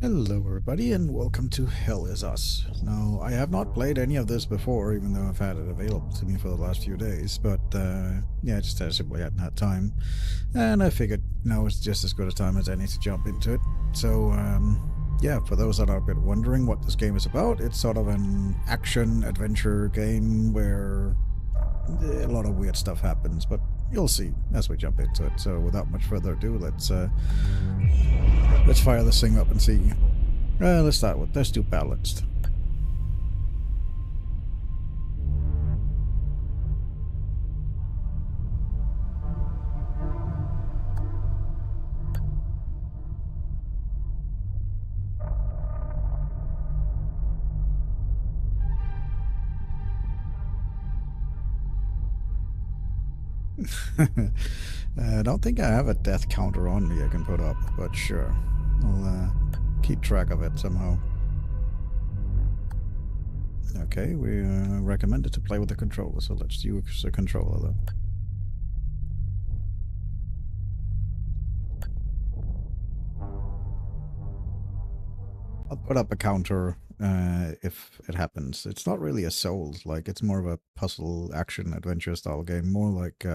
Hello everybody and welcome to Hellisus. Now, I have not played any of this before, even though I've had it available to me for the last few days, but yeah, just I simply hadn't had time. And I figured now is just as good a time as any to jump into it. So, yeah, for those that are a bit wondering what this game is about, it's sort of an action-adventure game where a lot of weird stuff happens, but you'll see as we jump into it. So without much further ado, let's fire this thing up and see. Let's do balanced. I don't think I have a death counter on me I can put up, but sure. I'll keep track of it somehow. Okay, we recommended to play with the controller, so let's use the controller then. I'll put up a counter if it happens. It's not really a Souls, like it's more of a puzzle action adventure style game, more like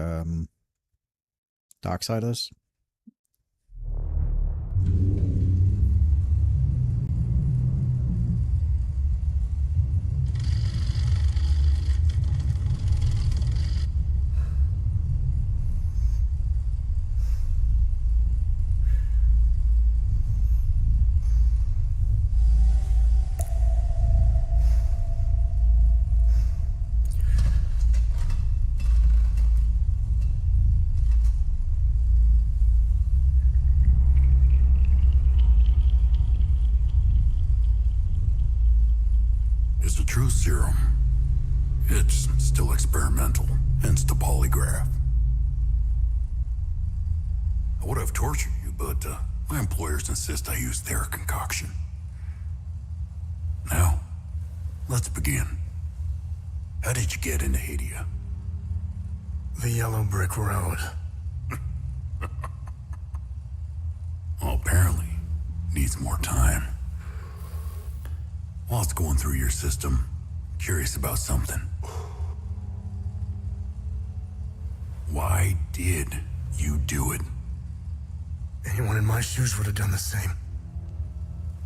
Darksiders. It's a true serum. It's still experimental, hence the polygraph. I would have tortured you, but my employers insist I use their concoction. Now, let's begin. How did you get into Hadia? The yellow brick road. Well, apparently, needs more time. While it's going through your system, curious about something. Why did you do it? Anyone in my shoes would have done the same.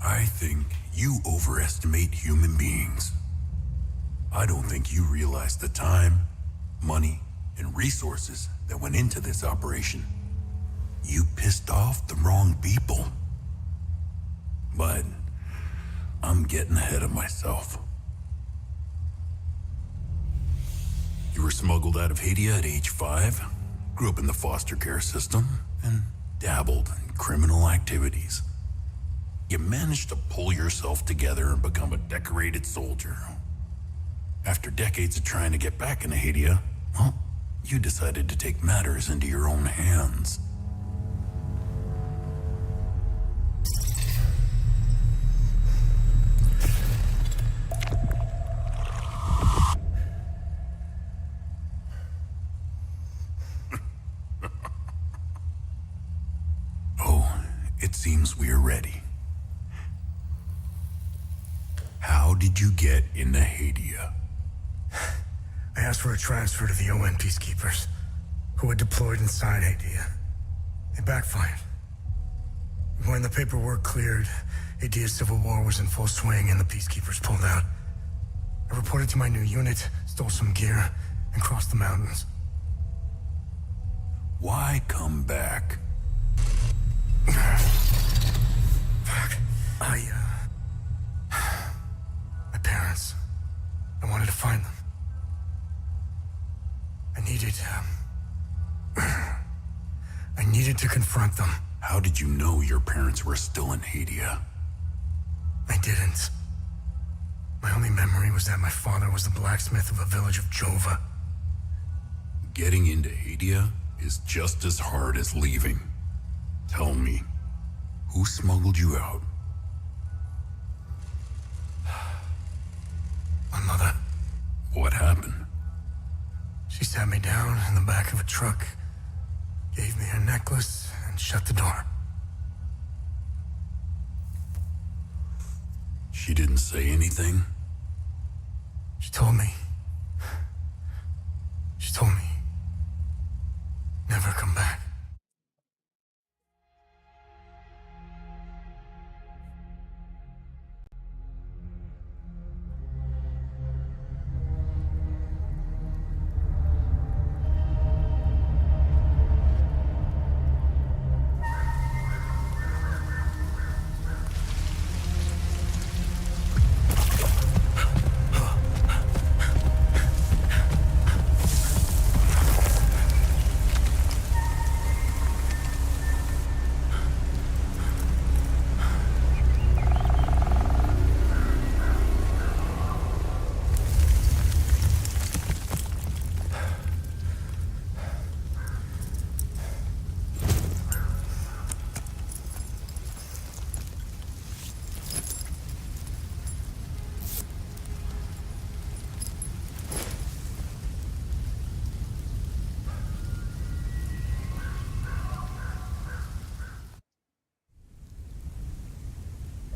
I think you overestimate human beings. I don't think you realize the time, money, and resources that went into this operation. You pissed off the wrong people. But I'm getting ahead of myself. You were smuggled out of Hadia at age 5, grew up in the foster care system, and dabbled in criminal activities. You managed to pull yourself together and become a decorated soldier. After decades of trying to get back into Hadia, well, you decided to take matters into your own hands. It seems we are ready. How did you get into Hadia? I asked for a transfer to the UN peacekeepers, who had deployed inside Hadia. It backfired. When the paperwork cleared, Hadia's civil war was in full swing and the peacekeepers pulled out. I reported to my new unit, stole some gear, and crossed the mountains. Why come back? Fuck. My parents. I wanted to find them. I needed to confront them. How did you know your parents were still in Hadia? I didn't. My only memory was that my father was the blacksmith of a village of Jova. Getting into Hadia is just as hard as leaving. Tell me, who smuggled you out? My mother. What happened? She sat me down in the back of a truck, gave me a necklace, and shut the door. She didn't say anything? She told me. She told me. Never come back.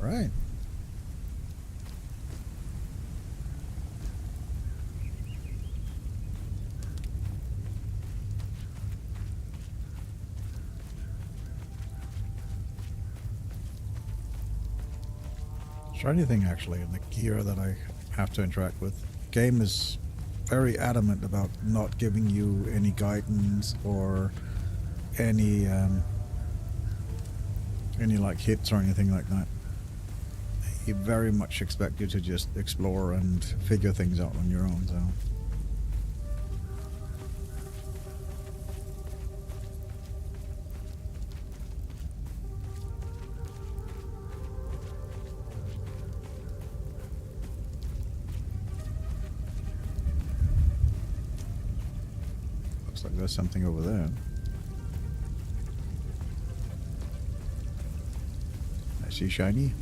All right. Is there anything actually in the gear that I have to interact with? Game is very adamant about not giving you any guidance or any like hits or anything like that. He very much expect you to just explore and figure things out on your own, so. Looks like there's something over there. I see shiny.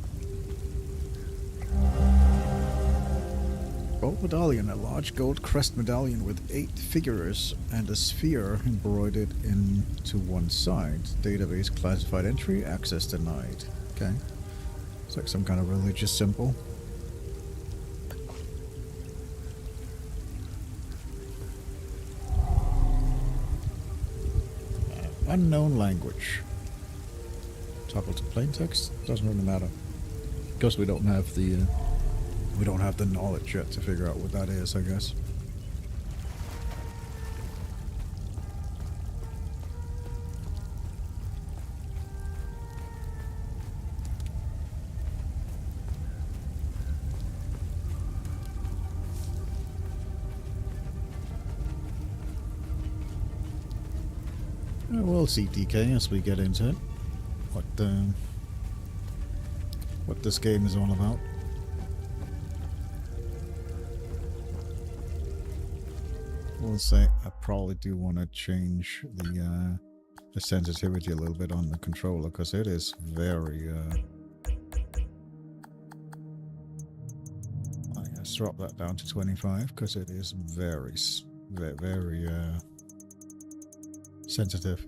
Gold medallion, a large gold crest medallion with 8 figures and a sphere embroidered into one side. Database classified entry, access denied. Okay. It's like some kind of religious symbol. Unknown language. Toggle to plain text? Doesn't really matter. Because we don't have the knowledge yet to figure out what that is, I guess. We'll see, DK, as we get into it. What this game is all about. We'll say I probably do want to change the sensitivity a little bit on the controller, because it is very let's drop that down to 25 because it is very sensitive.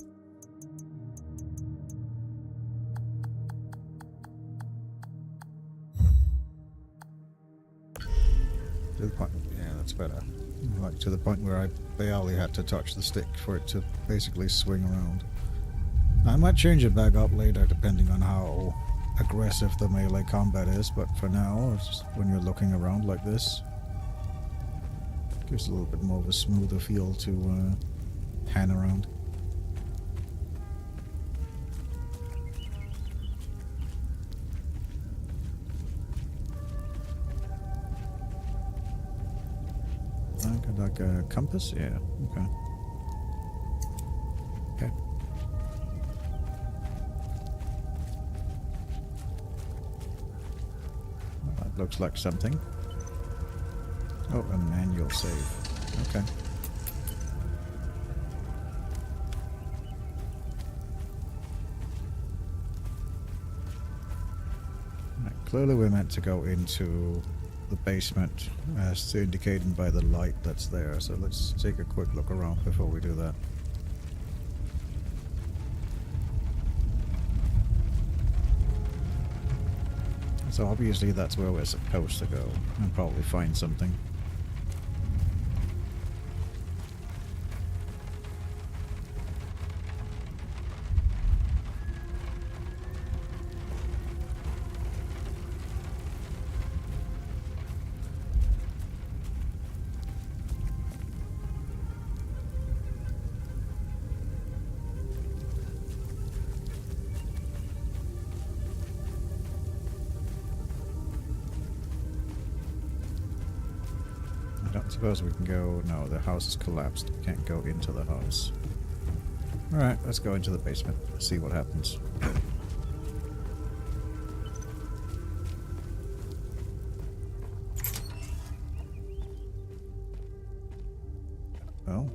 To the point, yeah, that's better. Like to the point where I barely had to touch the stick for it to basically swing around. I might change it back up later depending on how aggressive the melee combat is, but for now, it's just when you're looking around like this, it gives a little bit more of a smoother feel to pan around. Like a compass? Yeah, okay. Okay. Well, that looks like something. Oh, a manual save. Okay. Right, clearly we're meant to go into the basement as indicated by the light that's there, so let's take a quick look around before we do that. So obviously that's where we're supposed to go and probably find something. I don't suppose we can go... No, the house is collapsed. We can't go into the house. Alright, let's go into the basement. See what happens. Well...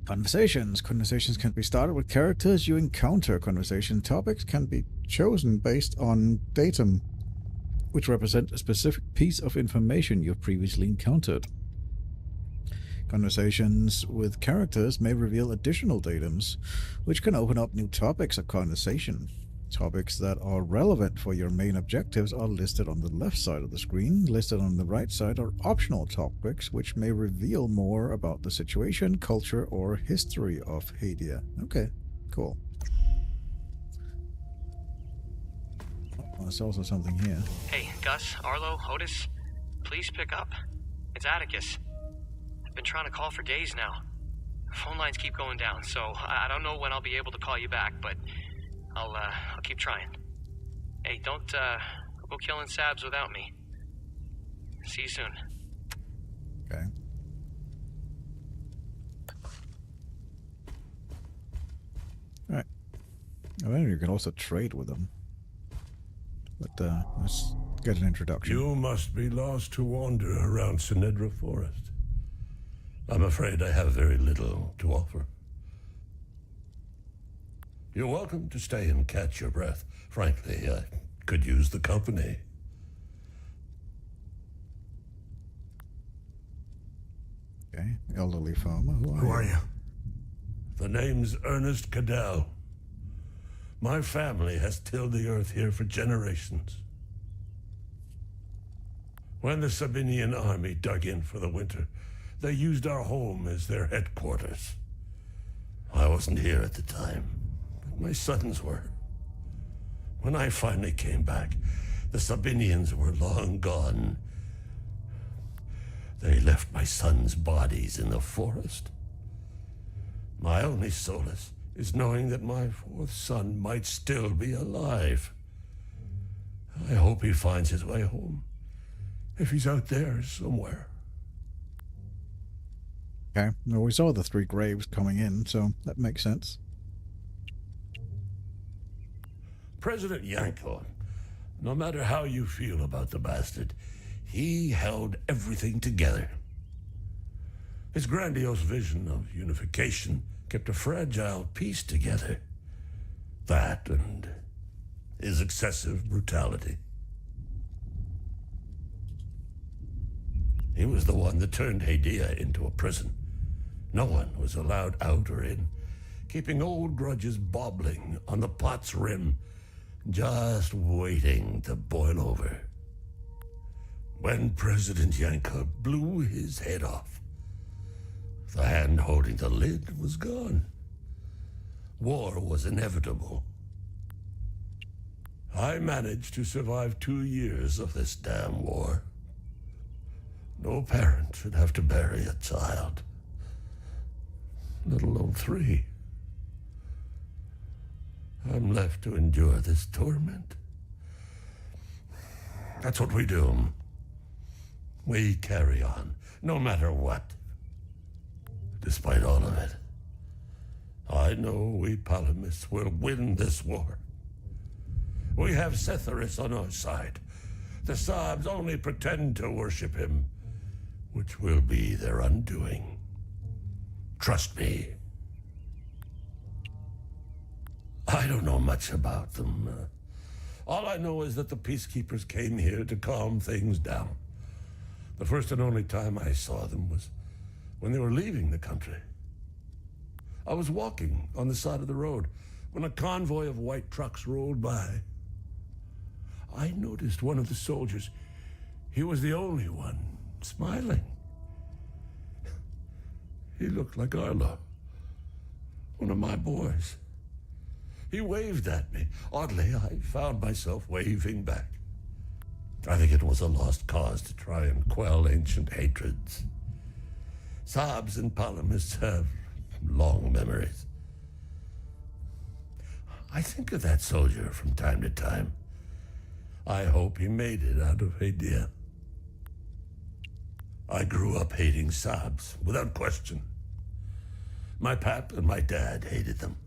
Conversations. Conversations can be started with characters you encounter. Conversation topics can be chosen based on datum, which represent a specific piece of information you've previously encountered. Conversations with characters may reveal additional datums, which can open up new topics of conversation. Topics that are relevant for your main objectives are listed on the left side of the screen. Listed on the right side are optional topics, which may reveal more about the situation, culture, or history of Hadia. Okay, cool. There's also something here. Hey, Gus, Arlo, Otis, please pick up. It's Atticus. I've been trying to call for days now. Phone lines keep going down, so I don't know when I'll be able to call you back, but I'll keep trying. Hey, don't go killing Sabs without me. See you soon. Okay. Alright. Well, you can also trade with them. But let's get an introduction. You must be lost to wander around Sinedra Forest. I'm afraid I have very little to offer. You're welcome to stay and catch your breath. Frankly, I could use the company. Okay, elderly farmer. Who are you? The name's Ernest Cadell. My family has tilled the earth here for generations. When the Sabinian army dug in for the winter, they used our home as their headquarters. I wasn't here at the time, but my sons were. When I finally came back, the Sabinians were long gone. They left my sons' bodies in the forest. My only solace is knowing that my fourth son might still be alive. I hope he finds his way home, if he's out there somewhere. Okay, well, we saw the 3 graves coming in, so that makes sense. President Yanko, no matter how you feel about the bastard, he held everything together. His grandiose vision of unification kept a fragile peace together. That and his excessive brutality. He was the one that turned Hadia into a prison. No one was allowed out or in, keeping old grudges bobbling on the pot's rim, just waiting to boil over. When President Yanko blew his head off, the hand holding the lid was gone. War was inevitable. I managed to survive 2 years of this damn war. No parent should have to bury a child, let alone 3. I'm left to endure this torment. That's what we do. We carry on, no matter what. Despite all of it, I know we Palamists will win this war. We have Setharis on our side. The Sabs only pretend to worship him, which will be their undoing. Trust me. I don't know much about them. All I know is that the peacekeepers came here to calm things down. The first and only time I saw them was when they were leaving the country. I was walking on the side of the road when a convoy of white trucks rolled by. I noticed one of the soldiers. He was the only one smiling. He looked like Arlo, one of my boys. He waved at me. Oddly, I found myself waving back. I think it was a lost cause to try and quell ancient hatreds. Sabs and Palamists have long memories. I think of that soldier from time to time. I hope he made it out of Hadia. I grew up hating Sabs, without question. My pap and my dad hated them.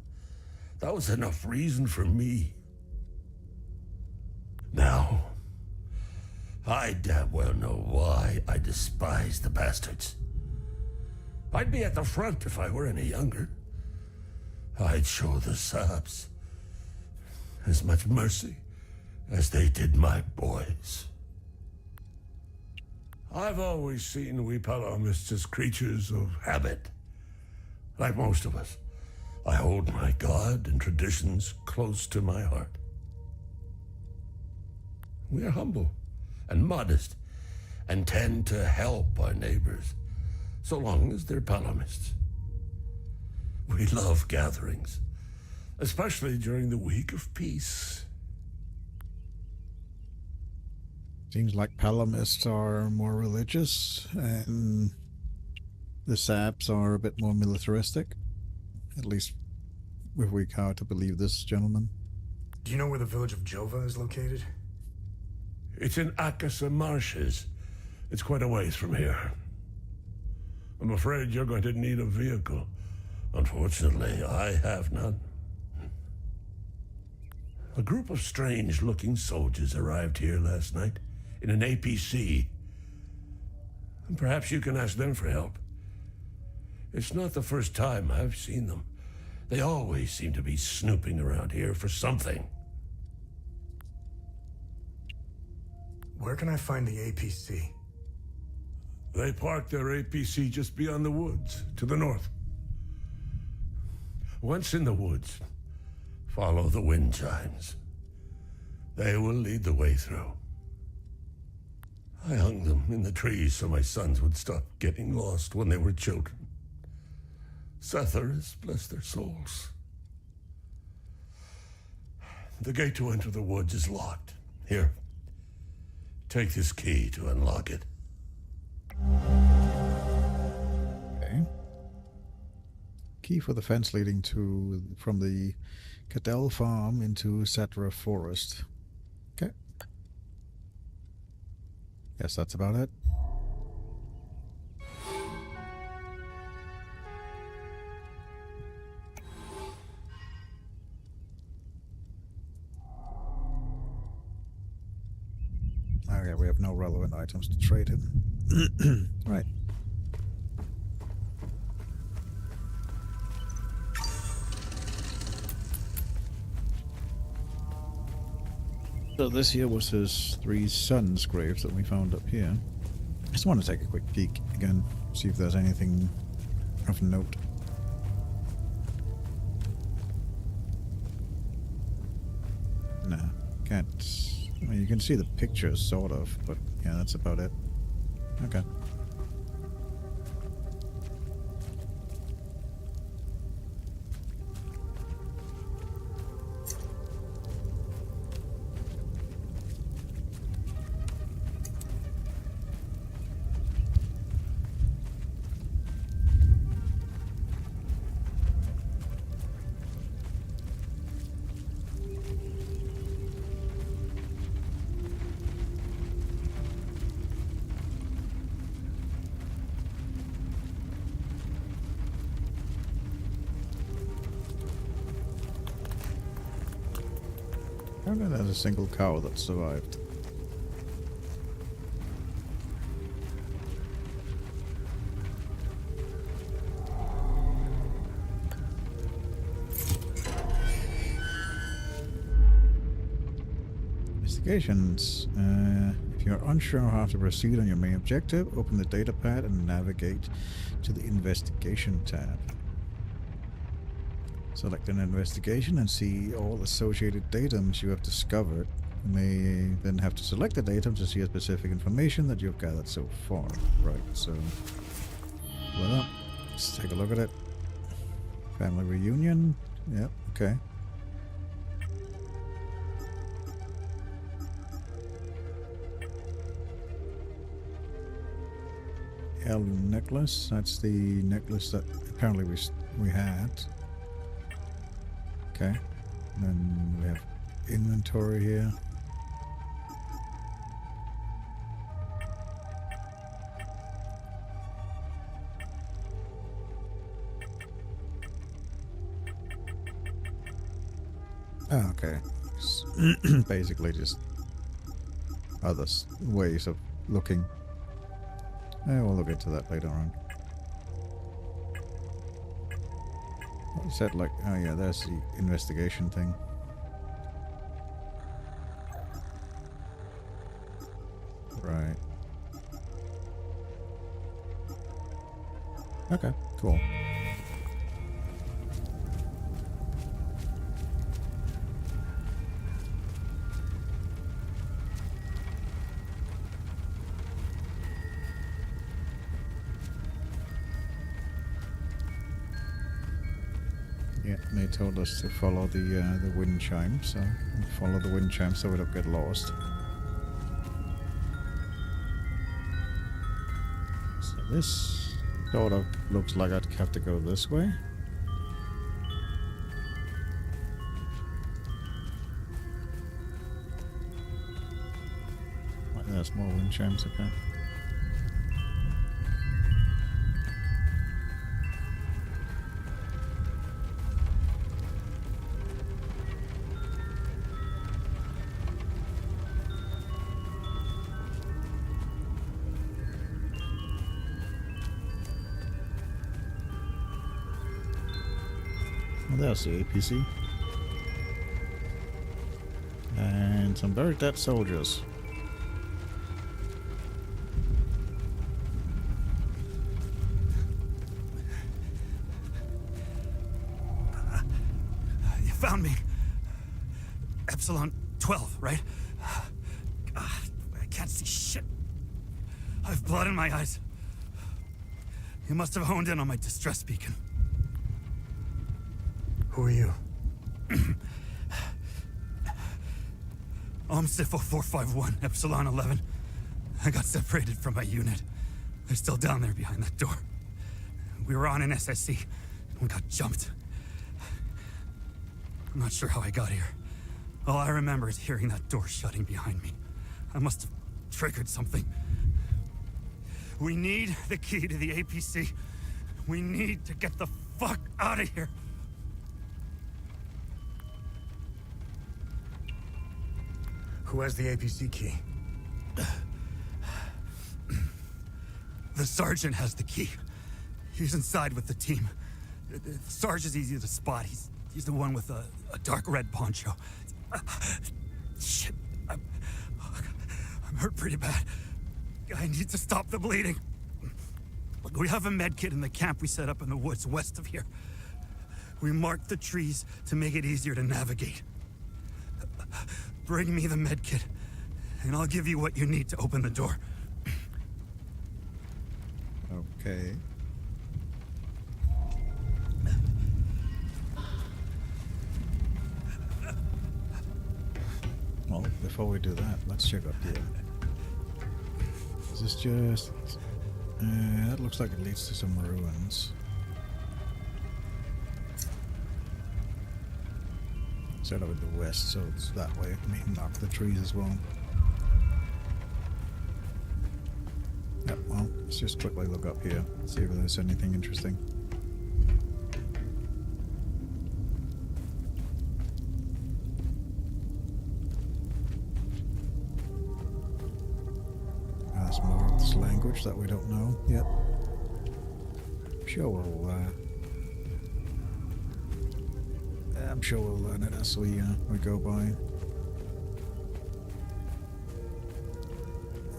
That was enough reason for me. Now, I damn well know why I despise the bastards. I'd be at the front if I were any younger. I'd show the Sabs as much mercy as they did my boys. I've always seen we Palamists as creatures of habit. Like most of us, I hold my God and traditions close to my heart. We are humble and modest and tend to help our neighbors, so long as they're Palamists. We love gatherings, especially during the week of peace. Seems like Palamists are more religious, and the Sabs are a bit more militaristic. At least, if we are to believe this gentleman. Do you know where the village of Jova is located? It's in Akasa Marshes. It's quite a ways from here. I'm afraid you're going to need a vehicle. Unfortunately, I have none. A group of strange-looking soldiers arrived here last night in an APC. And perhaps you can ask them for help. It's not the first time I've seen them. They always seem to be snooping around here for something. Where can I find the APC? They parked their APC just beyond the woods, to the north. Once in the woods, follow the wind chimes. They will lead the way through. I hung them in the trees so my sons would stop getting lost when they were children. Setharus, bless their souls. The gate to enter the woods is locked. Here, take this key to unlock it. Okay. Key for the fence leading from the Cadell farm into Satra forest. Okay. Guess that's about it. Okay, we have no relevant items to trade him. Right. So this here was his 3 sons' graves that we found up here. I just want to take a quick peek again, see if there's anything of note. Nah, can't. I mean, you can see the pictures, sort of, but yeah, that's about it. Okay. Apparently there's a single cow that survived. Investigations. If you're unsure how to proceed on your main objective, open the data pad and navigate to the investigation tab. Select an investigation and see all associated datums you have discovered You may then have to select the datum to see a specific information that you've gathered so far. Right, so... Well, let's take a look at it. Family reunion. Yep, okay. Heirloom necklace. That's the necklace that apparently we had. Okay. And then we have inventory here. Oh, okay. Basically just other ways of looking. We'll look into that later on. What is that like? Oh yeah, there's the investigation thing. Right. Okay, cool. Yeah, they told us to follow the wind chime, so we'll follow the wind chime so we don't get lost. So this sort of looks like I'd have to go this way. Right, there's more wind chimes, okay. Well, there's the APC. And some very dead soldiers. You found me. Epsilon 12, right? I can't see shit. I have blood in my eyes. You must have honed in on my distress beacon. Who are you? I'm Sifo 451, Epsilon 11. I got separated from my unit. They're still down there behind that door. We were on an SSC, and we got jumped. I'm not sure how I got here. All I remember is hearing that door shutting behind me. I must have triggered something. We need the key to the APC. We need to get the fuck out of here. Who has the APC key? The sergeant has the key. He's inside with the team. The Sarge is easy to spot. He's the one with a dark red poncho. Shit. I'm hurt pretty bad. I need to stop the bleeding. We have a med kit in the camp we set up in the woods west of here. We marked the trees to make it easier to navigate. Bring me the med kit, and I'll give you what you need to open the door. Okay. Well, before we do that, let's check up here. Is this just... that looks like it leads to some ruins. Set up in the west, so it's that way. It may knock the trees as well. Yep, well, let's just quickly look up here, see if there's anything interesting. There's more of this language that we don't know yet. I'm sure we'll learn it as we go by.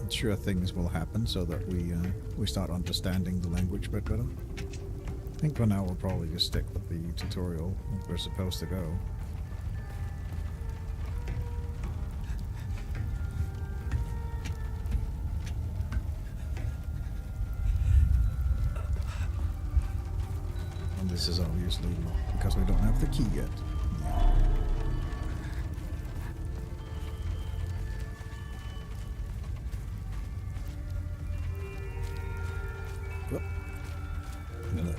I'm sure things will happen so that we start understanding the language a bit better. I think for now we'll probably just stick with the tutorial if we're supposed to go. this is obviously because we don't have the key yet. Yeah. Whoop. No.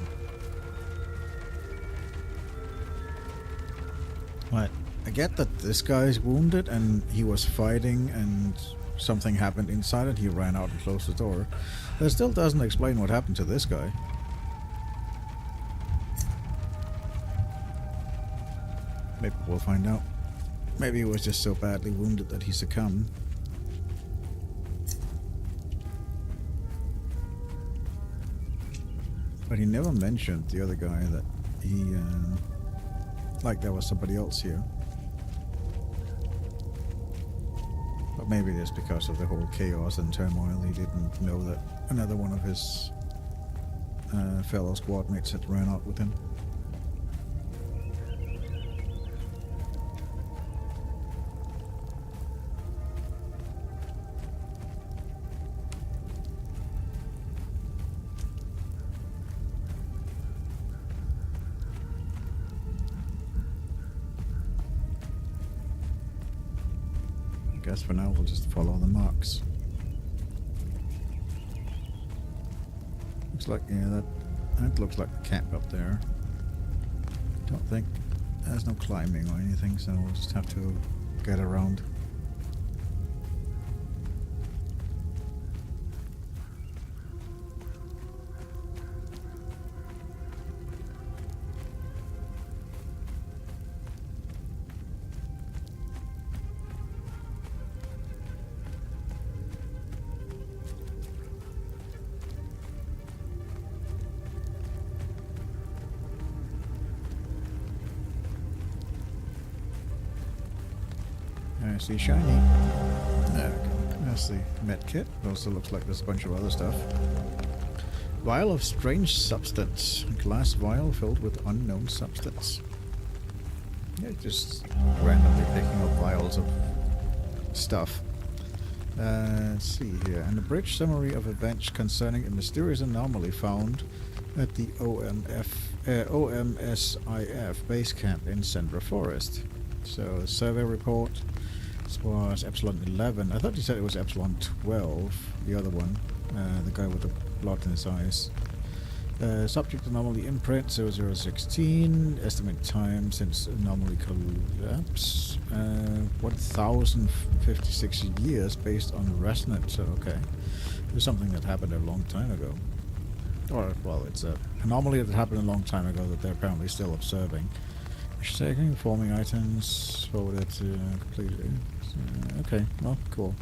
Right. I get that this guy's wounded and he was fighting and something happened inside and he ran out and closed the door. That still doesn't explain what happened to this guy. Maybe we'll find out. Maybe he was just so badly wounded that he succumbed. But he never mentioned the other guy that he, like there was somebody else here. But maybe it's because of the whole chaos and turmoil, he didn't know that another one of his fellow squad mates had ran out with him. I guess for now we'll just follow the marks. Looks like, yeah, that looks like the camp up there. Don't think there's no climbing or anything, so we'll just have to get around. I see shiny. Okay. That's the med kit. Also looks like there's a bunch of other stuff. Vial of strange substance. Glass vial filled with unknown substance. Yeah, just randomly picking up vials of stuff. Let's see here. An abridged summary of events concerning a mysterious anomaly found at the OMSIF base camp in Sendra Forest. So, survey report. This was Epsilon 11. I thought you said it was Epsilon 12, the other one. The guy with the blood in his eyes. Subject anomaly imprint 0016. Estimate time since anomaly collapse. 1056 years based on resonance. So, okay. There's something that happened a long time ago. Or, well, it's an anomaly that happened a long time ago that they're apparently still observing. Taking forming items forwarded to completely. Okay, well, cool.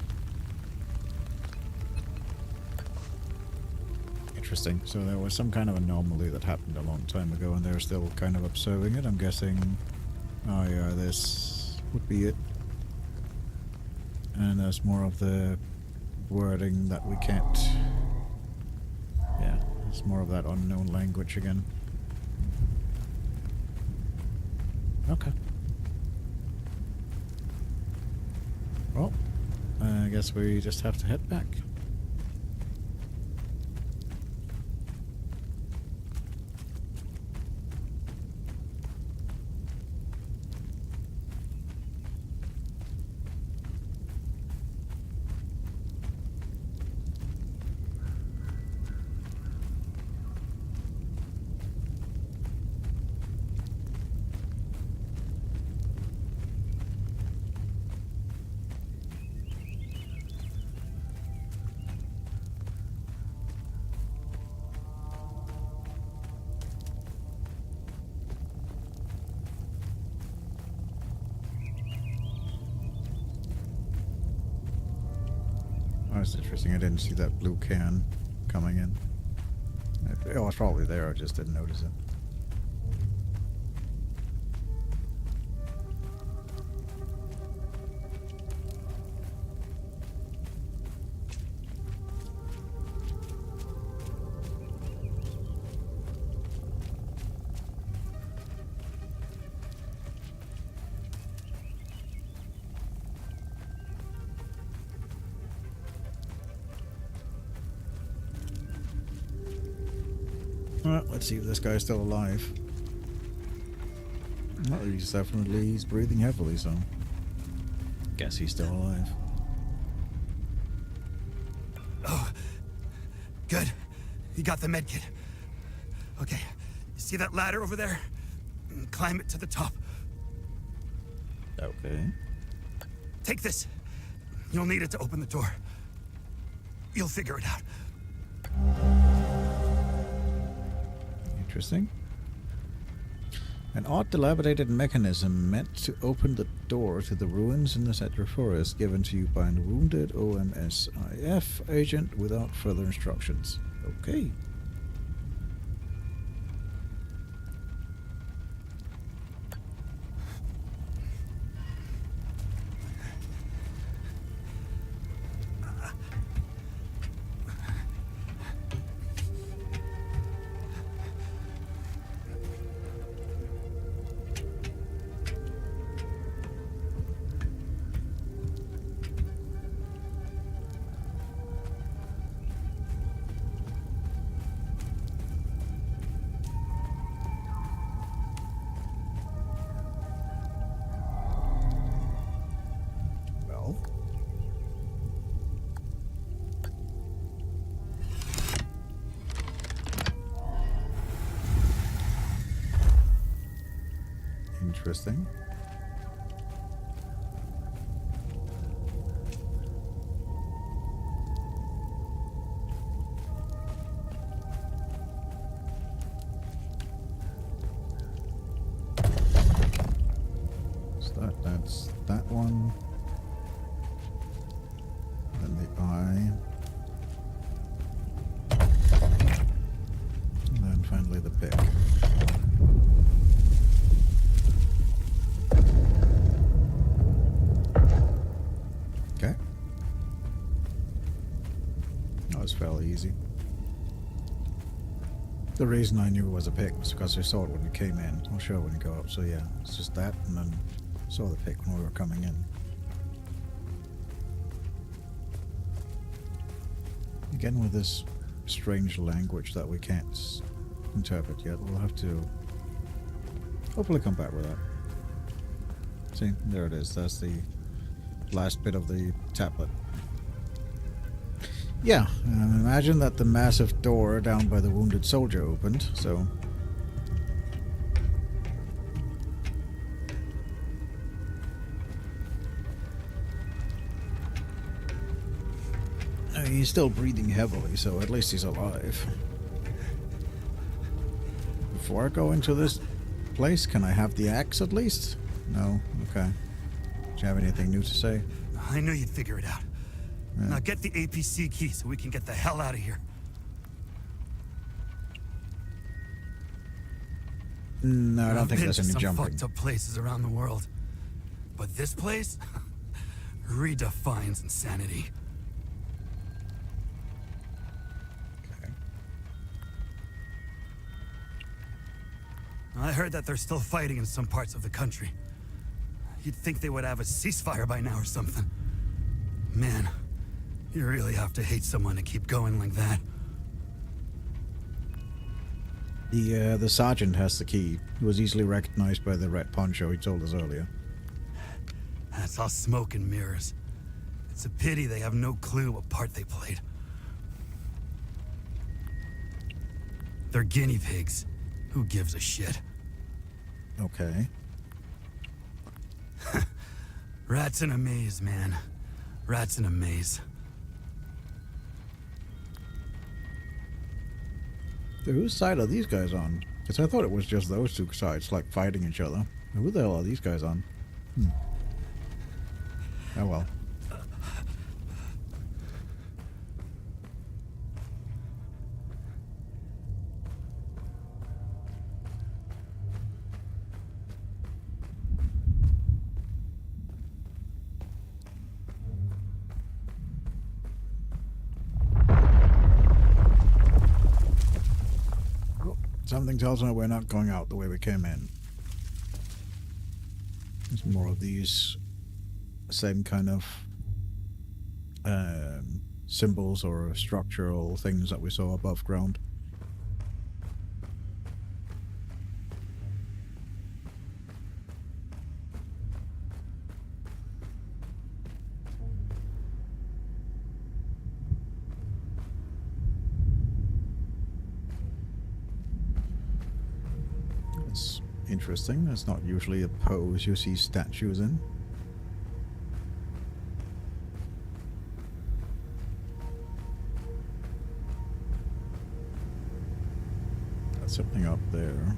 Interesting. So there was some kind of anomaly that happened a long time ago, and they're still kind of observing it. I'm guessing. Oh yeah, this would be it. And there's more of the wording that we can't. Yeah, it's more of that unknown language again. Okay. Well, I guess we just have to head back. Oh, that's interesting. I didn't see that blue can coming in. It was probably there, I just didn't notice it. Well, let's see if this guy's still alive. Well, he's breathing heavily, so guess he's still alive. Oh, good. You got the medkit. Okay, you see that ladder over there? Climb it to the top. Okay. Take this. You'll need it to open the door. You'll figure it out. Interesting. An odd dilapidated mechanism meant to open the door to the ruins in the Cedar Forest, given to you by a wounded OMSIF agent without further instructions. Okay. Interesting. So that's that one. Then the eye. And then finally the pick. Okay. That was fairly easy. The reason I knew it was a pick was because I saw it when we came in. I'll show it when you go up. So yeah, it's just that, and then saw the pick when we were coming in. Again with this strange language that we can't interpret yet. We'll have to hopefully come back with that. See, there it is. That's the last bit of the tablet. Yeah, imagine that the massive door down by the wounded soldier opened, so... He's still breathing heavily, so at least he's alive. Before I go into this place, can I have the axe at least? No? Okay. Do you have anything new to say? I knew you'd figure it out. Yeah. Now get the APC key so we can get the hell out of here. No, I don't think there's any some jumping. fucked up places around the world, but this place redefines insanity. Okay. I heard that they're still fighting in some parts of the country. You'd think they would have a ceasefire by now or something. Man, you really have to hate someone to keep going like that. The sergeant has the key. He was easily recognized by the red poncho he told us earlier. That's all smoke and mirrors. It's a pity they have no clue what part they played. They're guinea pigs. Who gives a shit? Okay. Rats in a maze, man. Rats in a maze. So whose side are these guys on? Because I thought it was just those two sides, like, fighting each other. Who the hell are these guys on? Oh well. Something tells me we're not going out the way we came in. There's more of these same kind of symbols or structural things that we saw above ground. Interesting. That's not usually a pose you see statues in. That's something up there.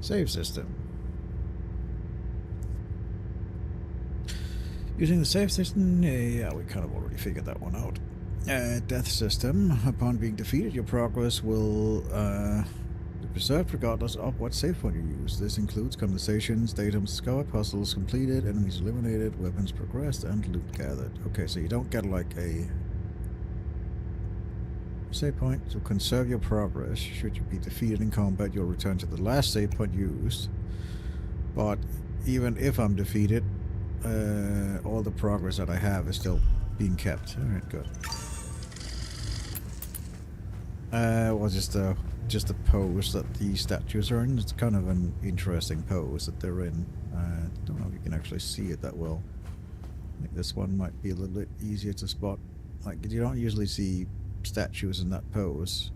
Save system. Using the save system, yeah, we kind of already figured that one out. Death system. Upon being defeated, your progress will be preserved regardless of what save point you use. This includes conversations, data discovered, puzzles completed, enemies eliminated, weapons progressed, and loot gathered. Okay, so you don't get like a save point to conserve your progress. Should you be defeated in combat, you'll return to the last save point used. But even if I'm defeated, all the progress that I have is still being kept. Alright, good. Well, just the pose that the statues are in. It's kind of an interesting pose that they're in. I don't know if you can actually see it that well. I think this one might be a little bit easier to spot. Like, you don't usually see statues in that pose,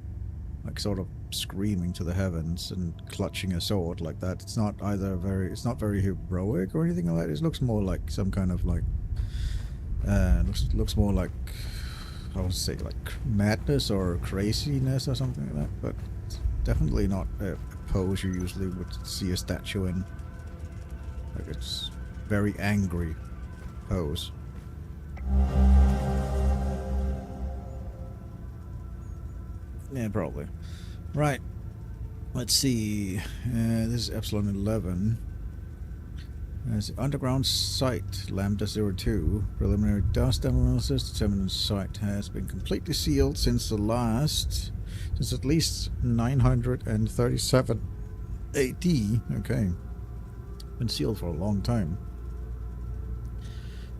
like sort of screaming to the heavens and clutching a sword like that. It's not either it's not very heroic or anything like that. It looks more like some kind of like looks more like, I would say, like madness or craziness or something like that, but it's definitely not a pose you usually would see a statue in. Like, it's very angry pose. Yeah, probably. Right. Let's see. This is Epsilon 11. There's the underground site, Lambda 02. Preliminary dust analysis determined the site has been completely sealed since at least 937 AD. Okay. Been sealed for a long time.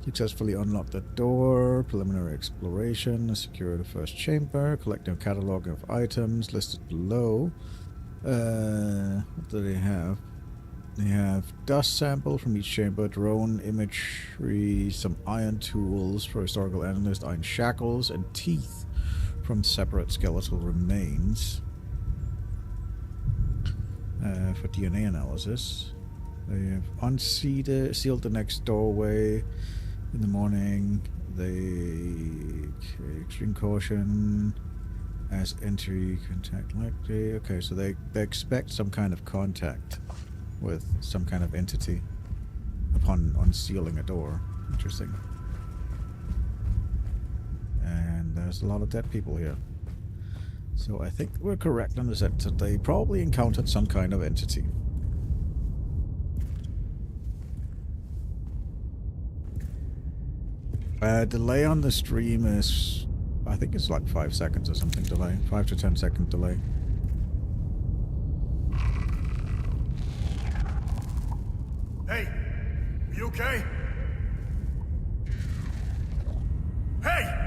Successfully unlocked the door. Preliminary exploration. Secure the first chamber. Collecting a catalog of items listed below. What do they have? They have dust sample from each chamber, drone imagery, some iron tools for historical analyst, iron shackles, and teeth from separate skeletal remains for DNA analysis. They have sealed the next doorway. In the morning, extreme caution as entry contact likely. Okay, so they expect some kind of contact with some kind of entity upon unsealing a door. Interesting. And there's a lot of dead people here. So I think we're correct on the sense that they probably encountered some kind of entity. Delay on the stream is, I think it's like 5 seconds or something delay. 5 to 10 second delay. Hey, are you okay? Hey!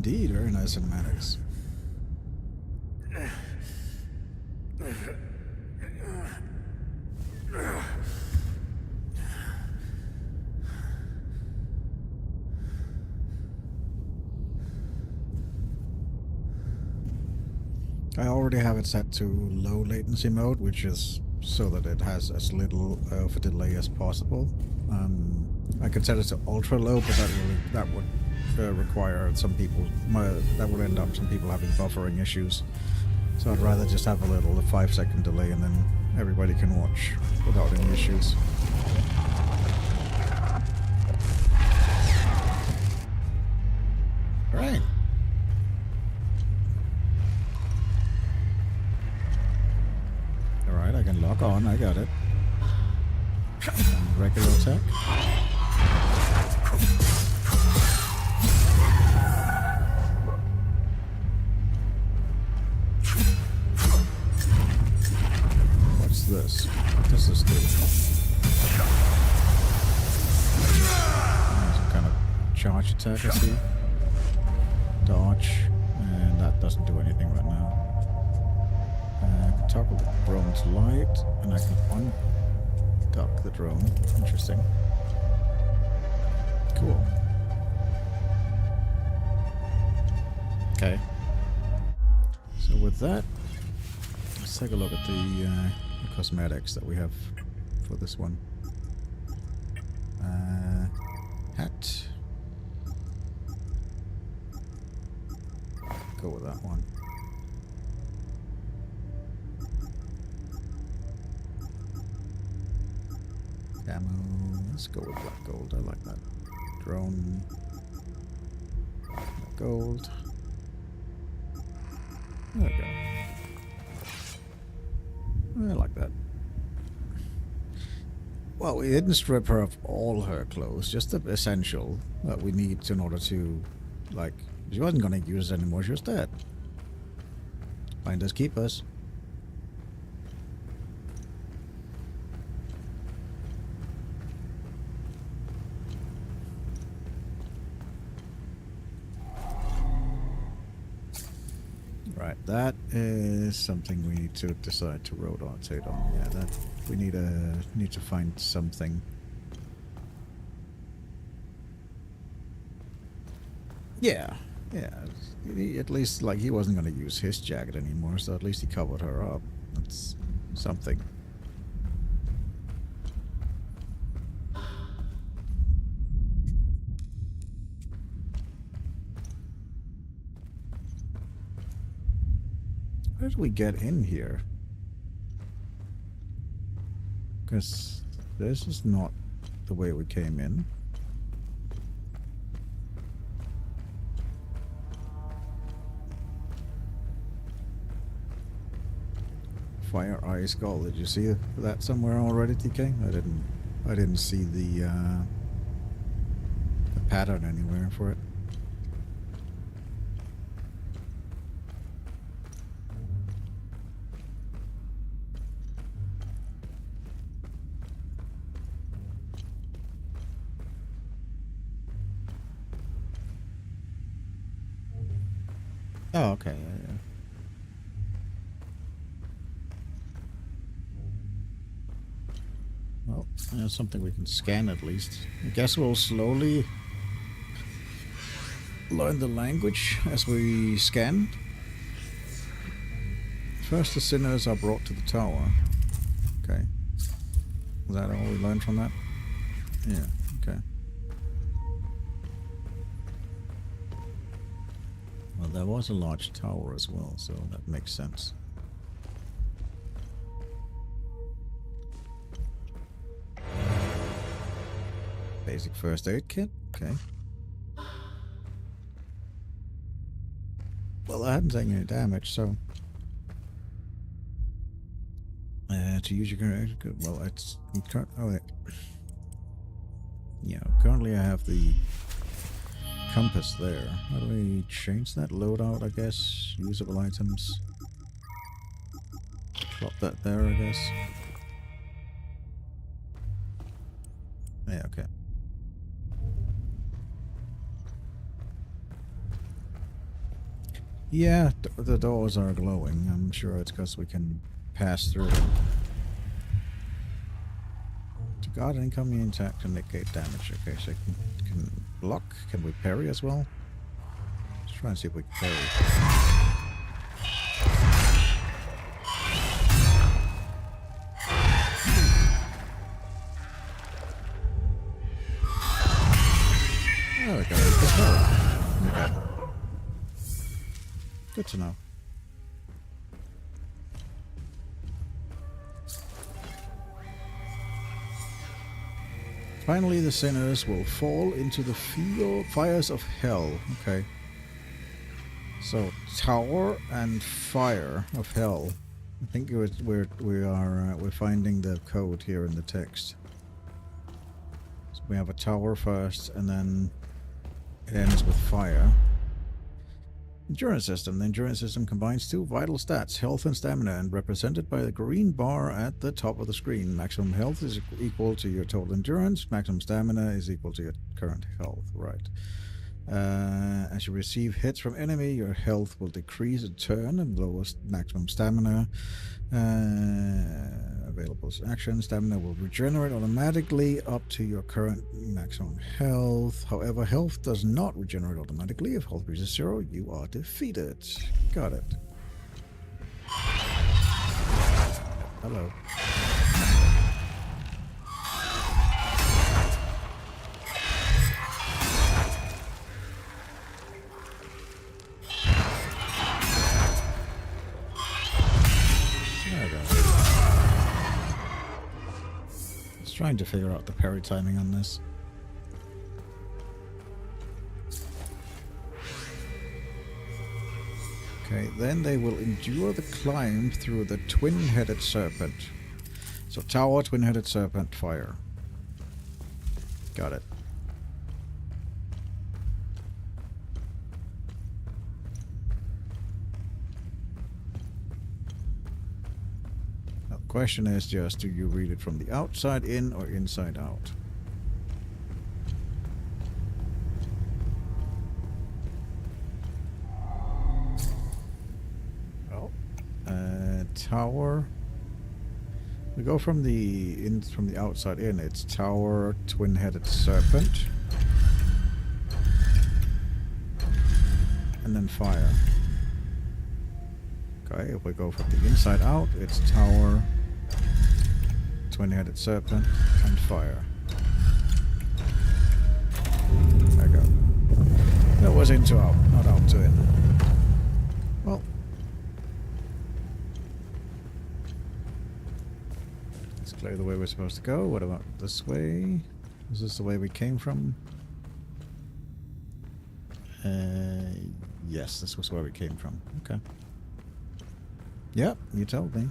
Indeed, very nice cinematics. I already have it set to low latency mode, which is so that it has as little of a delay as possible. I could set it to ultra low, but that would require some people. That would end up some people having buffering issues. So I'd rather just have a 5-second delay, and then everybody can watch without any issues. Right. Alright, I can lock on, I got it. And regular attack. What's this? What does this do? Some kind of charge attack, I see. Dodge, and that doesn't do anything right now. I can toggle the drone's light, and I can undock the drone. Interesting. Cool. Okay. So with that, let's take a look at the cosmetics that we have for this one. Hat. Go with that one. Camo. Let's go with black gold. I like that. Drone. Black gold. There we go. I like that. Well, we didn't strip her of all her clothes, just the essential that we need in order to, like, she wasn't going to use it anymore, she was dead. Finders keepers. Right, that is something we need to decide to rotate on. Yeah, that we need to find something. Yeah. Yeah, at least, like, he wasn't going to use his jacket anymore, so at least he covered her up. That's something. How did we get in here? Because this is not the way we came in. Fire Eye Skull. Did you see that somewhere already, TK? I didn't see the pattern anywhere for it. Oh, okay. Yeah. Well, that's something we can scan at least. I guess we'll slowly learn the language as we scan. First, the sinners are brought to the tower. Okay. Is that all we learned from that? Yeah, okay. Well, there was a large tower as well, so that makes sense. Basic first aid kit, okay. Well, I hadn't taken any damage, so... to use your current... Well, it's... Oh, yeah, currently I have the compass there. How do we change that? Loadout, I guess. Usable items. Plop that there, I guess. Yeah, okay. Yeah, the doors are glowing. I'm sure it's because we can pass through them. To guard an incoming attack to negate damage. Okay, so can block. Can we parry as well? Let's try and see if we can parry. Oh, we got a parry. Okay. Good to know. Finally, the sinners will fall into the fires of hell. Okay. So, tower and fire of hell. I think we're finding the code here in the text. So we have a tower first, and then it ends with fire. Endurance system. The endurance system combines two vital stats, health and stamina, and represented by the green bar at the top of the screen. Maximum health is equal to your total endurance. Maximum stamina is equal to your current health. Right. As you receive hits from enemy, your health will decrease a turn and lowest maximum stamina. Available action. Stamina will regenerate automatically up to your current maximum health. However, health does not regenerate automatically. If health reaches 0, you are defeated. Got it. Hello. Trying to figure out the parry timing on this. Okay, then they will endure the climb through the twin-headed serpent. So tower, twin-headed serpent, fire. Got it. Question is just, do you read it from the outside in or inside out? Well, tower. We go from the outside in. It's tower, twin-headed serpent, and then fire. Okay, if we go from the inside out, it's tower, twin-headed serpent, and fire. There we go. That was into out, not out to in. Well. Let's clear the way we're supposed to go. What about this way? Is this the way we came from? Yes, this was where we came from. Okay. Yep, you told me.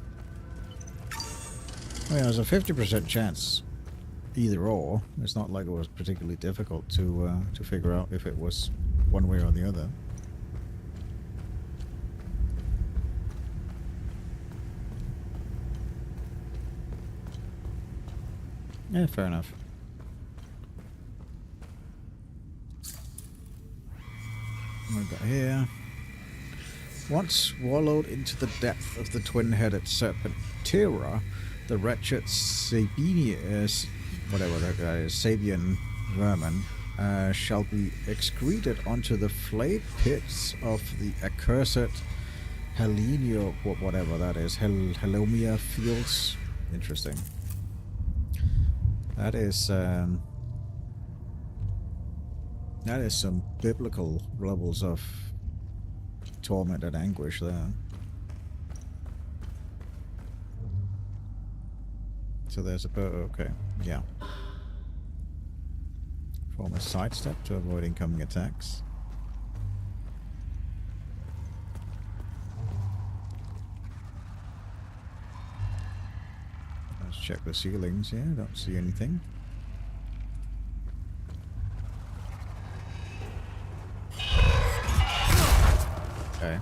Well, there's a 50% chance either or. It's not like it was particularly difficult to figure out if it was one way or the other. Yeah, fair enough. What we got here? Once swallowed into the depth of the twin-headed serpent Terra, the wretched Sabian vermin shall be excreted onto the flayed pits of the accursed Hellenio, whatever that is, Helomia fields. Interesting. That is some biblical levels of torment and anguish there. So there's a okay, yeah. Form a sidestep to avoid incoming attacks. Let's check the ceilings here. Don't see anything. Okay.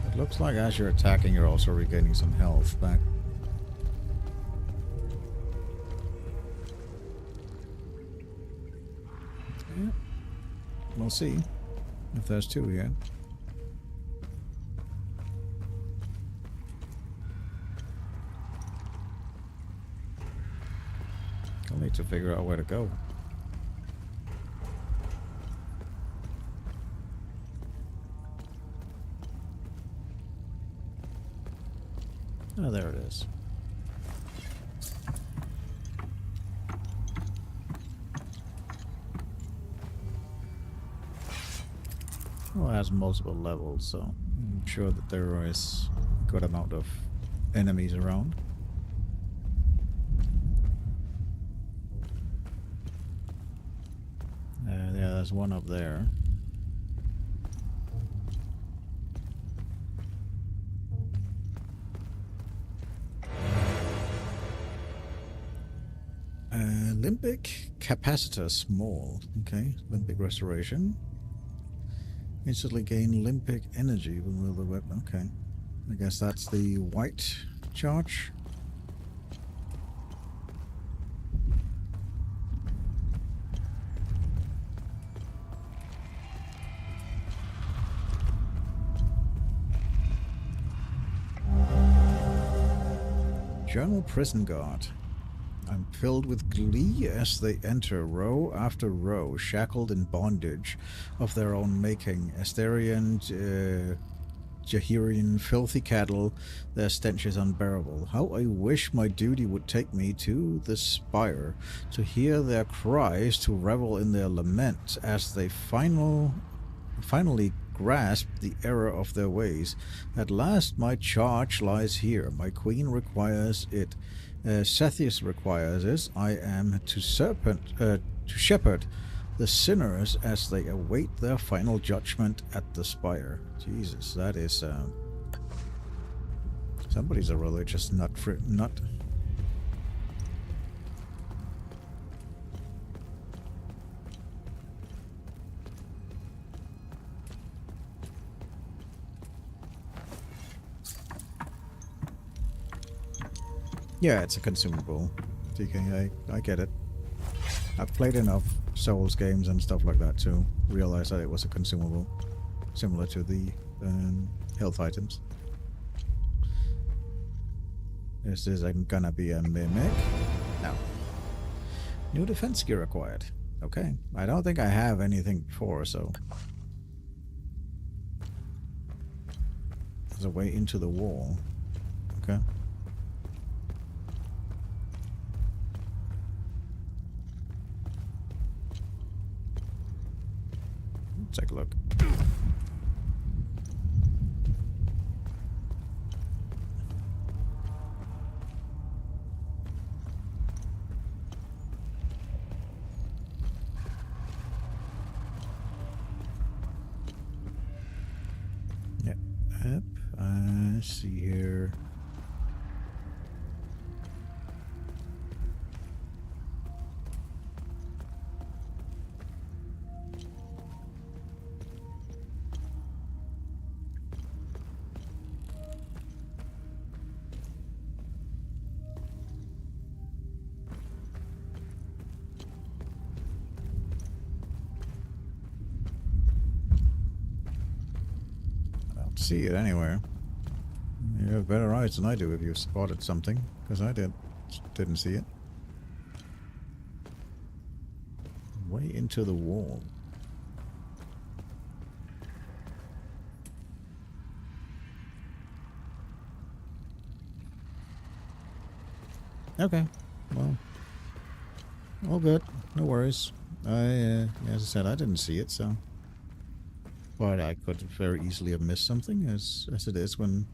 It looks like as you're attacking, you're also regaining some health back. We'll see if there's two here. I'll need to figure out where to go. Oh, there it is. Well, it has multiple levels, so I'm sure that there is a good amount of enemies around. Yeah, there's one up there. Limbic capacitor small. Okay, limbic restoration. Instantly gain limbic energy with the weapon. Okay, I guess that's the white charge. Journal prison guard. I'm filled with glee as they enter row after row, shackled in bondage of their own making. Asterian, Jahirian, filthy cattle, their stench is unbearable. How I wish my duty would take me to the spire, to hear their cries, to revel in their lament, as they finally grasp the error of their ways. At last my charge lies here. My queen requires it. Sethius requires it. I am to shepherd the sinners as they await their final judgment at the spire. Jesus, that is somebody's a religious nut. Yeah, it's a consumable. DK, I get it. I've played enough Souls games and stuff like that to realize that it was a consumable, similar to the health items. Is this gonna be a mimic? No. New defense gear acquired. Okay. I don't think I have anything before, so... There's a way into the wall. Okay. Take a look. Yep. I see here. See it anywhere. You have better eyes than I do if you spotted something, because I didn't see it. Way into the wall. Okay, well, all good, no worries. As I said, I didn't see it, so... But I could very easily have missed something, as it is when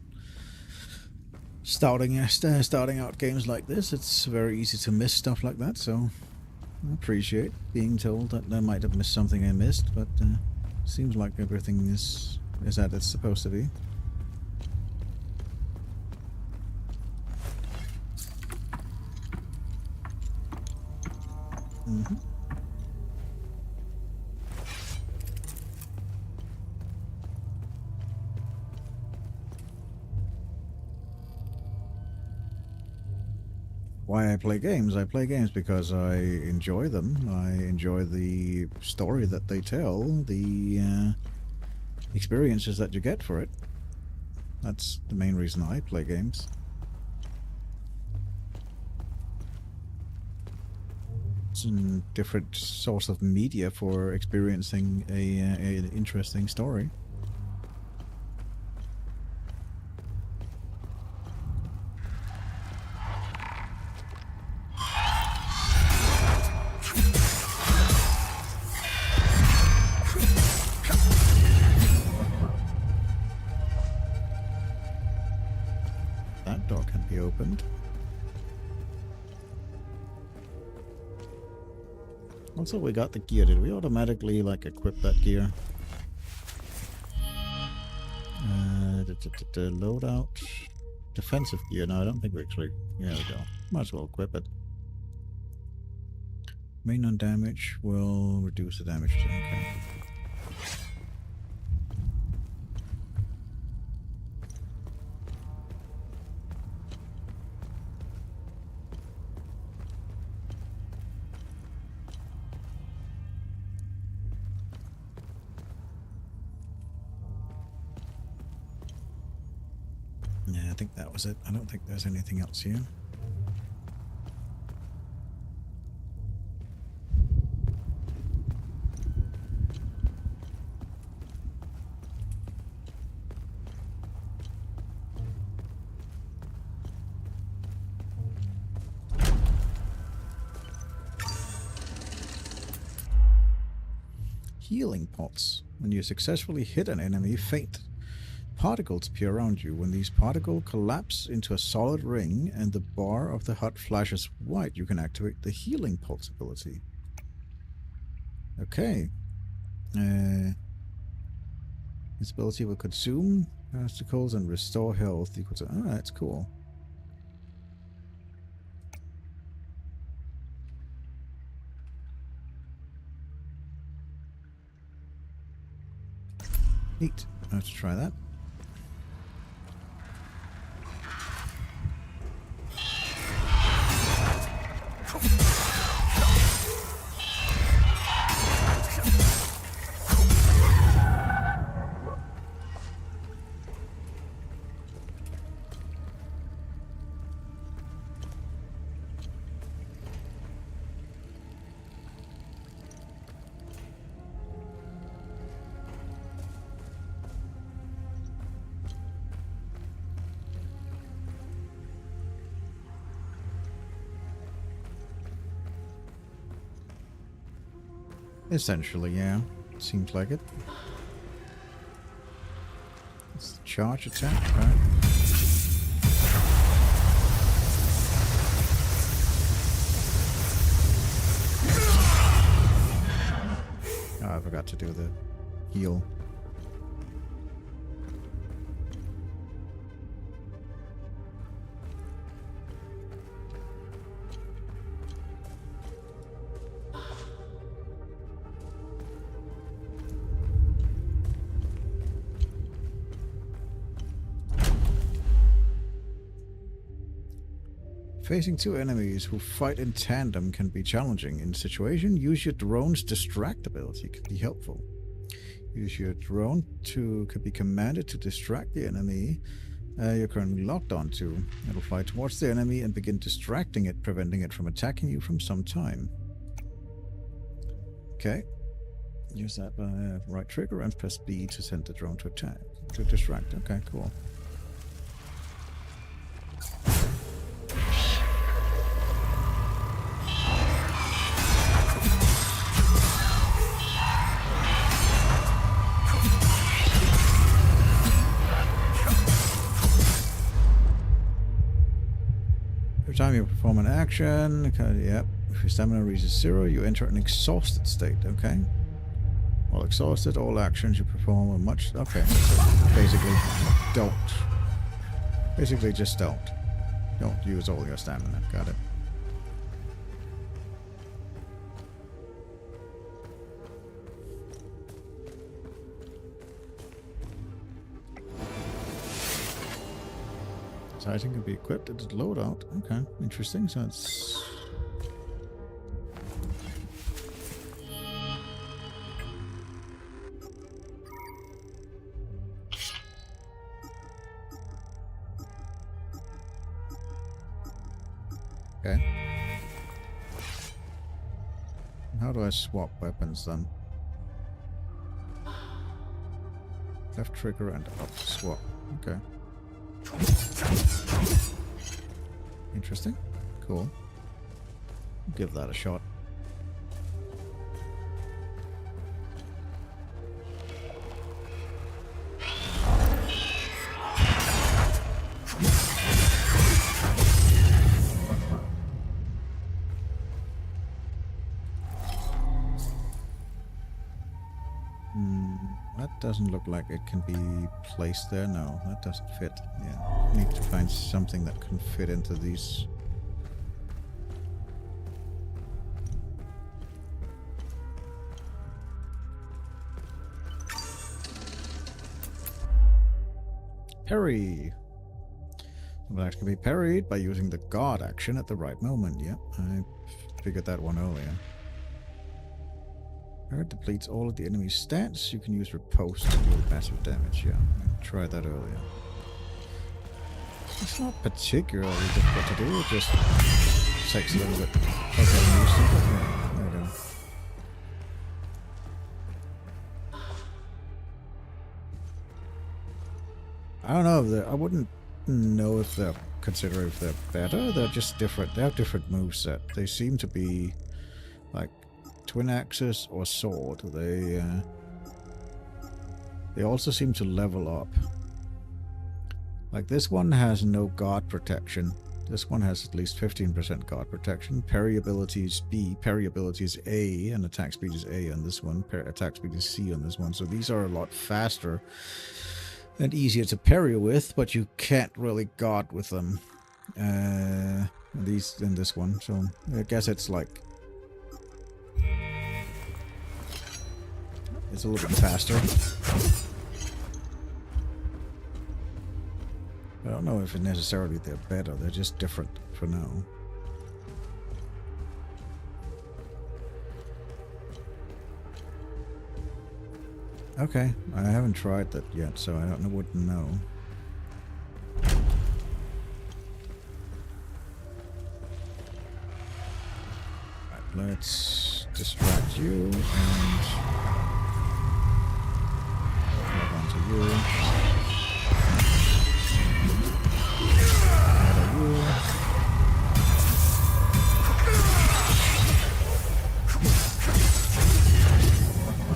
starting out games like this. It's very easy to miss stuff like that, so I appreciate being told that I might have missed something I missed, but seems like everything is as it's supposed to be. Mm-hmm. why I play games. I play games because I enjoy them. I enjoy the story that they tell, the experiences that you get for it. That's the main reason I play games. It's a different source of media for experiencing an interesting story. That door can be opened. Also, we got the gear. Did we automatically, like, equip that gear? The loadout. Defensive gear. No, I don't think we actually... Yeah, there we go. Might as well equip it. Main on damage will reduce the damage. Okay. Yeah, I think that was it. I don't think there's anything else here. Healing pots. When you successfully hit an enemy, faint particles appear around you. When these particles collapse into a solid ring and the bar of the hut flashes white, you can activate the healing pots ability. Okay. This ability will consume particles and restore health equal to... Oh, that's cool. Neat. Let's try that. Essentially, yeah. Seems like it. It's the charge attack, right? Oh, I forgot to do the heal. Facing two enemies who fight in tandem can be challenging. In this situation, use your drone's distract ability. Could be helpful. Use your drone could be commanded to distract the enemy you're currently locked onto. It'll fly towards the enemy and begin distracting it, preventing it from attacking you from some time. Okay. Use that right trigger and press B to send the drone to attack. To distract. Okay, cool. Every time you perform an action, yep, if your stamina reaches 0, you enter an exhausted state, okay? While exhausted, all actions you perform are much... Okay, so basically, don't. Basically, just don't. Don't use all your stamina, got it. This item can be equipped at the loadout. Okay, interesting. So it's... Okay. How do I swap weapons then? Left trigger and up to swap. Okay. Interesting. Cool. Give that a shot. That doesn't look like it can be placed there. No, that doesn't fit. Yeah, need to find something that can fit into these. Parry. That can be parried by using the guard action at the right moment. Yep, I figured that one earlier. It depletes all of the enemy's stats. You can use riposte to deal massive damage. Yeah, I tried that earlier. It's not particularly difficult to do. It just takes a little bit of getting used to. Yeah, there we go. I don't know if they're... I wouldn't know if they're... consider if they're better. They're just different. They have different moveset. They seem to be like twin axes or sword. They also seem to level up. Like this one has no guard protection. This one has at least 15% guard protection. Parry ability is B, parry ability is A, and attack speed is A on this one. Attack speed is C on this one. So these are a lot faster and easier to parry with, but you can't really guard with them. These in this one. So I guess it's like it's a little bit faster. I don't know if necessarily they're better. They're just different for now. Okay, I haven't tried that yet, so I wouldn't know. Right, let's distract you and grab onto you.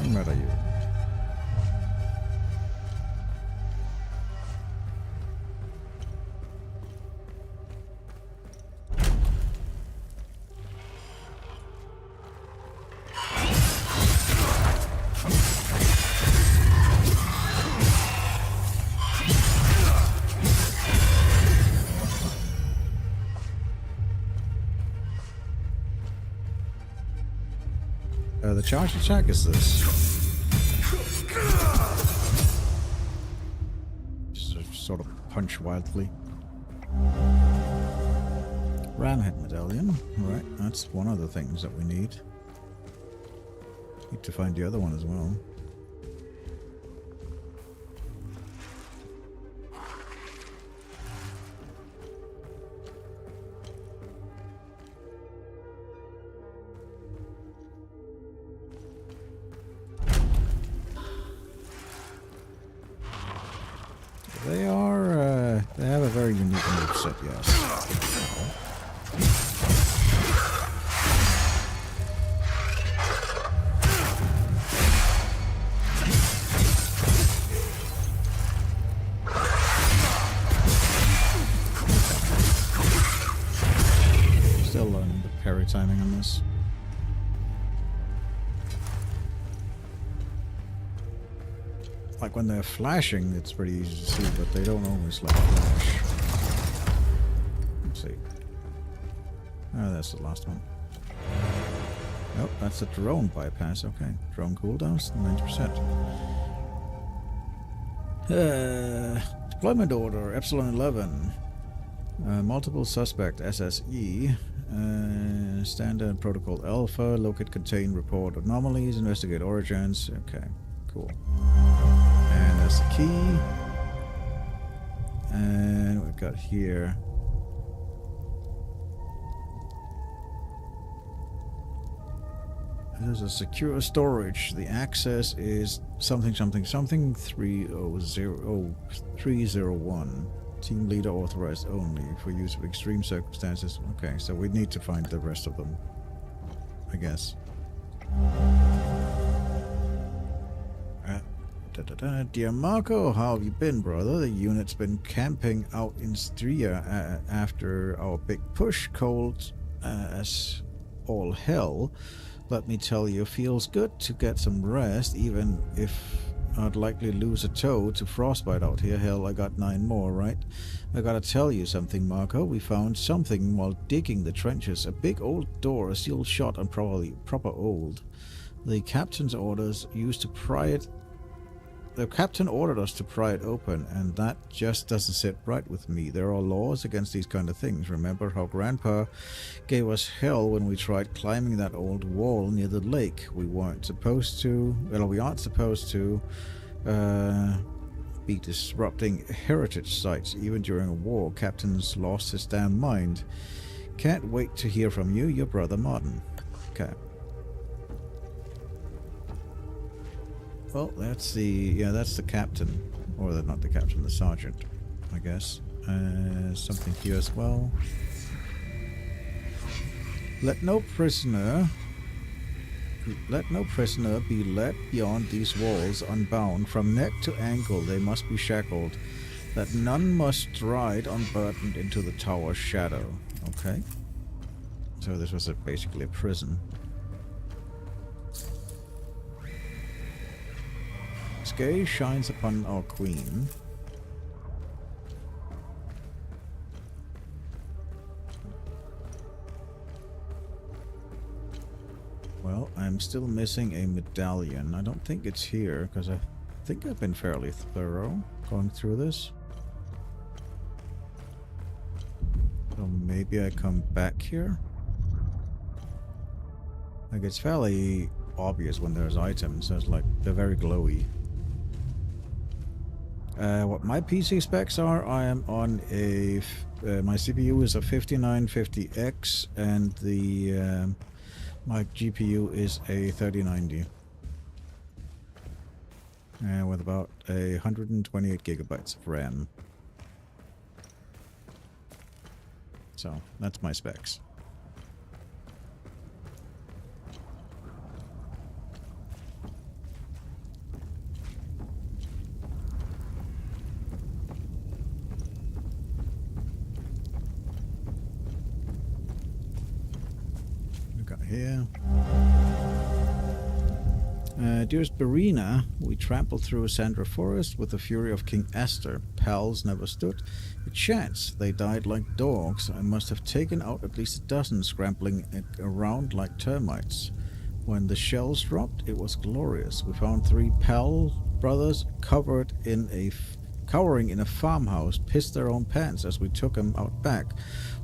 Murder you. The charge attack is this. Just sort of punch wildly. Ramhead medallion. Alright, that's one of the things that we need. Need to find the other one as well. They have a very unique moveset, yes. Still learning the parry timing on this. Like when they're flashing, it's pretty easy to see, but they don't always like flash. Let's see. Oh, that's the last one. Nope, that's a drone bypass. Okay, drone cooldowns 90%. Deployment order Epsilon 11. Multiple suspect SSE. Standard protocol alpha. Locate, contain, report anomalies, investigate origins. Okay, cool. And that's the key. And we've got here. There's a secure storage. The access is something 301. Team leader authorized only for use of extreme circumstances. Okay, so we need to find the rest of them, I guess. Dear Marco, how have you been, brother? The unit's been camping out in Styria after our big push, cold as all hell. Let me tell you, feels good to get some rest, even if I'd likely lose a toe to frostbite out here. Hell, I got 9 more, right? I gotta tell you something, Marco. We found something while digging the trenches. A big old door, sealed shut and probably proper old. The captain's orders used to pry it. The captain ordered us to pry it open, and that just doesn't sit right with me. There are laws against these kind of things. Remember how Grandpa gave us hell when we tried climbing that old wall near the lake? We weren't supposed to. Well, we aren't supposed to be disrupting heritage sites. Even during a war, captain's lost his damn mind. Can't wait to hear from you, your brother Martin. Okay. Well, that's the captain, or not the captain, the sergeant, I guess. Something here as well. Let no prisoner be led beyond these walls unbound. From neck to ankle they must be shackled. That none must stride unburdened into the tower's shadow. Okay. So this was basically a prison. Gaze shines upon our queen. Well, I'm still missing a medallion. I don't think it's here, because I think I've been fairly thorough going through this. So maybe I come back here? Like, it's fairly obvious when there's items. There's like, they're very glowy. What my PC specs are, I am on a... my CPU is a 5950X, and the my GPU is a 3090. With about 128 gigabytes of RAM. So, that's my specs. Here. Dearest Barina, we trampled through Sandra Forest with the fury of King Esther. Pals never stood a chance. They died like dogs. I must have taken out at least a dozen, scrambling around like termites. When the shells dropped, it was glorious. We found 3 Pal brothers cowering in a farmhouse, pissed their own pants as we took them out back.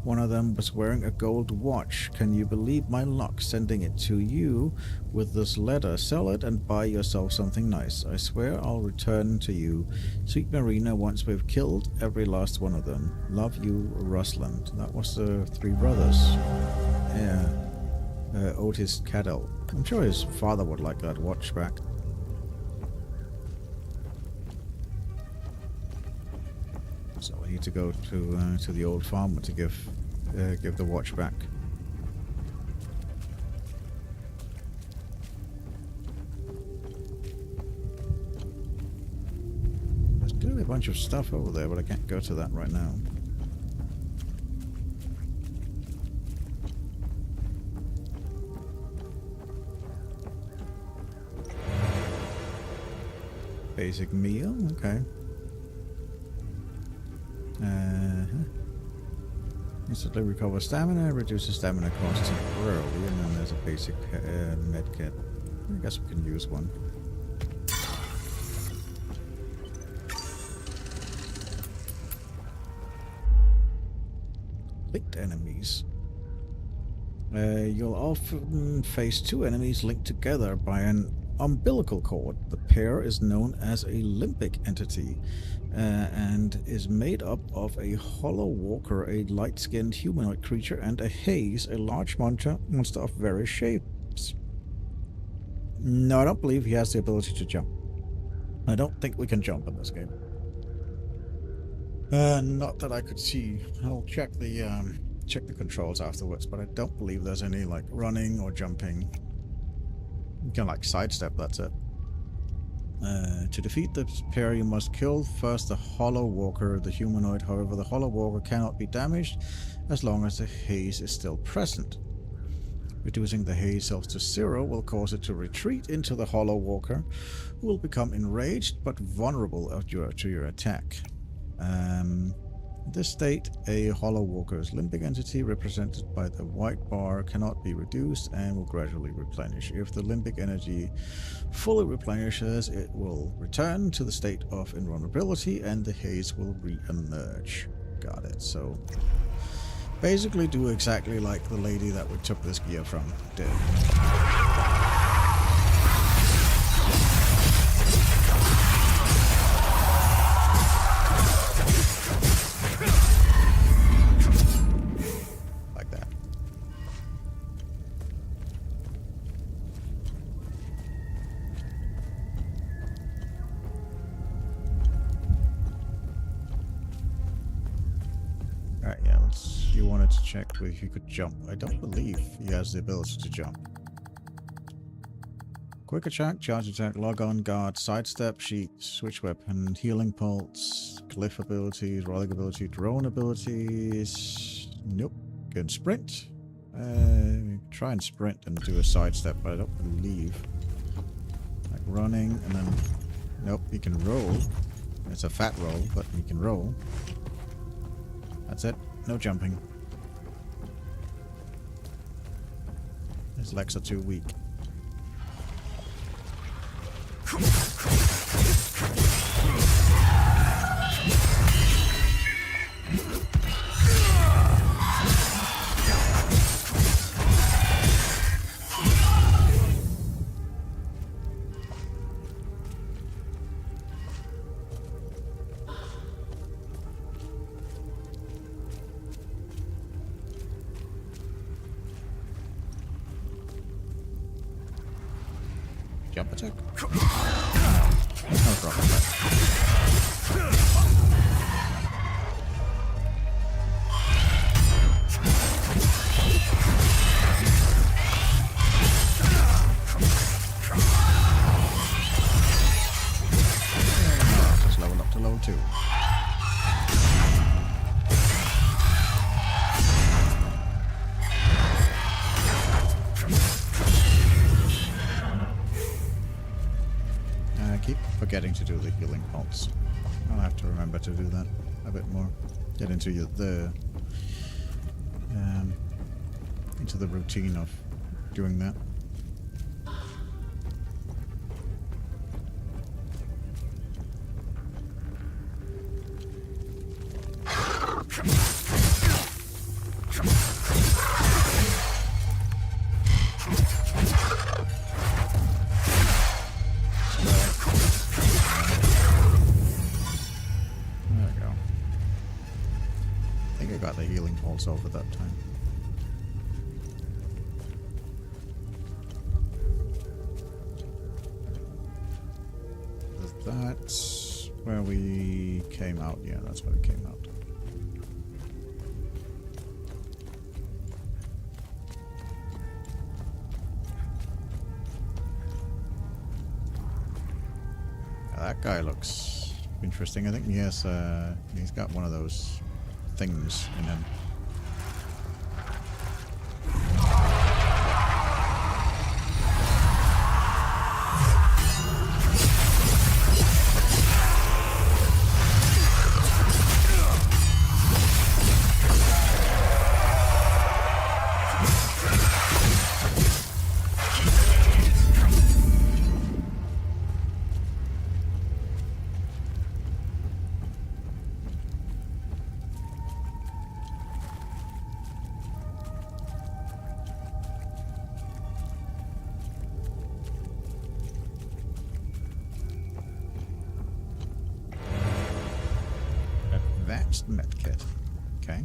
One of them was wearing a gold watch. Can you believe my luck sending it to you with this letter? Sell it and buy yourself something nice. I swear I'll return to you, sweet Marina, once we've killed every last one of them. Love you, Rusland. That was the 3 brothers. Yeah. Otis Cadell. I'm sure his father would like that watch back. So I need to go to the old farmer to give the watch back. There's clearly a bunch of stuff over there, but I can't go to that right now. Basic meal, okay. Instantly recover stamina, reduces stamina cost temporarily, and then there's a basic med kit. I guess we can use one. linked enemies. You'll often face two enemies linked together by an umbilical cord. The pair is known as a limbic entity and is made up of a hollow walker, a light-skinned humanoid creature, and a haze, a large monster of various shapes. No, I don't believe he has the ability to jump. I don't think we can jump in this game. Not that I could see. I'll check the controls afterwards, but I don't believe there's any like running or jumping. You can like sidestep, that's it. To defeat the pair, you must kill first the hollow walker, the humanoid. However, the hollow walker cannot be damaged as long as the haze is still present. Reducing the haze cells to 0 will cause it to retreat into the hollow walker, who will become enraged but vulnerable to your attack. In this state, a hollow walker's limbic entity, represented by the white bar, cannot be reduced and will gradually replenish. If the limbic energy fully replenishes, it will return to the state of invulnerability and the haze will re-emerge. Got it. So basically do exactly like the lady that we took this gear from did. Check if he could jump. I don't believe he has the ability to jump. Quick attack, charge attack, log on, guard, sidestep, sheet, switch weapon, healing pulse, glyph abilities, rolling ability, drone abilities. Nope. Can sprint. Try and sprint and do a sidestep, but I don't believe. Like running and then. Nope, he can roll. It's a fat roll, but he can roll. That's it. No jumping. His legs are too weak. Jump attack. No problem. Just level up to level 2. Forgetting to do the healing pulse. I'll have to remember to do that a bit more. Get into the routine of doing that. Over that time. That's where we came out. Yeah, that's where we came out. That guy looks interesting. I think he has, he's got one of those things in him. enhanced medkit. Okay.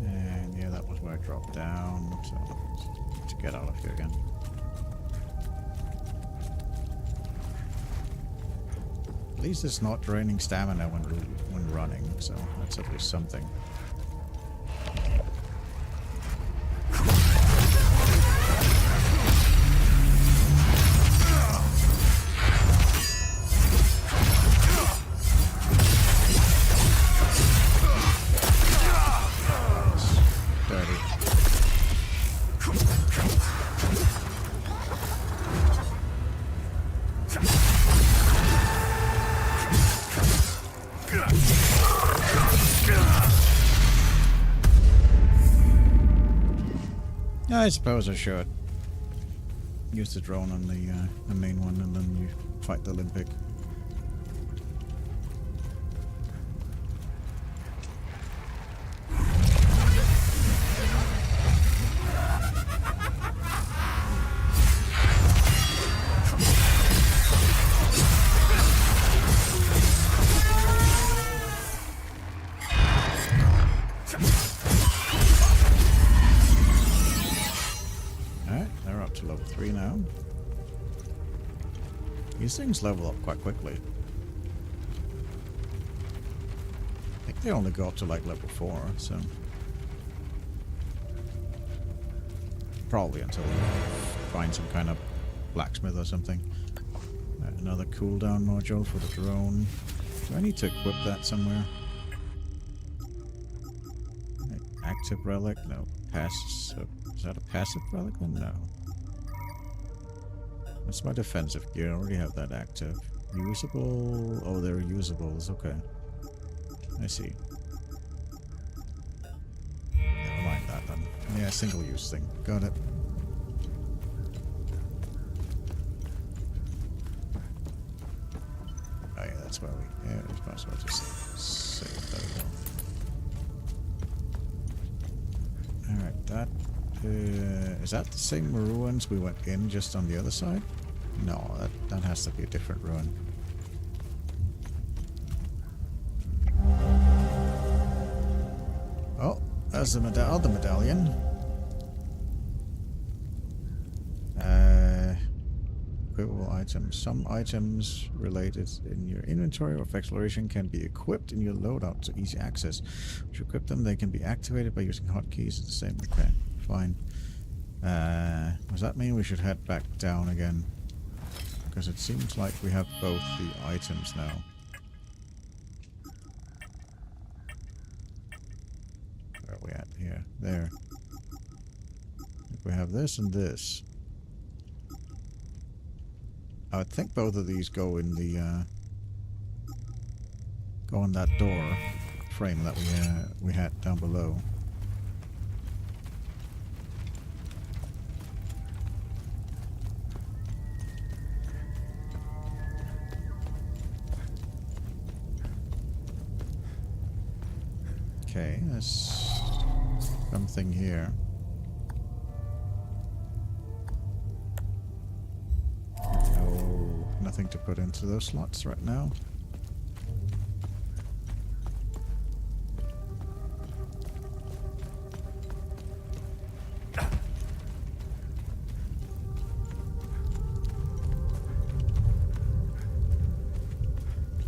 And yeah, that was where I dropped down, so to get out of here again. At least it's not draining stamina when running, so that's at least something. I suppose I should use the drone on the main one, and then you fight the Olympic. Level 3 now. These things level up quite quickly. I think they only go up to like level 4, so probably until you find some kind of blacksmith or something. Another cooldown module for the drone. Do I need to equip that somewhere? Active relic? No. Passive. Is that a passive relic? No. That's my defensive gear. I already have that active. Usable? Oh, they're usables. Okay. I see. Never mind that then. Yeah, single use thing. Got it. Oh yeah, that's where we... Yeah, it's possible to save that as well. Alright, that... is that the same ruins we went in just on the other side? No, that has to be a different ruin. Oh, there's the other medallion. Equipable items. Some items related in your inventory or exploration can be equipped in your loadout to easy access. Once you equip them, they can be activated by using hotkeys. It's the same. Okay, fine. Does that mean we should head back down again? Because it seems like we have both the items now. Where are we at? Here. There. We have this and this. I would think both of these go in the go on that door frame that we had down below. Okay, there's something here. No, nothing to put into those slots right now.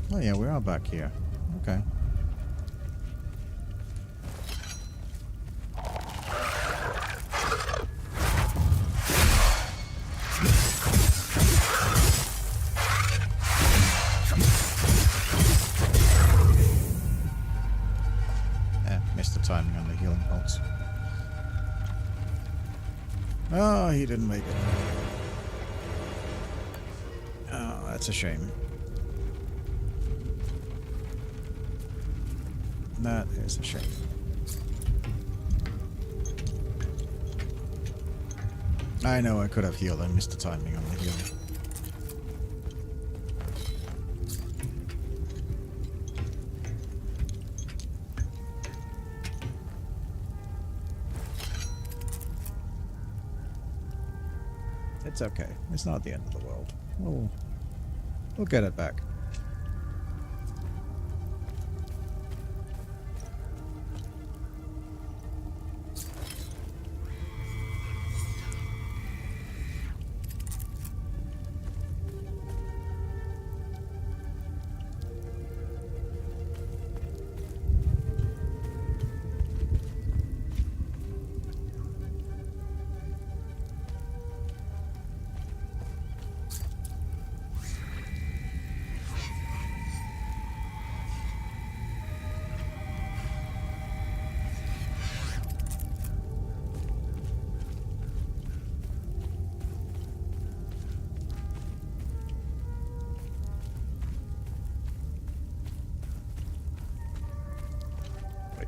Oh yeah, we are back here. Okay. Timing on the healing bolts. Oh, he didn't make it. Oh, that's a shame. That is a shame. I know I could have healed and missed the timing on the healing. It's okay. It's not the end of the world. we'll get it back.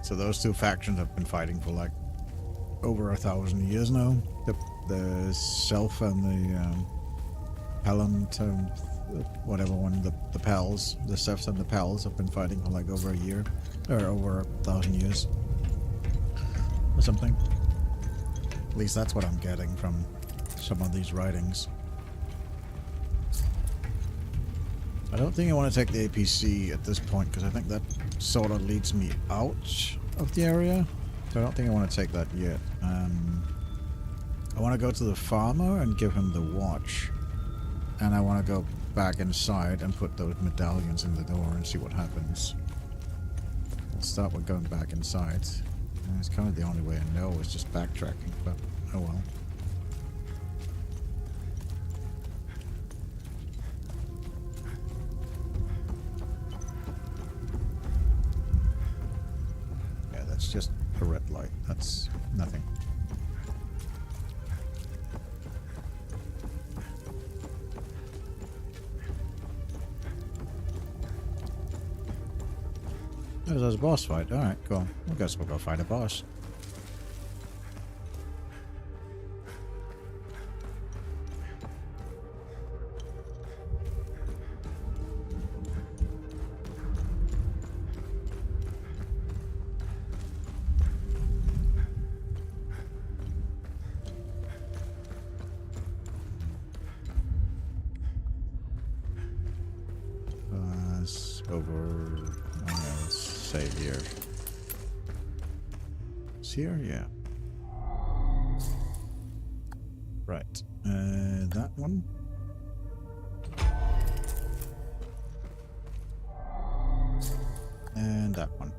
So those two factions have been fighting for like over 1,000 years now. The Self and the Palant, whatever one, the Pals, the Selfs and the Pals have been fighting for like over a year, or over 1,000 years, or something. At least that's what I'm getting from some of these writings. I don't think I want to take the APC at this point, because I think that sort of leads me out of the area. So I don't think I want to take that yet. I want to go to the farmer and give him the watch. And I want to go back inside and put those medallions in the door and see what happens. We'll start with going back inside. And it's kind of the only way I know, is just backtracking, but oh well. Just a red light. That's nothing. Oh, there's a boss fight. Alright, cool. I guess we'll go fight a boss. Here, yeah. Right. That one. And that one.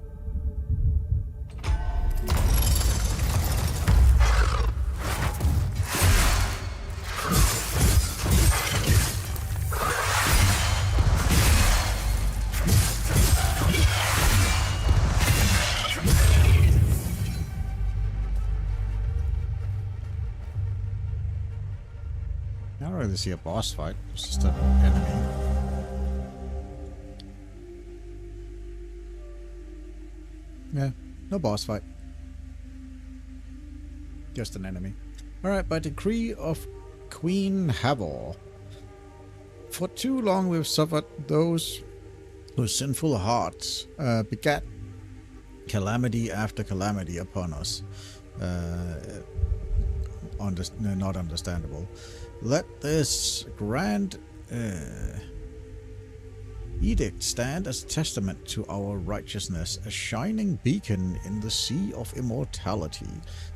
I don't really see a boss fight. It's just an enemy. Yeah, no boss fight. Just an enemy. Alright, by decree of Queen Havor. For too long we've suffered those whose sinful hearts begat calamity after calamity upon us. Not understandable. Let this grand edict stand as testament to our righteousness, a shining beacon in the sea of immortality,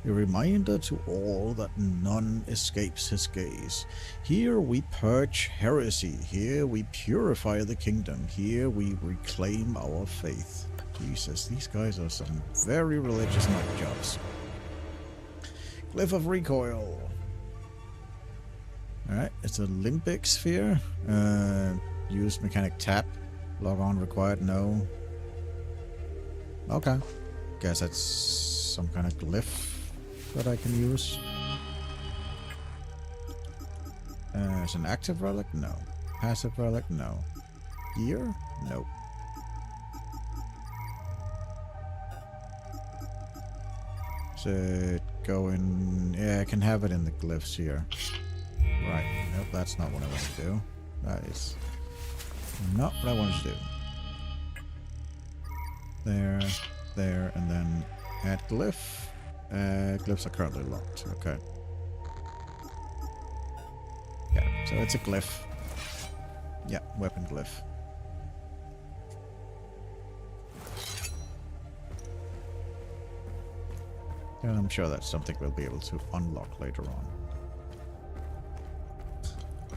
a reminder to all that none escapes his gaze. Here we purge heresy, here we purify the kingdom, here we reclaim our faith. Jesus, these guys are some very religious nutjobs. Glyph of Recoil. Alright, it's a limbic sphere. Use mechanic tap. Log on required, no. Okay. Guess that's some kind of glyph that I can use. It's an active relic? No. Passive relic? No. Gear? Nope. Is it going... Yeah, I can have it in the glyphs here. Right. Nope, that's not what I want to do. That is not what I wanted to do. There, there, and then add glyph. Glyphs are currently locked. Okay. Yeah, so it's a glyph. Yeah, weapon glyph. And I'm sure that's something we'll be able to unlock later on.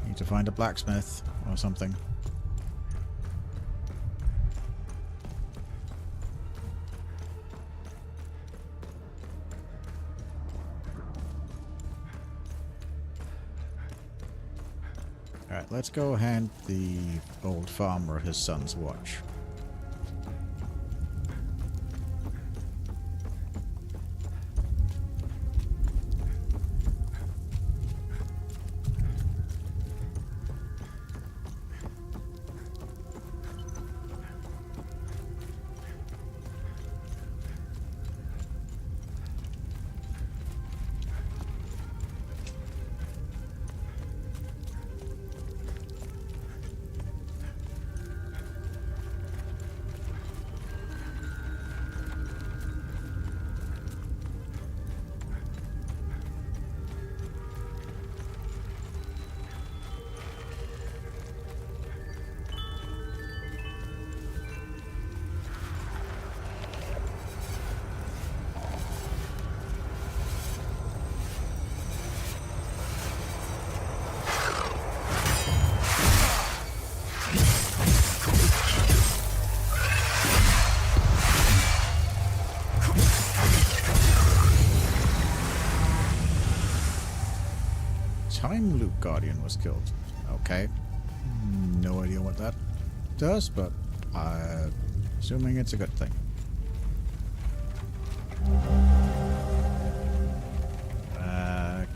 Need to find a blacksmith or something. Alright, let's go hand the old farmer his son's watch. Time Loop Guardian was killed. Okay. No idea what that does, but I'm assuming it's a good thing.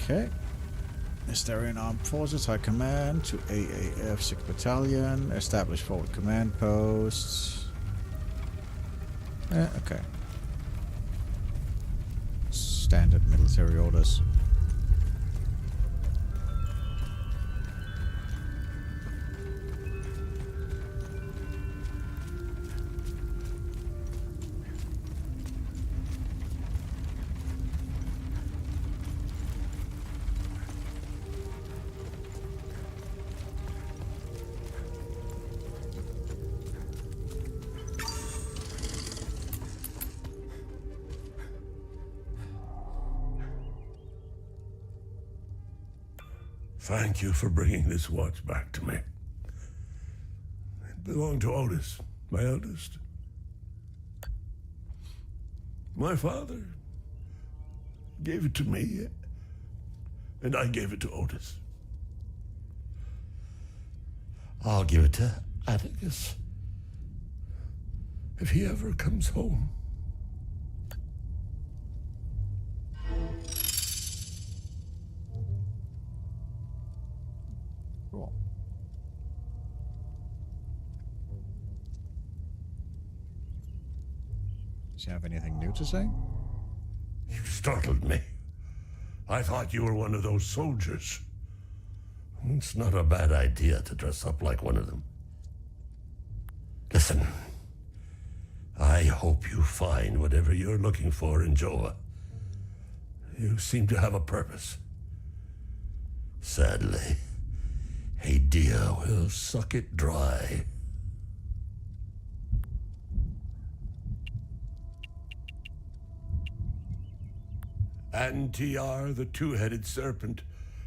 Okay. Astarian Armed Forces High Command to AAF 6th Battalion. Establish forward command posts. Okay. Standard military orders. Thank you for bringing this watch back to me. It belonged to Otis, my eldest. My father gave it to me, and I gave it to Otis. I'll give it to Atticus if he ever comes home. Cool. Does he have anything new to say? You startled me. I thought you were one of those soldiers. It's not a bad idea to dress up like one of them. Listen, I hope you find whatever you're looking for in Joa. You seem to have a purpose. Sadly, Hadia will suck it dry. Antiar, the two-headed serpent,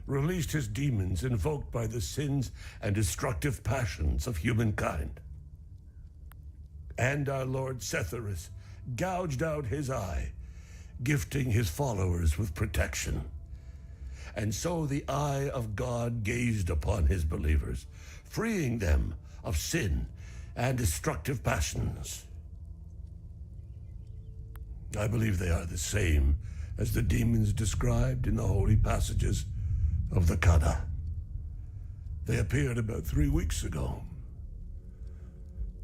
released his demons invoked by the sins and destructive passions of humankind. And our Lord Setherus gouged out his eye, gifting his followers with protection. And so the eye of God gazed upon his believers, freeing them of sin and destructive passions. I believe they are the same as the demons described in the holy passages of the Kada. They appeared about 3 weeks ago.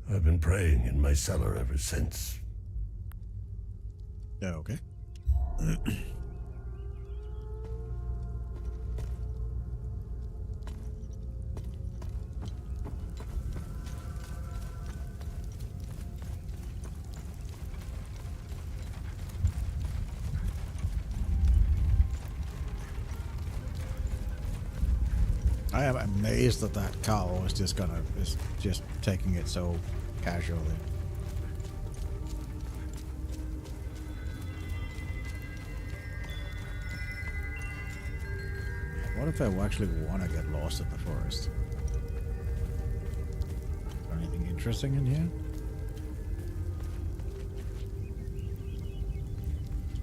I've been praying in my cellar ever since. Yeah, okay. I am amazed that that cow is just taking it so casually. What if I actually want to get lost in the forest? Is there anything interesting in here?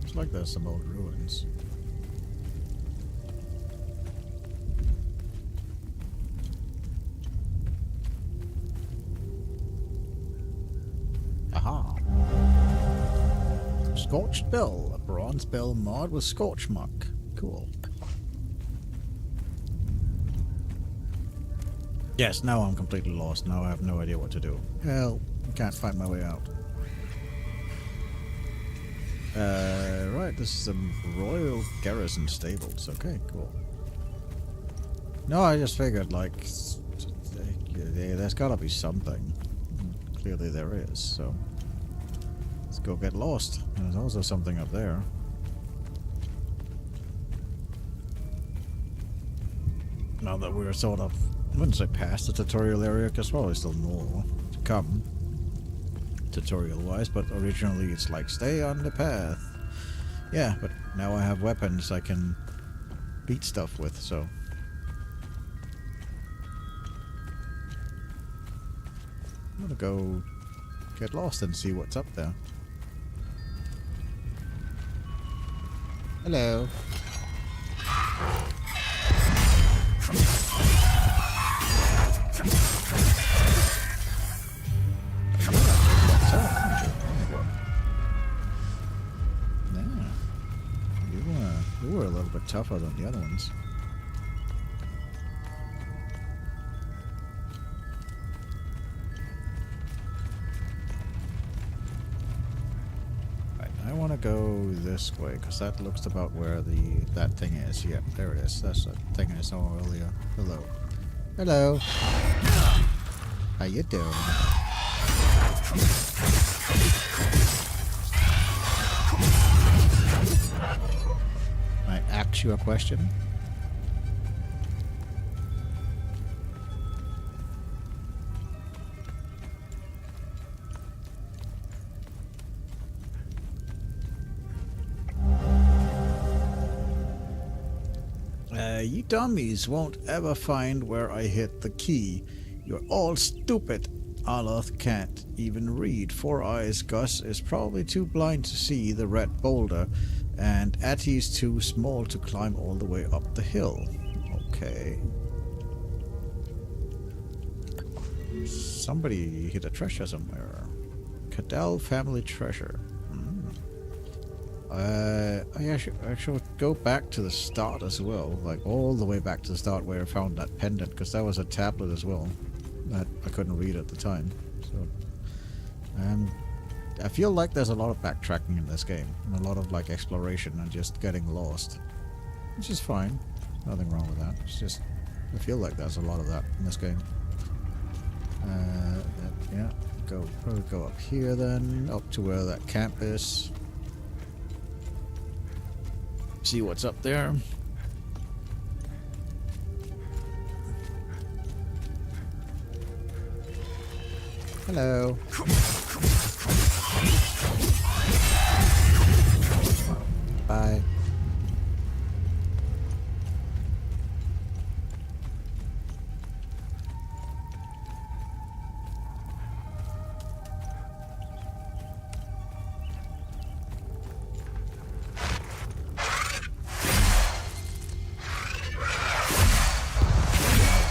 Looks like there's some old ruins. Aha! Scorched Bell, a bronze bell mod with scorch muck. Cool. Yes, now I'm completely lost. Now I have no idea what to do. Hell, I can't find my way out. Right, this is the Royal Garrison Stables. Okay, cool. No, I just figured, like, there's gotta be something. Clearly there is, so let's go get lost. There's also something up there. Now that we're sort of, I wouldn't say past the tutorial area, because probably still more to come, tutorial-wise, but originally it's like, stay on the path. Yeah, but now I have weapons I can beat stuff with, so... I'm gonna go get lost and see what's up there. Hello. You were a little bit tougher than the other ones. Right, I want to go this way because that looks about where that thing is. Yeah, there it is. That's the thing I saw earlier. Hello. Hello. How you doing? I ask you a question? You dummies won't ever find where I hit the key. You're all stupid. Aloth can't even read. Four Eyes Gus is probably too blind to see the red boulder, and Atti's too small to climb all the way up the hill. Okay. Somebody hid a treasure somewhere. Cadell family treasure. I should go back to the start as well, like all the way back to the start where I found that pendant, because that was a tablet as well that I couldn't read at the time. So, I feel like there's a lot of backtracking in this game, and a lot of like exploration and just getting lost, which is fine. Nothing wrong with that. It's just I feel like there's a lot of that in this game. Yeah, probably go up here then, up to where that camp is. See what's up there. Hello. Bye.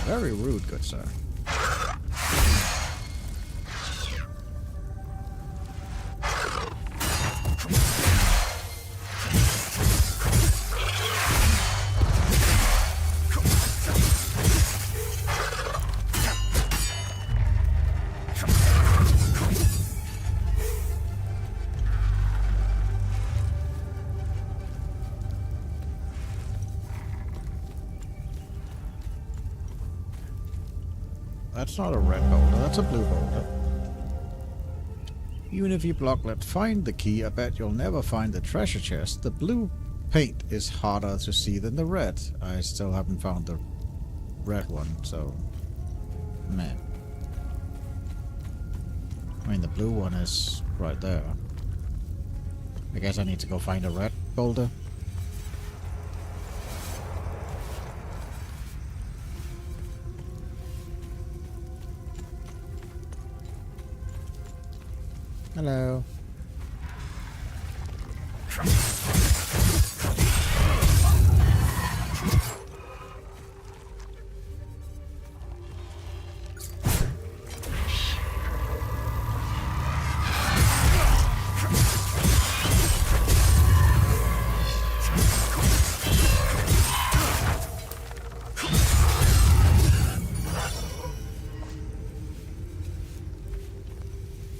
Very rude, good sir. That's not a red boulder, that's a blue boulder. Even if you blocklet find the key, I bet you'll never find the treasure chest. The blue paint is harder to see than the red. I still haven't found the red one, so man. I mean, the blue one is right there. I guess I need to go find a red boulder. Hello.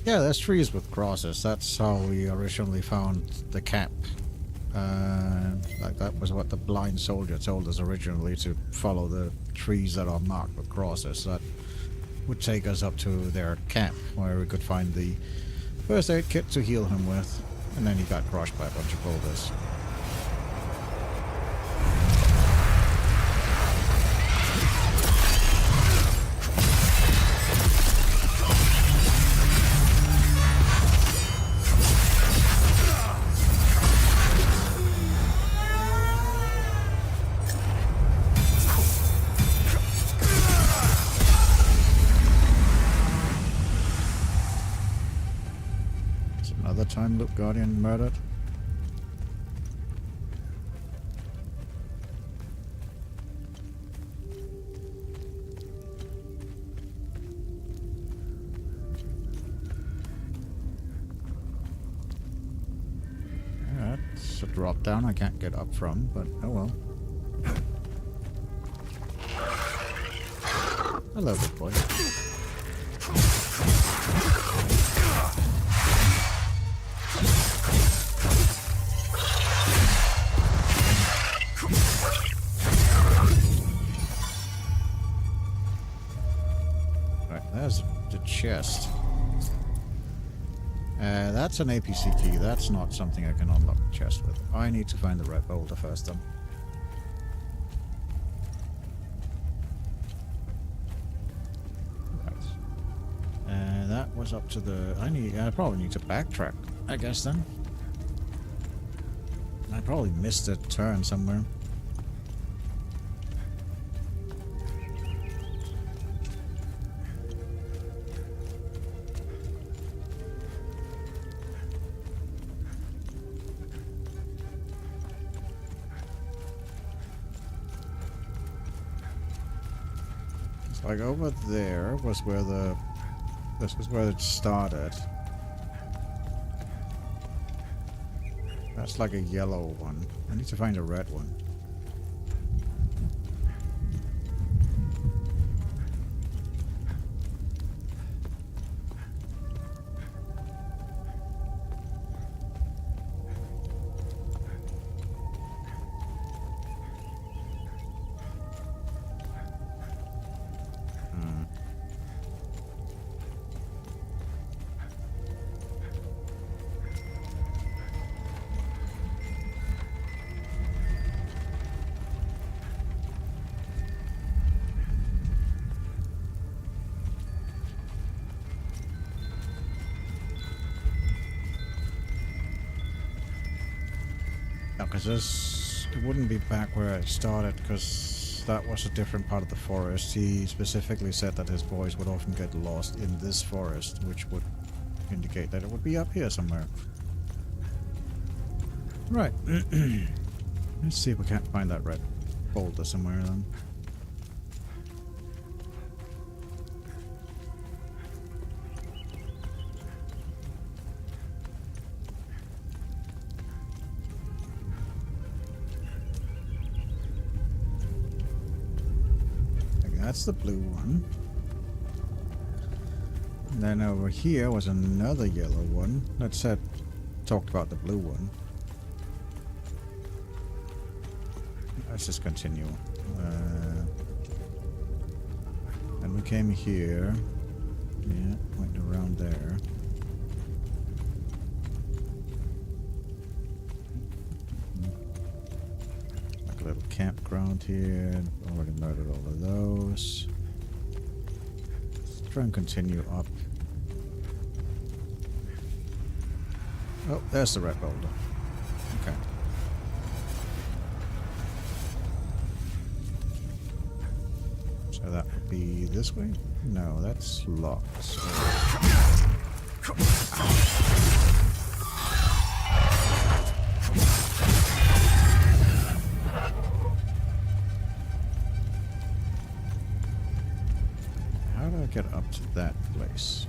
Yeah, there's trees with crosses. That's how we originally found the camp. Like that was what the blind soldier told us originally, to follow the trees that are marked with crosses. That would take us up to their camp, where we could find the first aid kit to heal him with. And then he got crushed by a bunch of boulders. Another time Loop Guardian murdered. That's a drop down I can't get up from, but oh well. Hello, big boy. There's the chest. That's an APC key. That's not something I can unlock the chest with. I need to find the red boulder first, then. Right. That was up to the... I probably need to backtrack, I guess, then. I probably missed a turn somewhere. Like over there was where this was where it started. That's like a yellow one. I need to find a red one. Because it wouldn't be back where I started, because that was a different part of the forest. He specifically said that his boys would often get lost in this forest, which would indicate that it would be up here somewhere. Right. Let's see if we can't find that red boulder somewhere then. That's the blue one. And then over here was another yellow one that said, talked about the blue one. Let's just continue. And we came here. Yeah, went around there. a little campground here. Already murdered all of those. Let's try and continue up. Oh, there's the red boulder. Okay. So that would be this way? No, that's locked. So how do I get up to that place?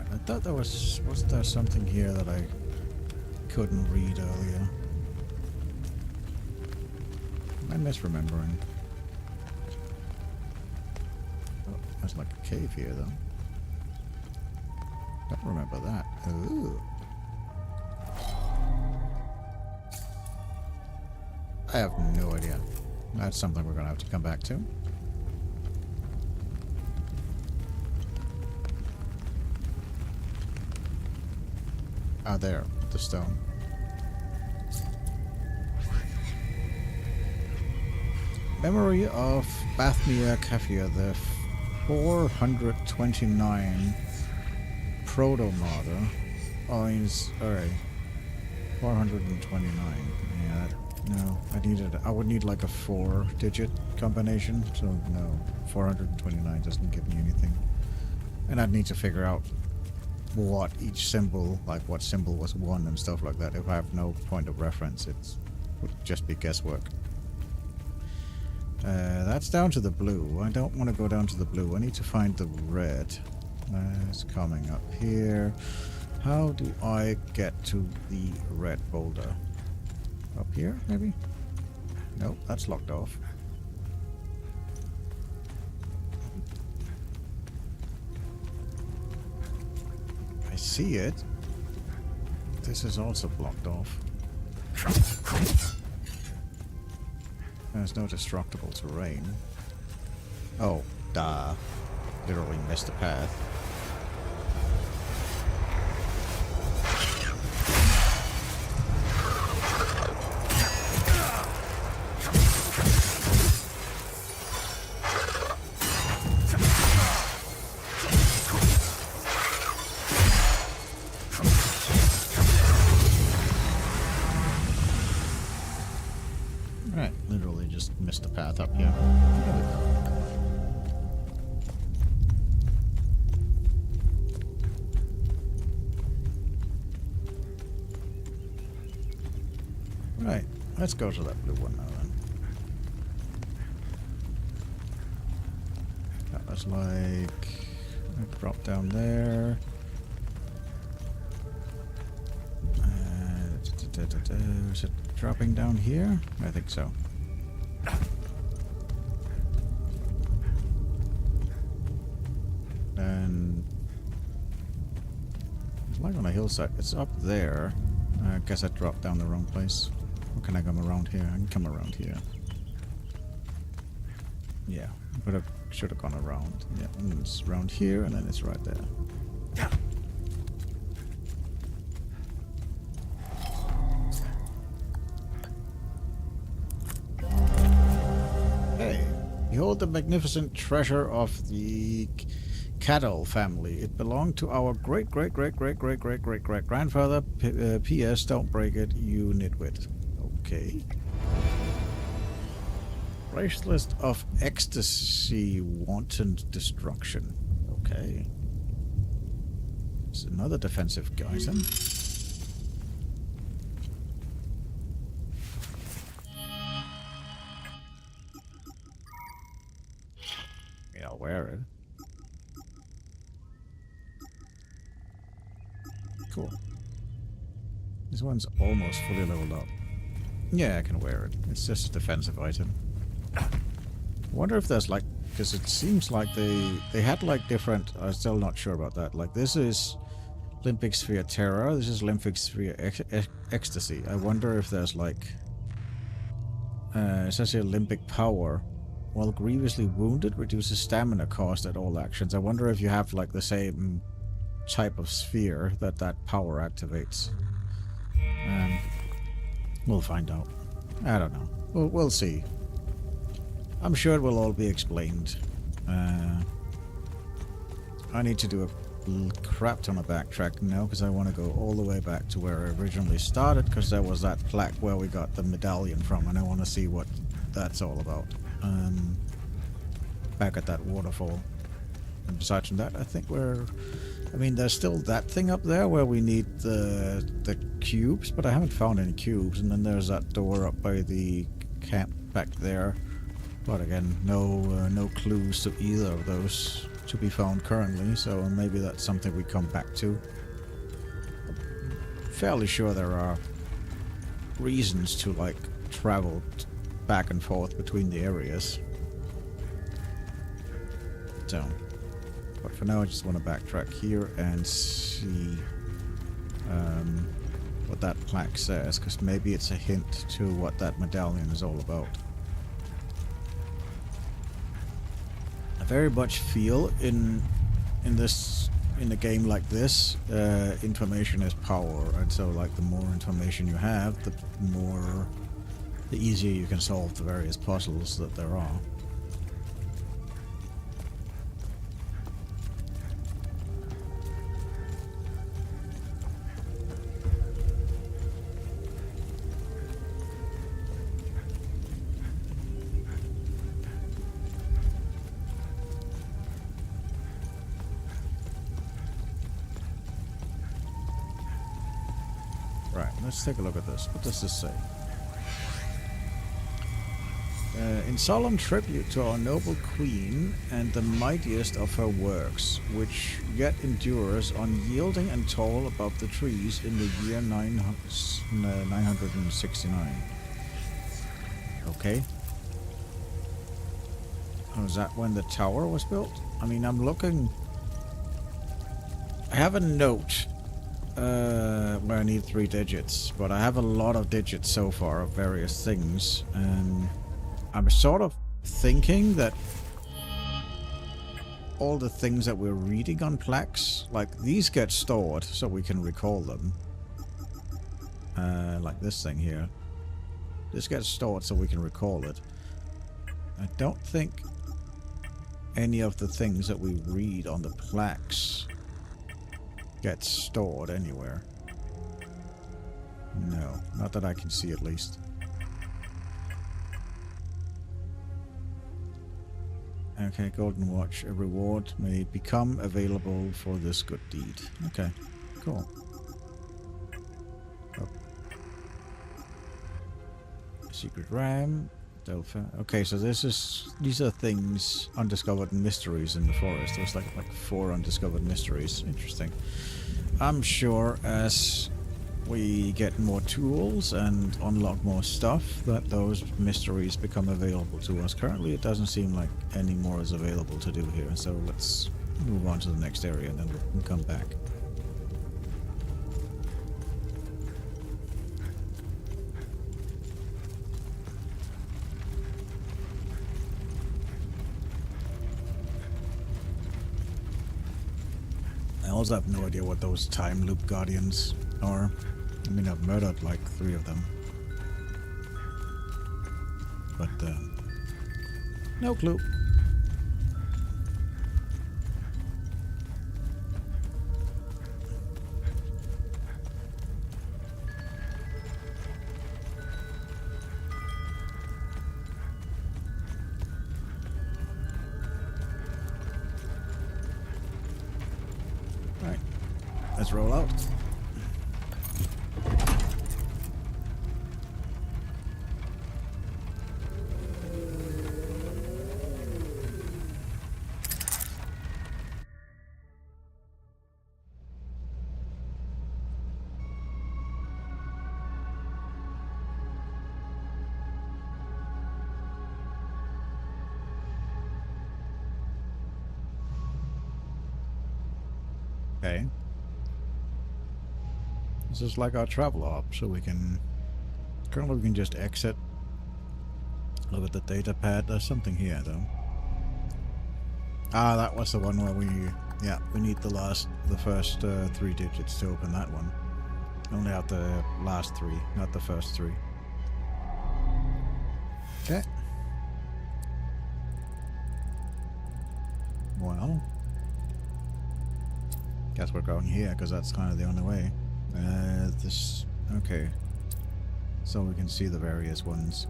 I thought there was there something here that I couldn't read earlier? Am I misremembering? Oh, there's like a cave here though. Don't remember that. Ooh. I have no idea. That's something we're gonna have to come back to. Ah, there, the stone. Memory of Bathmia Kafir, the 429 proto-martyr. Oh, he's alright. 429. Yeah, no, I would need like a 4-digit combination, so no, 429 doesn't give me anything. And I'd need to figure out what each symbol, like what symbol was 1 and stuff like that. If I have no point of reference, it would just be guesswork. That's down to the blue. I don't want to go down to the blue. I need to find the red. It's coming up here. How do I get to the red boulder? Up here, maybe? Nope, that's locked off. I see it. This is also blocked off. There's no destructible terrain. Oh, duh. Literally missed the path. Right, literally just missed the path up here. There we go. Right, let's go to that blue one now then. That was like... drop down there. Is it dropping down here? I think so. And it's like on a hillside. It's up there. I guess I dropped down the wrong place. Or can I come around here? I can come around here. Yeah, but I should have gone around. Yeah, and it's around here, and then it's right there. Behold the magnificent treasure of the cattle family. It belonged to our great-great-great-great-great-great-great-grandfather. P.S. Don't break it, you nitwit. Okay. Bracelet of ecstasy, wanton destruction. Okay. It's another defensive item. Yeah, I'll wear it. Cool. This one's almost fully leveled up. Yeah, I can wear it. It's just a defensive item. I wonder if there's like, because it seems like they had like different, I'm still not sure about that. Like this is Limbic Sphere Terror, this is Limbic Sphere Ecstasy. I wonder if there's like, essentially Limbic Power. While grievously wounded, reduces stamina cost at all actions. I wonder if you have like the same type of sphere that power activates. We'll find out. I don't know. We'll see. I'm sure it will all be explained. I need to do a crap ton of backtracking now because I want to go all the way back to where I originally started, because there was that plaque where we got the medallion from, and I want to see what that's all about. Back at that waterfall. And besides from that, I think there's still that thing up there where we need the cubes, but I haven't found any cubes. And then there's that door up by the camp back there. But again, no clues to either of those to be found currently, so maybe that's something we come back to. I'm fairly sure there are reasons to like travel back and forth between the areas. So, but for now I just want to backtrack here and see what that plaque says, because maybe it's a hint to what that medallion is all about. I very much feel in a game like this, information is power, and so like the more information you have, the easier you can solve the various puzzles that there are. Right, let's take a look at this. What does this say? In solemn tribute to our noble queen and the mightiest of her works, which yet endures unyielding and tall above the trees in the year 969. Okay. Oh, is that when the tower was built? I mean, I'm looking... I have a note where I need 3 digits, but I have a lot of digits so far of various things, and I'm sort of thinking that all the things that we're reading on plaques, like these get stored so we can recall them. Like this thing here. This gets stored so we can recall it. I don't think any of the things that we read on the plaques get stored anywhere. No, not that I can see at least. Okay, golden watch. A reward may become available for this good deed. Okay, cool. Oh. Secret ram. Delphi. Okay, so these are things, undiscovered mysteries in the forest. There's like 4 undiscovered mysteries. Interesting. I'm sure as we get more tools and unlock more stuff that those mysteries become available to us. Currently it doesn't seem like any more is available to do here, so let's move on to the next area and then we can come back. I also have no idea what those time loop guardians are. I mean, I've murdered like 3 of them. But, No clue. Alright, let's roll out. Okay. This is like our travel hub, so we can... Currently we can just exit. Look at the data pad. There's something here, though. Ah, that was the one where we... Yeah, we need the first 3 digits to open that one. Only have the last 3, not the first 3. Okay. Well... Guess we're going here, because that's kind of the only way. This... Okay. So we can see the various ones.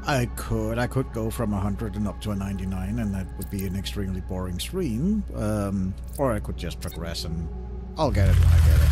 I could go from 100 and up to a 99, and that would be an extremely boring stream. Or I could just progress, and I'll get it when I get it.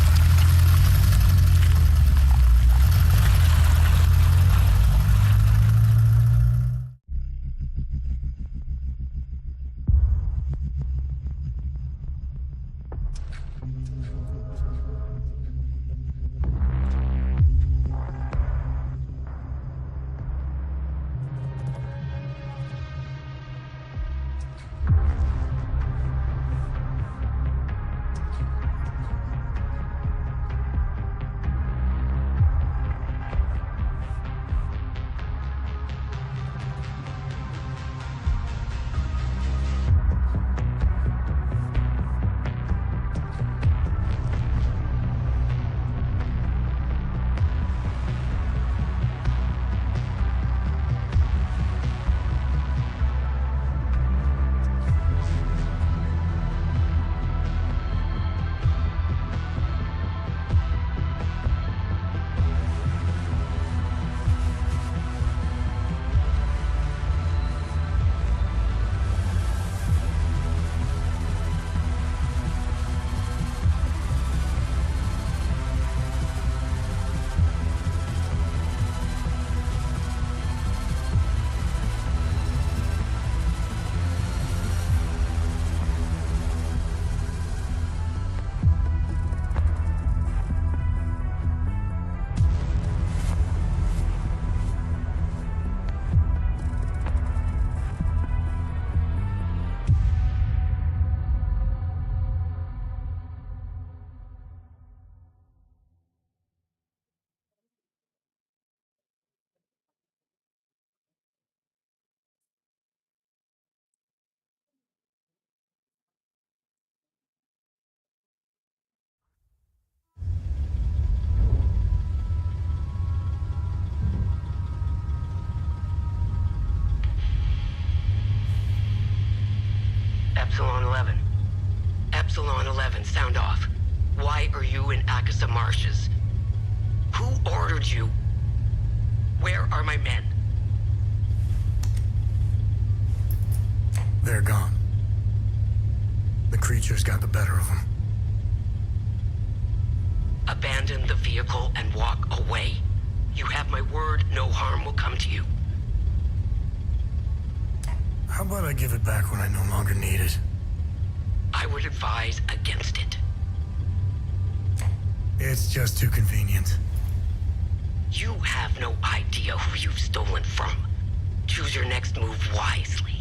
Epsilon 11. Epsilon 11, sound off. Why are you in Akasa Marshes? Who ordered you? Where are my men? They're gone. The creatures got the better of them. Abandon the vehicle and walk away. You have my word, no harm will come to you. How about I give it back when I no longer need it? I would advise against it. It's just too convenient. You have no idea who you've stolen from. Choose your next move wisely.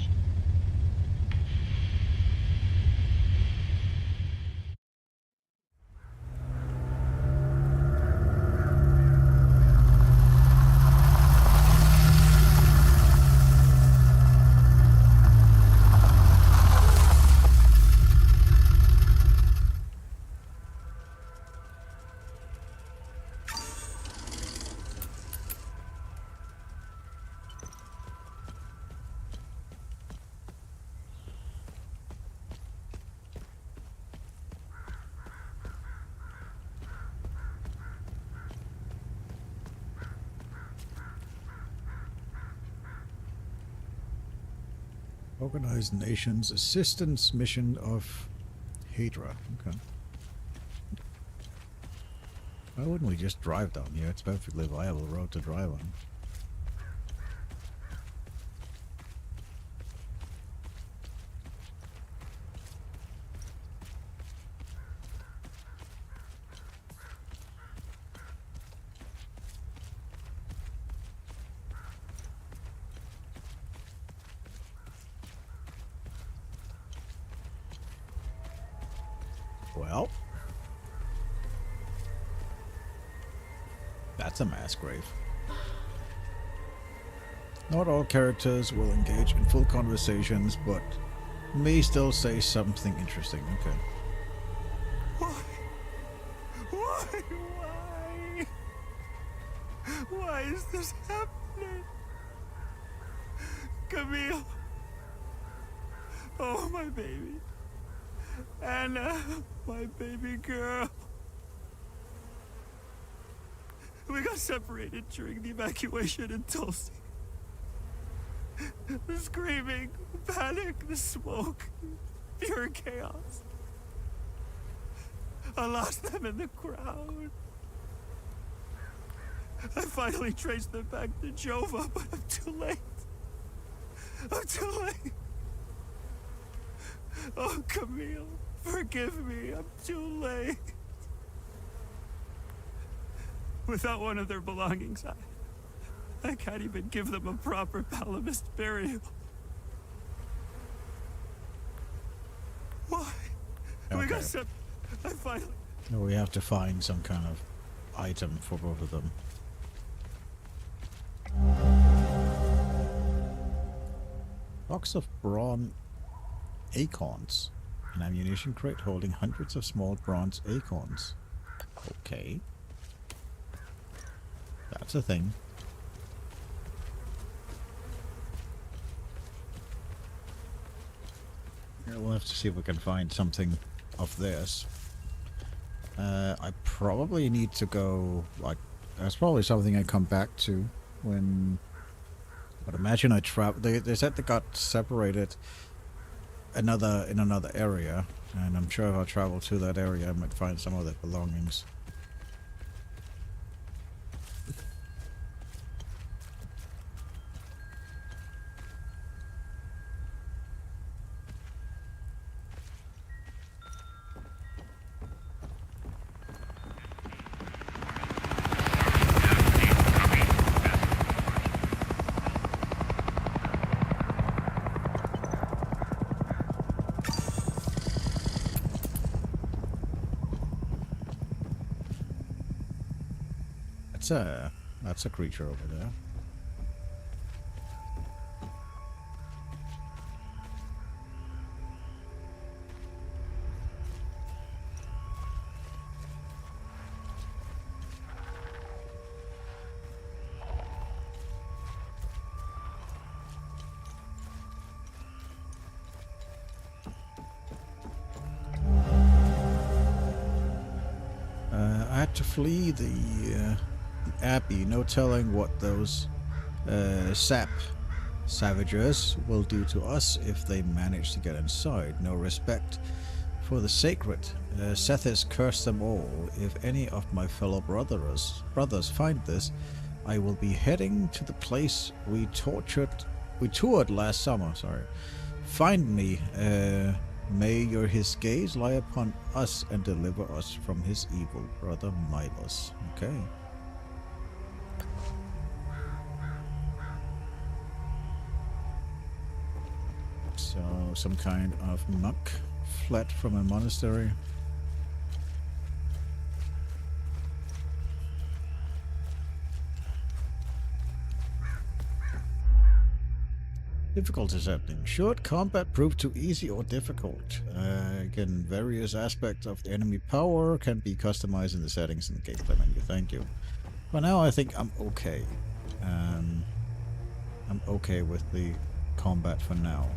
Organized Nations Assistance Mission of Hydra. Okay. Why wouldn't we just drive down here? It's a perfectly viable road to drive on. Well, that's a mass grave. Not all characters will engage in full conversations, but may still say something interesting. Okay. Why is this happening? Camille. Oh, my baby. Anna, my baby girl. We got separated during the evacuation in Tulsi. The screaming, panic, the smoke, pure chaos. I lost them in the crowd. I finally traced them back to Jova, but I'm too late. I'm too late. Oh, Camille, forgive me. I'm too late. Without one of their belongings, I can't even give them a proper Palamist burial. Why? Okay. We got some... I finally... We have to find some kind of item for both of them. Box of brawn acorns. An ammunition crate holding hundreds of small bronze acorns. Okay. That's a thing. Yeah, we'll have to see if we can find something of this. I probably need to go, like, that's probably something I come back to when... But imagine I travel... They said they got separated in another area, and I'm sure if I travel to that area I might find some of their belongings. That's a creature over there. I had to flee the Abbey, no telling what those savages will do to us if they manage to get inside. No respect for the sacred. Seth has cursed them all. If any of my fellow brothers find this, I will be heading to the place we toured last summer. Sorry. Find me. May his gaze lie upon us and deliver us from his evil brother Milos. Okay. So, some kind of monk fled from a monastery. Difficulty setting. Should combat prove too easy or difficult? Again, various aspects of the enemy power can be customized in the settings in the gameplay menu. Thank you. For now, I think I'm okay. I'm okay with the combat for now.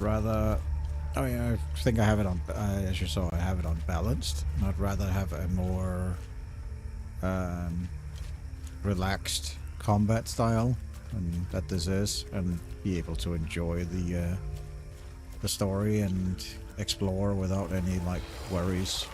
rather... I mean, I think I have it on... as you saw, I have it on balanced. I'd rather have a more... relaxed combat style and that this is, and be able to enjoy the story and explore without any like worries.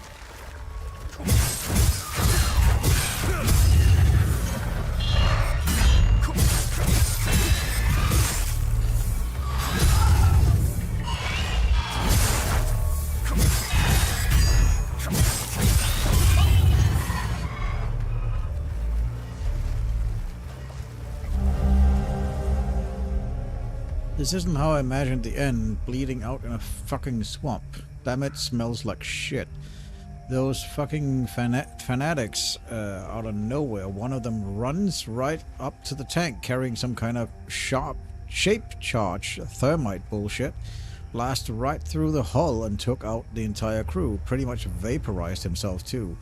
This isn't how I imagined the end, bleeding out in a fucking swamp. Damn it, smells like shit. Those fucking fanatics out of nowhere, one of them runs right up to the tank carrying some kind of shape charge thermite bullshit, blasted right through the hull and took out the entire crew, pretty much vaporized himself too.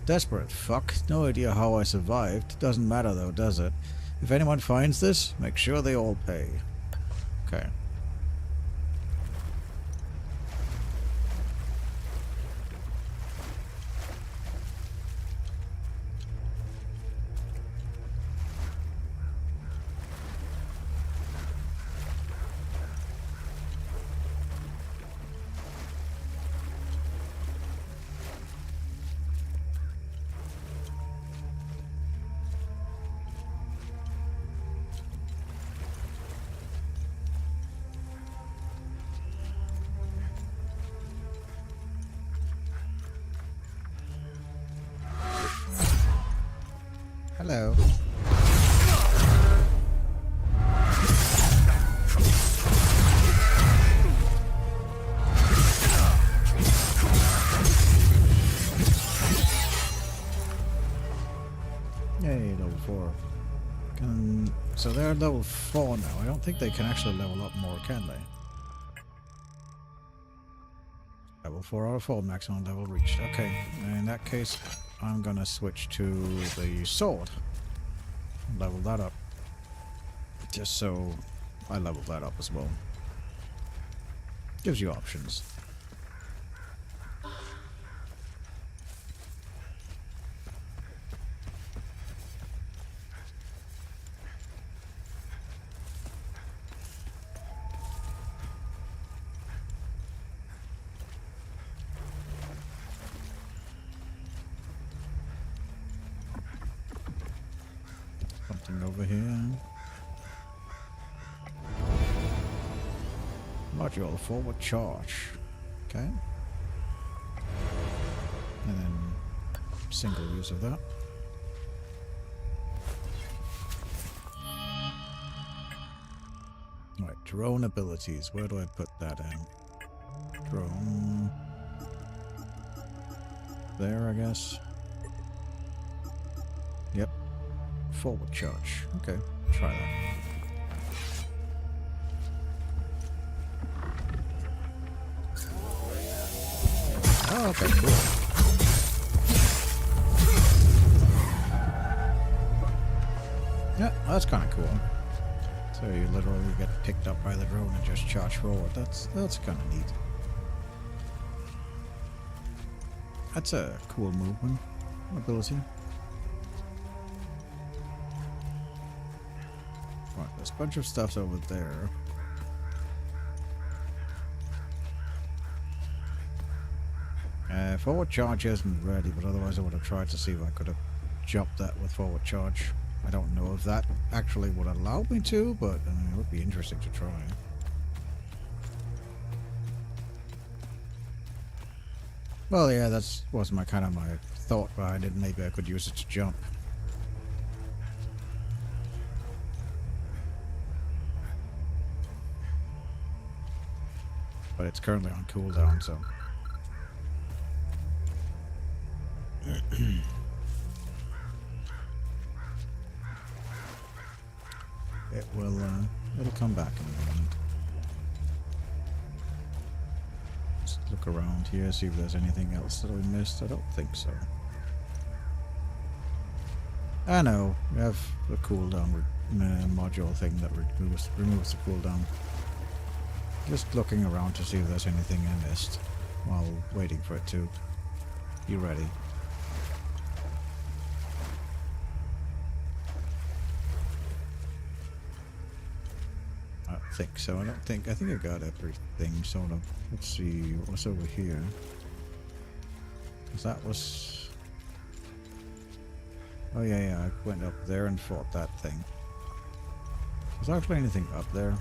Desperate fuck, no idea how I survived. Doesn't matter though, does it? If anyone finds this, make sure they all pay. Okay. Hello. Yay, level 4. So they're level 4 now. I don't think they can actually level up more, can they? Level 4 out of 4, maximum level reached. Okay, in that case, I'm gonna switch to the sword. Level that up. Just so I level that up as well. Gives you options. Over here. Module forward charge. Okay. And then single use of that. Right, drone abilities. Where do I put that in? Drone. There, I guess. Yep. Forward charge. Okay, try that. Oh, okay, cool. Yeah, that's kind of cool. So you literally get picked up by the drone and just charge forward. That's kind of neat. That's a cool movement ability. Right, there's a bunch of stuff over there. Forward charge isn't ready, but otherwise I would have tried to see if I could have jumped that with forward charge. I don't know if that actually would allow me to, but it would be interesting to try. Well, yeah, that was my thought behind it. Maybe I could use it to jump. But it's currently on cooldown, so... it'll come back in a moment. Just look around here, see if there's anything else that we missed. I don't think so. I know, we have a cooldown module thing that removes the cooldown. Just looking around to see if there's anything I missed while waiting for it to be ready. I think so. I think I got everything sort of. Let's see what's over here. Cause that was. Oh yeah, I went up there and fought that thing. Was there actually anything up there?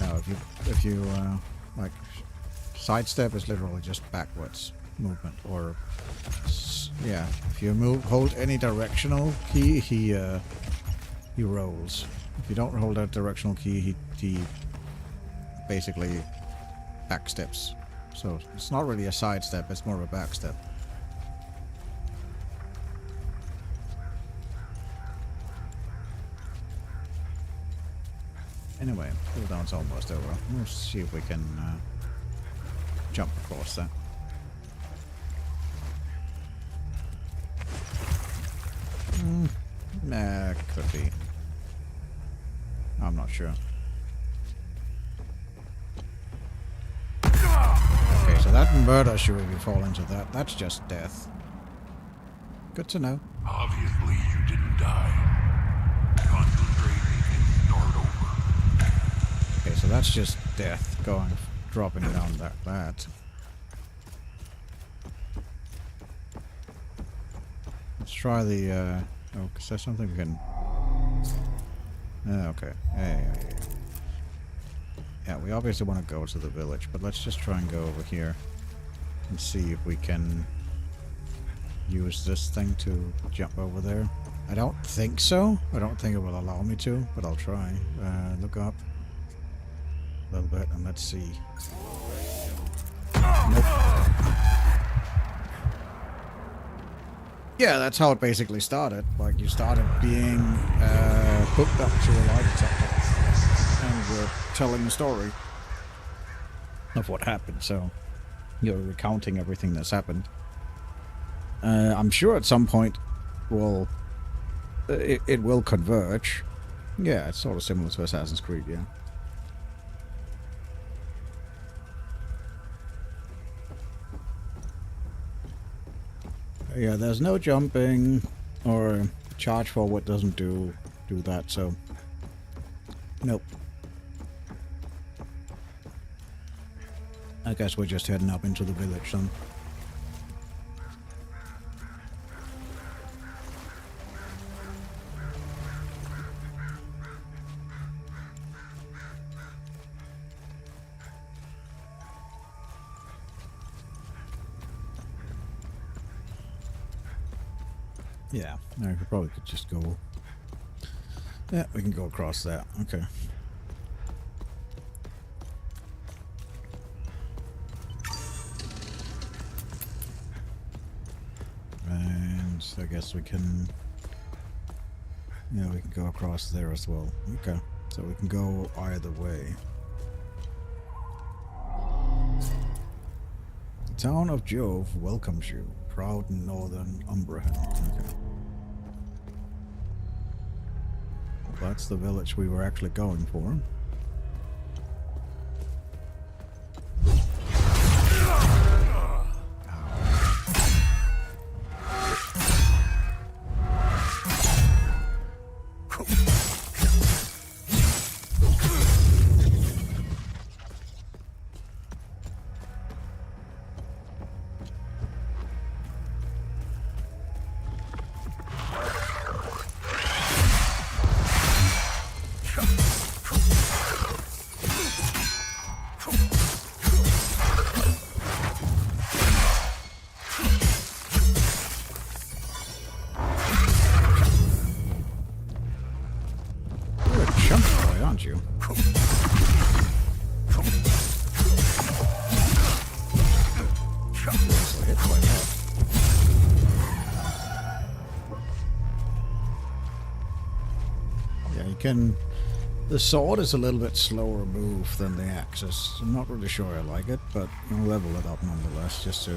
No, if you like, sidestep is literally just backwards movement, or yeah, if you hold any directional key, he rolls. If you don't hold that directional key, he basically backsteps. So it's not really a sidestep, it's more of a backstep. Anyway, cooldown's almost over. We'll see if we can jump across that. Nah, could be. I'm not sure. Okay, so that murder should we fall into that. That's just death. Good to know. Obviously, you didn't die. Concentrate and start over. Okay, so that's just death dropping down that. Let's try the, oh, because there's something we can... okay. Yeah, we obviously want to go to the village, but let's just try and go over here and see if we can use this thing to jump over there. I don't think so. I don't think it will allow me to, but I'll try. Look up a little bit and let's see. Nope. Yeah, that's how it basically started. Like, you started being hooked up to a lie detector, and we're telling the story of what happened. So you're recounting everything that's happened. I'm sure at some point it will converge. Yeah, it's sort of similar to Assassin's Creed, yeah. Yeah, there's no jumping or charge forward doesn't do that, so nope. I guess we're just heading up into the village then. Yeah, no, we probably could just go. Yeah, we can go across that. Okay. And I guess we can. Yeah, we can go across there as well. Okay, so we can go either way. The town of Jove welcomes you, proud northern Umbrahan. Okay. That's the village we were actually going for. You. Yeah, you can The sword is a little bit slower move than the axes. I'm not really sure I like it, but I'll level it up nonetheless, just to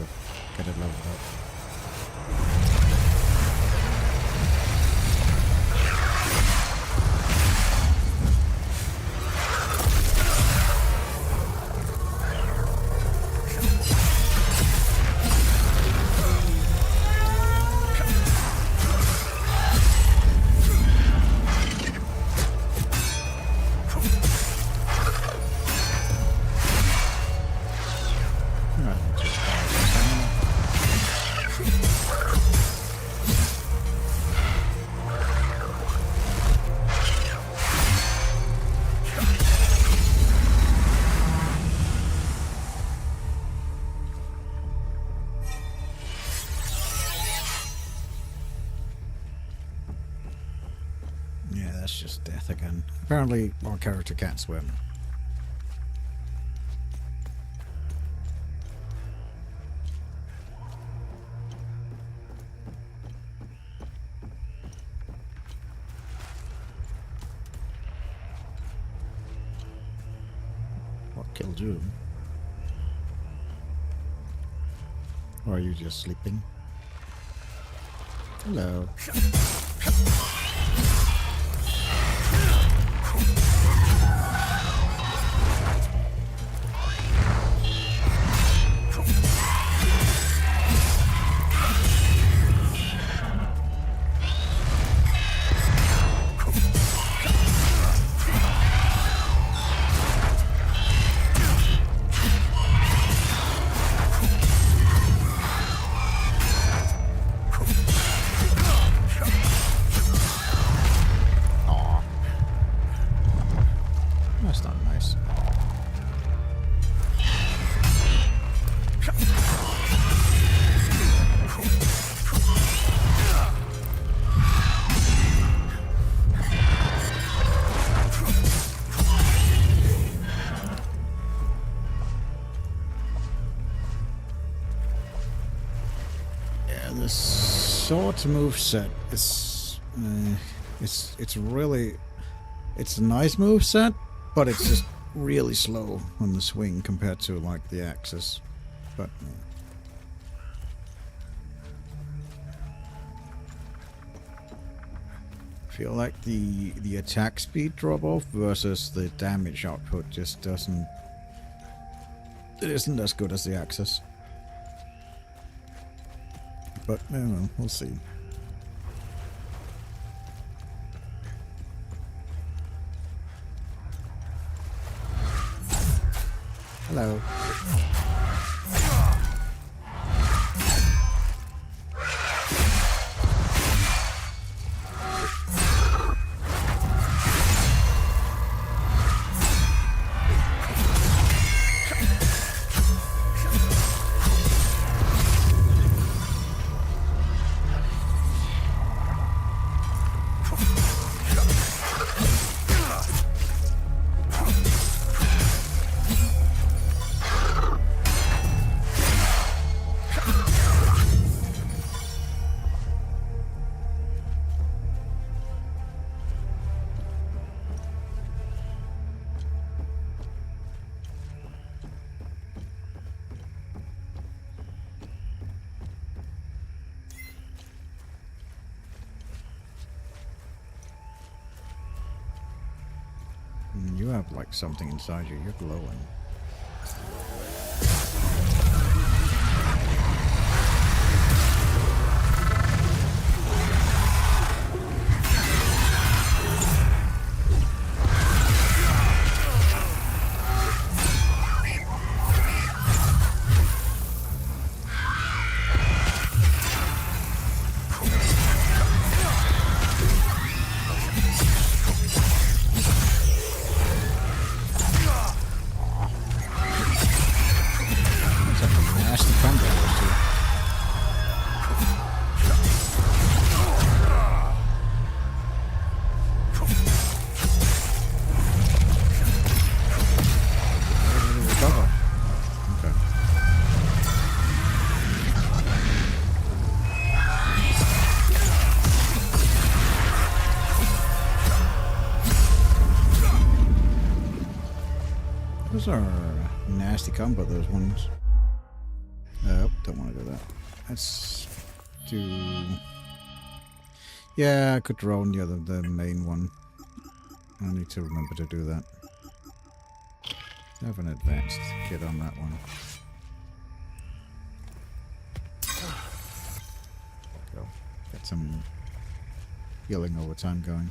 get it leveled up. That's just death again. Apparently, our character can't swim. What killed you? Or are you just sleeping? Hello. Sword move set is it's really a nice move set, but it's just really slow on the swing compared to like the axis. But I feel like the attack speed drop off versus the damage output just isn't as good as the axis. But, I don't know, we'll see. Hello. You have like something inside you. You're glowing. Those are nasty combo, those ones. Oh, don't want to do that. Let's do... Yeah, I could drone the main one. I need to remember to do that. I have an advanced kit on that one. Go. Get some healing over time going.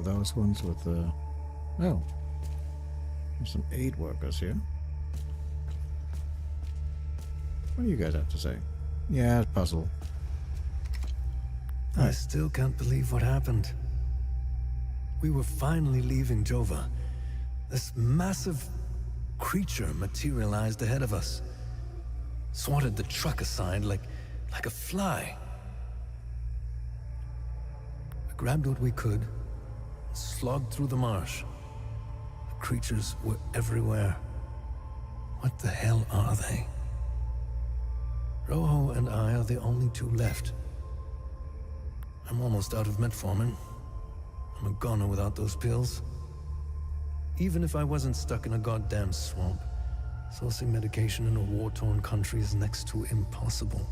Those ones with the... Oh. There's some aid workers here. What do you guys have to say? Yeah, puzzle. I still can't believe what happened. We were finally leaving Jova. This massive creature materialized ahead of us. Swatted the truck aside like a fly. We grabbed what we could, slogged through the marsh. The creatures were everywhere. What the hell are they? Rojo and I are the only two left. I'm almost out of metformin. I'm a goner without those pills. Even if I wasn't stuck in a goddamn swamp, sourcing medication in a war-torn country is next to impossible.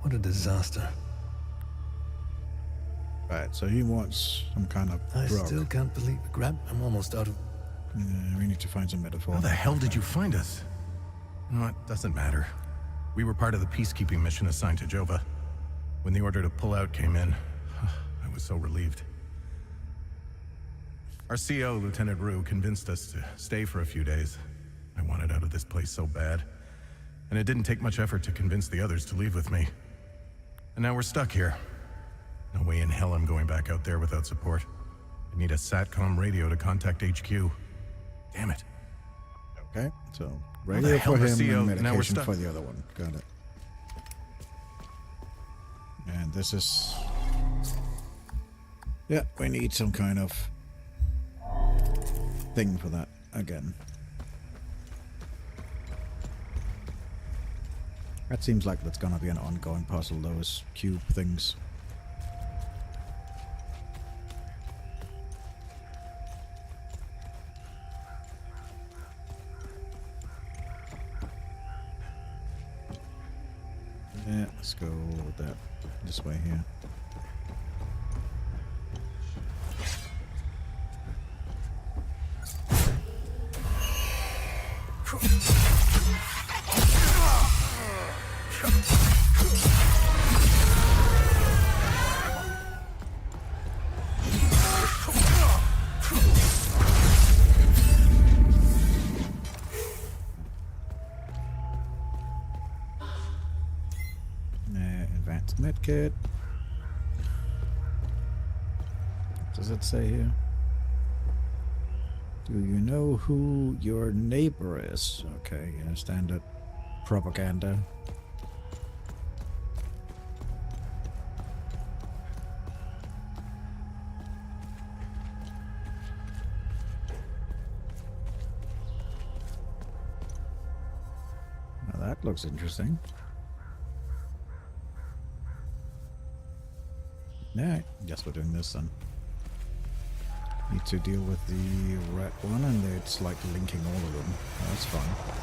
What a disaster. Right, so he wants some kind of I drug. still can't believe... I'm almost out of... Yeah, we need to find some metaphor. How the hell did you find us? You know what? Doesn't matter. We were part of the peacekeeping mission assigned to Jova. When the order to pull out came in, I was so relieved. Our CO, Lieutenant Rue, convinced us to stay for a few days. I wanted out of this place so bad. And it didn't take much effort to convince the others to leave with me. And now we're stuck here. No way in hell I'm going back out there without support. I need a SATCOM radio to contact HQ. Damn it. Okay, so the radio hell for was him CO? and Now we're medication stuck. for the other one. Got it. And this is... Yeah, we need some kind of thing for that again. That seems like that's gonna be an ongoing puzzle, those cube things. Yeah, let's go with that this way here. Advanced medkit. What does it say here? Do you know who your neighbor is? Okay, yeah, standard propaganda. Now that looks interesting. Alright, guess we're doing this then. Need to deal with the red one, and it's like linking all of them. That's fine.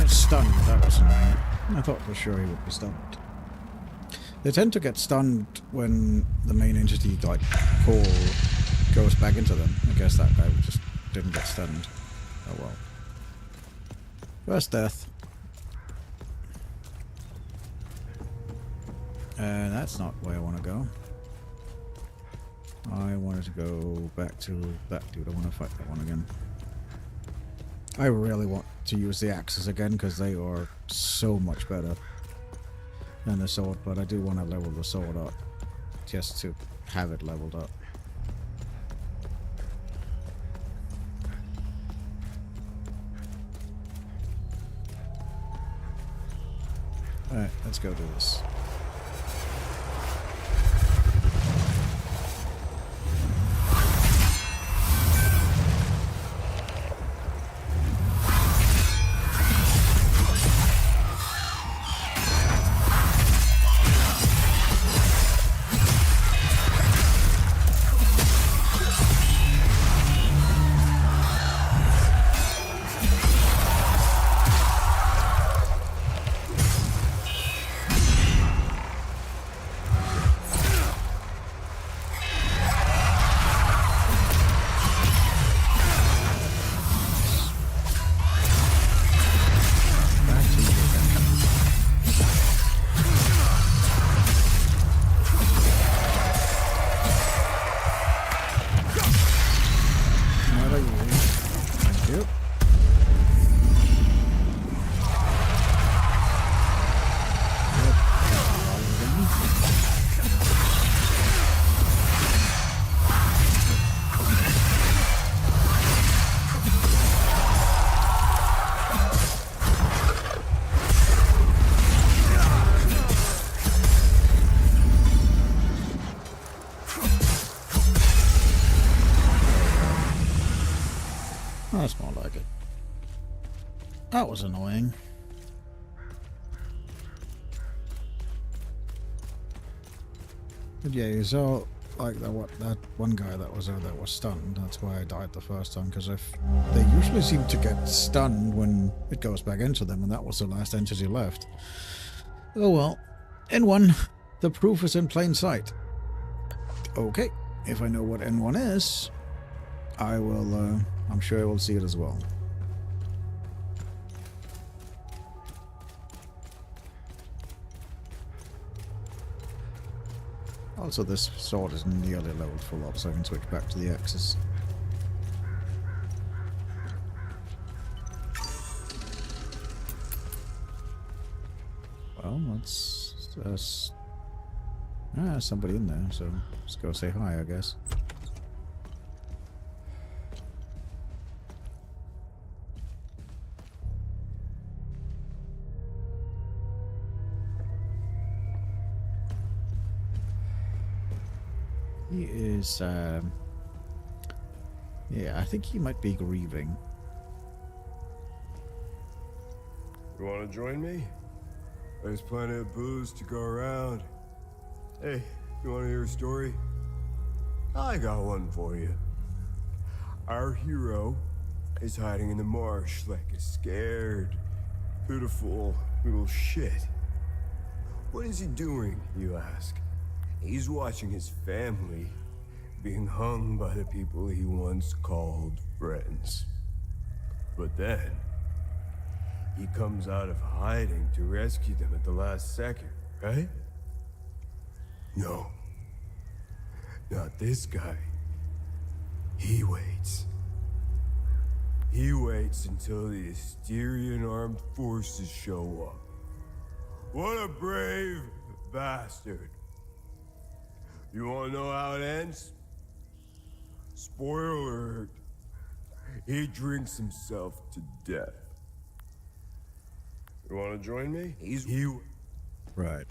get stunned. That was annoying. I thought for sure he would be stunned. They tend to get stunned when the main entity, like Paul, goes back into them. I guess that guy just didn't get stunned. Oh well. First death. And that's not where I want to go. I wanted to go back to that dude. I want to fight that one again. I really want to use the axes again because they are so much better than the sword, but I do want to level the sword up just to have it leveled up. Alright, let's go do this. That's more like it. That was annoying. But yeah, you saw like that one guy that was stunned. That's why I died the first time, because they usually seem to get stunned when it goes back into them, and that was the last entity left. Oh well. N1, the proof is in plain sight. Okay, if I know what N1 is, I will, I'm sure I will see it as well. Also, this sword is nearly leveled full up, so I can switch back to the axes. Well, let's somebody in there, so let's go say hi, I guess. He is, yeah, I think he might be grieving. You want to join me? There's plenty of booze to go around. Hey, you want to hear a story? I got one for you. Our hero is hiding in the marsh like a scared, pitiful little shit. What is he doing, you ask? He's watching his family being hung by the people he once called friends. But then, he comes out of hiding to rescue them at the last second, right? No. Not this guy. He waits. He waits until the Asterian armed forces show up. What a brave bastard. You wanna know how it ends? Spoiler alert. He drinks himself to death. You wanna join me? Right.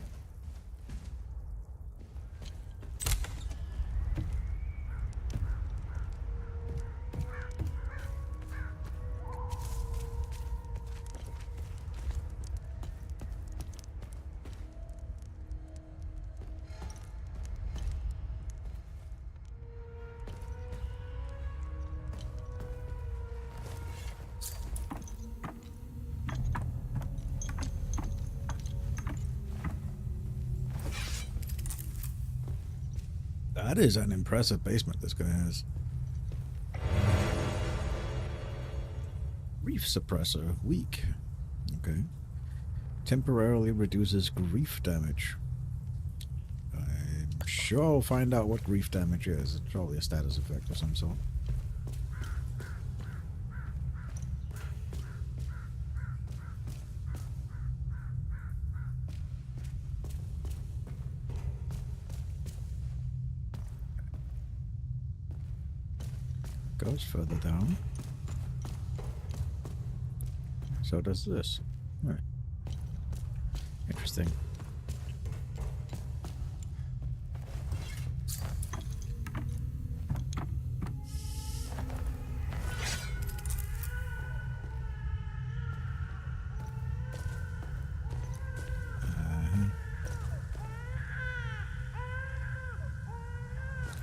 That is an impressive basement this guy has. Grief suppressor, weak. Okay. Temporarily reduces grief damage. I'm sure I'll find out what grief damage is. It's probably a status effect of some sort. Goes further down. So does this. Right. Interesting.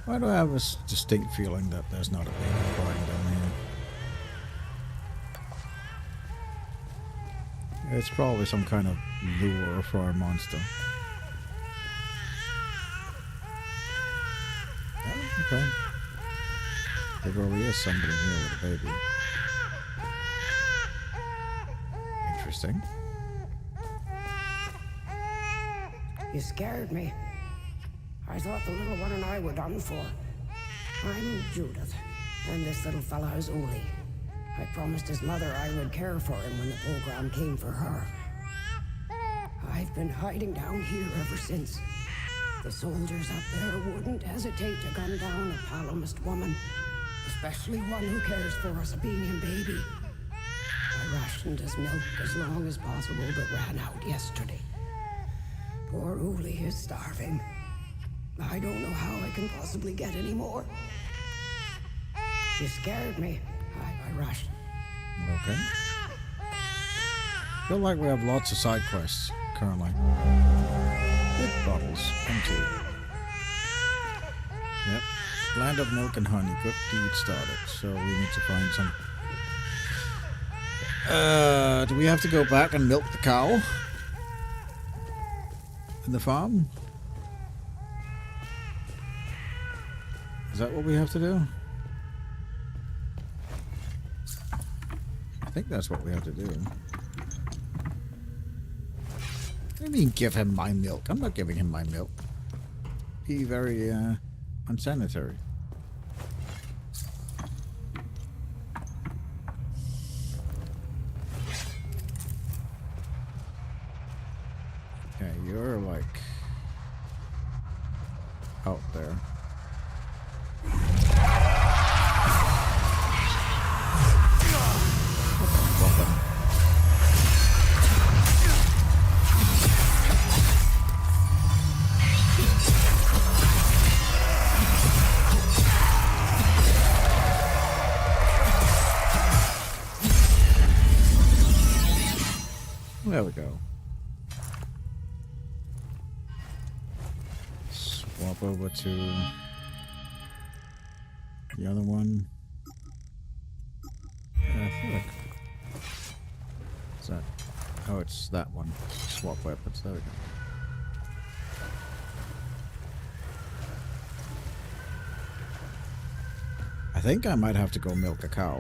Why do I have a distinct feeling that there's not a baby crying down here? It's probably some kind of lure for our monster. Oh, okay. There really is somebody here with a baby. Interesting. You scared me. I thought the little one and I were done for. I'm Judith, and this little fella is Uli. I promised his mother I would care for him when the program came for her. I've been hiding down here ever since. The soldiers up there wouldn't hesitate to gun down a palomist woman, especially one who cares for us, a being baby. I rationed his milk as long as possible, but ran out yesterday. Poor Uli is starving. I don't know how I can possibly get any more. You scared me. I rushed. Okay. Feel like we have lots of side quests currently. Bit bottles, empty. Yep. Land of milk and honey. Good deed started. So we need to find some. Do we have to go back and milk the cow? In the farm? Is that what we have to do? I think that's what we have to do. I mean, give him my milk. I'm not giving him my milk. Be very, unsanitary. Okay, you're like out there. There we go. Swap over to the other one. I feel like... What's that? Oh, it's that one. Swap weapons. There we go. I think I might have to go milk a cow.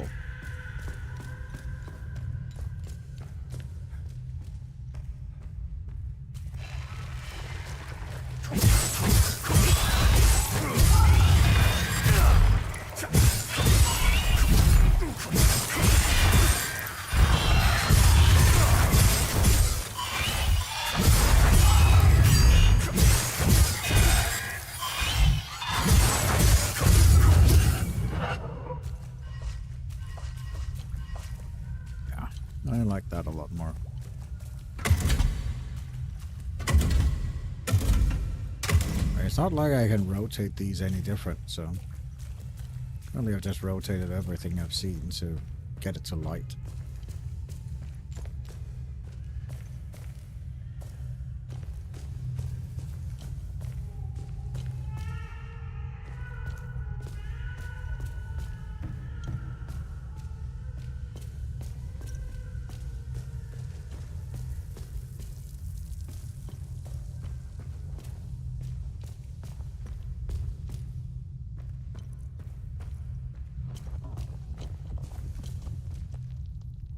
I like that a lot more. It's not like I can rotate these any different, so probably I've just rotated everything I've seen to get it to light.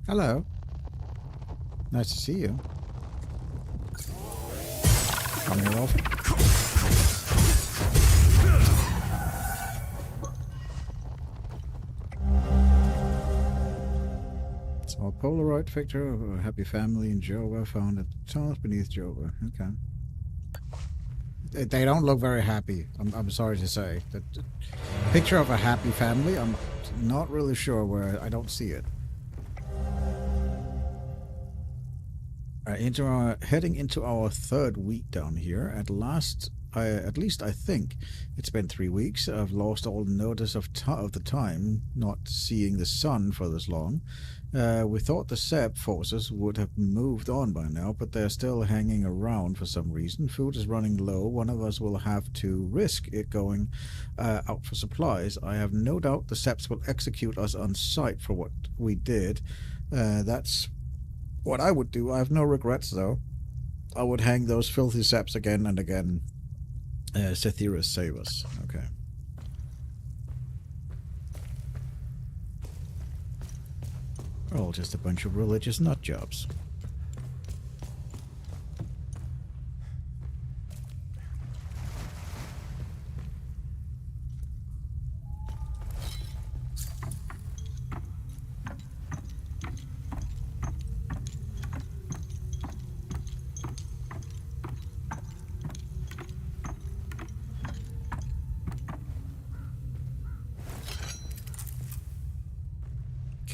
Hello. Nice to see you. Come here often. Small Polaroid picture of a happy family in Jova found at the tunnels beneath Jova. Okay. They don't look very happy. I'm sorry to say. The picture of a happy family, I'm not really sure where. I don't see it. Heading into our third week down here. At least I think it's been 3 weeks. I've lost all notice of the time, not seeing the sun for this long. We thought the SEP forces would have moved on by now, but they're still hanging around for some reason. Food is running low. One of us will have to risk it going out for supplies. I have no doubt the SEPs will execute us on sight for what we did. That's what I would do. I have no regrets, though. I would hang those filthy SEPs again and again. Cetherus, save us. Okay. We're all just a bunch of religious nutjobs.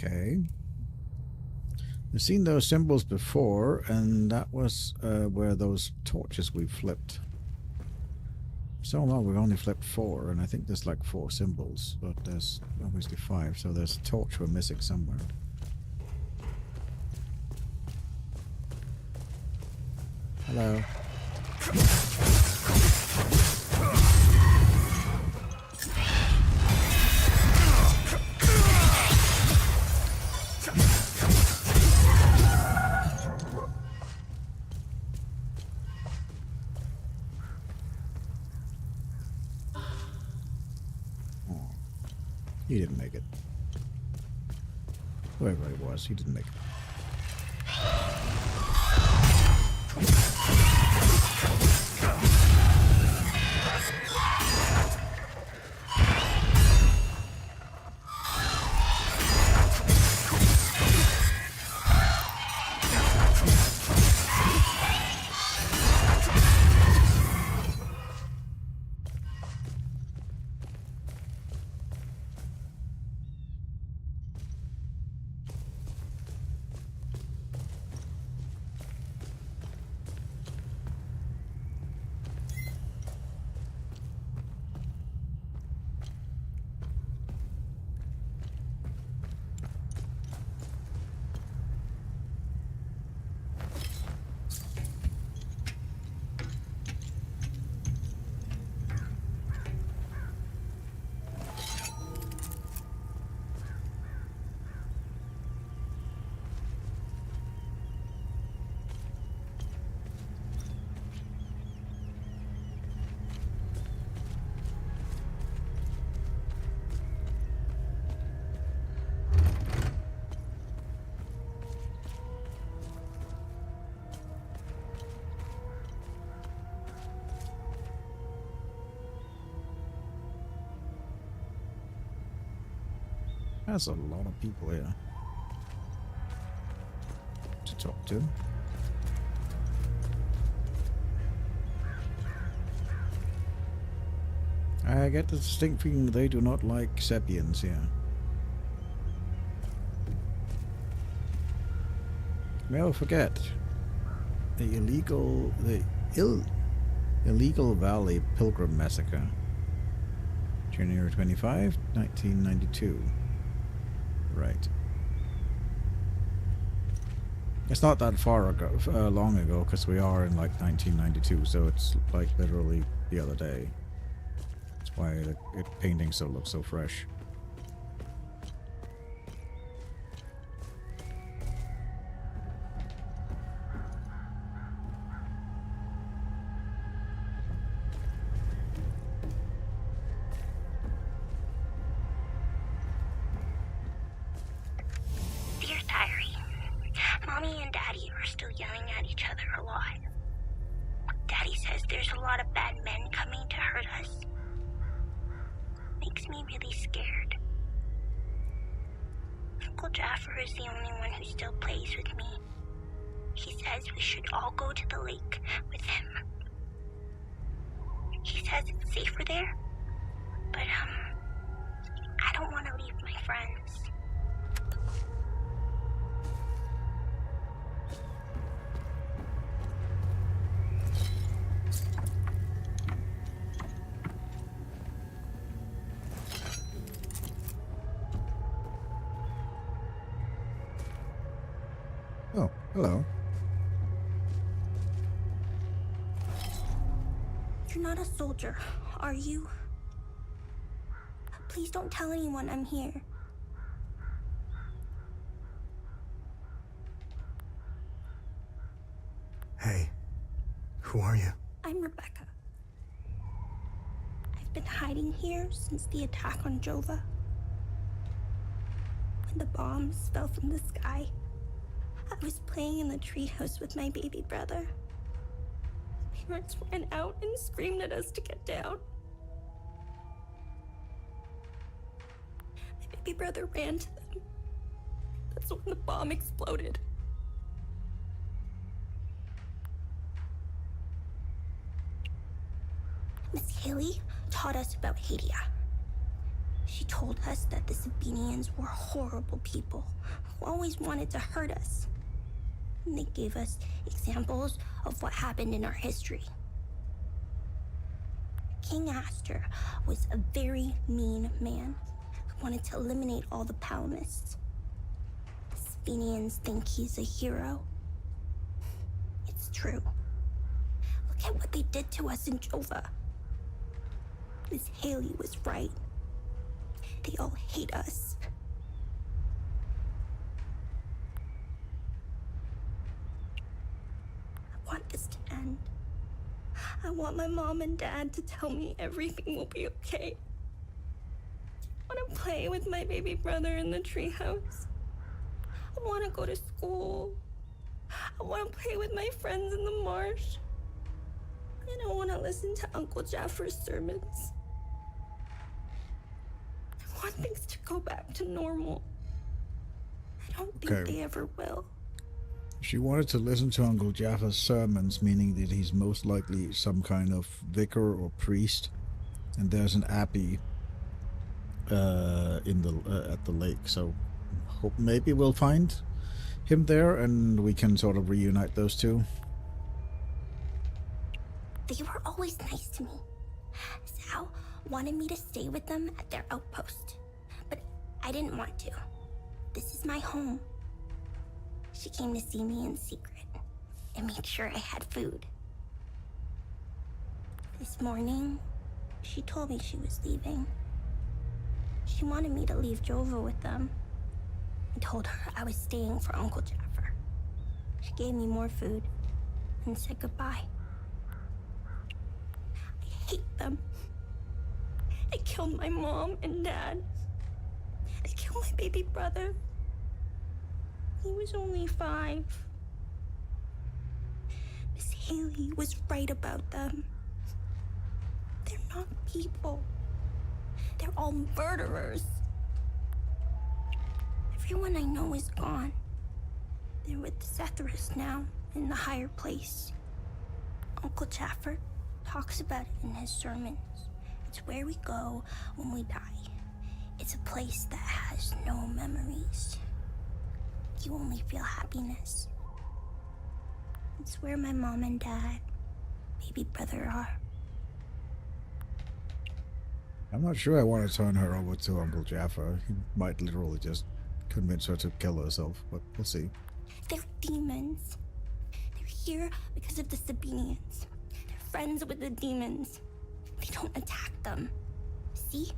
Okay. I've seen those symbols before, and that was where those torches we flipped. So long, we've only flipped 4, and I think there's like 4 symbols, but there's obviously 5, so there's a torch we're missing somewhere. Hello. He didn't make it. Whoever it was, he didn't make it. That's a lot of people here to talk to. I get the distinct feeling they do not like Sepians here. Never forget the illegal Valley Pilgrim Massacre, January 25, 1992. Right. It's not that far ago, long ago, because we are in like 1992, so it's like literally the other day. That's why the painting still looks so fresh. Dear Diary, lot of bad men coming to hurt us. Makes me really scared. Uncle Jaffer is the only one who still plays with me. He says we should all go to the lake with him. He says it's safer there, but I don't want to leave my friends. Oh, hello. You're not a soldier, are you? Please don't tell anyone I'm here. Hey, who are you? I'm Rebecca. I've been hiding here since the attack on Jova. When the bombs fell from the sky, I was playing in the treehouse with my baby brother. Parents ran out and screamed at us to get down. My baby brother ran to them. That's when the bomb exploded. Miss Haley taught us about Hadia. She told us that the Sabinians were horrible people who always wanted to hurt us. And they gave us examples of what happened in our history. King Astor was a very mean man who wanted to eliminate all the Palamists. The Sabinians think he's a hero. It's true. Look at what they did to us in Jova. Miss Haley was right. They all hate us. I want this to end. I want my mom and dad to tell me everything will be okay. I want to play with my baby brother in the treehouse. I want to go to school. I want to play with my friends in the marsh. I don't want to listen to Uncle Jaffer's sermons. I want things to go back to normal. I don't think they ever will. She wanted to listen to Uncle Jaffa's sermons, meaning that he's most likely some kind of vicar or priest, and there's an abbey in the at the lake. So, hope maybe we'll find him there, and we can sort of reunite those two. They were always nice to me. Sal wanted me to stay with them at their outpost, but I didn't want to. This is my home. She came to see me in secret and made sure I had food. This morning, she told me she was leaving. She wanted me to leave Jova with them. I told her I was staying for Uncle Jaffer. She gave me more food and said goodbye. I hate them. They killed my mom and dad. They killed my baby brother. He was only 5. Miss Haley was right about them. They're not people. They're all murderers. Everyone I know is gone. They're with Zethras now, in the higher place. Uncle Jaffer talks about it in his sermons. It's where we go when we die. It's a place that has no memories. You only feel happiness. It's where my mom and dad, baby brother are. I'm not sure I want to turn her over to Uncle Jaffa. He might literally just convince her to kill herself, but we'll see. They're demons. They're here because of the Sabinians. They're friends with the demons. They don't attack them. See?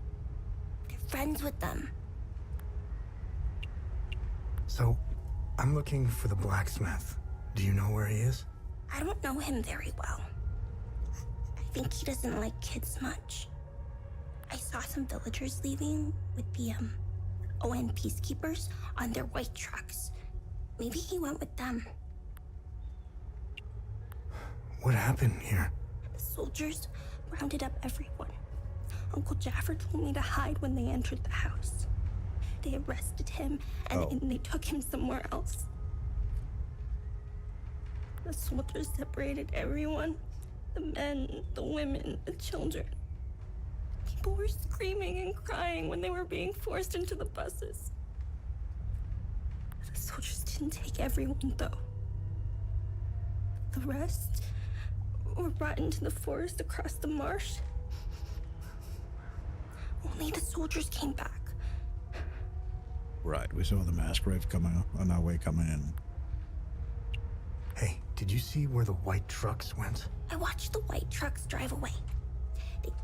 They're friends with them. So, I'm looking for the blacksmith. Do you know where he is? I don't know him very well. I think he doesn't like kids much. I saw some villagers leaving with the, ON peacekeepers on their white trucks. Maybe he went with them. What happened here? The soldiers rounded up everyone. Uncle Jaffer told me to hide when they entered the house. They arrested him, and they took him somewhere else. The soldiers separated everyone. The men, the women, the children. People were screaming and crying when they were being forced into the buses. The soldiers didn't take everyone, though. The rest were brought into the forest across the marsh. Only the soldiers came back. Right, we saw the mass grave coming on our way coming in. Hey, did you see where the white trucks went? I watched the white trucks drive away.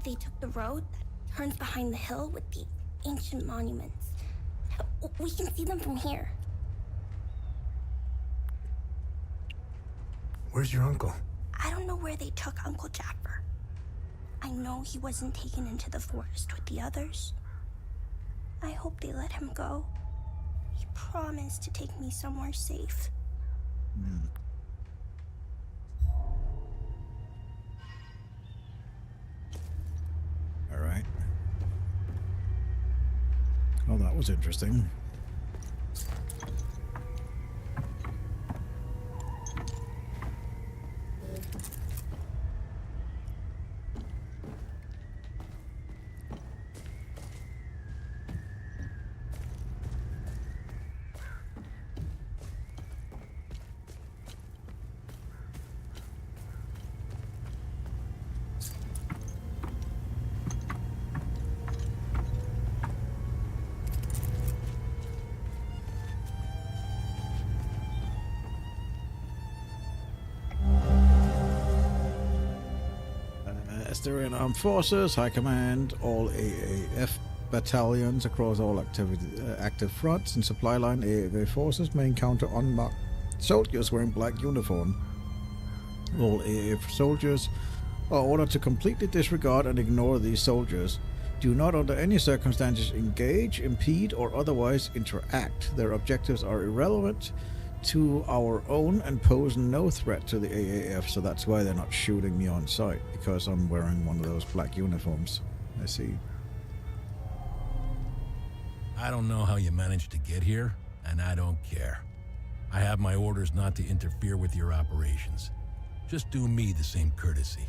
They took the road that turns behind the hill with the ancient monuments. We can see them from here. Where's your uncle? I don't know where they took Uncle Jaffer. I know he wasn't taken into the forest with the others. I hope they let him go. He promised to take me somewhere safe. All right. Oh, that was interesting. Asterian Armed Forces, High Command, all AAF battalions across all active fronts and supply line AAV forces may encounter unmarked soldiers wearing black uniform. All AAF soldiers are ordered to completely disregard and ignore these soldiers. Do not under any circumstances engage, impede, or otherwise interact. Their objectives are irrelevant to our own and pose no threat to the AAF, so that's why they're not shooting me on sight, because I'm wearing one of those black uniforms. I see. I don't know how you managed to get here, and I don't care. I have my orders not to interfere with your operations. Just do me the same courtesy.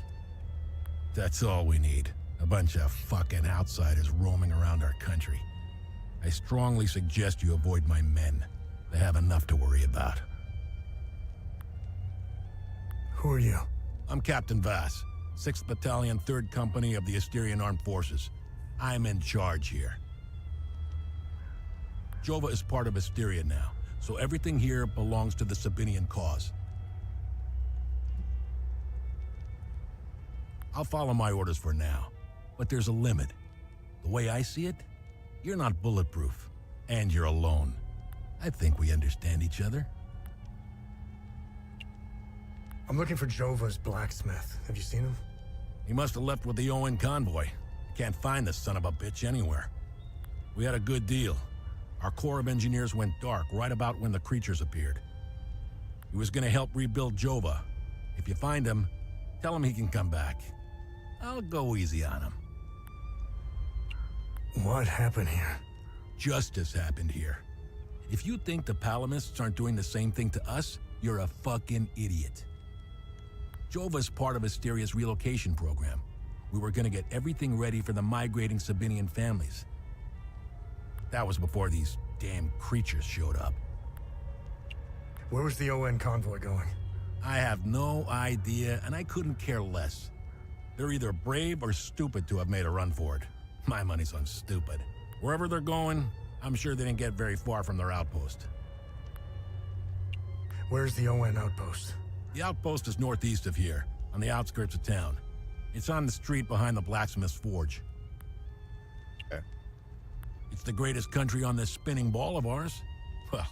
That's all we need. A bunch of fucking outsiders roaming around our country. I strongly suggest you avoid my men. They have enough to worry about. Who are you? I'm Captain Vass, 6th Battalion, 3rd Company of the Asterian Armed Forces. I'm in charge here. Jova is part of Asteria now, so everything here belongs to the Sabinian cause. I'll follow my orders for now, but there's a limit. The way I see it, you're not bulletproof, and you're alone. I think we understand each other. I'm looking for Jova's blacksmith. Have you seen him? He must have left with the UN convoy. Can't find the son of a bitch anywhere. We had a good deal. Our Corps of Engineers went dark right about when the creatures appeared. He was gonna help rebuild Jova. If you find him, tell him he can come back. I'll go easy on him. What happened here? Justice happened here. If you think the Palamists aren't doing the same thing to us, you're a fucking idiot. Jova's part of Asteria's relocation program. We were gonna get everything ready for the migrating Sabinian families. That was before these damn creatures showed up. Where was the UN convoy going? I have no idea, and I couldn't care less. They're either brave or stupid to have made a run for it. My money's on stupid. Wherever they're going, I'm sure they didn't get very far from their outpost. Where's the UN outpost? The outpost is northeast of here, on the outskirts of town. It's on the street behind the blacksmith's forge. Okay. It's the greatest country on this spinning ball of ours. Well,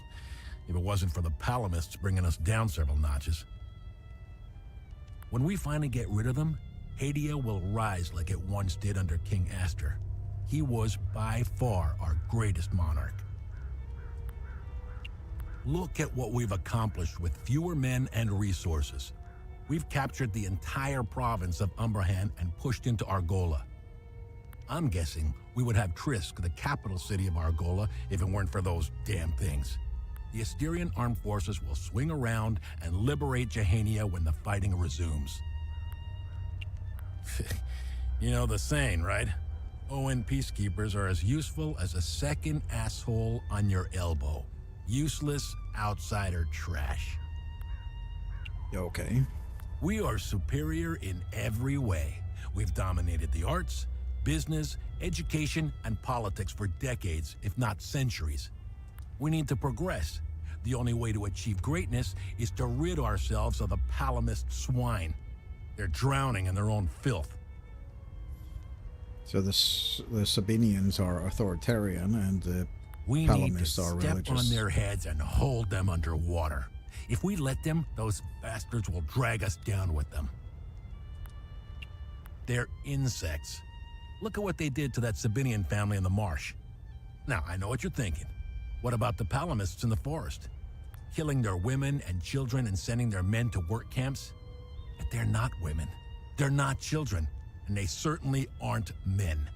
if it wasn't for the Palamists bringing us down several notches. When we finally get rid of them, Hadia will rise like it once did under King Aster. He was by far our greatest monarch. Look at what we've accomplished with fewer men and resources. We've captured the entire province of Umbrahan and pushed into Argola. I'm guessing we would have Trisk, the capital city of Argola, if it weren't for those damn things. The Asterian armed forces will swing around and liberate Jehania when the fighting resumes. You know the saying, right? ON peacekeepers are as useful as a second asshole on your elbow. Useless outsider trash. Okay. We are superior in every way. We've dominated the arts, business, education, and politics for decades, if not centuries. We need to progress. The only way to achieve greatness is to rid ourselves of the Palamist swine. They're drowning in their own filth. So the Sabinians are authoritarian and the Palamists are religious. We need to step on their heads and hold them underwater. If we let them, those bastards will drag us down with them. They're insects. Look at what they did to that Sabinian family in the marsh. Now, I know what you're thinking. What about the Palamists in the forest? Killing their women and children and sending their men to work camps? But they're not women. They're not children. And they certainly aren't men.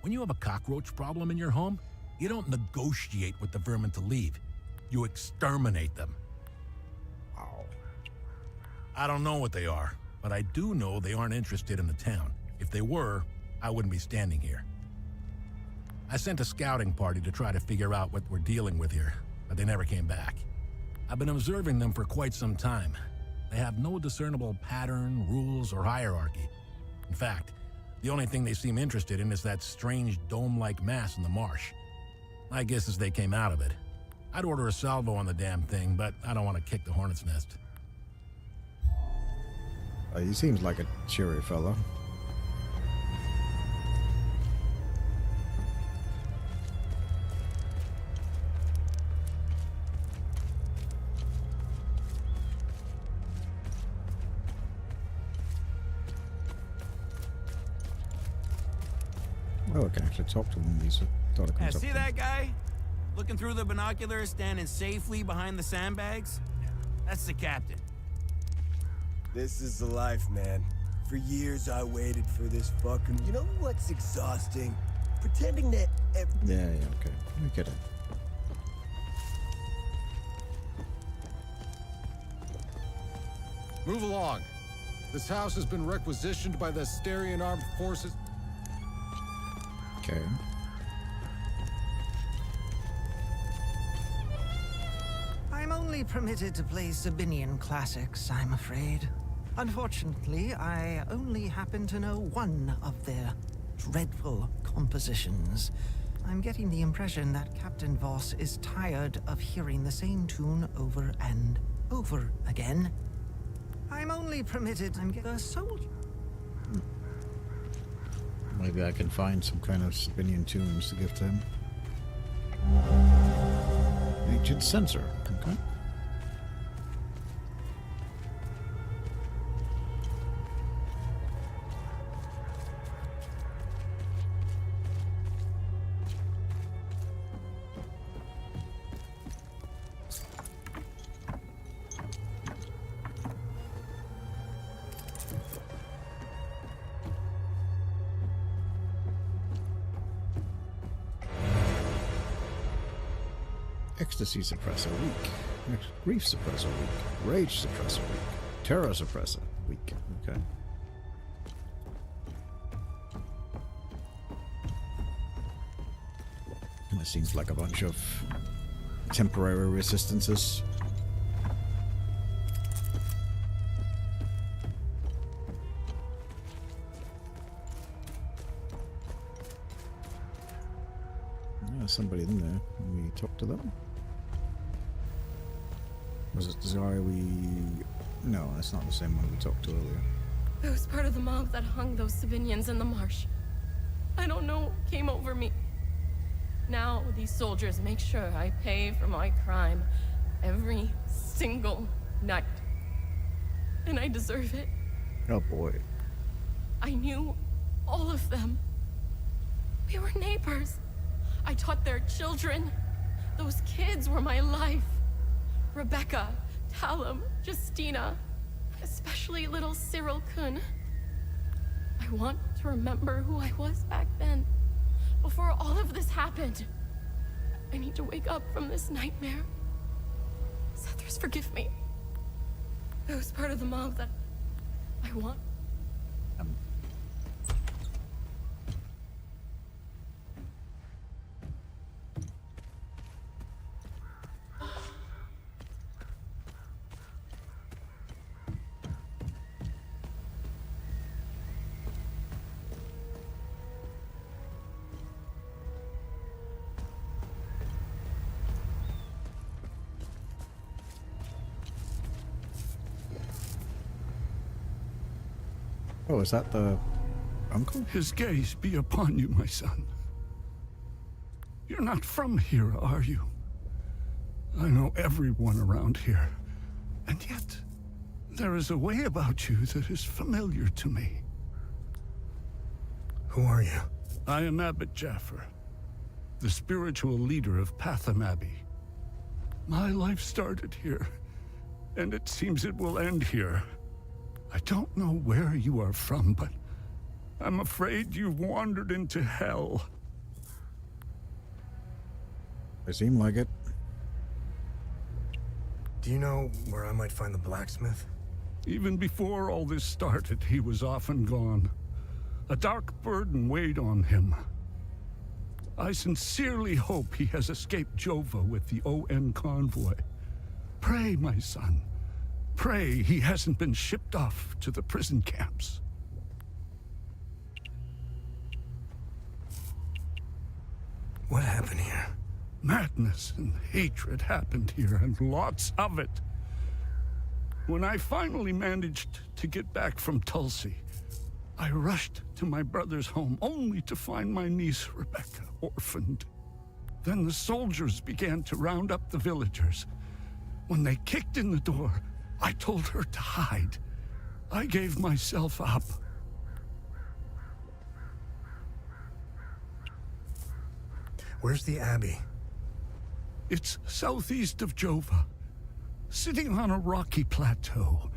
When you have a cockroach problem in your home, you don't negotiate with the vermin to leave. You exterminate them. Wow. I don't know what they are, but I do know they aren't interested in the town. If they were, I wouldn't be standing here. I sent a scouting party to try to figure out what we're dealing with here, but they never came back. I've been observing them for quite some time. They have no discernible pattern, rules, or hierarchy. In fact, the only thing they seem interested in is that strange dome-like mass in the marsh. My guess is they came out of it. I'd order a salvo on the damn thing, but I don't want to kick the hornet's nest. He seems like a cheery fellow. Oh, I can actually talk to him. He's Yeah, see that guy? Looking through the binoculars, standing safely behind the sandbags? That's the captain. This is the life, man. For years I waited for this fucking... You know what's exhausting? Pretending that Yeah, okay. I get it. Move along. This house has been requisitioned by the Asterian armed forces. Okay. I'm only permitted to play Sabinian classics, I'm afraid. Unfortunately, I only happen to know one of their dreadful compositions. I'm getting the impression that Captain Voss is tired of hearing the same tune over and over again. I'm only permitted to get a soldier. Maybe I can find some kind of Sabinian tunes to give to him. Ancient sensor. Okay. Ecstasy suppressor weak. Grief suppressor weak. Rage suppressor weak. Terror suppressor weak. Okay. And it seems like a bunch of temporary resistances. Somebody in there. Can we talk to them? Was it the guy we... No, that's not the same one we talked to earlier. I was part of the mob that hung those civilians in the marsh. I don't know what came over me. Now these soldiers make sure I pay for my crime every single night. And I deserve it. Oh boy. I knew all of them. We were neighbors. I taught their children. Those kids were my life. Rebecca, Talum, Justina. especially little Cyril Kun. I want to remember who I was back then, before all of this happened. I need to wake up from this nightmare. Sethrus, forgive me. I was part of the mob that I want. Oh, is that the uncle? His gaze be upon you, my son. You're not from here, are you? I know everyone around here, and yet there is a way about you that is familiar to me. Who are you? I am Abbot Jaffer, the spiritual leader of Patham Abbey. My life started here, and it seems it will end here. I don't know where you are from, but I'm afraid you've wandered into hell. They seem like it. Do you know where I might find the blacksmith? Even before all this started, he was often gone. A dark burden weighed on him. I sincerely hope he has escaped Jova with the ON convoy. Pray, my son. Pray he hasn't been shipped off to the prison camps. What happened here? Madness and hatred happened here, and lots of it. When I finally managed to get back from Tulsi, I rushed to my brother's home only to find my niece Rebecca orphaned. Then the soldiers began to round up the villagers. When they kicked in the door, I told her to hide. I gave myself up. Where's the Abbey? It's southeast of Jova, sitting on a rocky plateau.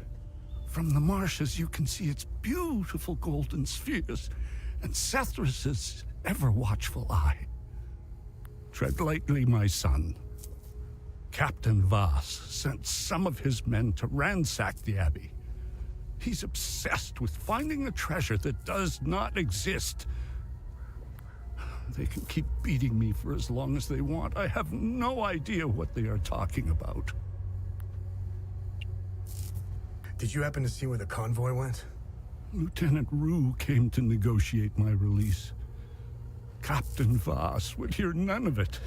From the marshes you can see its beautiful golden spheres and Sethrus's ever-watchful eye. Tread lightly, my son. Captain Voss sent some of his men to ransack the Abbey. He's obsessed with finding a treasure that does not exist. They can keep beating me for as long as they want. I have no idea what they are talking about. Did you happen to see where the convoy went? Lieutenant Rue came to negotiate my release. Captain Voss would hear none of it.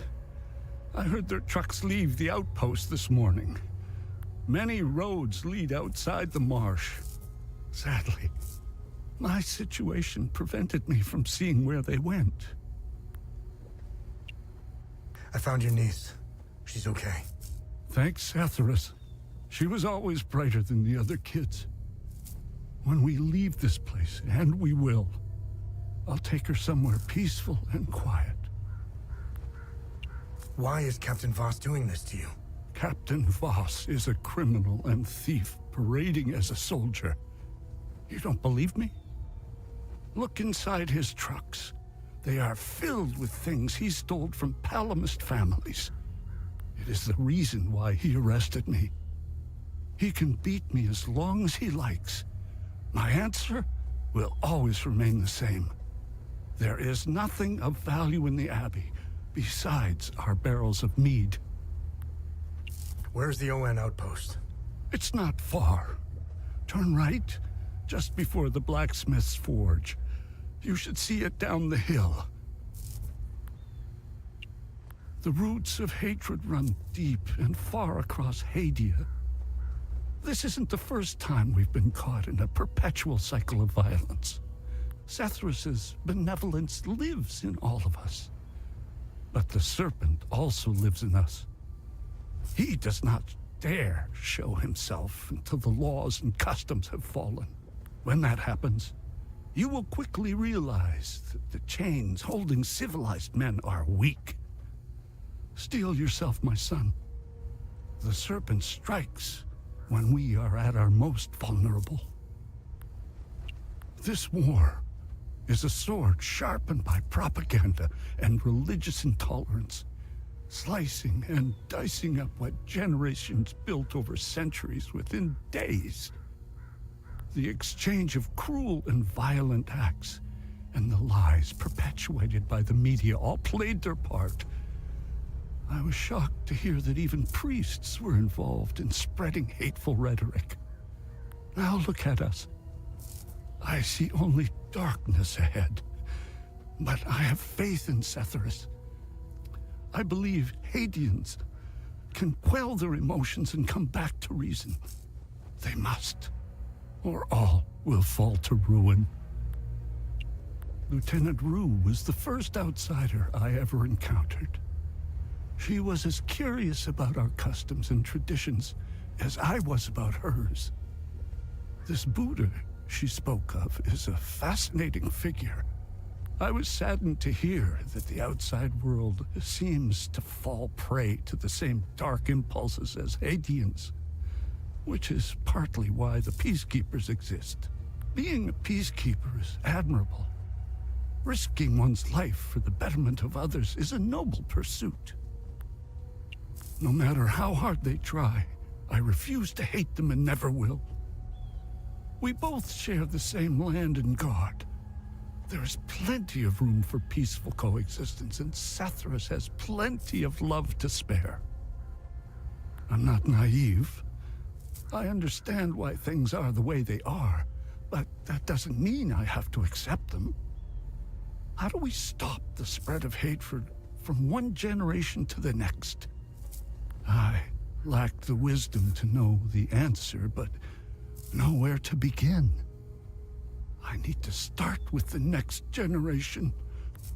I heard their trucks leave the outpost this morning. Many roads lead outside the marsh. Sadly, my situation prevented me from seeing where they went. I found your niece. She's okay. Thanks, Sethrus. She was always brighter than the other kids. When we leave this place, and we will, I'll take her somewhere peaceful and quiet. Why is Captain Voss doing this to you? Captain Voss is a criminal and thief parading as a soldier. You don't believe me? Look inside his trucks. They are filled with things he stole from Palamist families. It is the reason why he arrested me. He can beat me as long as he likes. My answer will always remain the same. There is nothing of value in the Abbey besides our barrels of mead. Where's the ON outpost? It's not far. Turn right, just before the blacksmith's forge. You should see it down the hill. The roots of hatred run deep and far across Hadia. This isn't the first time we've been caught in a perpetual cycle of violence. Sethrus's benevolence lives in all of us. But the serpent also lives in us. He does not dare show himself until the laws and customs have fallen. When that happens, you will quickly realize that the chains holding civilized men are weak. Steel yourself, my son. The serpent strikes when we are at our most vulnerable. This war is a sword sharpened by propaganda and religious intolerance, slicing and dicing up what generations built over centuries within days. The exchange of cruel and violent acts and the lies perpetuated by the media all played their part. I was shocked to hear that even priests were involved in spreading hateful rhetoric. Now look at us. I see only darkness ahead, but I have faith in Setharus. I believe Hadeans can quell their emotions and come back to reason. They must, or all will fall to ruin. Lieutenant Rue was the first outsider I ever encountered. She was as curious about our customs and traditions as I was about hers. This Buddha she spoke of is a fascinating figure. I was saddened to hear that the outside world seems to fall prey to the same dark impulses as Hadeans, which is partly why the peacekeepers exist. Being a peacekeeper is admirable. Risking one's life for the betterment of others is a noble pursuit. No matter how hard they try, I refuse to hate them and never will. We both share the same land and God. There is plenty of room for peaceful coexistence, and Setharus has plenty of love to spare. I'm not naive. I understand why things are the way they are, but that doesn't mean I have to accept them. How do we stop the spread of hatred from one generation to the next? I lack the wisdom to know the answer, but know where to begin. I need to start with the next generation.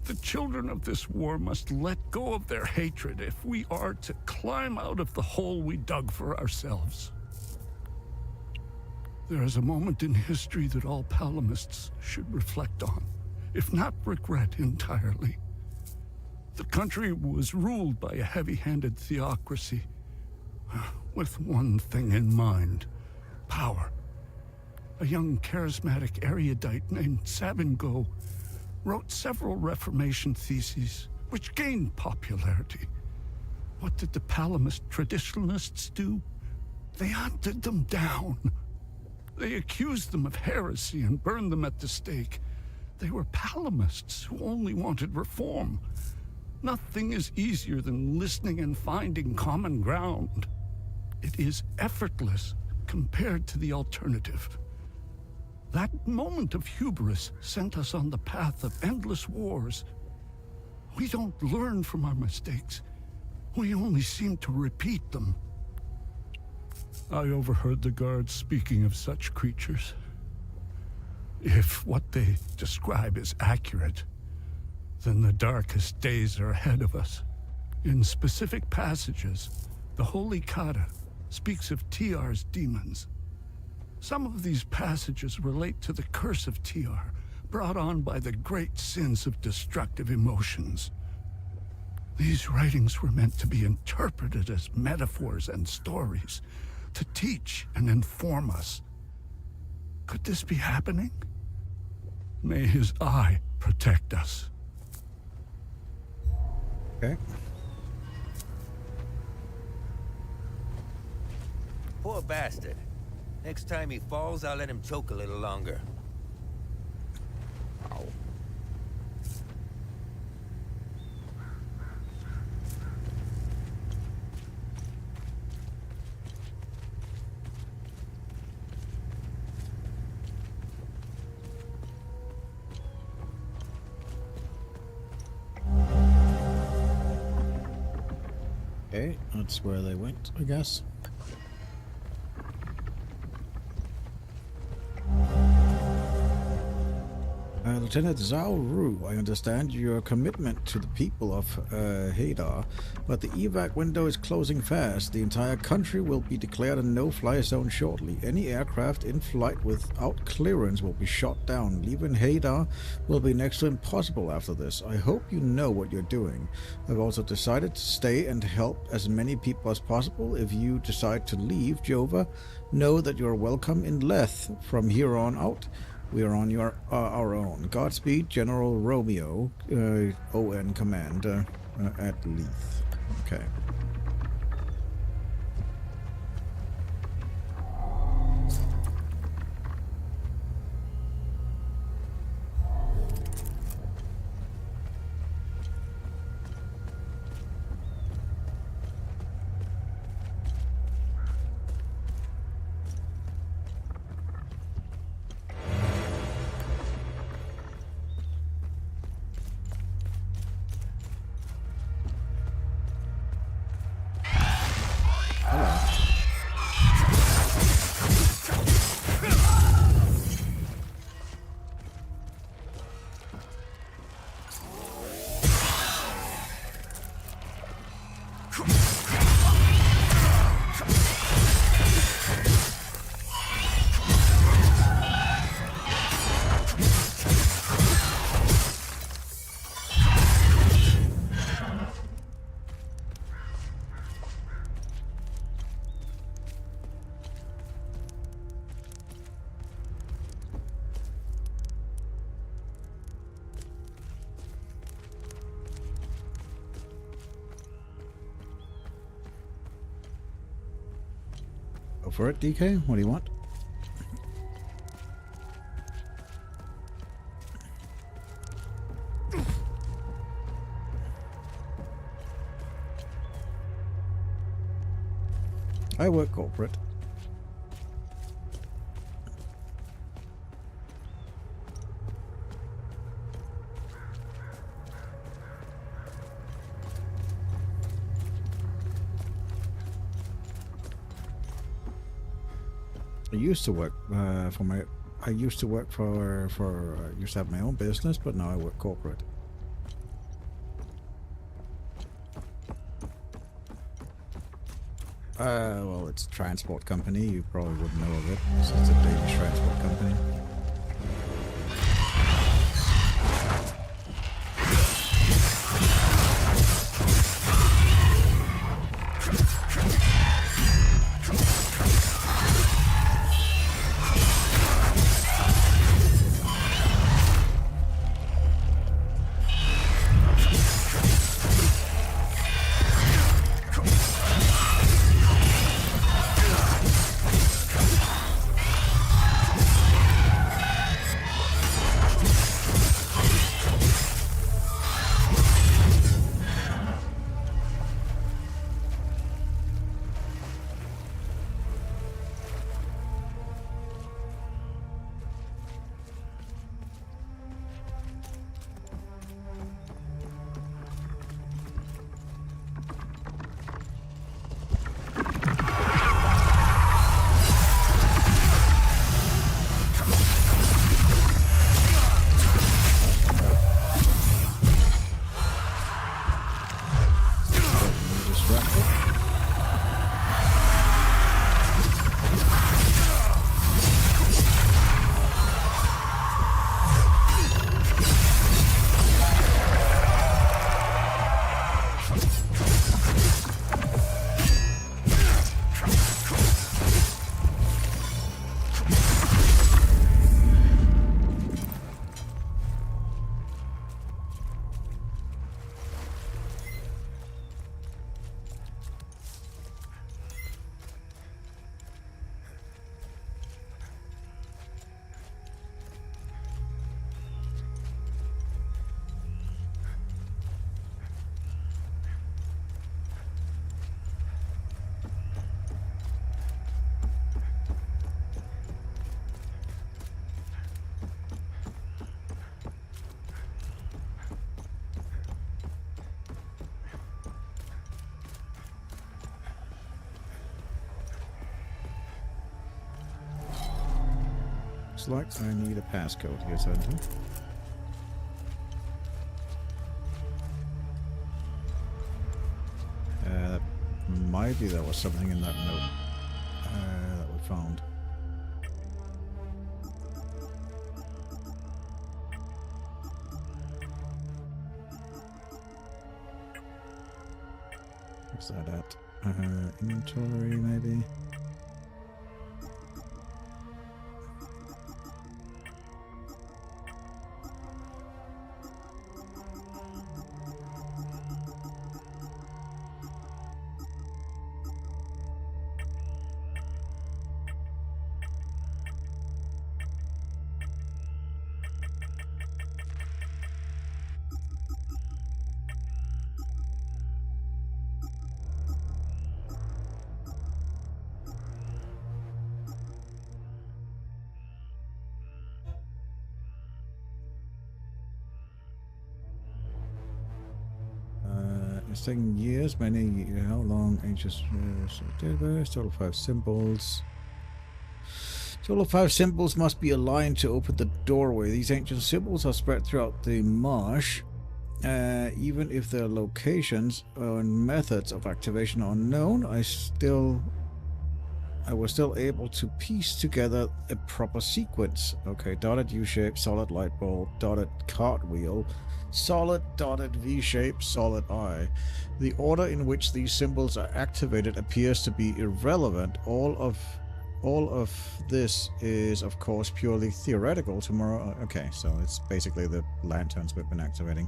The children of this war must let go of their hatred if we are to climb out of the hole we dug for ourselves. There is a moment in history that all Palamists should reflect on, if not regret entirely. The country was ruled by a heavy-handed theocracy, with one thing in mind: power. A young charismatic erudite named Sabingo wrote several Reformation theses, which gained popularity. What did the Palamist traditionalists do? They hunted them down. They accused them of heresy and burned them at the stake. They were Palamists who only wanted reform. Nothing is easier than listening and finding common ground. It is effortless compared to the alternative. That moment of hubris sent us on the path of endless wars. We don't learn from our mistakes. We only seem to repeat them. I overheard the guards speaking of such creatures. If what they describe is accurate, then the darkest days are ahead of us. In specific passages, the Holy Kata speaks of TR's demons. Some of these passages relate to the curse of TR, brought on by the great sins of destructive emotions. These writings were meant to be interpreted as metaphors and stories, to teach and inform us. Could this be happening? May his eye protect us. Okay. Poor bastard. Next time he falls, I'll let him choke a little longer. Ow. Okay, that's where they went, I guess. Lieutenant Zhao Ru, I understand your commitment to the people of Hadar, but the evac window is closing fast. The entire country will be declared a no-fly zone shortly. Any aircraft in flight without clearance will be shot down. Leaving Hadar will be next to impossible after this. I hope you know what you're doing. I've also decided to stay and help as many people as possible. If you decide to leave Jova, know that you're welcome in Leth. From here on out, we are on our own. Godspeed, General Romeo, ON Commander at Leith. Okay. Go for it, DK. What do you want? I work corporate. I used to work I used to work for used to have my own business, but now I work corporate. Well, it's a transport company. You probably wouldn't know of it. So it's a Danish transport company. Looks like I need a passcode here, something. Maybe there was something in that note that we found. What's that at? Inventory, maybe? It's taking years, many. How long? Ancient database. Total 5 symbols. Total 5 symbols must be aligned to open the doorway. These ancient symbols are spread throughout the marsh. Even if their locations and methods of activation are unknown, I was still able to piece together a proper sequence. Okay, dotted U-shape, solid light bulb, dotted cartwheel, solid dotted V-shape, solid eye. The order in which these symbols are activated appears to be irrelevant. All of this is, of course, purely theoretical. Tomorrow, okay, so it's basically the lanterns we've been activating.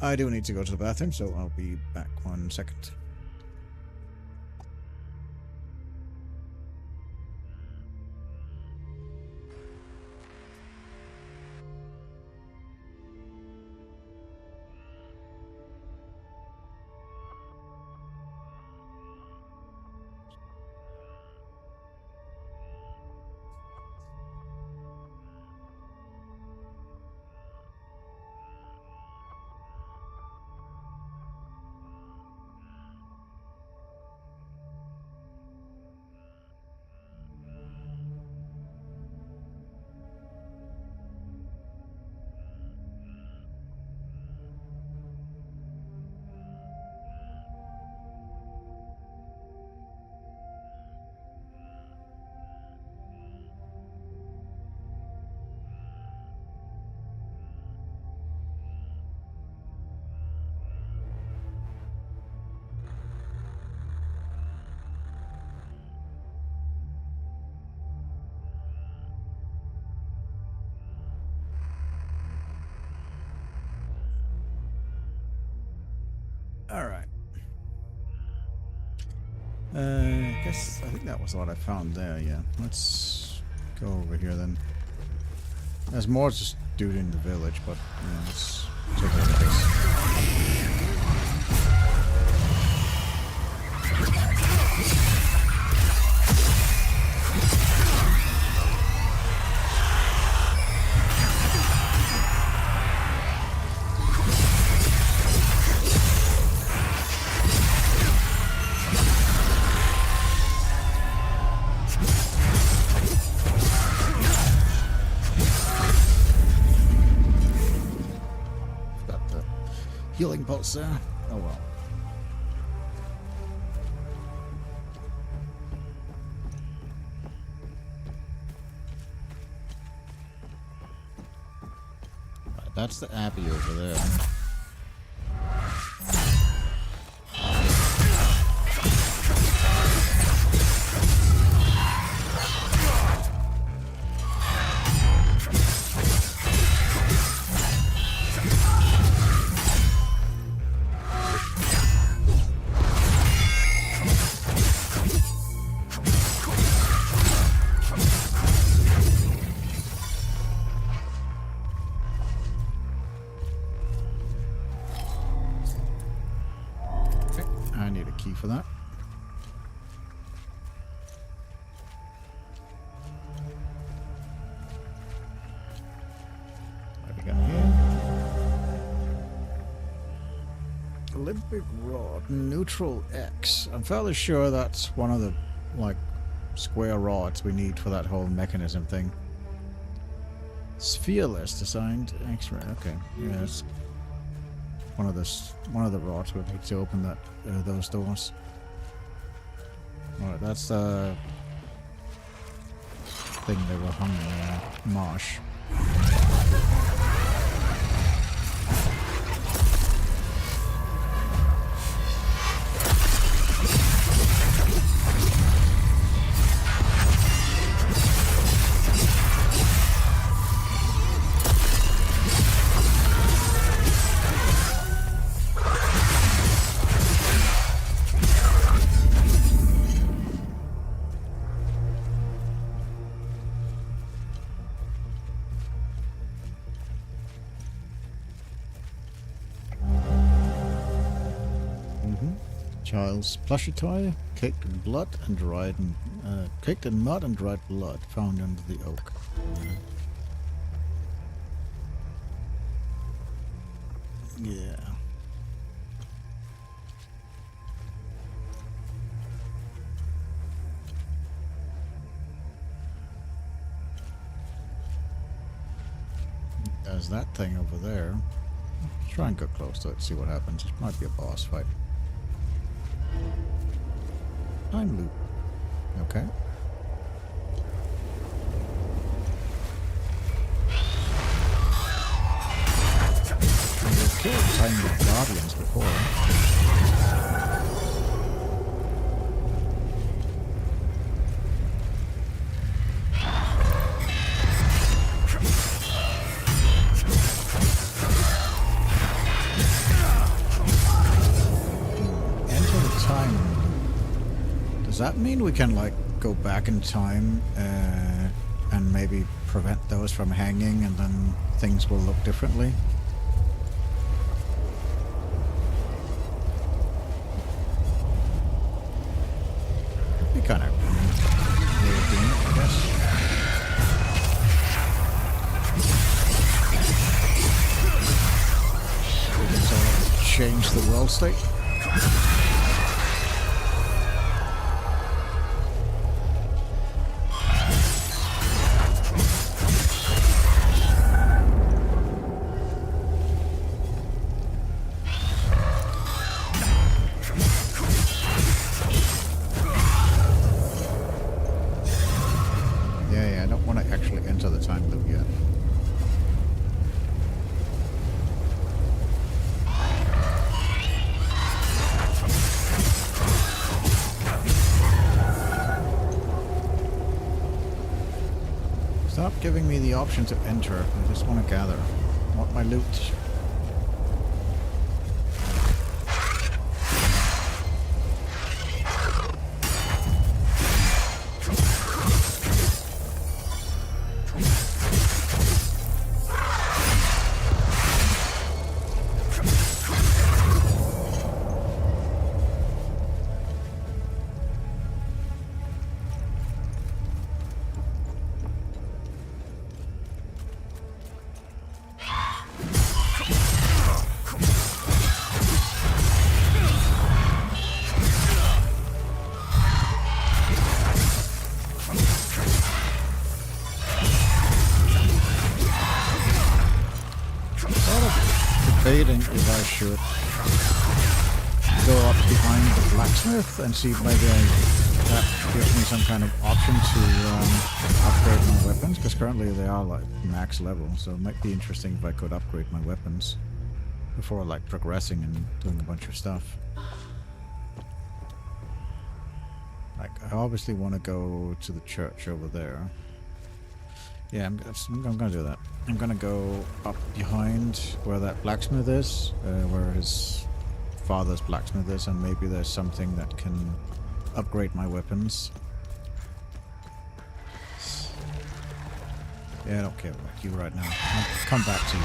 I do need to go to the bathroom, so I'll be back 1 second. Alright. I think that was what I found there, yeah. Let's go over here then. There's more just dude in the village, but yeah, let's check out this. Healing pulse there. Oh well. Right, that's the Abbey over there. For that. What do we got here? Olympic rod, neutral X. I'm fairly sure that's one of the like square rods we need for that whole mechanism thing. Sphereless designed X-ray. Okay, yeah, it's one of the rods we need to open that those doors. Alright, that's the thing they were hung in the marsh. Child's plushie toy, caked in blood and dried, caked in mud and dried blood, found under the oak. Yeah. There's that thing over there. Let's try and go close to it, see what happens. It might be a boss fight. Time loop. Okay. We've killed tiny guardians before. Does that mean we can, like, go back in time and maybe prevent those from hanging and then things will look differently? Be kind of weird game, I guess. So change the world state. Stop giving me the option to enter. I just want to gather. I want my loot. Debating if I should go up behind the blacksmith and see if maybe that gives me some kind of option to upgrade my weapons, because currently they are like max level, so it might be interesting if I could upgrade my weapons before like progressing and doing a bunch of stuff. Like, I obviously want to go to the church over there. Yeah, I'm gonna do that. I'm gonna go up behind where that blacksmith is, where his father's blacksmith is, and maybe there's something that can upgrade my weapons. Yeah, I don't care about you right now. I'll come back to you.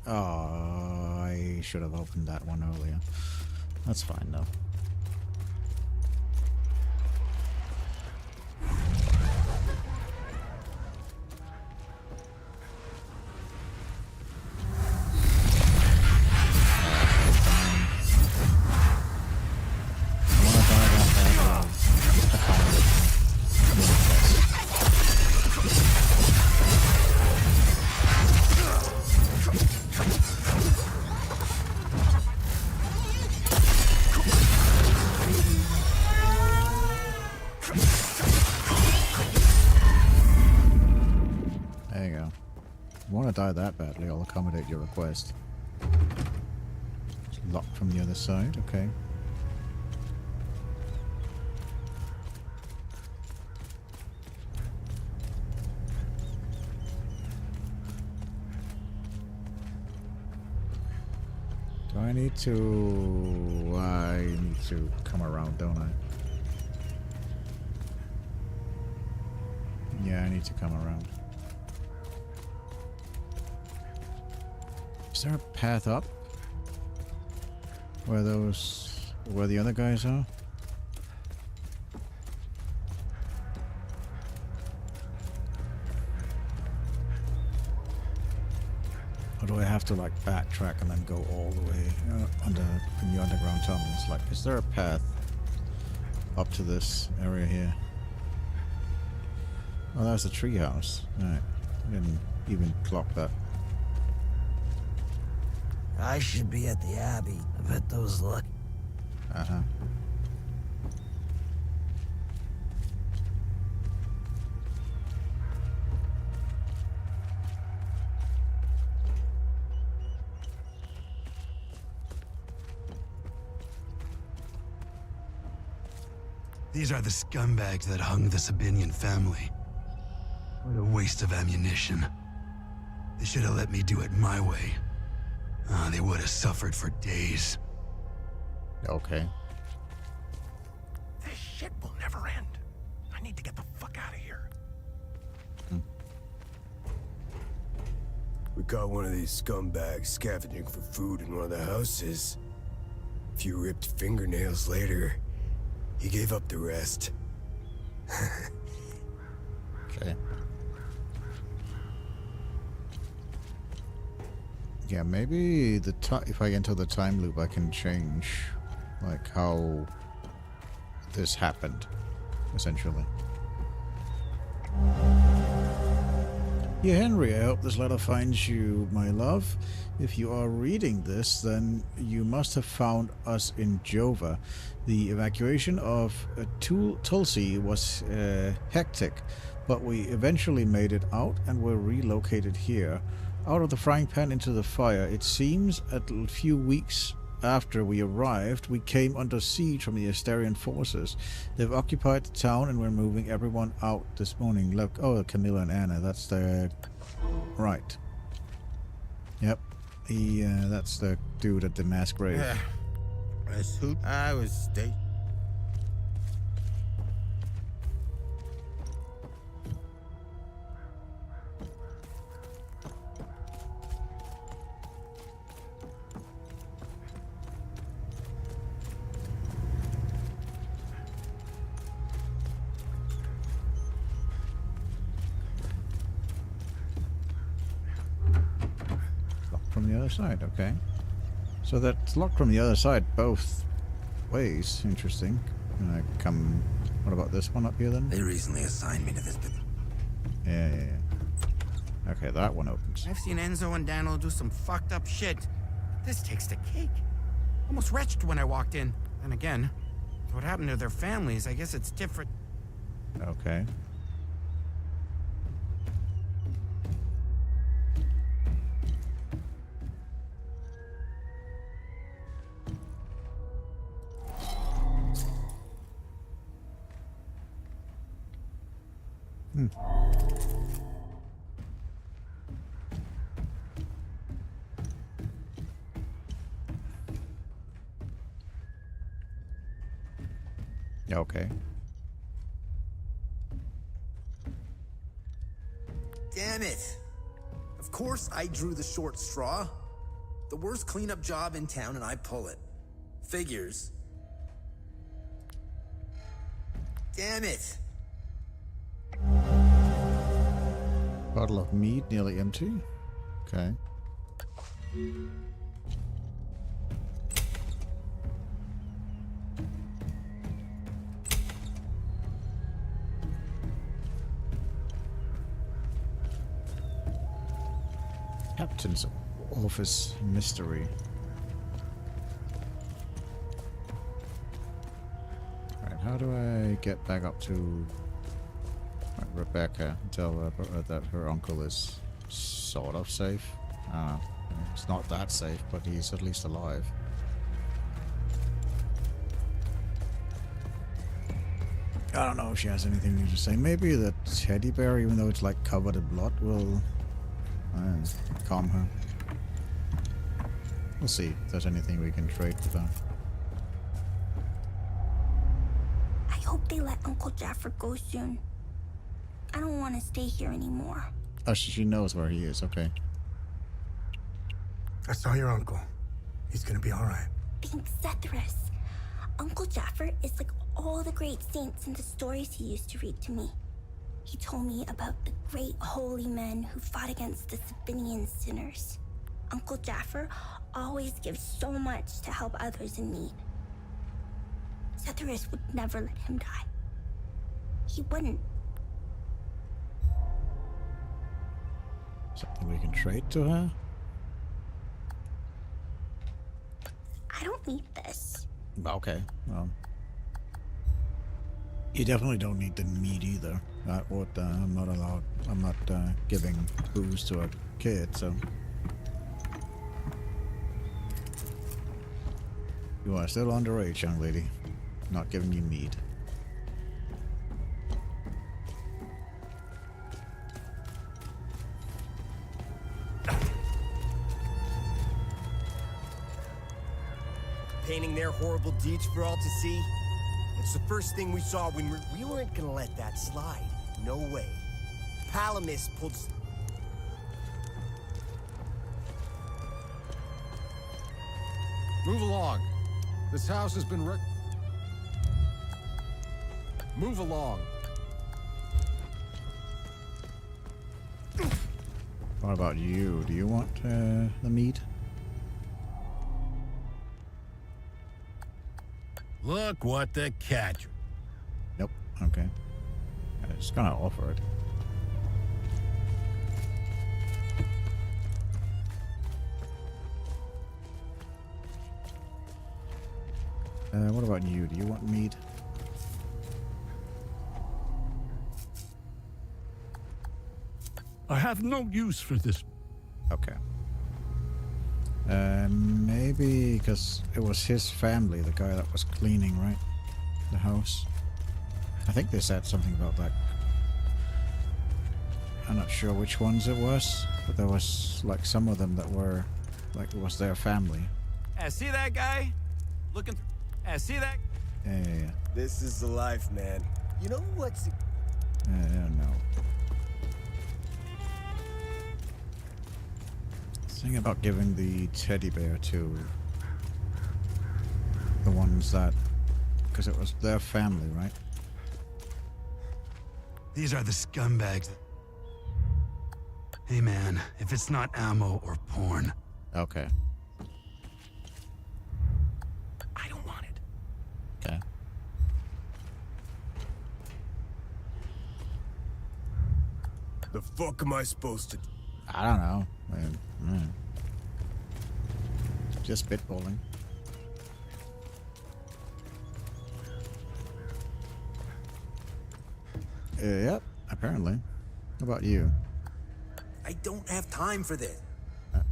Oh, I should have opened that one earlier. That's fine though. I wanna buy that bad. There you go. You want to die that badly, I'll accommodate your request. It's locked from the other side, okay. Do I need to... I need to come around, don't I? Yeah, I need to come around. Is there a path up? Where the other guys are? Or do I have to like backtrack and then go all the way in the underground tunnels? Like, is there a path up to this area here? Oh, that's the treehouse. Alright. I didn't even clock that. I should be at the Abbey. I bet those look. Uh-huh. These are the scumbags that hung the Sabinian family. What a waste of ammunition. They should have let me do it my way. They would have suffered for days. Okay. This shit will never end. I need to get the fuck out of here. We caught one of these scumbags scavenging for food in one of the houses. A few ripped fingernails later, he gave up the rest. Okay. Yeah, maybe if I enter the time loop, I can change, like, how this happened, essentially. Yeah, Henry, I hope this letter finds you, my love. If you are reading this, then you must have found us in Jova. The evacuation of Tulsi was hectic, but we eventually made it out and were relocated here. Out of the frying pan into the fire. It seems a few weeks after we arrived, we came under siege from the Asterian forces. They've occupied the town and we're moving everyone out this morning. Look, oh, Camilla and Anna, that's the... Right. Yep. That's the dude at the mass grave. Yeah. I was state. From the other side, okay. So that's locked from the other side both ways. Interesting. Can I come... What about this one up here then? They recently assigned me to this... Yeah. Okay, that one opens. I've seen Enzo and Daniel do some fucked up shit. This takes the cake. Almost retched when I walked in. Then again, what happened to their families, I guess it's different. Okay. Okay. Damn it. Of course I drew the short straw. The worst cleanup job in town and I pull it. Figures. Damn it. Bottle of mead nearly empty. Okay. Captain's office mystery. Alright, how do I get back up to... Right, Rebecca and tell her that her uncle is sort of safe. It's not that safe, but he's at least alive. I don't know if she has anything new to say. Maybe the teddy bear, even though it's like covered in blood, will calm her. We'll see if there's anything we can trade with her. I hope they let Uncle Jaffer go soon. I don't want to stay here anymore. Oh, she knows where he is. Okay. I saw your uncle. He's gonna be all right. Thanks, Zethyrus. Uncle Jaffer is like all the great saints in the stories he used to read to me. He told me about the great holy men who fought against the Sabinian sinners. Uncle Jaffer always gives so much to help others in need. Zethyrus would never let him die. He wouldn't. Something we can trade to her? I don't need this. Okay, well. You definitely don't need the meat either. That would, I'm not allowed. I'm not giving booze to a kid, so. You are still underage, young lady. Not giving you meat. Painting their horrible deeds for all to see? It's the first thing we saw when we weren't gonna let that slide. No way. Palamis pulled... Move along. This house has been Move along. What about you? Do you want the meat? Look what the catch. Nope. Okay. I'm just gonna offer it. What about you? Do you want meat? I have no use for this. Okay. Maybe because it was his family, the guy that was cleaning, right? The house. I think they said something about that. I'm not sure which ones it was, but there was like some of them that were like it was their family. See that guy? Looking. See that? Yeah. This is the life, man. You know what's... No. Thing about giving the teddy bear to the ones that, because it was their family, right? These are the scumbags. Hey man, if it's not ammo or porn. Okay. I don't want it. Okay. The fuck am I supposed to do? I don't know. Just spitballing. Yep, apparently. How about you? I don't have time for this.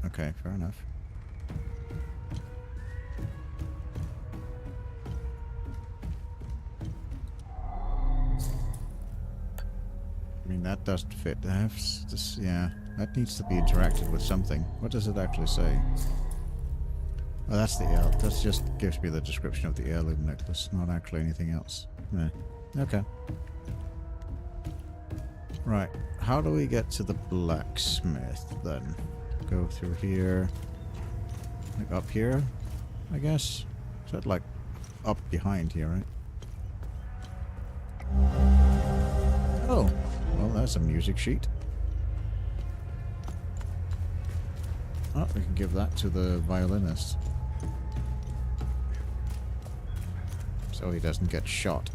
Okay, fair enough. I mean, that doesn't fit. Yeah, that needs to be interacted with something. What does it actually say? Oh, that's the heir. That just gives me the description of the heirloom necklace, not actually anything else. Yeah. Okay. Right. How do we get to the blacksmith then? Go through here. Like up here, I guess? Is that like up behind here, right? Oh, well, that's a music sheet. Oh, we can give that to the violinist. So he doesn't get shot.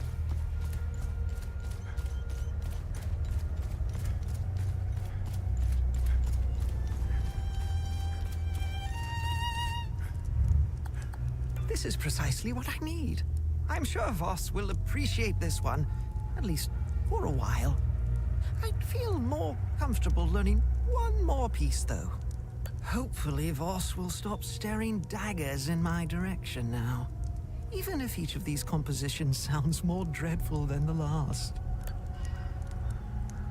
This is precisely what I need. I'm sure Voss will appreciate this one, at least for a while. I'd feel more comfortable learning one more piece, though. Hopefully, Voss will stop staring daggers in my direction now. Even if each of these compositions sounds more dreadful than the last.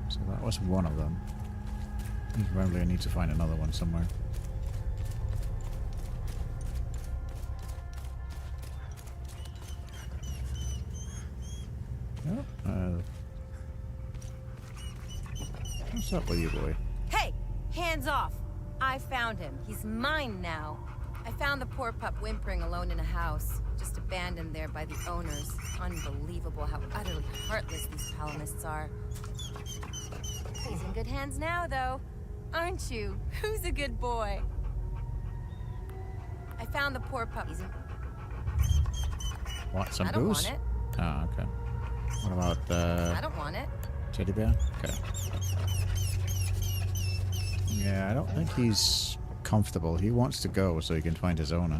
So that was one of them. Probably I need to find another one somewhere. Oh, what's up with you, boy? Hey! Hands off! I found him. He's mine now. I found the poor pup whimpering alone in a house, just abandoned there by the owners. Unbelievable how utterly heartless these Palamists are. He's in good hands now, though. Aren't you? Who's a good boy? I found the poor pup. What, some I don't booze? want it. Ah, okay. What about, I don't want it. teddy bear? Okay. Yeah, I don't think he's comfortable. He wants to go so he can find his owner.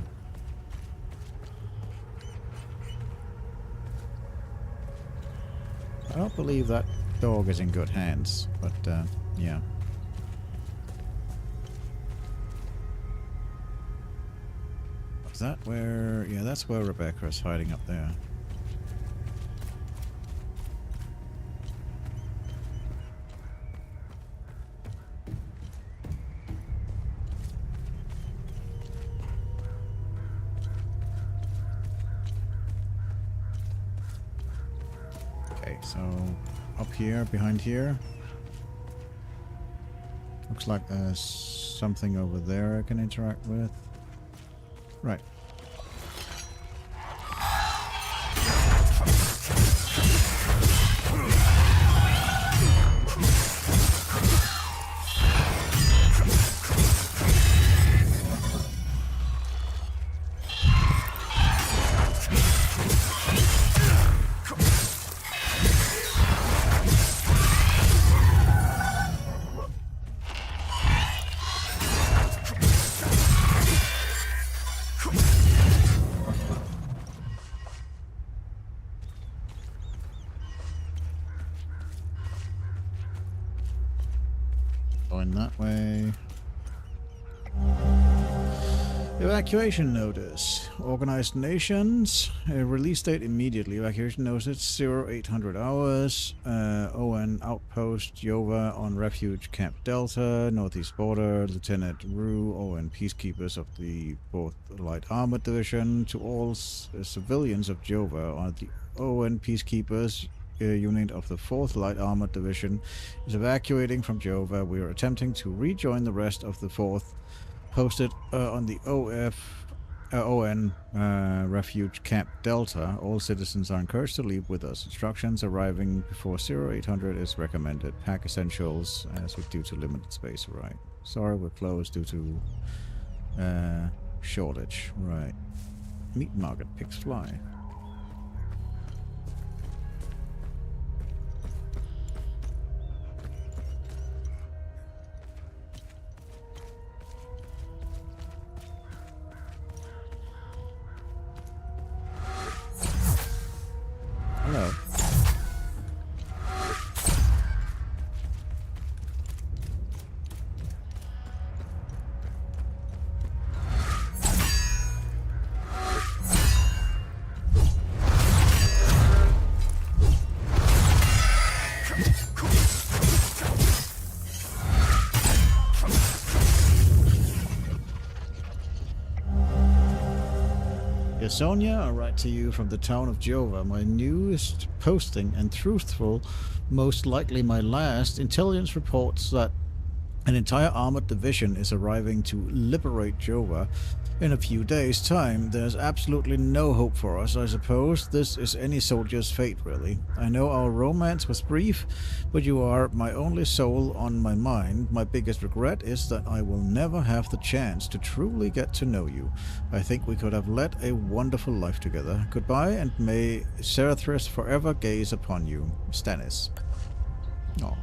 I don't believe that dog is in good hands, but, yeah. Is that where... Yeah, that's where Rebecca is hiding up there. Okay, so up here, behind here. Looks like there's something over there I can interact with. Right. Going that way. Evacuation notice. Organized Nations. Release date immediately. Evacuation notice 0800 hours. ON Outpost Jova on Refuge Camp Delta. Northeast Border. Lieutenant Rue. ON Peacekeepers of the 4th Light Armored Division. To all civilians of Jova on the ON Peacekeepers unit of the 4th Light Armored Division is evacuating from Jova. We are attempting to rejoin the rest of the 4th posted on the ON Refuge Camp Delta. All citizens are encouraged to leave with us. Instructions arriving before 0800 is recommended. Pack essentials as due to limited space. Right. Sorry, we're closed due to shortage. Right. Meat market. Pigs fly. Hello. Sonia, I write to you from the town of Jova. My newest posting and truthful, most likely my last, intelligence reports that an entire armored division is arriving to liberate Jova in a few days' time. There's absolutely no hope for us, I suppose. This is any soldier's fate, really. I know our romance was brief, but you are my only soul on my mind. My biggest regret is that I will never have the chance to truly get to know you. I think we could have led a wonderful life together. Goodbye, and may Zarathus forever gaze upon you. Stannis. Oh.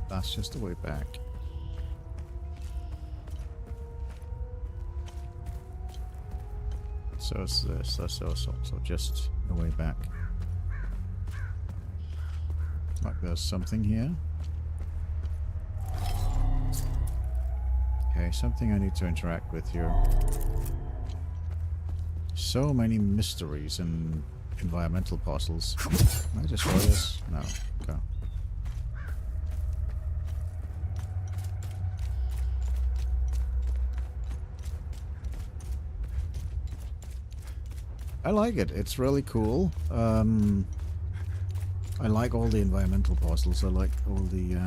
That's just the way back. So it's this. That's also just the way back. Like there's something here. Okay, something I need to interact with here. So many mysteries and environmental puzzles. Can I destroy this? No. Okay. I like it. It's really cool. I like all the environmental puzzles. I like all the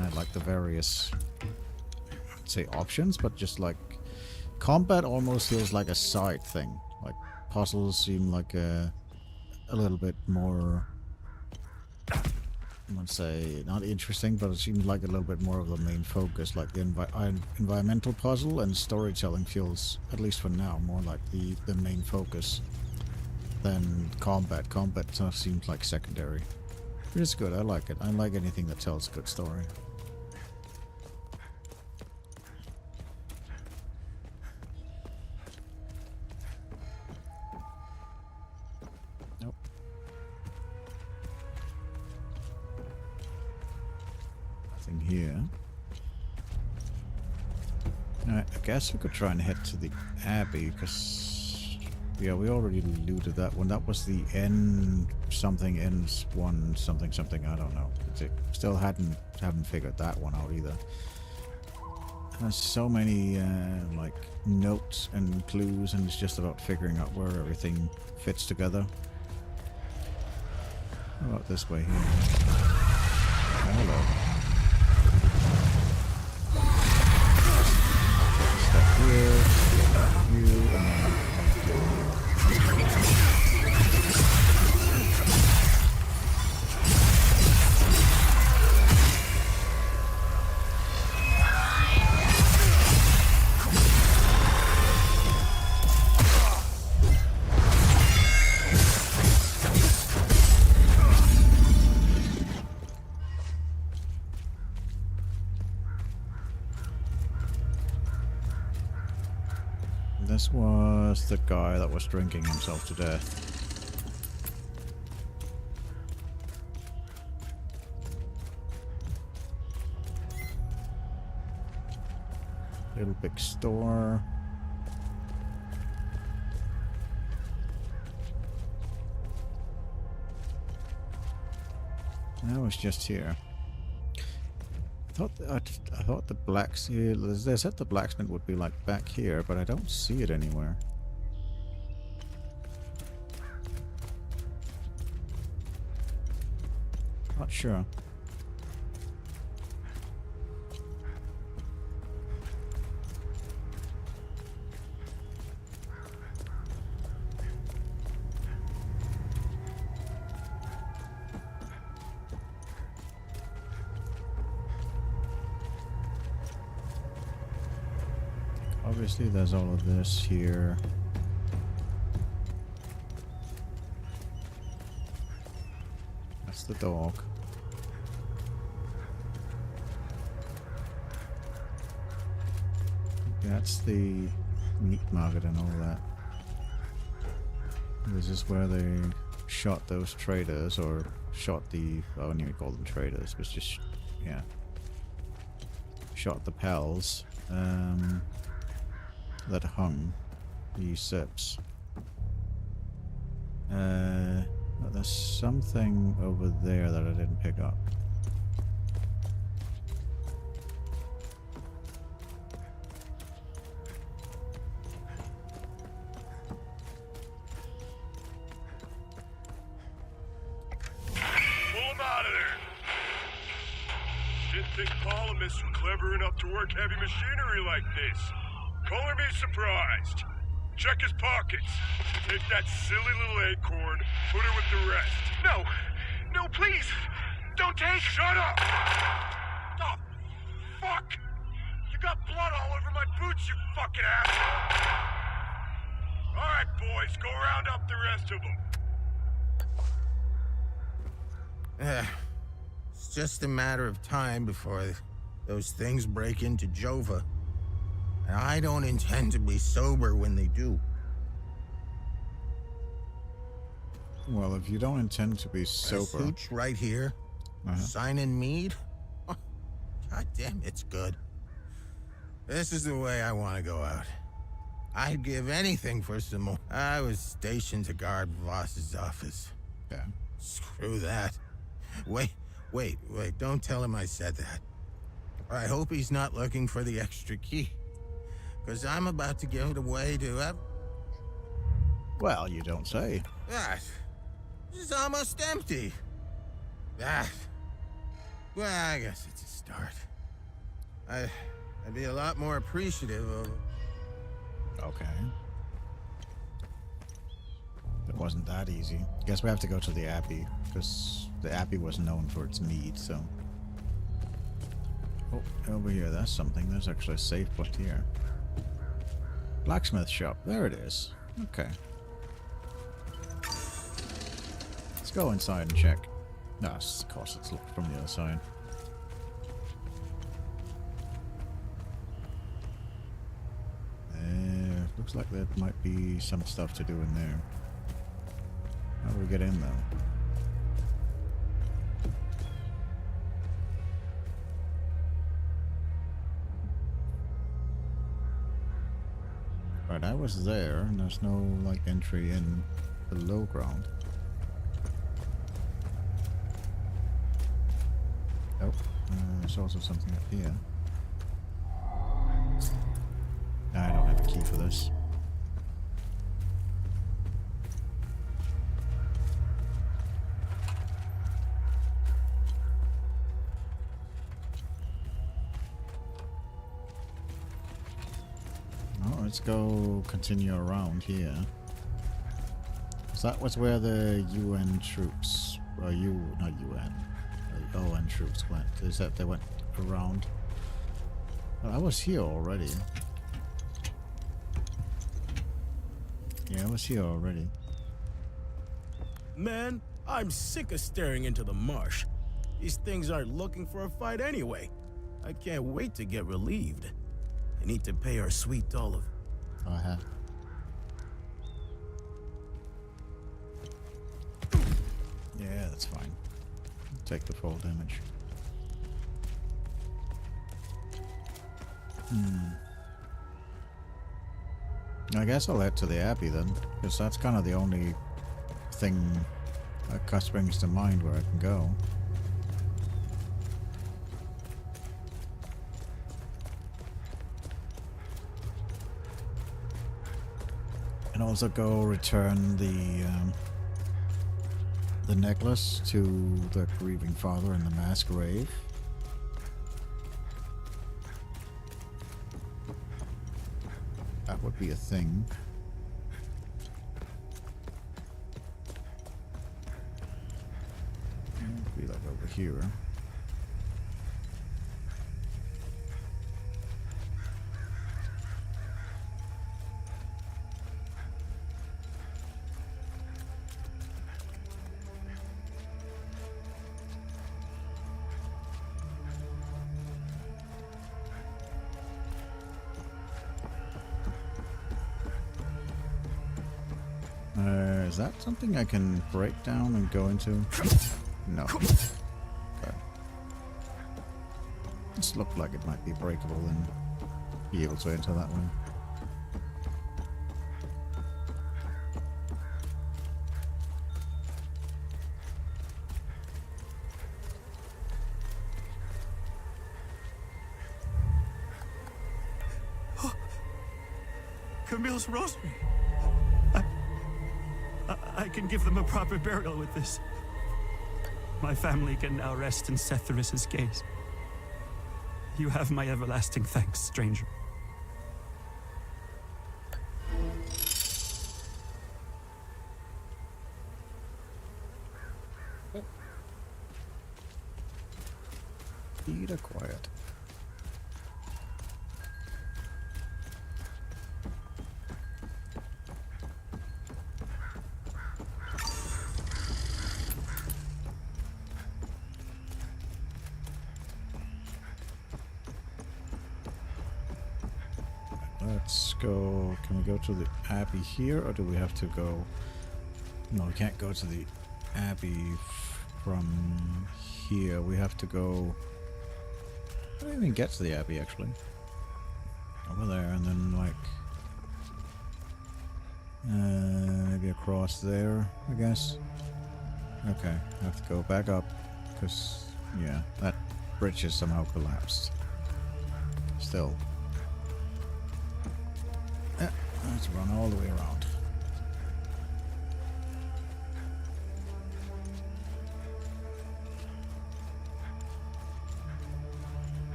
various, say, options, but just like combat almost feels like a side thing. Like puzzles seem like a little bit more, I would say, not interesting, but it seems like a little bit more of the main focus. Like the environmental puzzle and storytelling feels, at least for now, more like the main focus than combat. Combat seems like secondary. It's good. I like it. I like anything that tells a good story. Nope. Nothing here. Alright, I guess we could try and head to the Abbey, because yeah, we already looted that one. That was the N something, N1 something something. I don't know. Still haven't figured that one out either. There's so many like notes and clues, and it's just about figuring out where everything fits together. How about this way here? Oh, hello. Step here, you, and then this was the guy that was drinking himself to death. Little big store. That was just here. I thought the blacksmith. They said the blacksmith would be like back here, but I don't see it anywhere. Not sure. Obviously, there's all of this here. That's the dog. That's the meat market and all that. This is where they shot those traders, or shot the, I wouldn't even call them traders, but just, yeah. Shot the pals. That hung the sips. But there's something over there that I didn't pick up. think Polymus were clever enough to work heavy machinery like this. Color me surprised. Check his pockets. Take that silly little acorn, put her with the rest. No! No, please! Don't take— Shut up! Oh, fuck! You got blood all over my boots, you fucking asshole! Alright, boys, go round up the rest of them. It's just a matter of time before those things break into Jova. And I don't intend to be sober when they do. Well, if you don't intend to be sober... A hooch right here. Signing mead. Oh, God damn, it's good. This is the way I want to go out. I'd give anything for some more. I was stationed to guard Voss's office. Yeah. Screw that. Wait, don't tell him I said that. I hope he's not looking for the extra key. Because I'm about to give it away to... Well, you don't say. That is almost empty. That... Well, I guess it's a start. I'd be a lot more appreciative of... Okay. It wasn't that easy. Guess we have to go to the Abbey, because the Abbey was known for its mead, so... Oh, over here, that's something. There's actually a safe point here. Blacksmith shop. There it is. Okay. Let's go inside and check. No, of course it's looked from the other side. Looks like there might be some stuff to do in there. How do we get in though? Right, I was there, and there's no like entry in the low ground. Oh, there's also something up here. I don't have a key for this. Oh, let's go continue around here. So that was where the UN troops, or not UN, the ON troops went. Is that they went around? Well, I was here already. Yeah, I was here already. Man, I'm sick of staring into the marsh. These things aren't looking for a fight anyway. I can't wait to get relieved. I need to pay our sweet Olive. Yeah, that's fine. Take the full damage. I guess I'll head to the Abbey then, because that's kind of the only thing that springs to mind where I can go. And also go return the necklace to the grieving father in the mass grave. That would be a thing. It'd be like over here. Is that something I can break down and go into? No. Okay. This looked like it might be breakable and be able to enter that way. Camille's rosary. I can give them a proper burial with this. My family can now rest in Sethrus' gaze. You have my everlasting thanks, stranger. Peter quiet. Let's go. Can we go to the Abbey here, or do we have to go? No, we can't go to the Abbey from here. We have to go. How do I even get to the Abbey, actually? Over there, and then, like, maybe across there, I guess. Okay, I have to go back up, because, yeah, that bridge has somehow collapsed. Still. Yeah, let's run all the way around.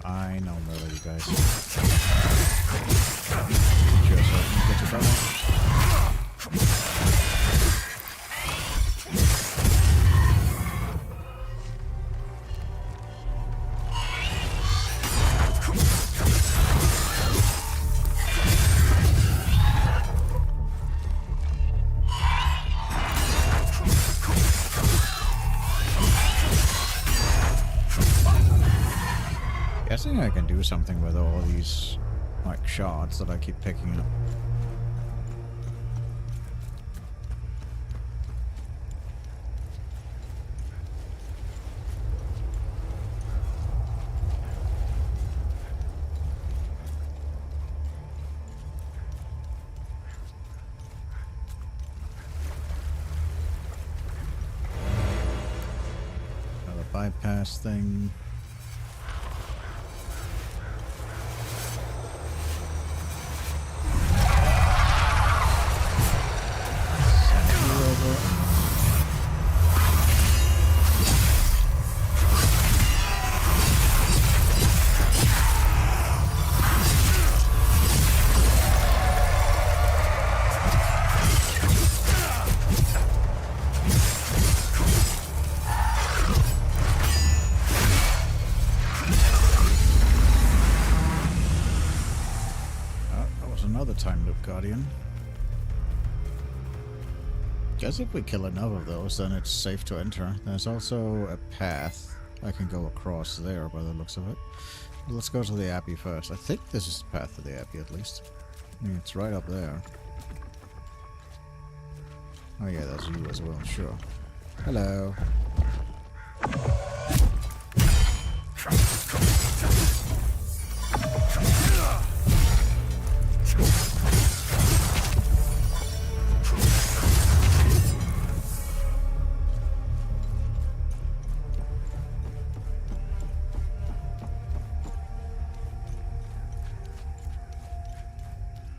I know, murder you guys. Get your brother. Guessing I can do something with all these, like, shards that I keep picking up. Another bypass thing. Time loop guardian. Guess if we kill enough of those, then it's safe to enter. There's also a path I can go across there by the looks of it. Let's go to the Abbey first. I think this is the path to the Abbey, at least. I mean, it's right up there. Oh yeah, that's you as well, sure. Hello.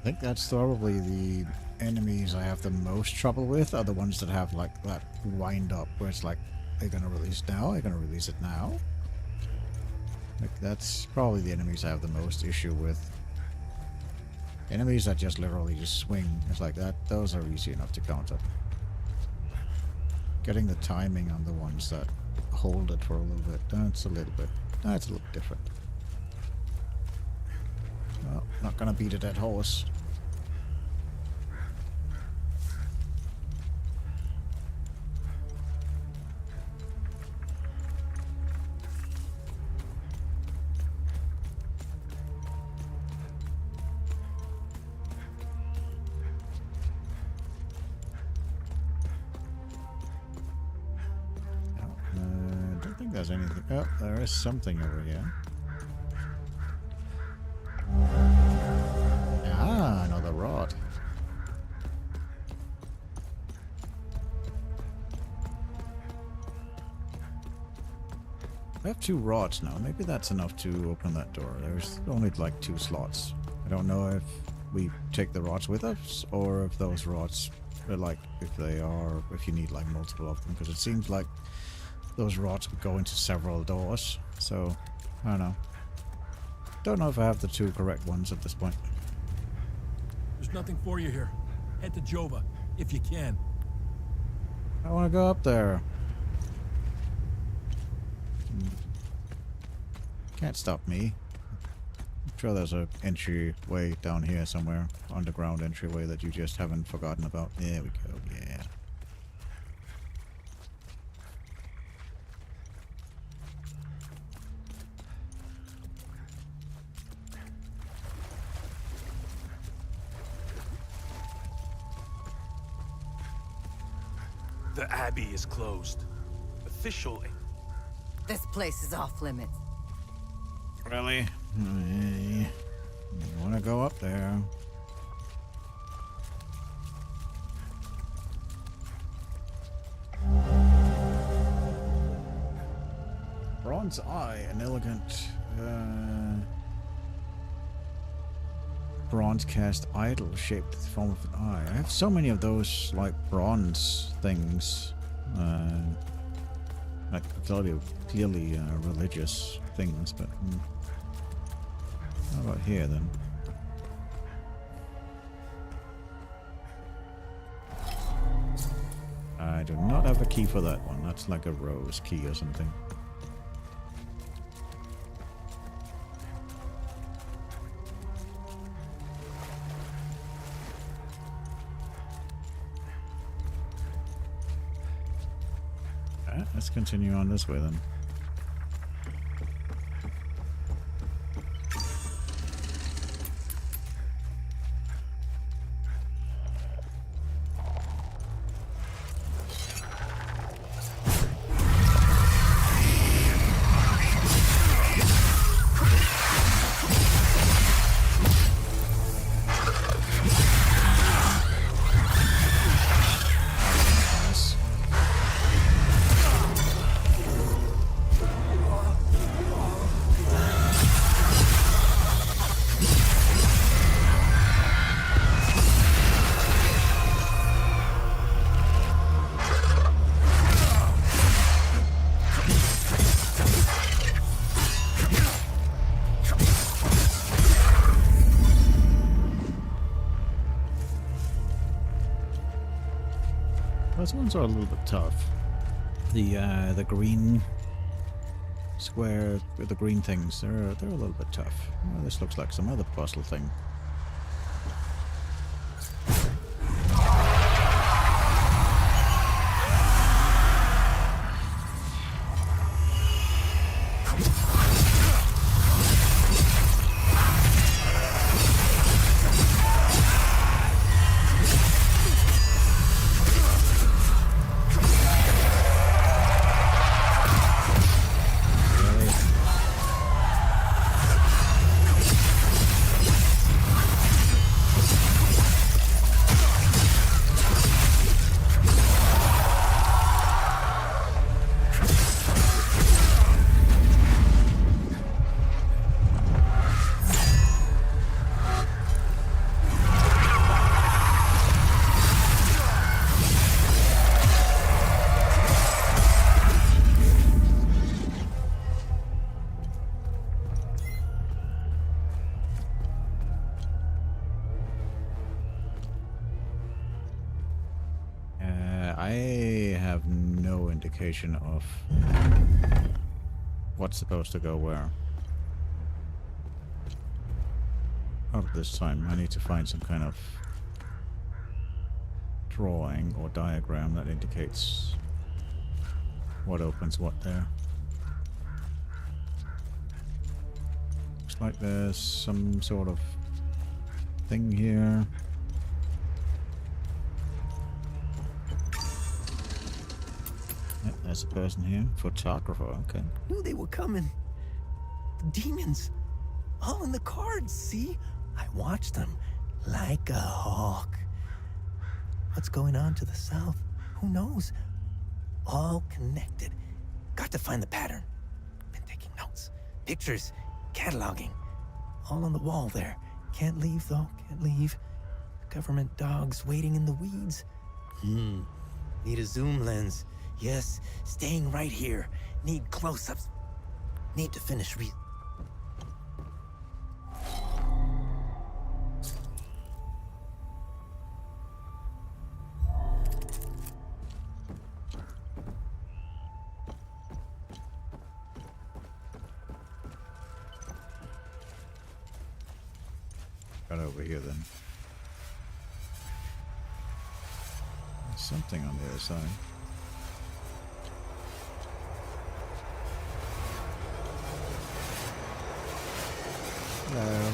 I think that's probably the enemies I have the most trouble with, are the ones that have, like, that wind up where it's like, are you gonna release now? Are you gonna release it now? Like, that's probably the enemies I have the most issue with. Enemies that just literally just swing, it's like that, those are easy enough to counter. Getting the timing on the ones that hold it for a little bit, that's a little different. Well, not gonna beat a dead horse. I don't think there's anything. Oh, there is something over here. Ah, another rod. I have 2 rods now. Maybe that's enough to open that door. There's only like 2 slots. I don't know if we take the rods with us or if those rods are like, if you need like multiple of them, because it seems like those rods would go into several doors. So, I don't know. Don't know if I have the 2 correct ones at this point. There's nothing for you here. Head to Jova, if you can. I want to go up there. Can't stop me. I'm sure there's an entryway down here somewhere. Underground entryway that you just haven't forgotten about. There we go, yeah. The Abbey is closed. Officially. This place is off limits. Really? You want to go up there? Bronze eye, an elegant bronze cast idol shaped in the form of an eye. I have so many of those like bronze things, like clearly religious things, but how about here then? I do not have a key for that one. That's like a rose key or something. Let's continue on this way then. Those ones are a little bit tough. The green square, the green things, they're a little bit tough. Well, this looks like some other puzzle thing. I have no indication of what's supposed to go where. Not this time. I need to find some kind of drawing or diagram that indicates what opens what there. Looks like there's some sort of thing here. Yep, there's a person here. Photographer, okay. Knew they were coming. The demons. All in the cards, see? I watched them like a hawk. What's going on to the south? Who knows? All connected. Got to find the pattern. Notes, pictures, cataloging. All on the wall there. Can't leave, though. Can't leave. Government dogs waiting in the weeds. Need a zoom lens. Yes, staying right here. Need close-ups. Need to finish Right over here then. There's something on the other side. Hello.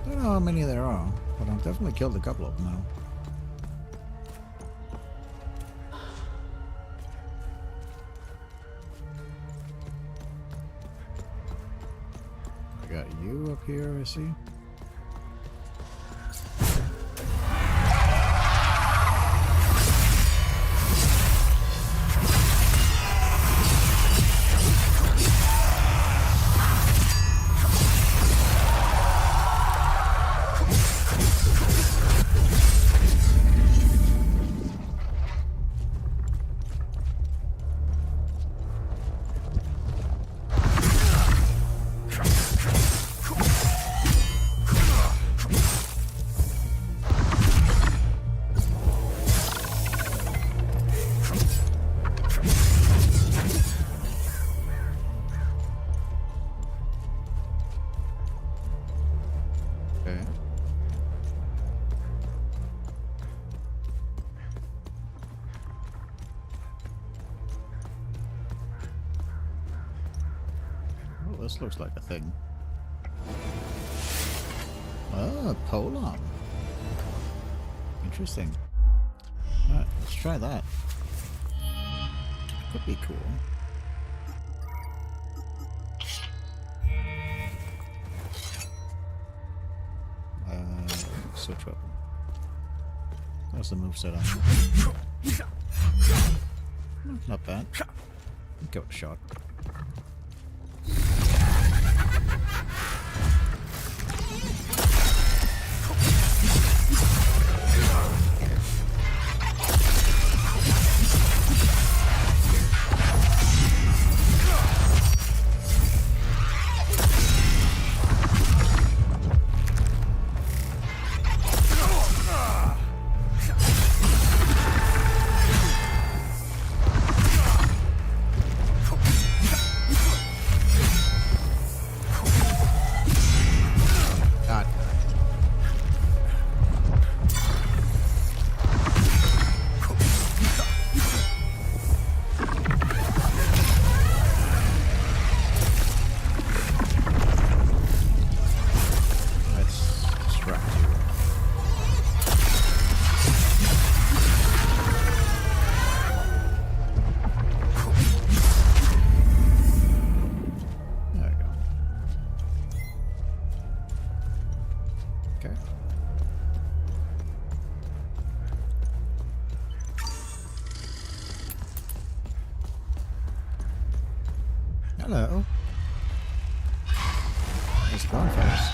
Don't know how many there are, but I've definitely killed a couple of them now. I got you up here, I see. This looks like a thing. Oh, a polearm. Interesting. Alright, let's try that. Could be cool. Switch weapon. That's the moveset on. Not bad. Give it a shot. Hello. There's bonfires.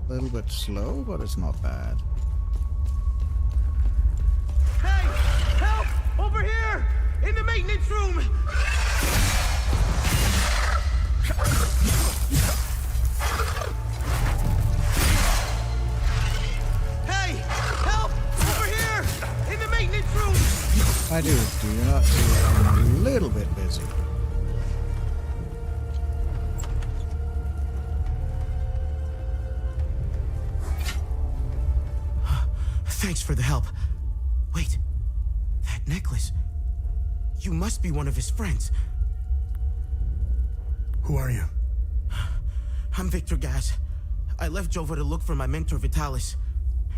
A little bit slow, but it's not bad. Hey! Help! Over here! In the maintenance room! Hey! Help! Over here! In the maintenance room! I do you not see I'm a little bit busy? Thanks for the help. Wait, that necklace. You must be one of his friends. Who are you? I'm Victor Gaz. I left Jova to look for my mentor Vitalis.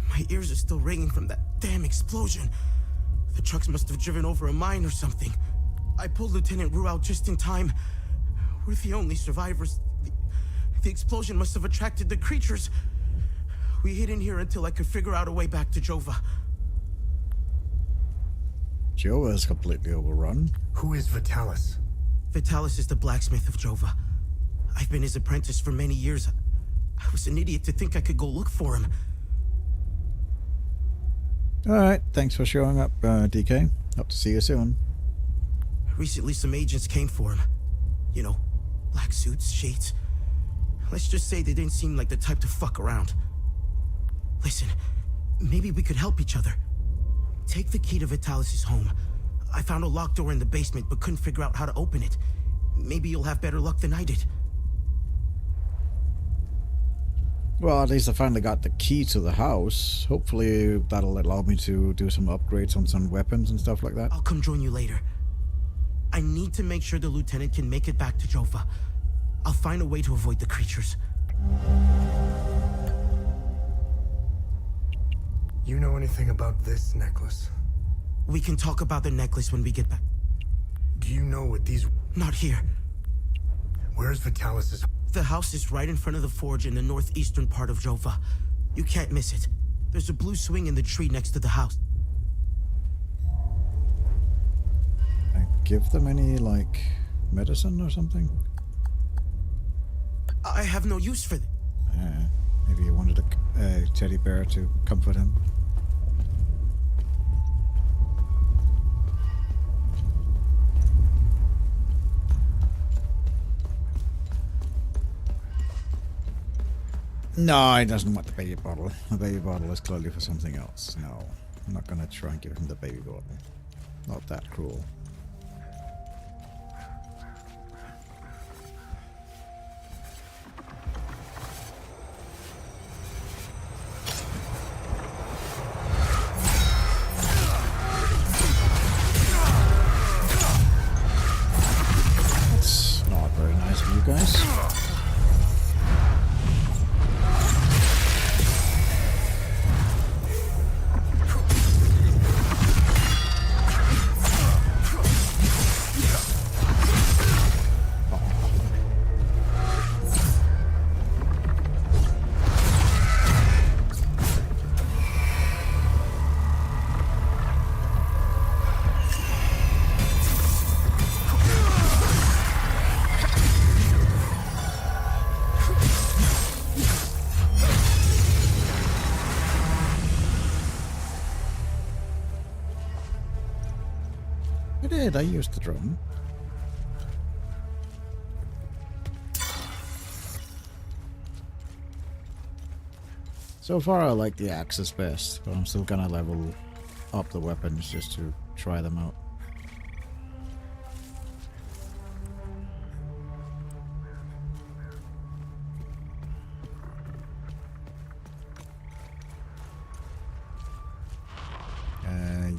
My ears are still ringing from that damn explosion. The trucks must have driven over a mine or something. I pulled Lieutenant Rue out just in time. We're the only survivors. The explosion must have attracted the creatures. We hid in here until I could figure out a way back to Jova. Jova is completely overrun. Who is Vitalis? Vitalis is the blacksmith of Jova. I've been his apprentice for many years. I was an idiot to think I could go look for him. Alright, thanks for showing up, DK. Hope to see you soon. Recently, some agents came for him. You know, black suits, shades. Let's just say they didn't seem like the type to fuck around. Listen, maybe we could help each other. Take the key to Vitalis' home. I found a locked door in the basement, but couldn't figure out how to open it. Maybe you'll have better luck than I did. Well, at least I finally got the key to the house. Hopefully that'll allow me to do some upgrades on some weapons and stuff like that. I'll come join you later. I need to make sure the lieutenant can make it back to Jova. I'll find a way to avoid the creatures. You know anything about this necklace? We can talk about the necklace when we get back. Do you know what these... Not here. Where's Vitalis'... The house is right in front of the forge in the northeastern part of Jova. You can't miss it. There's a blue swing in the tree next to the house. I give them any, like, medicine or something? I have no use for them. Maybe you wanted a teddy bear to comfort him. No, he doesn't want the baby bottle. The baby bottle is clearly for something else. No, I'm not gonna try and give him the baby bottle. Not that cruel. That's not very nice of you guys. I used the drum. So far I like the axes best, but I'm still gonna level up the weapons just to try them out.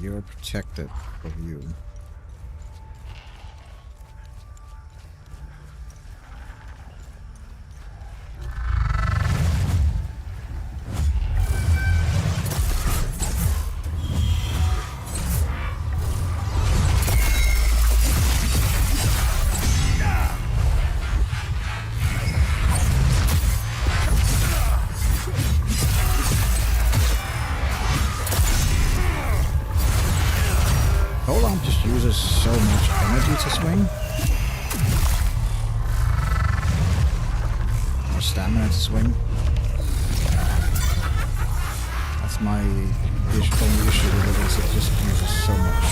You're protected of you. Uses so much energy to swing. Or stamina to swing. That's my only issue with it, is it just uses so much.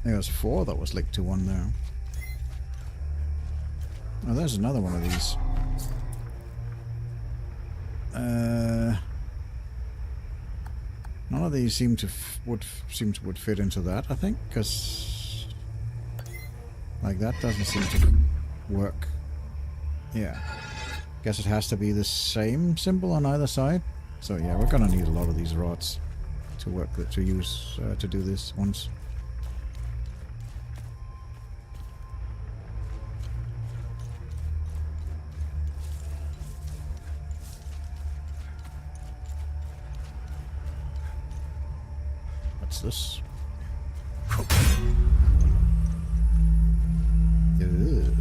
There was 4 that was linked to one there. Oh, there's another one of these. None of these seem to would fit into that, I think, because like that doesn't seem to work. Yeah, guess it has to be the same symbol on either side. So yeah, we're gonna need a lot of these rods to work to use to do this once. This. Ew.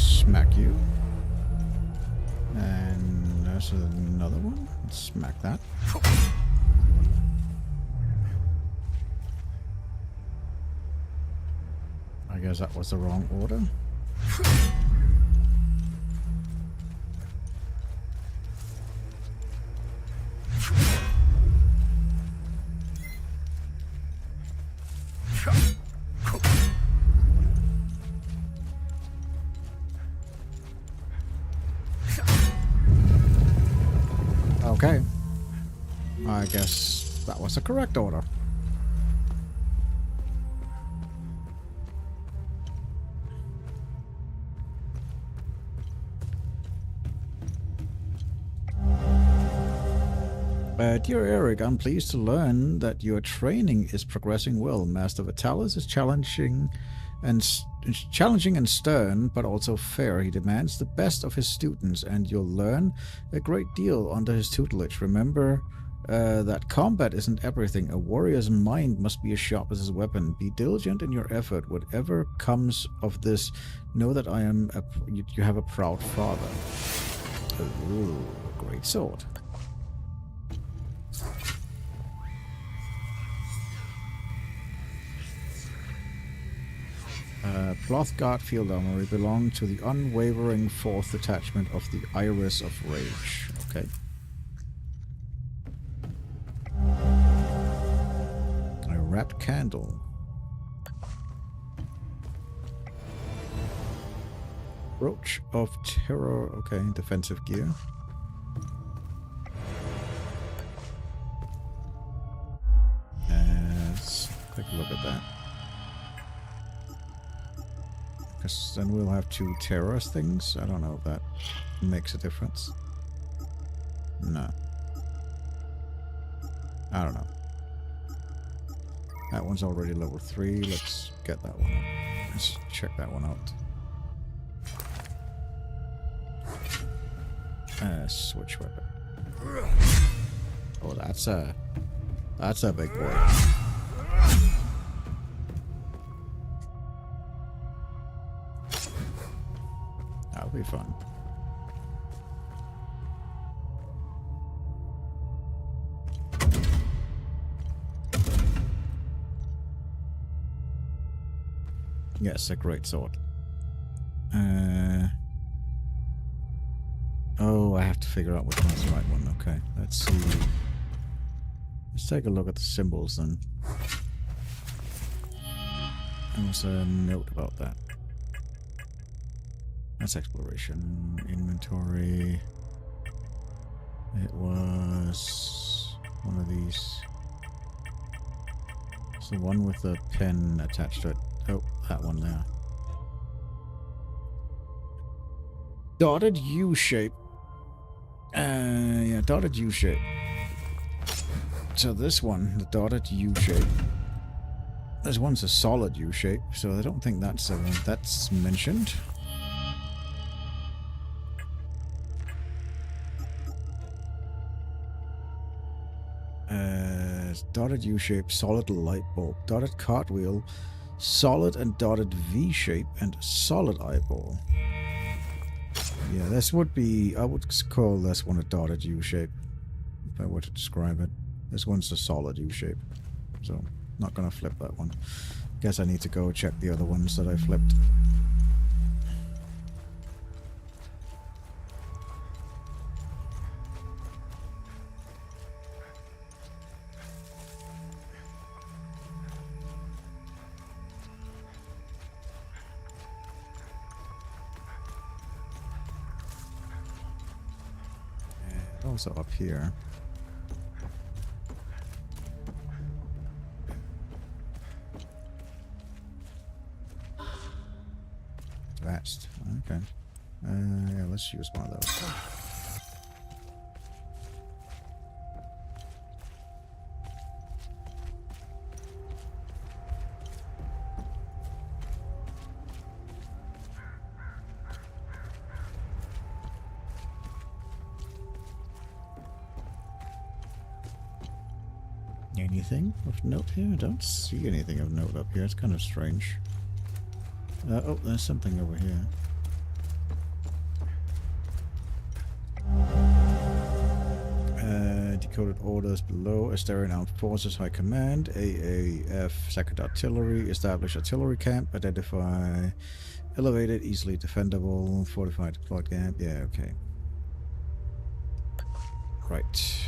Smack you. And there's another one. Let's smack that. I guess that was the wrong order. Okay. I guess that was the correct order. Dear Eric, I'm pleased to learn that your training is progressing well. Master Vitalis is challenging and stern, but also fair. He demands the best of his students, and you'll learn a great deal under his tutelage. Remember that combat isn't everything. A warrior's mind must be as sharp as his weapon. Be diligent in your effort. Whatever comes of this, know that you have a proud father. Ooh, a great sword. Cloth Guard Field Armory belong to the unwavering 4th detachment of the Iris of Rage. Okay. A rat candle. Brooch of Terror. Okay, defensive gear. Let's take a look at that. Because then we'll have 2 terrorist things. I don't know if that makes a difference. No. I don't know. That one's already level 3. Let's get that one up. Let's check that one out. Switch weapon. Oh, that's a big boy. That'll be fun. Yes, a great sword. Oh, I have to figure out which one's the right one. Okay, let's see. Let's take a look at the symbols then. There's a note about that. That's exploration. Inventory. It was one of these. It's the one with the pen attached to it. Oh, that one there. Dotted U shape. Yeah, dotted U shape. So this one, the dotted U shape. This one's a solid U shape, so I don't think that's mentioned. Dotted U shape, solid light bulb, dotted cartwheel, solid and dotted V shape, and solid eyeball. Yeah, this would be, I would call this one a dotted U shape, if I were to describe it. This one's a solid U shape, so not gonna flip that one. Guess I need to go check the other ones that I flipped. Also up here. Vast. Okay. Yeah, let's use one of those. Anything of note here? I don't see anything of note up here. It's kind of strange. Oh, there's something over here. Decoded orders below. Asterian Armed Forces High Command. AAF 2nd Artillery. Establish artillery camp. Identify elevated, easily defendable. Fortified deployed camp. Yeah, okay. Right.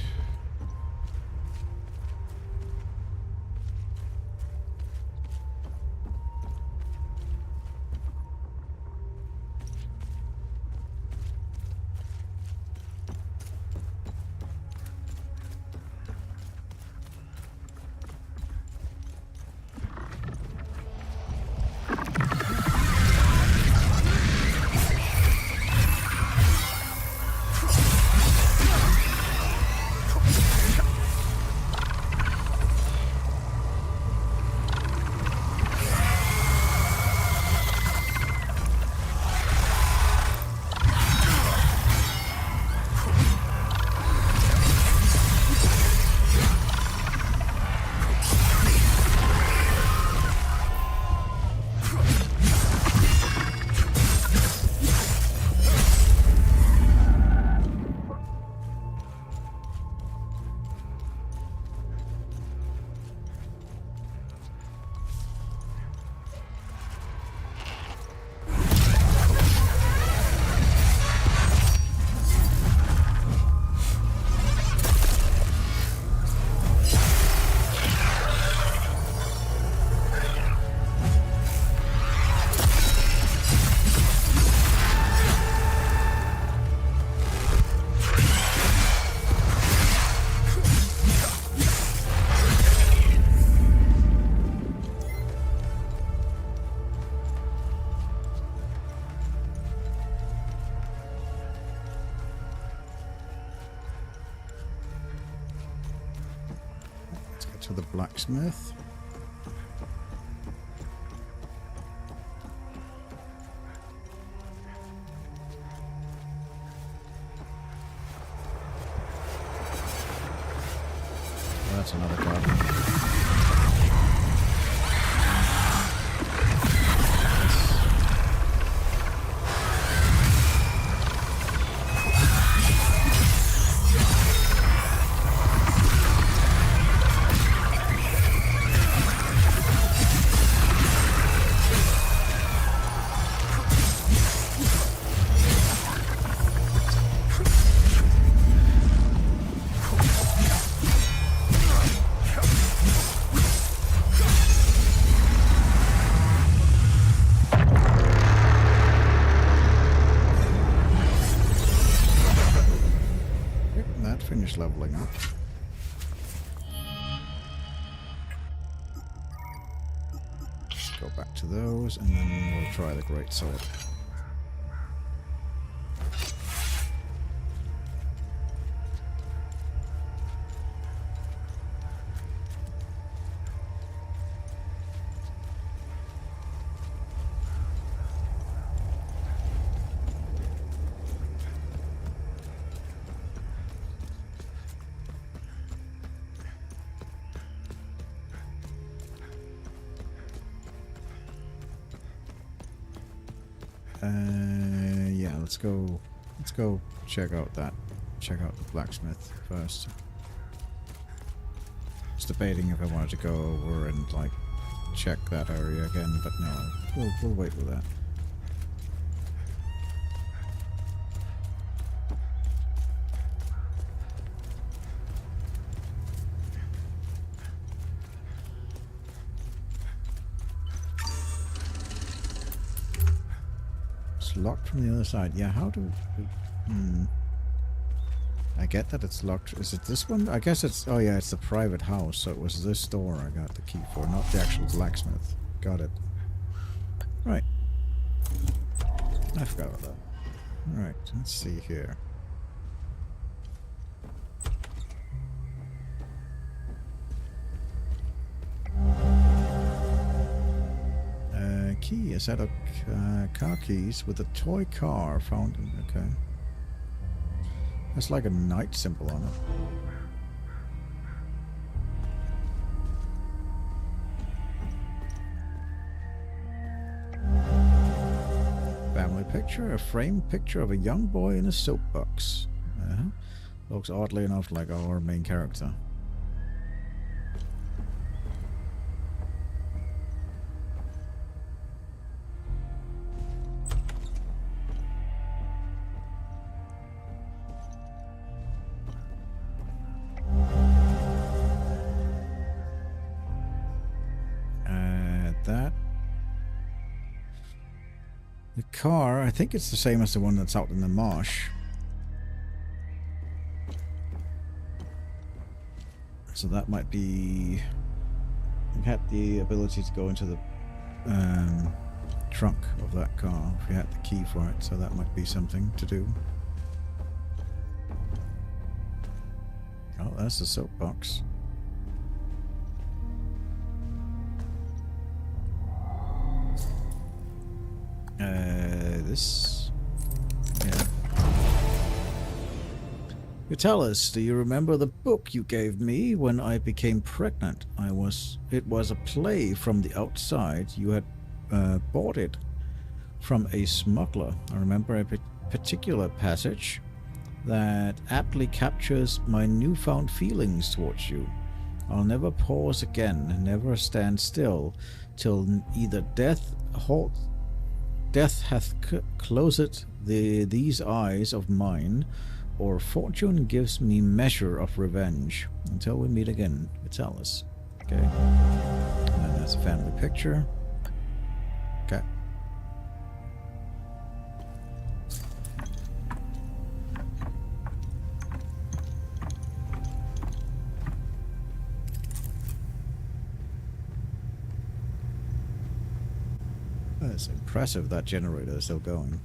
to the blacksmith. That's another goblin. Finish leveling up. Just go back to those, and then we'll try the great sword. Yeah, let's go check out the blacksmith first. Just debating if I wanted to go over and like check that area again, but no, we'll wait with that. Locked from the other side. Yeah, how do... I get that it's locked. Is it this one? I guess it's... Oh yeah, it's the private house. So it was this door I got the key for, not the actual blacksmith. Got it. Right. I forgot about that. Alright, let's see here. Key, a set of car keys with a toy car found in... Okay. That's like a knight symbol on it. Family picture, a framed picture of a young boy in a soapbox. Looks oddly enough like our main character. The car, I think it's the same as the one that's out in the marsh. So that might be... You had the ability to go into the trunk of that car if you had the key for it, so that might be something to do. Oh, that's the soapbox. This... Yeah. Vitalis, do you remember the book you gave me when I became pregnant? It was a play from the outside. You had bought it from a smuggler. I remember a particular passage that aptly captures my newfound feelings towards you. I'll never pause again, never stand still, till either death hath closed these eyes of mine, or fortune gives me measure of revenge. Until we meet again, Vitalis. Okay. And then that's a family picture. Okay. It's impressive that generator is still going.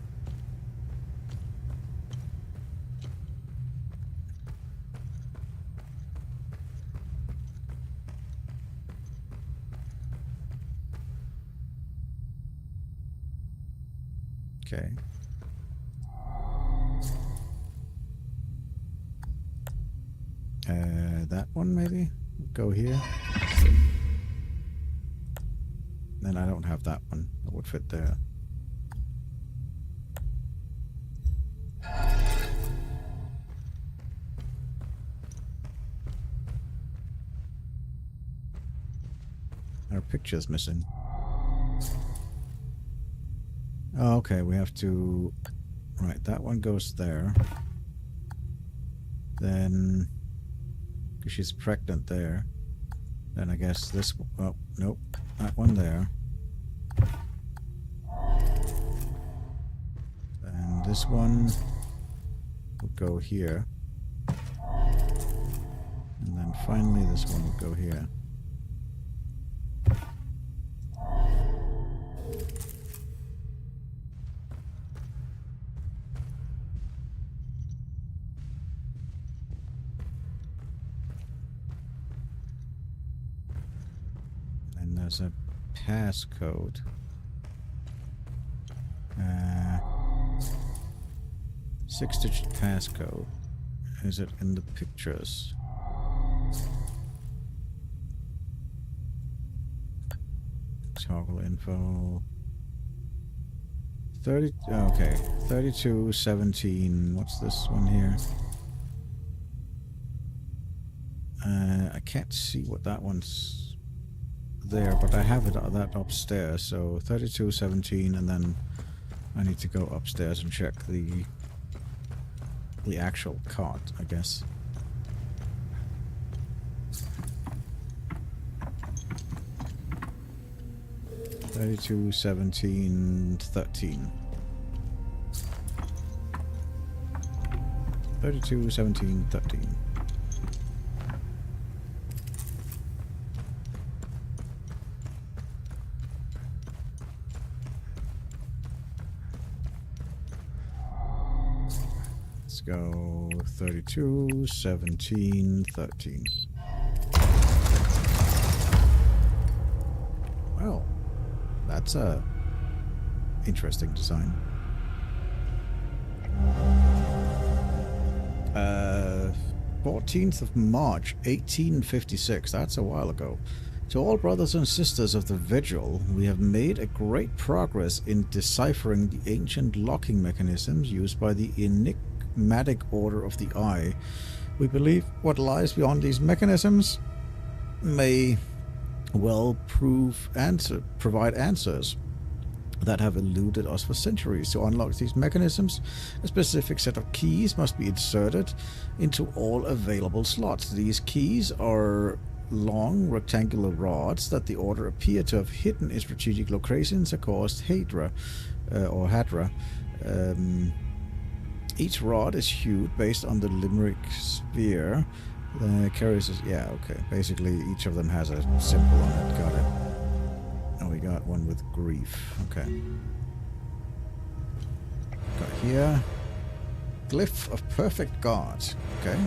Okay. That one maybe? Go here. Then I don't have that one. That would fit there. Our picture's missing. Oh, okay, we have to... Right, that one goes there. Then... Because she's pregnant there. Then I guess this... Oh, nope. That one there. And this one would go here. And then finally this one would go here. There's a passcode. 6-digit passcode. Is it in the pictures? Toggle info. 30. Okay. 3217. What's this one here? I can't see what that one's there, but I have it that upstairs. So 3217, and then I need to go upstairs and check the actual cot, I guess. 321713. 321713. Let's go 321713. Well, that's a interesting design. 14th of March, 1856. That's a while ago. To all brothers and sisters of the Vigil, we have made a great progress in deciphering the ancient locking mechanisms used by the enigmatic Order of the Eye. We believe what lies beyond these mechanisms may well provide answers that have eluded us for centuries. To unlock these mechanisms, a specific set of keys must be inserted into all available slots. These keys are long rectangular rods that the Order appear to have hidden in strategic locations across Hadra. Each rod is hued based on the limerick sphere. Carries yeah, okay. Basically, each of them has a symbol on it. Got it. Oh, we got one with grief. Okay. Got here. Glyph of perfect guard. Okay.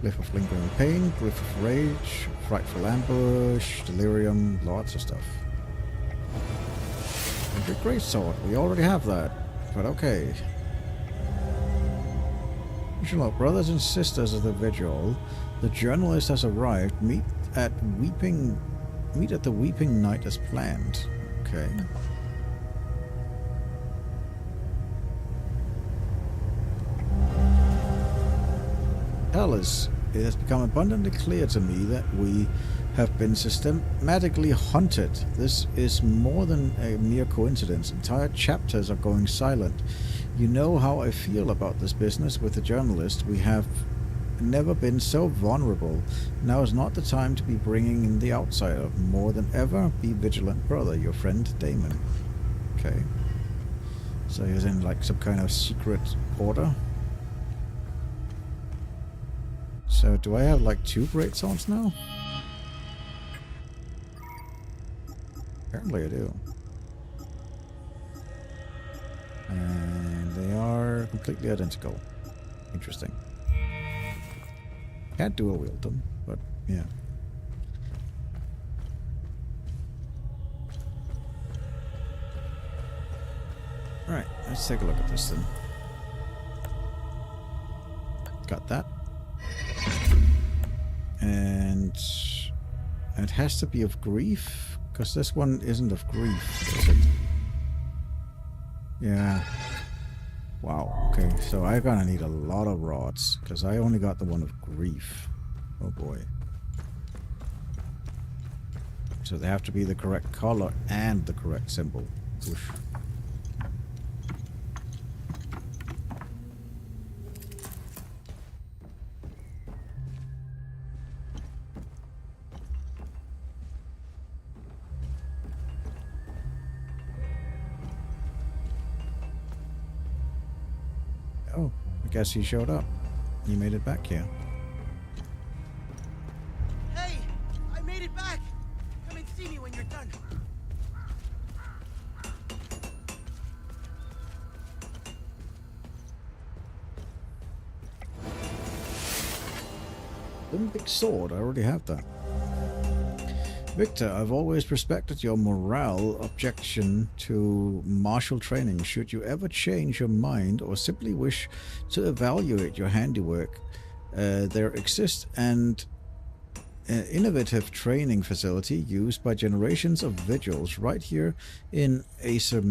Glyph of lingering pain. Glyph of rage. Frightful ambush. Delirium. Lots of stuff. And a great sword. We already have that. But okay. Brothers and sisters of the Vigil, the journalist has arrived. Meet at the Weeping Night as planned. Okay. Hellisus, it has become abundantly clear to me that we have been systematically hunted. This is more than a mere coincidence. Entire chapters are going silent. You know how I feel about this business with the journalist. We have never been so vulnerable. Now is not the time to be bringing in the outsider. More than ever, be vigilant, brother. Your friend, Damon. Okay. So he's in like some kind of secret order. So do I have like 2 great swords now? Apparently I do. And they are completely identical. Interesting. Can't dual wield them, but yeah. Right, let's take a look at this then. Got that. And it has to be of grief, because this one isn't of grief, is it? Yeah. Wow, okay, so I'm gonna need a lot of rods, because I only got the one of grief. Oh boy. So they have to be the correct color and the correct symbol. Oof. Oh, I guess he showed up. He made it back here. Hey, I made it back. Come and see me when you're done. Olympic sword, I already have that. Victor, I've always respected your morale objection to martial training. Should you ever change your mind or simply wish to evaluate your handiwork, there exists an innovative training facility used by generations of vigils right here in Acer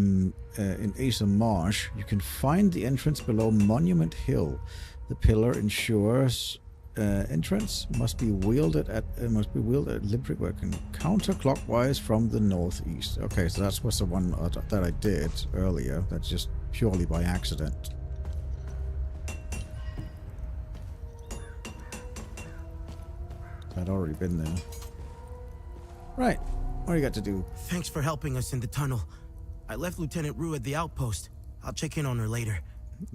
Marsh. You can find the entrance below Monument Hill. The pillar ensures entrance must be wielded at Limerick working counterclockwise from the northeast. Okay, so that's what's the one that I did earlier. That's just purely by accident. I'd already been there. Right, what do you got to do? Thanks for helping us in the tunnel. I left Lieutenant Rue at the outpost. I'll check in on her later.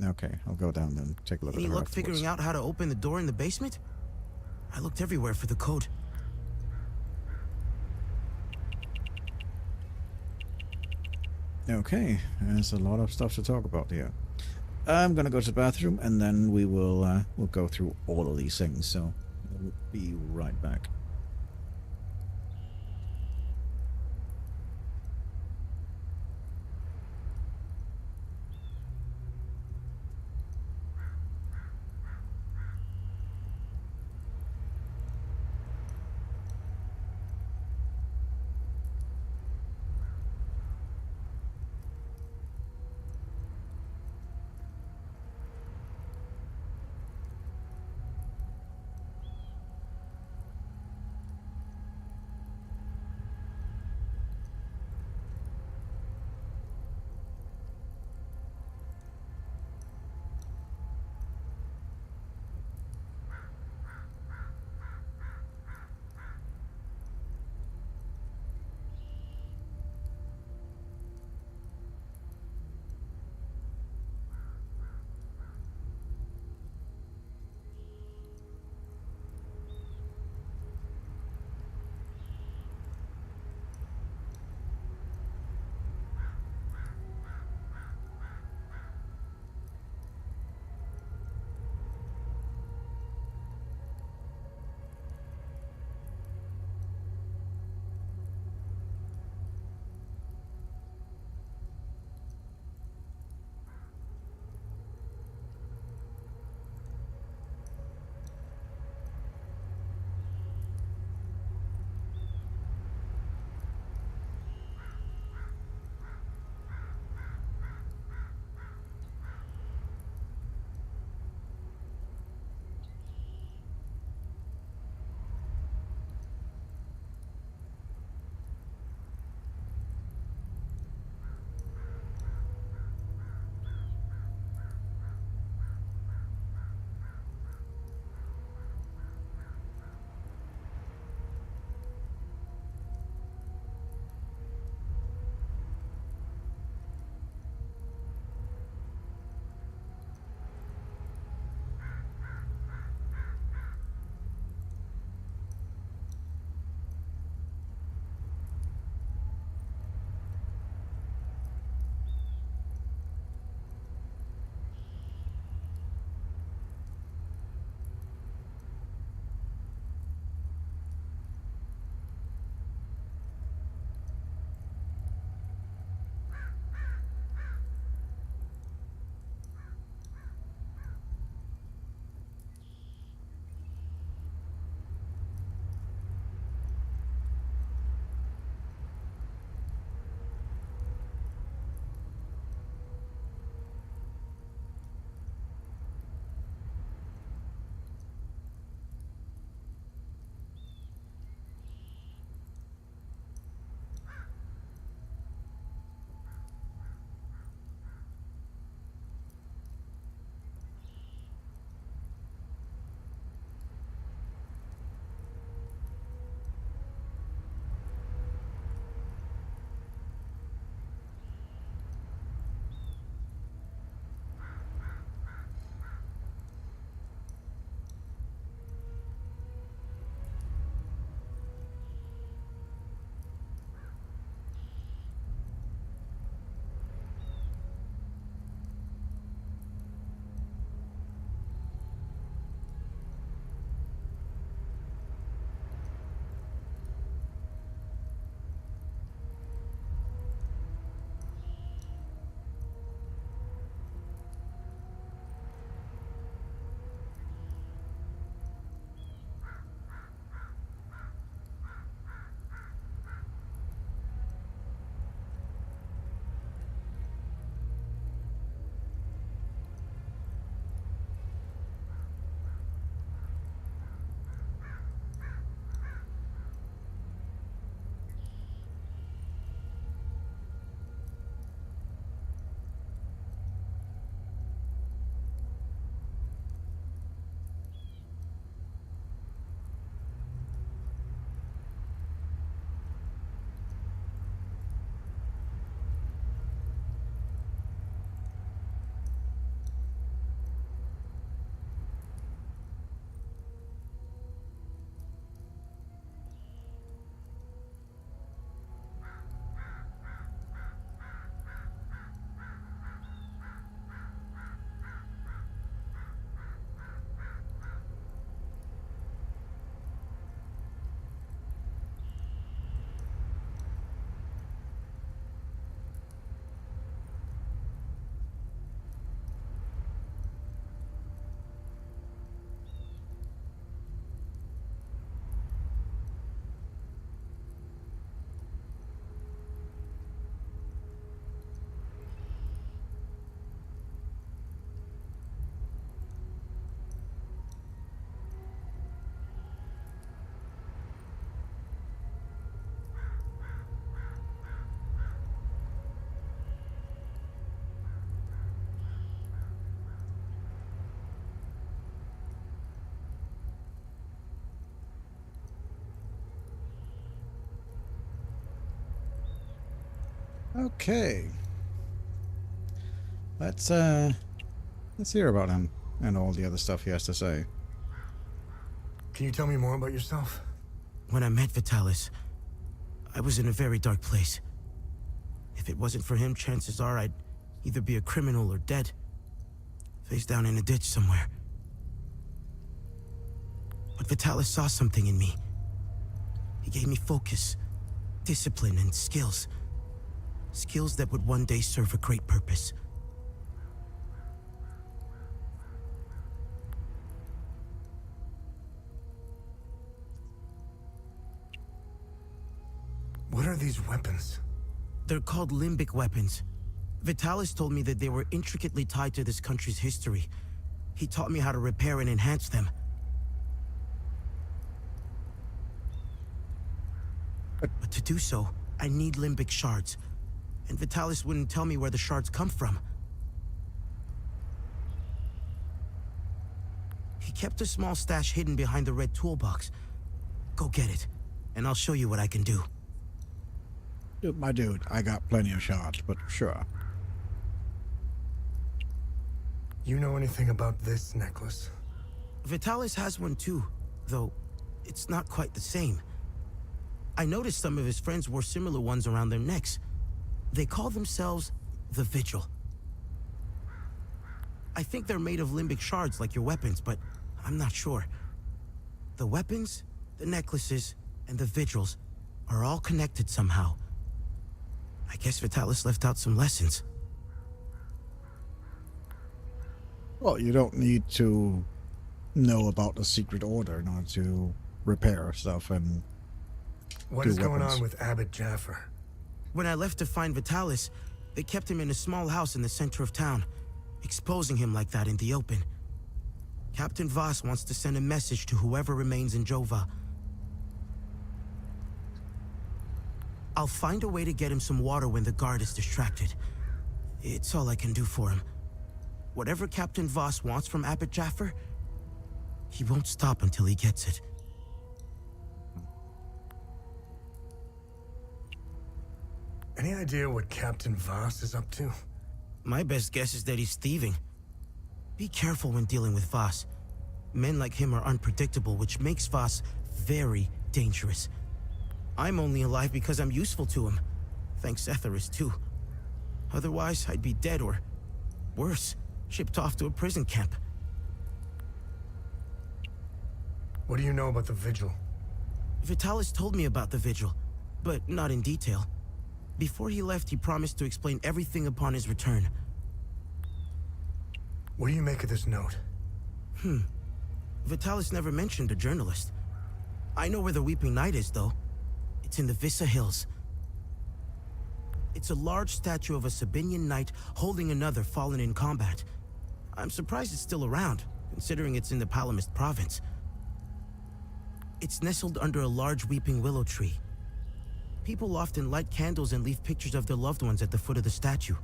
Okay, I'll go down then. Take a look at her Any luck afterwards. figuring out how to open the door in the basement? I looked everywhere for the code. Okay, there's a lot of stuff to talk about here. I'm gonna go to the bathroom and then we'll go through all of these things. So we'll be right back. Okay. Let's hear about him and all the other stuff he has to say. Can you tell me more about yourself? When I met Vitalis, I was in a very dark place. If it wasn't for him, chances are I'd either be a criminal or dead. Face down in a ditch somewhere. But Vitalis saw something in me. He gave me focus, discipline, and skills. Skills that would one day serve a great purpose. What are these weapons? They're called limbic weapons. Vitalis told me that they were intricately tied to this country's history. He taught me how to repair and enhance them. But to do so, I need limbic shards. And Vitalis wouldn't tell me where the shards come from. He kept a small stash hidden behind the red toolbox. Go get it, and I'll show you what I can do. My dude, I got plenty of shards, but sure. You know anything about this necklace? Vitalis has one too, though it's not quite the same. I noticed some of his friends wore similar ones around their necks. They call themselves the Vigil. I think they're made of limbic shards like your weapons, but I'm not sure. The weapons, the necklaces, and the Vigils are all connected somehow. I guess Vitalis left out some lessons. Well, you don't need to know about the secret order in order to repair stuff and What do is going weapons. on with Abbot Jaffer? When I left to find Vitalis, they kept him in a small house in the center of town, exposing him like that in the open. Captain Voss wants to send a message to whoever remains in Jova. I'll find a way to get him some water when the guard is distracted. It's all I can do for him. Whatever Captain Voss wants from Abbot Jaffer, he won't stop until he gets it. Any idea what Captain Voss is up to? My best guess is that he's thieving. Be careful when dealing with Voss. Men like him are unpredictable, which makes Voss very dangerous. I'm only alive because I'm useful to him. Thanks Setharus, too. Otherwise, I'd be dead or, worse, shipped off to a prison camp. What do you know about the Vigil? Vitalis told me about the Vigil, but not in detail. Before he left, he promised to explain everything upon his return. What do you make of this note? Vitalis never mentioned a journalist. I know where the Weeping Knight is, though. It's in the Vissa Hills. It's a large statue of a Sabinian knight holding another fallen in combat. I'm surprised it's still around, considering it's in the Palamist province. It's nestled under a large weeping willow tree. People often light candles and leave pictures of their loved ones at the foot of the statue.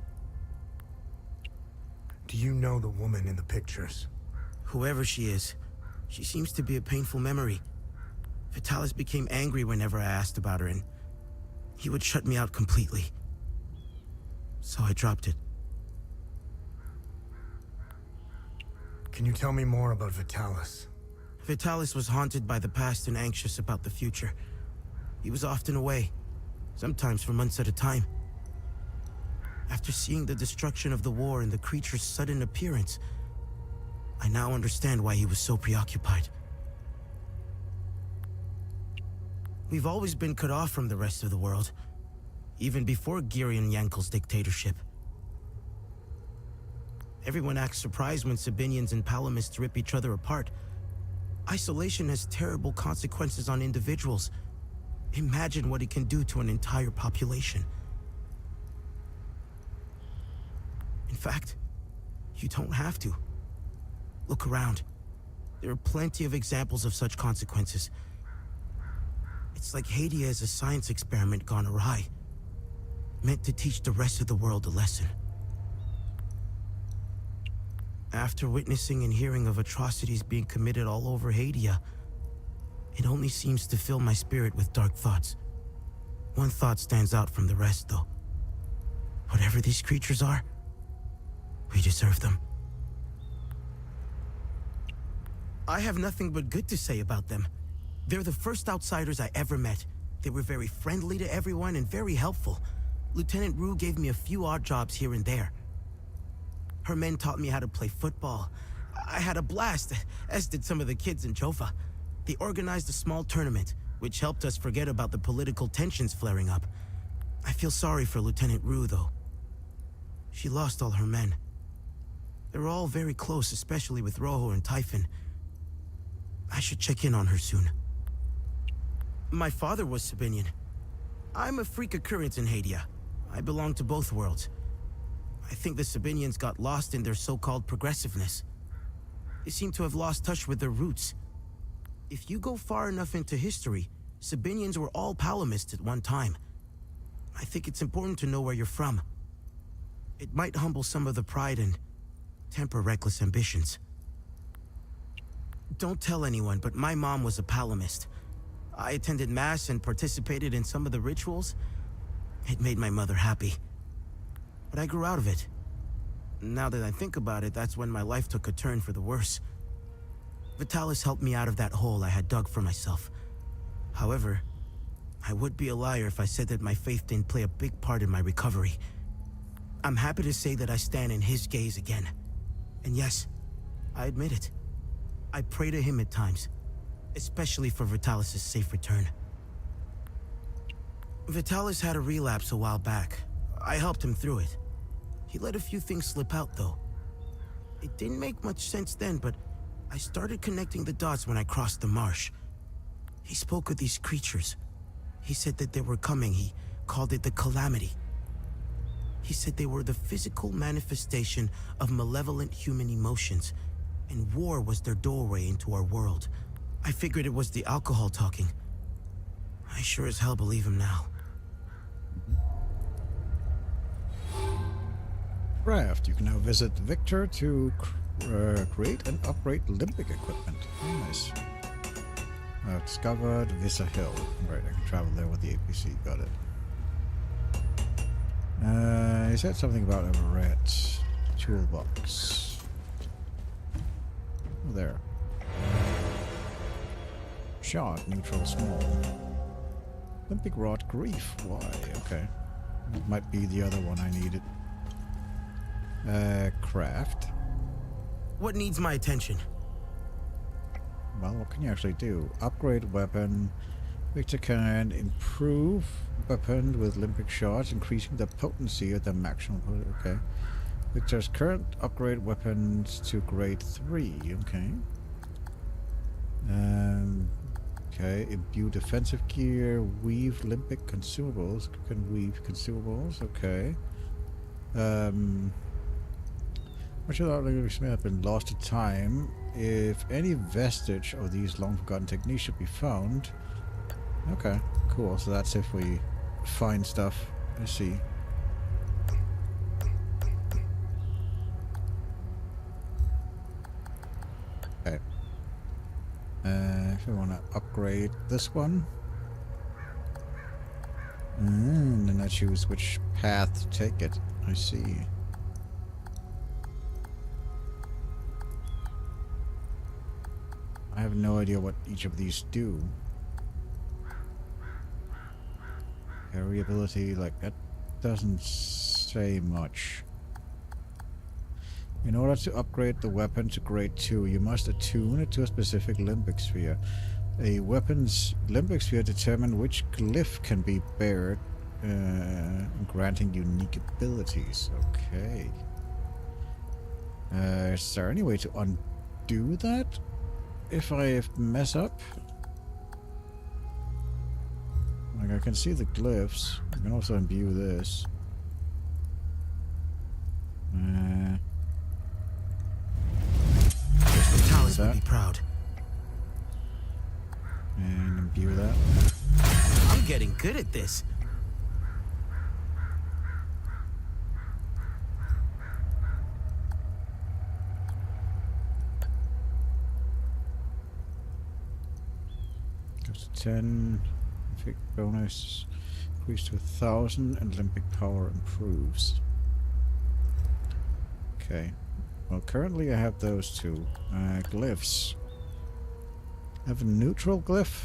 Do you know the woman in the pictures? Whoever she is, she seems to be a painful memory. Vitalis became angry whenever I asked about her, and he would shut me out completely. So I dropped it. Can you tell me more about Vitalis? Vitalis was haunted by the past and anxious about the future. He was often away, sometimes for months at a time. After seeing the destruction of the war and the creature's sudden appearance, I now understand why he was so preoccupied. We've always been cut off from the rest of the world, even before Girion Yankel's dictatorship. Everyone acts surprised when Sabinians and Palamists rip each other apart. Isolation has terrible consequences on individuals. Imagine what it can do to an entire population. In fact, you don't have to. Look around. There are plenty of examples of such consequences. It's like Hadia is a science experiment gone awry, meant to teach the rest of the world a lesson. After witnessing and hearing of atrocities being committed all over Hadia, it only seems to fill my spirit with dark thoughts. One thought stands out from the rest, though. Whatever these creatures are, we deserve them. I have nothing but good to say about them. They're the first outsiders I ever met. They were very friendly to everyone and very helpful. Lieutenant Rue gave me a few odd jobs here and there. Her men taught me how to play football. I had a blast, as did some of the kids in Jova. They organized a small tournament, which helped us forget about the political tensions flaring up. I feel sorry for Lieutenant Rue, though. She lost all her men. They were all very close, especially with Rojo and Typhon. I should check in on her soon. My father was Sabinian. I'm a freak occurrence in Hadia. I belong to both worlds. I think the Sabinians got lost in their so-called progressiveness. They seem to have lost touch with their roots. If you go far enough into history, Sabinians were all Palamists at one time. I think it's important to know where you're from. It might humble some of the pride and temper reckless ambitions. Don't tell anyone, but my mom was a Palamist. I attended Mass and participated in some of the rituals. It made my mother happy. But I grew out of it. Now that I think about it, that's when my life took a turn for the worse. Vitalis helped me out of that hole I had dug for myself. However, I would be a liar if I said that my faith didn't play a big part in my recovery. I'm happy to say that I stand in his gaze again. And yes, I admit it. I pray to him at times, especially for Vitalis' safe return. Vitalis had a relapse a while back. I helped him through it. He let a few things slip out, though. It didn't make much sense then, but I started connecting the dots when I crossed the marsh. He spoke of these creatures. He said that they were coming. He called it the calamity. He said they were the physical manifestation of malevolent human emotions, and war was their doorway into our world. I figured it was the alcohol talking. I sure as hell believe him now. Craft. You can now visit Victor to create and upgrade limbic equipment. Very nice. Discovered Visa Hill. Right, I can travel there with the APC. Got it. He said something about a red toolbox. Oh, there. Shot, neutral, small. Limbic rod, grief. Why? Okay. It might be the other one I needed. Craft. What needs my attention? Well, what can you actually do? Upgrade weapon. Victor can improve weapon with limbic shots, increasing the potency of the maximum. Okay. Victor's current upgrade weapons to grade 3. Okay. Okay. Imbue defensive gear. Weave limbic consumables. Can weave consumables. Okay. Much of the language may have been lost to time. If any vestige of these long forgotten techniques should be found. Okay, cool. So that's if we find stuff. I see. Okay. If we want to upgrade this one. And then I choose which path to take it. I see. I have no idea what each of these do. Variability, like, that doesn't say much. In order to upgrade the weapon to grade 2, you must attune it to a specific limbic sphere. A weapon's limbic sphere determines which glyph can be bared, granting unique abilities. Okay. Is there any way to undo that? If I mess up? Like, I can see the glyphs. I can also imbue this. Vitalis would be proud. And imbue that. I'm getting good at this. Goes to 10. Bonus. increased to 1,000 and limbic power improves. Okay. Well, currently I have those two. Glyphs. I have a neutral glyph.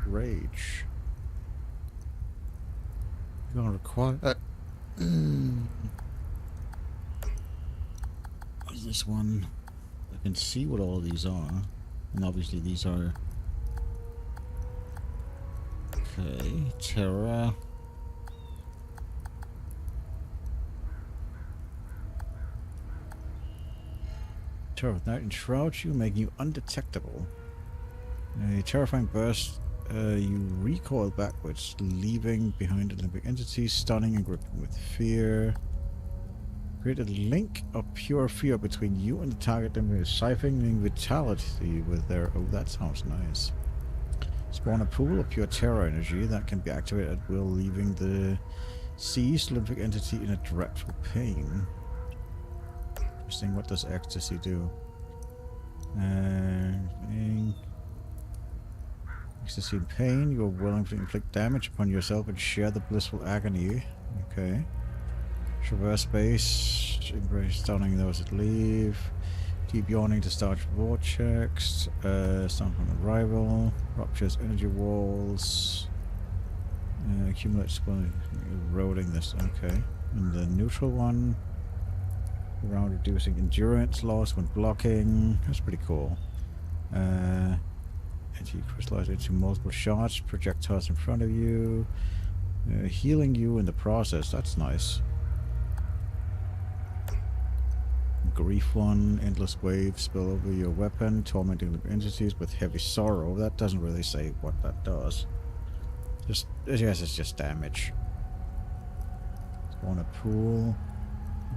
Rage. You're gonna require... What is this one? I can see what all of these are. And obviously these are... Okay, Terra. Terror of night enshrouds you, making you undetectable. A terrifying burst, you recoil backwards, leaving behind Olympic entities, stunning and gripping with fear. Create a link of pure fear between you and the target, and siphoning vitality with their... Oh, that sounds nice. Spawn a pool of pure terror energy that can be activated at will, leaving the seized Olympic entity in a dreadful pain. Interesting. What does ecstasy do? Ecstasy and pain. You are willing to inflict damage upon yourself and share the blissful agony. Okay. Traverse space. Embrace stunning those that leave. Keep yawning to start reward checks. Stun from arrival. Ruptures energy walls. Accumulates eroding this. Okay. And the neutral one. Around reducing endurance loss when blocking. That's pretty cool. Anti-crystallize into multiple shots. Projectiles in front of you. Healing you in the process. That's nice. Grief one. Endless waves spill over your weapon. Tormenting the entities with heavy sorrow. That doesn't really say what that does. Just, yes, it's just damage. Spawn a pool.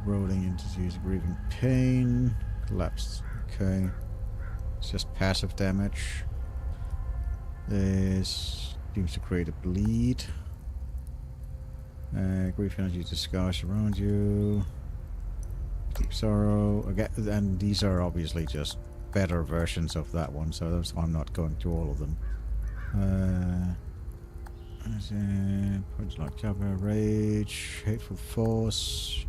Rolling entities, grieving pain, collapsed. Okay, it's just passive damage. This seems to create a bleed. Grief energy disguise around you. Deep sorrow. Again, and these are obviously just better versions of that one, so that's why I'm not going through all of them. Points like cover, rage, hateful force.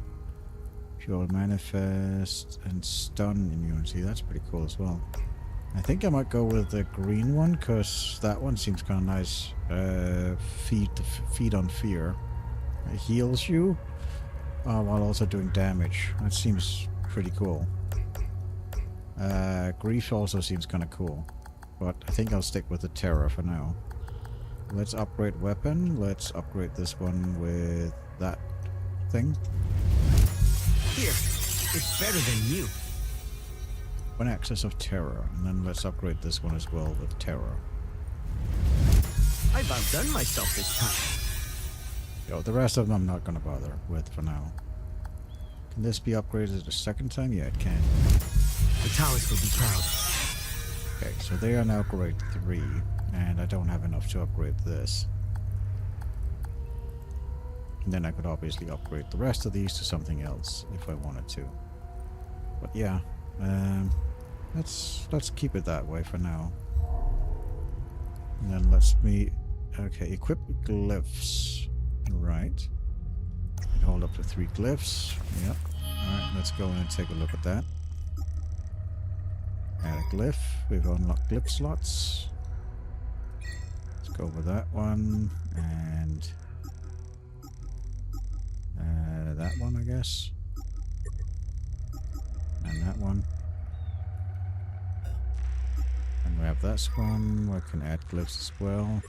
Pure manifest and stun immunity. That's pretty cool as well. I think I might go with the green one because that one seems kind of nice. Feed on fear. It heals you while also doing damage. That seems pretty cool. Grief also seems kind of cool, but I think I'll stick with the terror for now. Let's upgrade weapon. Let's upgrade this one with that thing. Here, it's better than you. One access of terror, and then let's upgrade this one as well with terror. I've outdone myself this time. Yo, the rest of them I'm not gonna bother with for now. Can this be upgraded a second time? Yeah, it can. Vitalis will be proud. Okay, so they are now grade 3, and I don't have enough to upgrade this. And then I could obviously upgrade the rest of these to something else if I wanted to. But yeah, let's keep it that way for now. And then okay, equip glyphs. Right. And hold up to 3 glyphs. Yep. Alright, let's go in and take a look at that. Add a glyph. We've unlocked glyph slots. Let's go over that one and that one, I guess. And that one. And we have this one. We can add glyphs as well.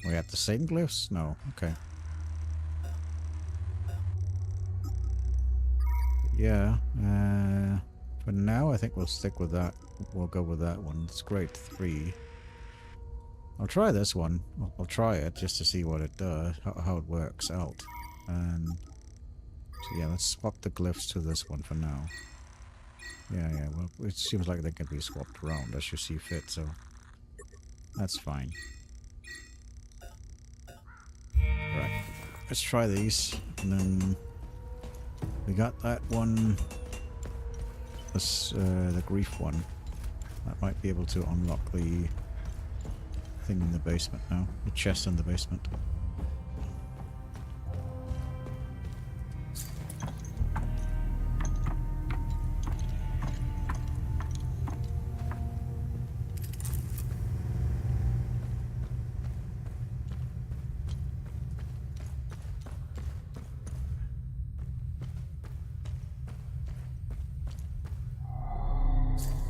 Can we add the same glyphs? No. Okay. Yeah. For now, I think we'll stick with that. We'll go with that one. It's grade 3. I'll try this one. I'll try it just to see what it does, how it works out. So yeah, let's swap the glyphs to this one for now. Yeah, well, it seems like they can be swapped around as you see fit, so that's fine. Right, let's try these, and then we got that one, this, the grief one. That might be able to unlock the thing in the basement now. The chest in the basement.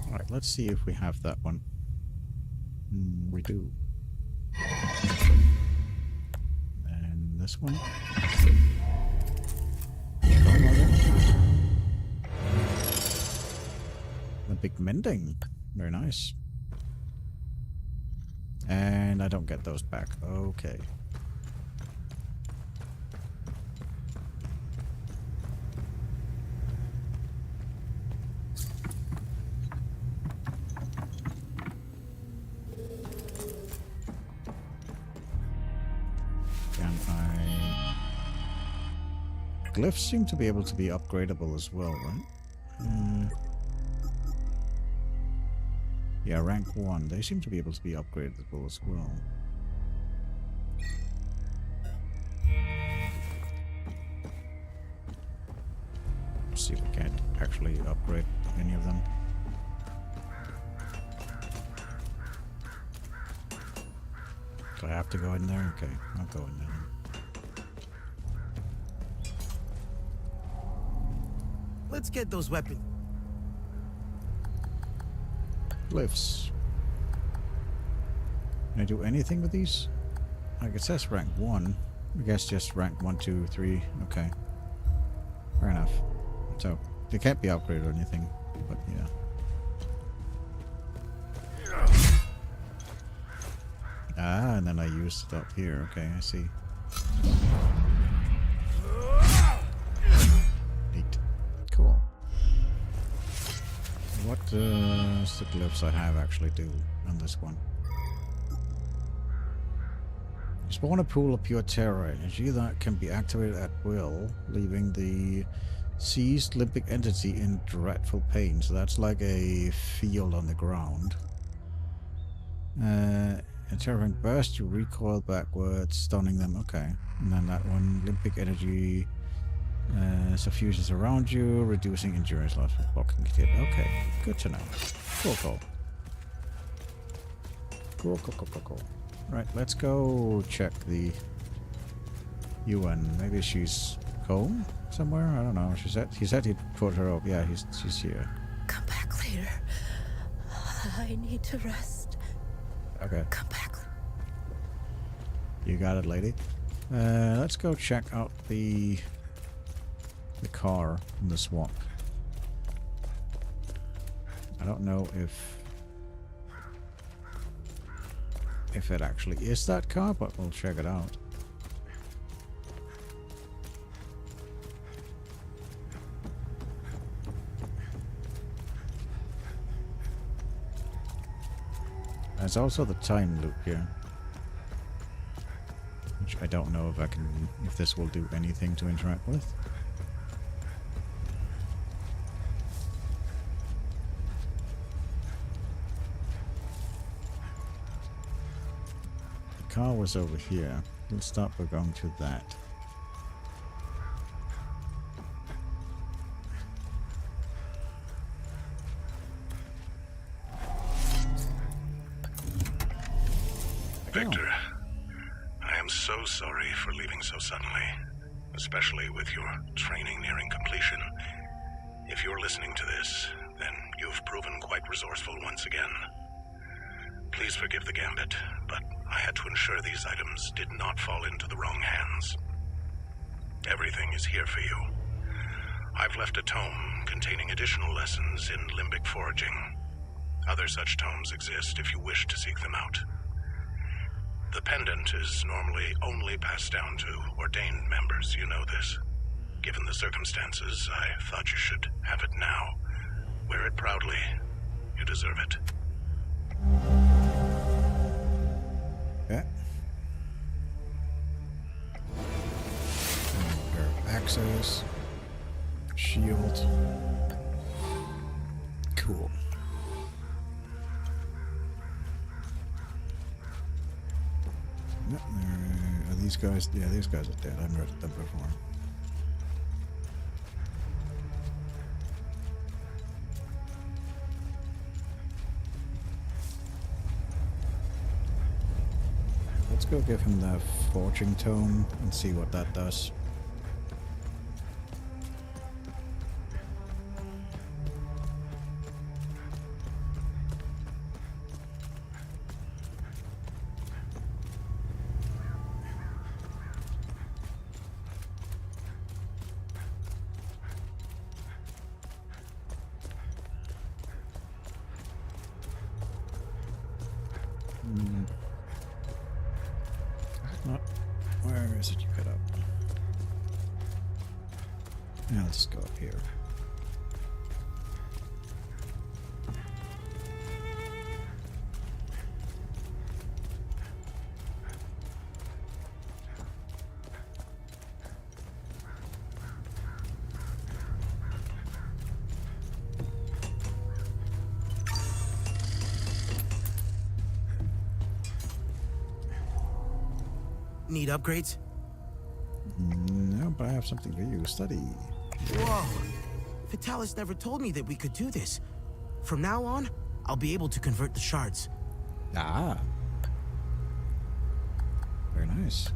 Alright, let's see if we have that one. We do. And this one. The big mending. Very nice. And I don't get those back. Okay. Glyphs seem to be able to be upgradable as well, right? Yeah, rank 1. They seem to be able to be upgradable as well. Let's see if we can't actually upgrade any of them. Do I have to go in there? Okay, I'll go in there. Let's get those weapons. Glyphs. Can I do anything with these? Like it says rank 1. I guess just rank 1, 2, 3. Okay. Fair enough. So, they can't be upgraded or anything, but yeah. Ah, and then I used it up here. Okay, I see. Neat. Cool. What does the glyphs I have actually do on this one? You spawn a pool of pure terror energy that can be activated at will, leaving the seized limbic entity in dreadful pain. So that's like a field on the ground. A terrifying burst, you recoil backwards, stunning them. Okay. And then that one, limbic energy suffuses around you, reducing endurance loss with blocking hit. Okay, good to know. Cool, cool. Cool, cool, cool, cool, cool. Right, let's go check the UN. Maybe she's home somewhere? I don't know. He said he'd put her up. Yeah, she's here. Come back later. I need to rest. Okay. Come back. You got it, lady. Let's go check out the car in the swamp. I don't know if it actually is that car, but we'll check it out. There's also the time loop here, which I don't know if this will do anything to interact with. The car was over here. Let's start by going to that. Victor, I am so sorry for leaving so suddenly, especially with your training nearing completion. If you're listening to this, then you've proven quite resourceful once again. Please forgive the gambit, but I had to ensure these items did not fall into the wrong hands. Everything is here for you. I've left a tome containing additional lessons in limbic foraging. Other such tomes exist if you wish to seek them out. The pendant is normally only passed down to ordained members, you know this. Given the circumstances, I thought you should have it now. Wear it proudly. You deserve it. Yeah. Pair of axes. Shield. Cool. No, are these guys? Yeah, these guys are dead. I've read them before. Let's go give him the fortune tome and see what that does. Where is it you cut up? Yeah, let's go up here. Need upgrades? No, but I have something for you. Study. Whoa! Vitalis never told me that we could do this. From now on, I'll be able to convert the shards. Ah. Very nice.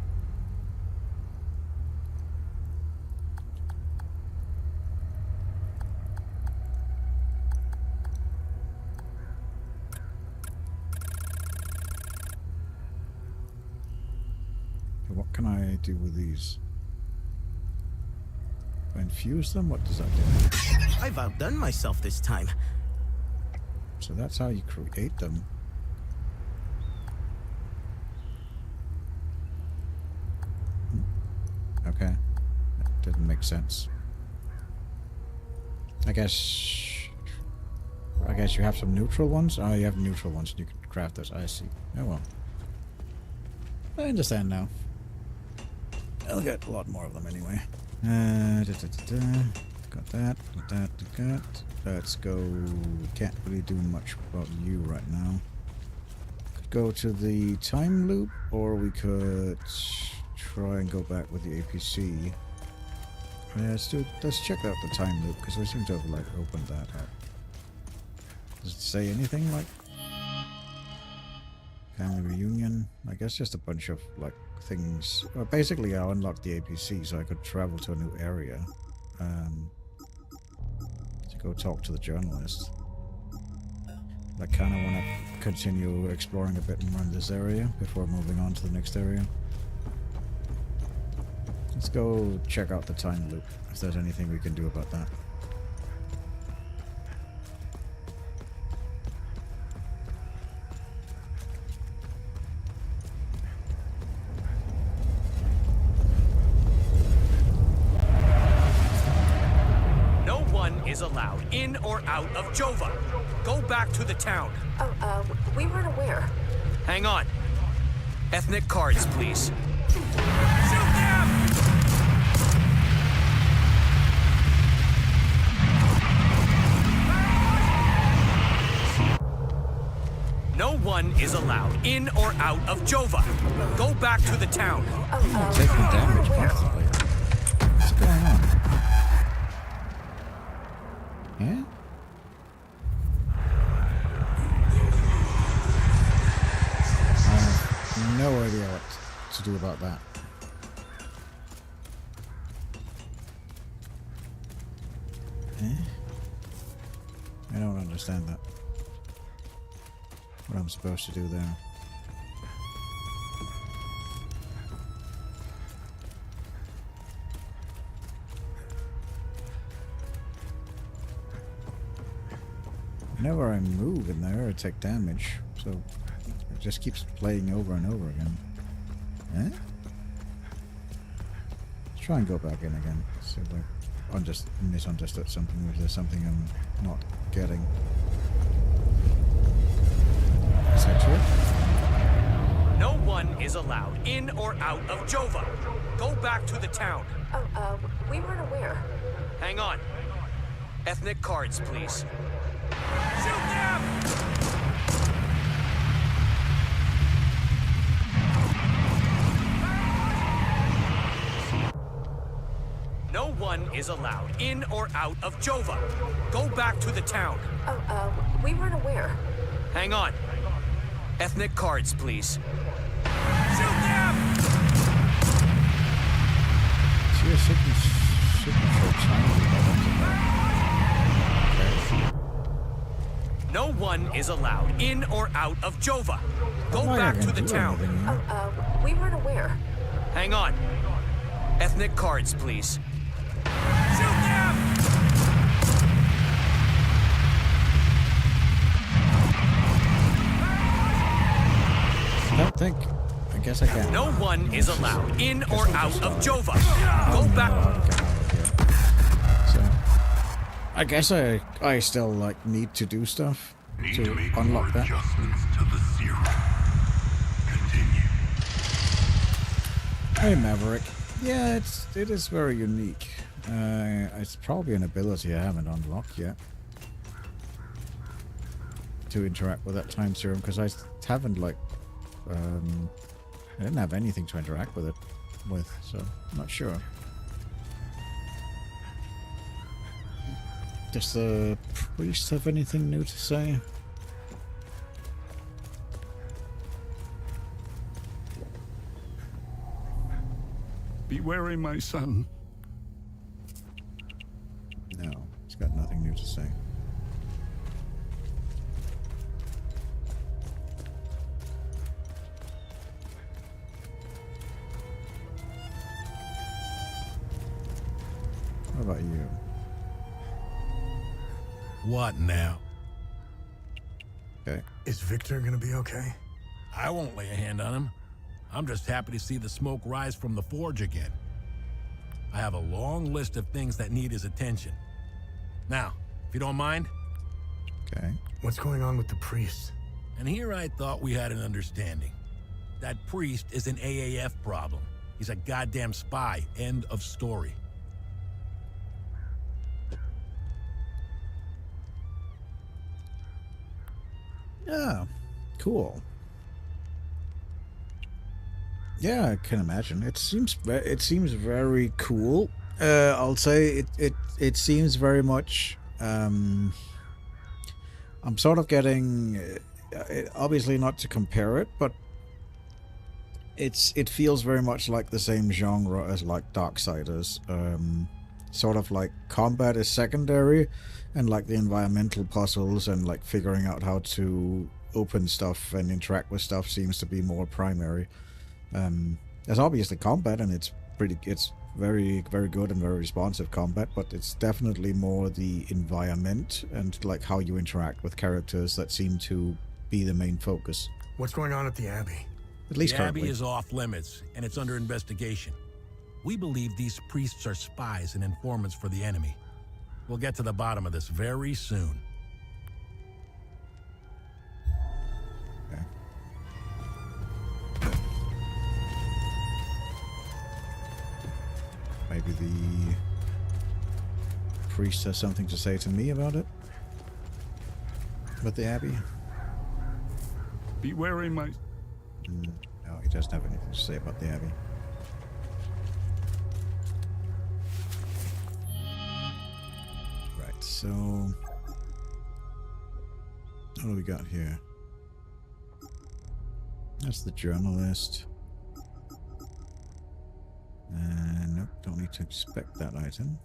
What can I do with these? If I infuse them, what does that do? I've outdone myself this time. So that's how you create them. Okay. That didn't make sense. I guess you have some neutral ones? Oh, you have neutral ones and you can craft those. I see. Oh well. I understand now. I'll get a lot more of them anyway. Got that, got that, got that. Let's go. Can't really do much about you right now. Could go to the time loop, or we could try and go back with the APC. Let's check out the time loop, because we seem to have like opened that up. Does it say anything like family reunion? I guess just a bunch of like things. Well, basically I unlocked the APC so I could travel to a new area to go talk to the journalist. I kind of want to continue exploring a bit more in this area before moving on to the next area. Let's go check out the time loop, if there's anything we can do about that. Is allowed in or out of Jova. Go back to the town. Oh, we weren't aware. Hang on. Ethnic cards, please. Shoot them! No one is allowed in or out of Jova. Go back to the town. I'm taking damage constantly. What's going on? Yeah? I have no idea what to do about that. I don't understand that. What I'm supposed to do there. Whenever I move in there, I take damage, so it just keeps playing over and over again. Eh? Let's try and go back in again. See if I misunderstood something, if there's something I'm not getting. Is that true? No one is allowed in or out of Jova. Go back to the town. Oh, we weren't aware. Hang on. Ethnic cards, please. Shoot them! one is allowed in or out of Jova. Go back to the town. We weren't aware. Hang on. Ethnic cards, please. Shoot them! See a signature child. No one is allowed in or out of Jova. Go back to the town. We weren't aware. Hang on. Ethnic cards, please. Shoot them! I don't think. I guess I can. No one is allowed in or out of Jova. Go back. So, I guess I still like need to do stuff to unlock that. Adjustments to the serum. Continue. Hey Maverick. Yeah, it is very unique. It's probably an ability I haven't unlocked yet to interact with that time serum, because I haven't like I didn't have anything to interact with it with, so I'm not sure. Does the priest have anything new to say? Be wary, my son. No, he's got nothing new to say. What about you? What now? Okay. Is Victor gonna be okay? I won't lay a hand on him. I'm just happy to see the smoke rise from the forge again. I have a long list of things that need his attention. Now, if you don't mind. Okay. What's going on with the priest? And here I thought we had an understanding. That priest is an AAF problem. He's a goddamn spy. End of story. Yeah, cool. Yeah, I can imagine. It seems very cool. I'll say it seems very much. I'm sort of getting, obviously not to compare it, but it feels very much like the same genre as like Darksiders. Sort of like combat is secondary, and like the environmental puzzles and like figuring out how to open stuff and interact with stuff seems to be more primary. There's obviously combat, and it's very good and very responsive combat, but it's definitely more the environment and like how you interact with characters that seem to be the main focus. What's going on at the Abbey? At least the currently. Abbey is off limits, and it's under investigation. We believe these priests are spies and informants for the enemy. We'll get to the bottom of this very soon. Okay. Maybe the priest has something to say to me about it? About the Abbey? Be wary, my... No, he doesn't have anything to say about the Abbey. Right, so... what do we got here? That's the journalist. Nope, don't need to inspect that item.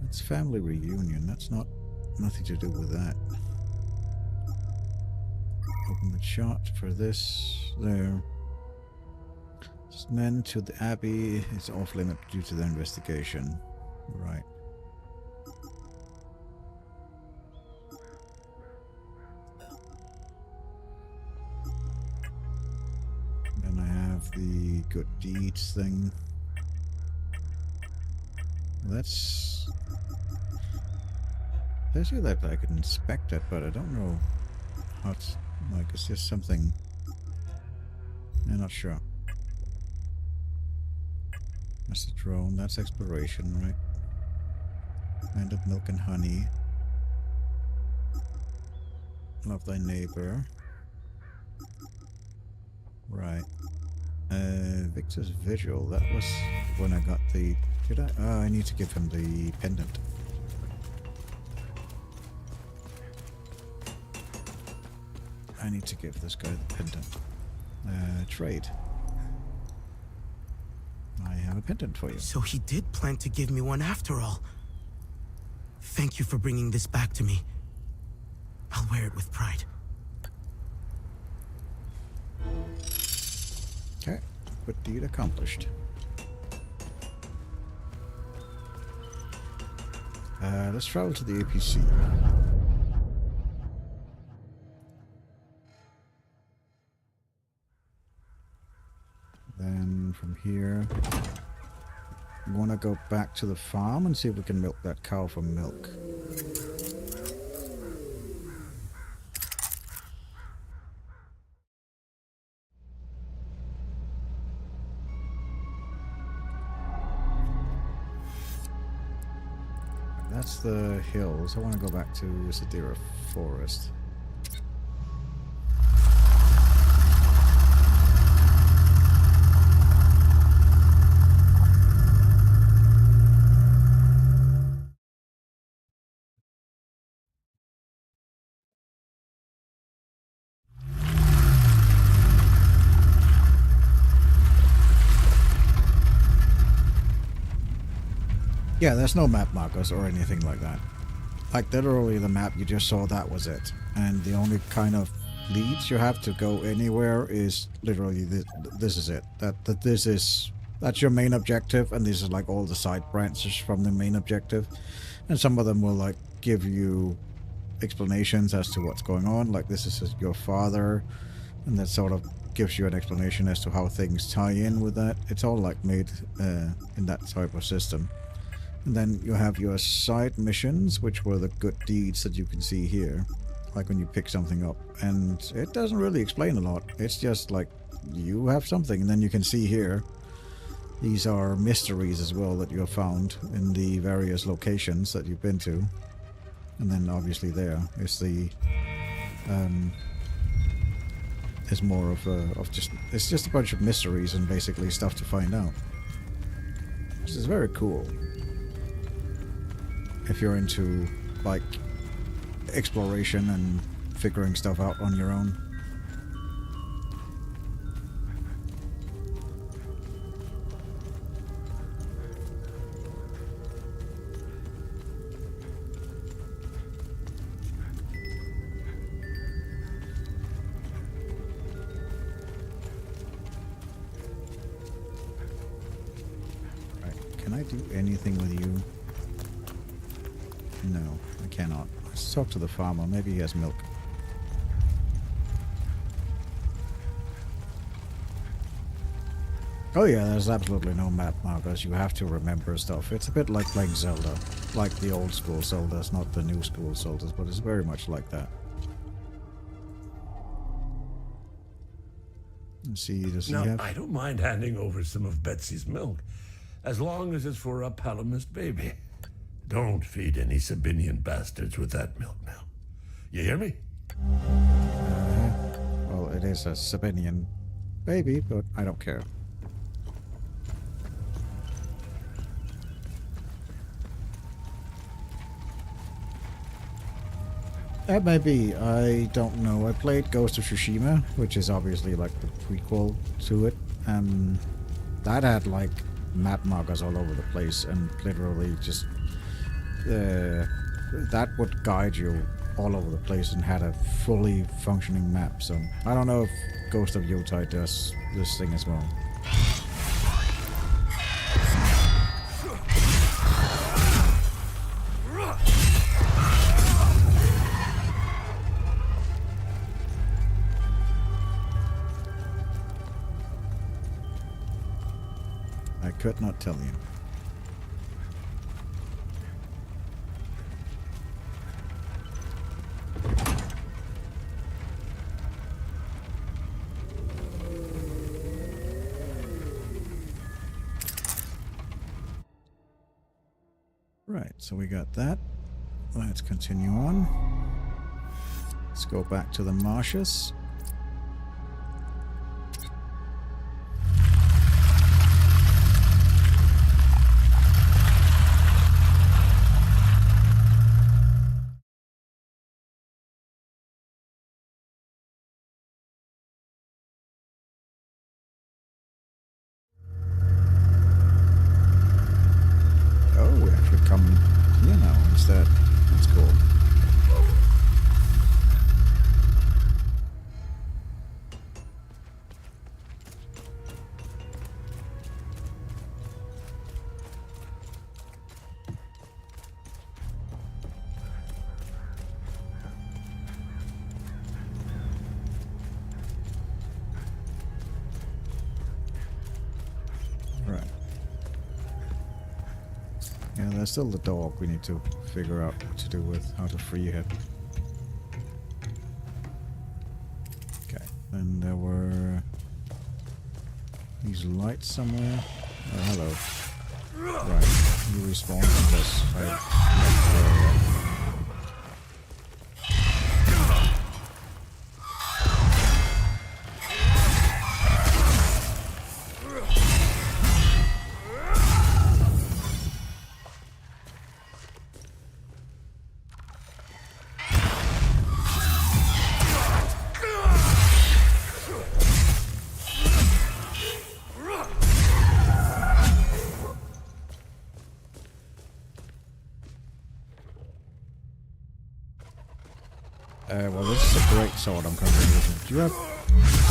That's family reunion. That's nothing to do with that. Open the chart for this. There. Men to the Abbey is off limit due to their investigation. Right. Then I have the good deeds thing. That's... they say that I can inspect it, but I don't know how it's... like, it's just something... I'm not sure. That's the drone, that's exploration, right? Land of milk and honey. Love thy neighbor. Right. Victor's Vigil. That was when I got the... Did I? I need to give him the pendant. I need to give this guy the pendant. Trade. I have a pendant for you. So he did plan to give me one after all. Thank you for bringing this back to me. I'll wear it with pride. Okay, good deed accomplished. Let's travel to the APC. Then from here, we want to go back to the farm and see if we can milk that cow for milk. That's the hills. I want to go back to Sadira Forest. Yeah, there's no map markers or anything like that. Like, literally the map you just saw, that was it. And the only kind of leads you have to go anywhere is literally this is it. That's your main objective, and these are like all the side branches from the main objective. And some of them will like give you explanations as to what's going on. Like, this is your father, and that sort of gives you an explanation as to how things tie in with that. It's all like made in that type of system. And then you have your side missions, which were the good deeds that you can see here. Like when you pick something up. And it doesn't really explain a lot. It's just like, you have something. And then you can see here, these are mysteries as well that you have found in the various locations that you've been to. And then obviously there is the... there's more of just... It's just a bunch of mysteries and basically stuff to find out. Which is very cool. If you're into, like, exploration and figuring stuff out on your own. Right, can I do anything with you? No, I cannot. Let's talk to the farmer. Maybe he has milk. Oh yeah, there's absolutely no map markers. You have to remember stuff. It's a bit like playing Zelda. Like the old school Zeldas, not the new school Zeldas, but it's very much like that. Let's see, does he have... I don't mind handing over some of Betsy's milk, as long as it's for a Palamist baby. Don't feed any Sabinian bastards with that milk now. You hear me? Well, it is a Sabinian baby, but I don't care. That may be. I don't know. I played Ghost of Tsushima, which is obviously like the prequel to it. That had like map markers all over the place and literally just... that would guide you all over the place and had a fully functioning map. So I don't know if Ghost of Yotai does this thing as well. I could not tell you. Right, so we got that. Let's continue on. Let's go back to the marshes. Right. Yeah, there's still the dog we need to figure out what to do with, how to free it. Okay, then there were these lights somewhere. Oh, hello. Right, you respawn because I left the area. Well, this is a great sword I'm currently using. Do you have a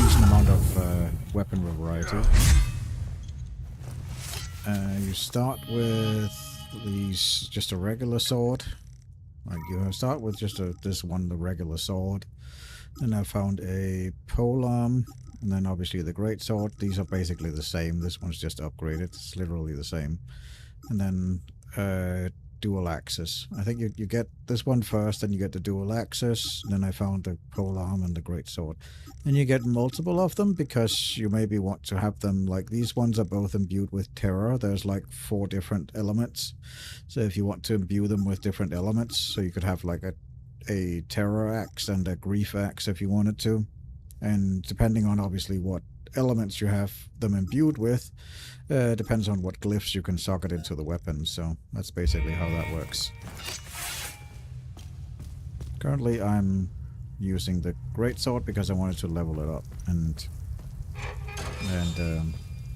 decent amount of weapon variety? You start with these, just a regular sword. Like you start with just this one, the regular sword. Then I found a polearm, and then obviously the great sword. These are basically the same. This one's just upgraded. It's literally the same. And then dual axis. I think you get this one first, then you get the dual axis. Then I found the polearm and the great sword. And you get multiple of them because you maybe want to have them, like these ones are both imbued with terror. There's like 4 different elements. So if you want to imbue them with different elements, so you could have like a terror axe and a grief axe if you wanted to. And depending on obviously what elements you have them imbued with, depends on what glyphs you can socket into the weapon. So that's basically how that works. Currently I'm using the greatsword because I wanted to level it up and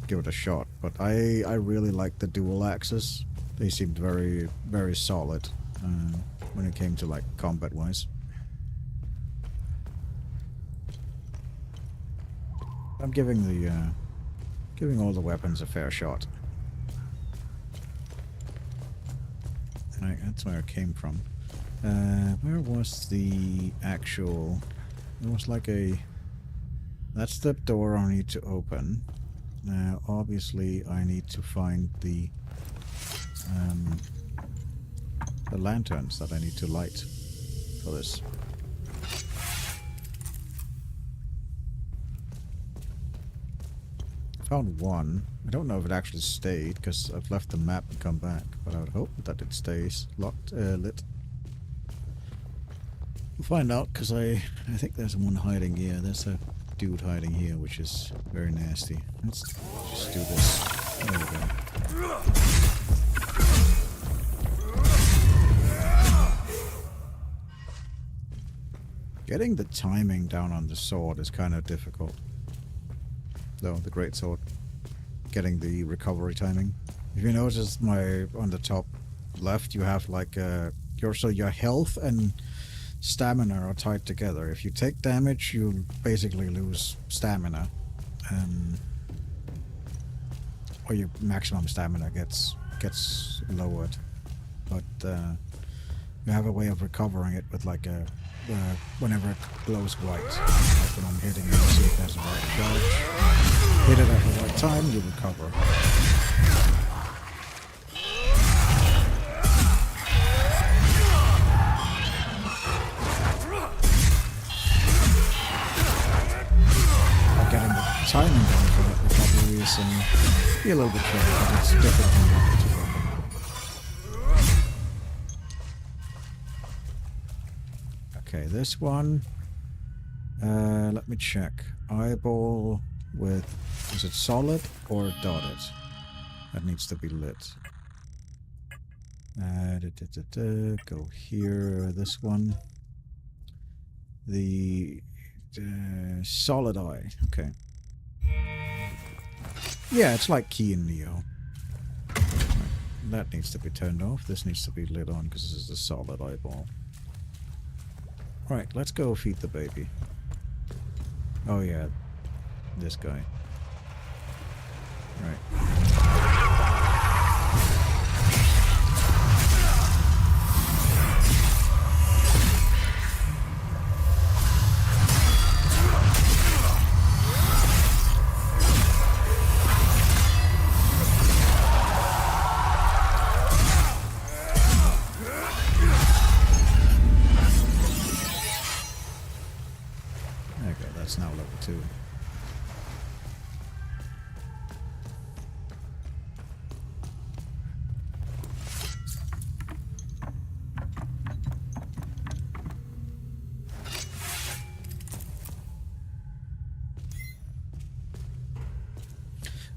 give it a shot. But I really like the dual axes. They seemed very, very solid when it came to like combat wise. I'm giving all the weapons a fair shot. Right, that's where it came from. Where was the actual... There was like a... That's the door I need to open. Now, obviously, I need to find the lanterns that I need to light for this. Found one. I don't know if it actually stayed because I've left the map and come back, but I would hope that it stays lit. We'll find out because I think there's one hiding here. There's a dude hiding here, which is very nasty. Let's just do this. There we go. Getting the timing down on the sword is kind of difficult. Though, the great sword. Getting the recovery timing. If you notice on the top left, you have like your health and stamina are tied together. If you take damage, you basically lose stamina. Or your maximum stamina gets lowered. But you have a way of recovering it with like a whenever it glows white. Like when I'm hitting it, see if there's a right charge. Hit it at the right time, you recover. Like getting the timing down for that recovery is be a little bit tricky, but it's definitely not to work. Okay, this one. Let me check. Eyeball with... Is it solid or dotted? That needs to be lit. Go here. This one. The solid eye. Okay. Yeah, it's like Key and Neo. That needs to be turned off. This needs to be lit on because this is the solid eyeball. Right, let's go feed the baby. Oh yeah, this guy. Right.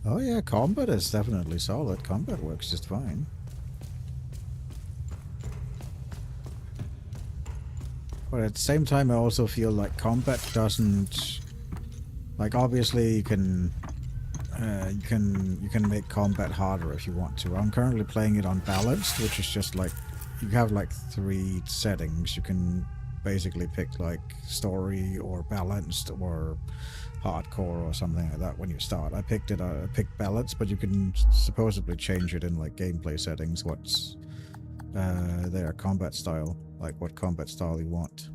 Oh yeah, combat is definitely solid. Combat works just fine. But at the same time, I also feel like combat doesn't... Like, obviously, you can make combat harder if you want to. I'm currently playing it on balanced, which is just like... You have like 3 settings. You can basically pick like story or balanced or hardcore or something like that when you start. I picked balanced, but you can supposedly change it in like gameplay settings. What's their combat style, like what combat style you want.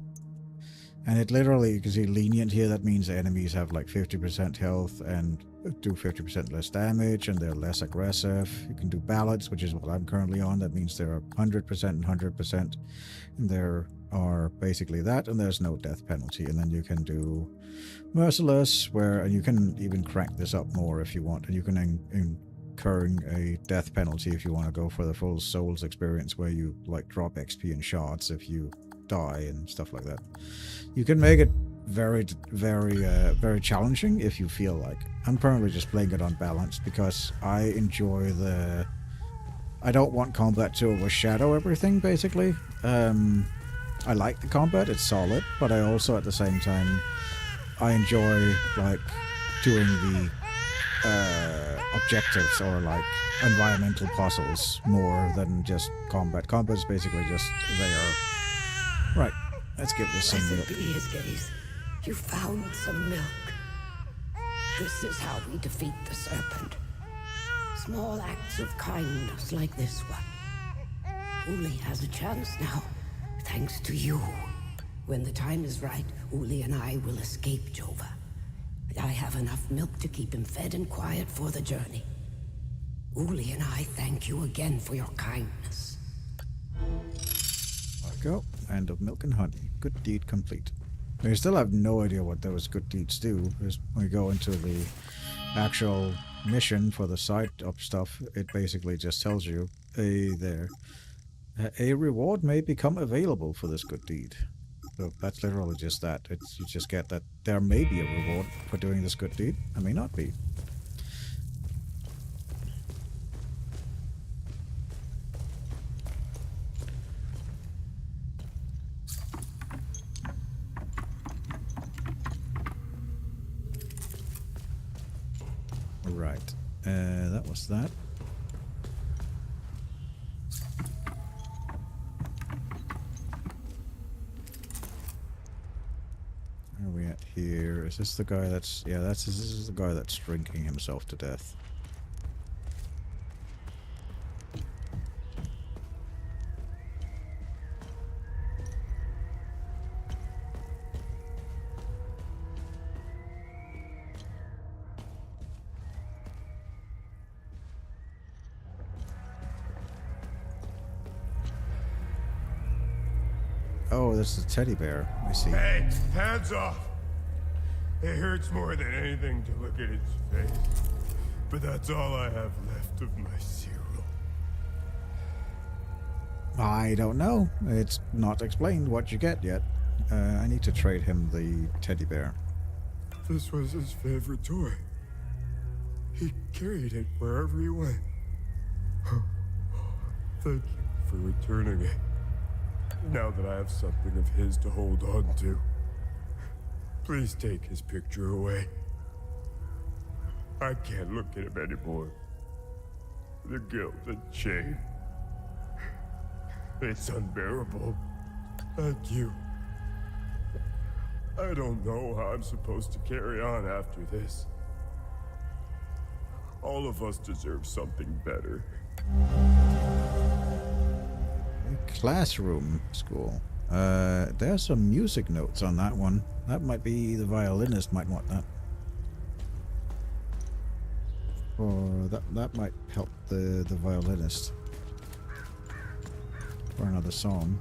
And it literally, you can see lenient here, that means the enemies have like 50% health and do 50% less damage and they're less aggressive. You can do balance, which is what I'm currently on. That means there are 100% and 100%. And there are basically that, and there's no death penalty. And then you can do merciless, and you can even crank this up more if you want. And you can incurring a death penalty if you want to go for the full Souls experience, where you like drop XP and shards if you die and stuff like that. You can make it very challenging if you feel like. I'm currently just playing it unbalanced because I enjoy I don't want combat to overshadow everything, basically. I like the combat, it's solid, but I also at the same time I enjoy like doing the objectives or like environmental puzzles more than just combat. Combat is basically just there. Right, let's give this some milk. Blessed be his gaze. You found some milk. This is how we defeat the serpent. Small acts of kindness like this one. Uli has a chance now, thanks to you. When the time is right, Uli and I will escape Jova. I have enough milk to keep him fed and quiet for the journey. Uli and I thank you again for your kindness. There we go. End of milk and honey. Good deed complete. We still have no idea what those good deeds do. When we go into the actual mission for the side up stuff, it basically just tells you, a reward may become available for this good deed. So that's literally just that. You just get that there may be a reward for doing this good deed. It may not be. Right. That was that. Where are we at here? Is this the guy that's... Yeah, this is the guy that's drinking himself to death. Oh, this is a teddy bear. I see. Hey, hands off! It hurts more than anything to look at its face. But that's all I have left of my cereal. I don't know. It's not explained what you get yet. I need to trade him the teddy bear. This was his favorite toy. He carried it wherever he went. Thank you for returning it. Now that I have something of his to hold on to, please take his picture away. I can't look at him anymore. The guilt and shame. It's unbearable. Thank you. I don't know how I'm supposed to carry on after this. All of us deserve something better. Classroom school. There's some music notes on that one. That might be the violinist might want that. Or that might help the violinist for another song.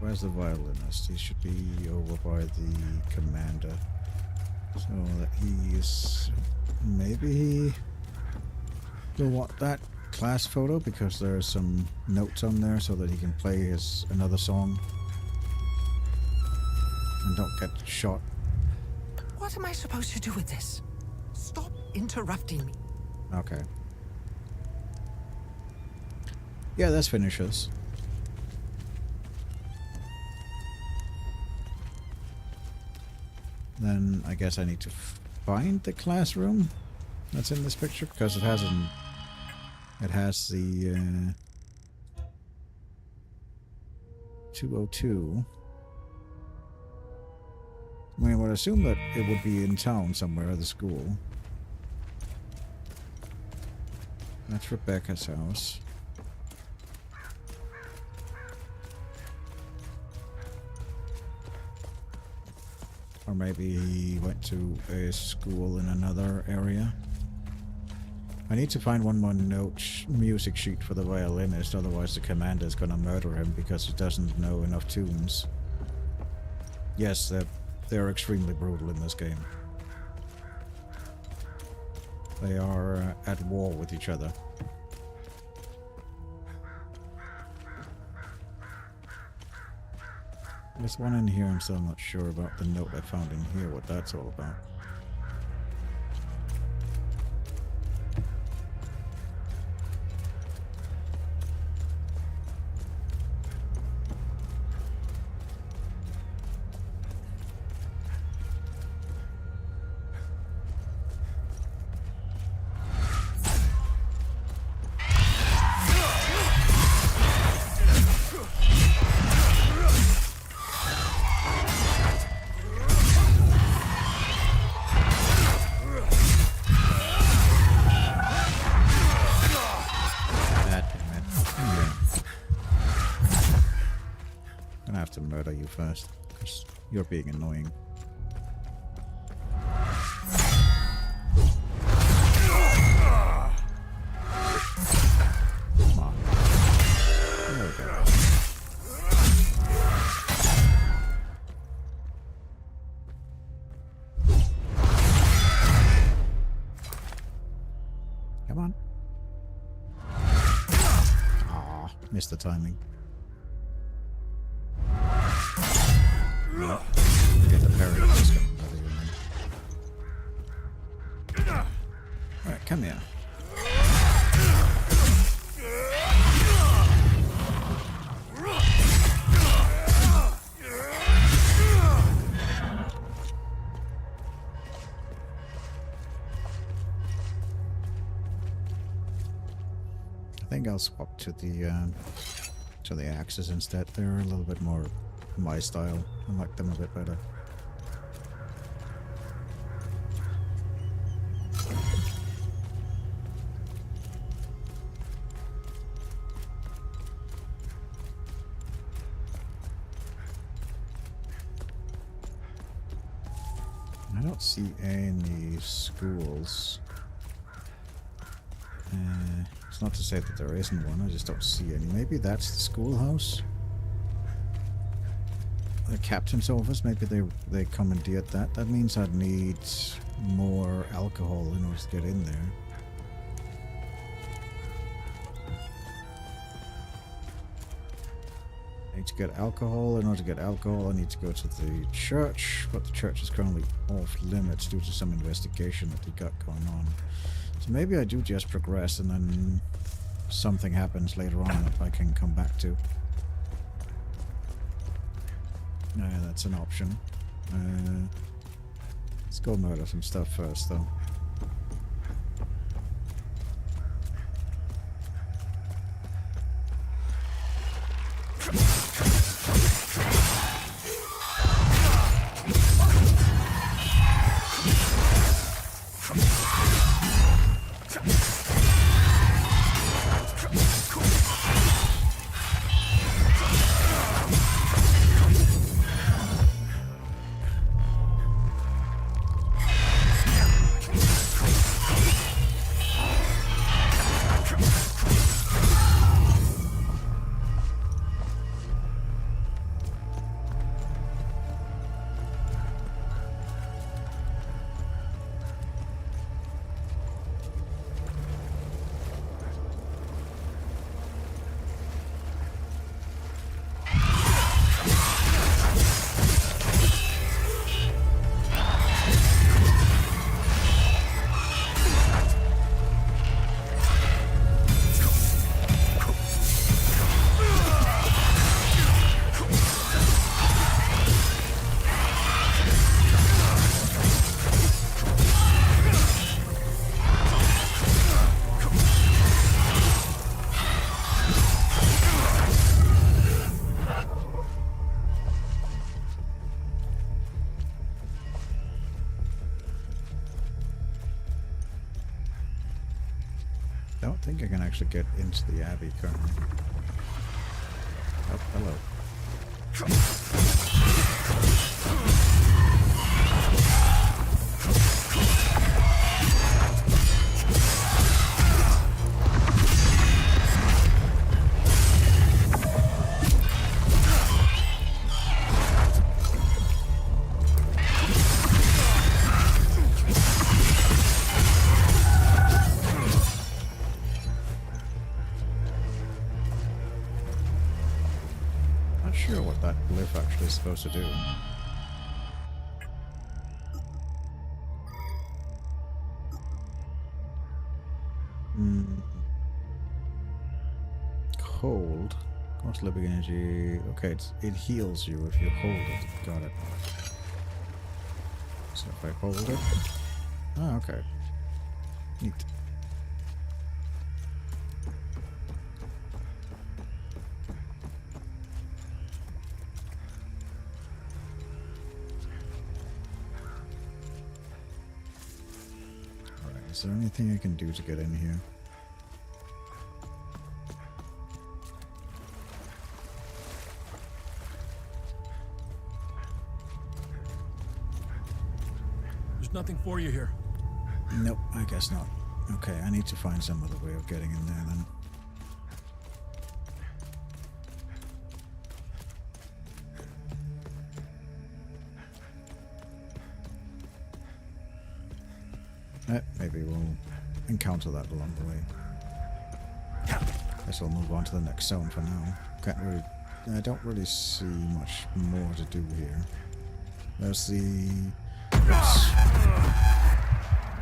Where's the violinist? He should be over by the commander. So that he is... Maybe he will want that class photo because there are some notes on there so that he can play his another song and don't get shot. What am I supposed to do with this? Stop interrupting me. Okay. Yeah, let's finish this. Then I guess I need to find the classroom that's in this picture because it hasn't. It has the 202. I mean, I would assume that it would be in town somewhere, the school. That's Rebecca's house. Or maybe he went to a school in another area. I need to find one more music sheet for the violinist, otherwise the commander is gonna murder him because he doesn't know enough tunes. Yes, they're extremely brutal in this game. They are at war with each other. There's one in here, I'm still not sure about the note I found in here, what that's all about. First, because you're being annoying. Come on. There we go. Come on. Ah, missed the timing. Get the parry. Alright, come here. I think I'll swap to the axes instead. They're a little bit more my style. I like them a bit better. I don't see any schools. It's not to say that there isn't one, I just don't see any. Maybe that's the schoolhouse? The captain's office, maybe they commandeered that. That means I'd need more alcohol in order to get in there. I need to get alcohol. In order to get alcohol, I need to go to the church, but the church is currently off limits due to some investigation that they got going on. So maybe I do just progress and then something happens later on that I can come back to. Yeah, that's an option. Let's go murder some stuff first, though. Don't think I can actually get into the Abbey currently. Oh, hello. Not sure what that glyph actually is supposed to do. Hold. Cost living energy. Okay, it heals you if you hold it. Got it. So if I hold it. Oh, okay. Neat. Alright, is there anything I can do to get in here? There's nothing for you here. Nope, I guess not. Okay, I need to find some other way of getting in there then. Maybe we'll encounter that along the way. Guess we'll move on to the next zone for now. I don't really see much more to do here. There's the... Oops.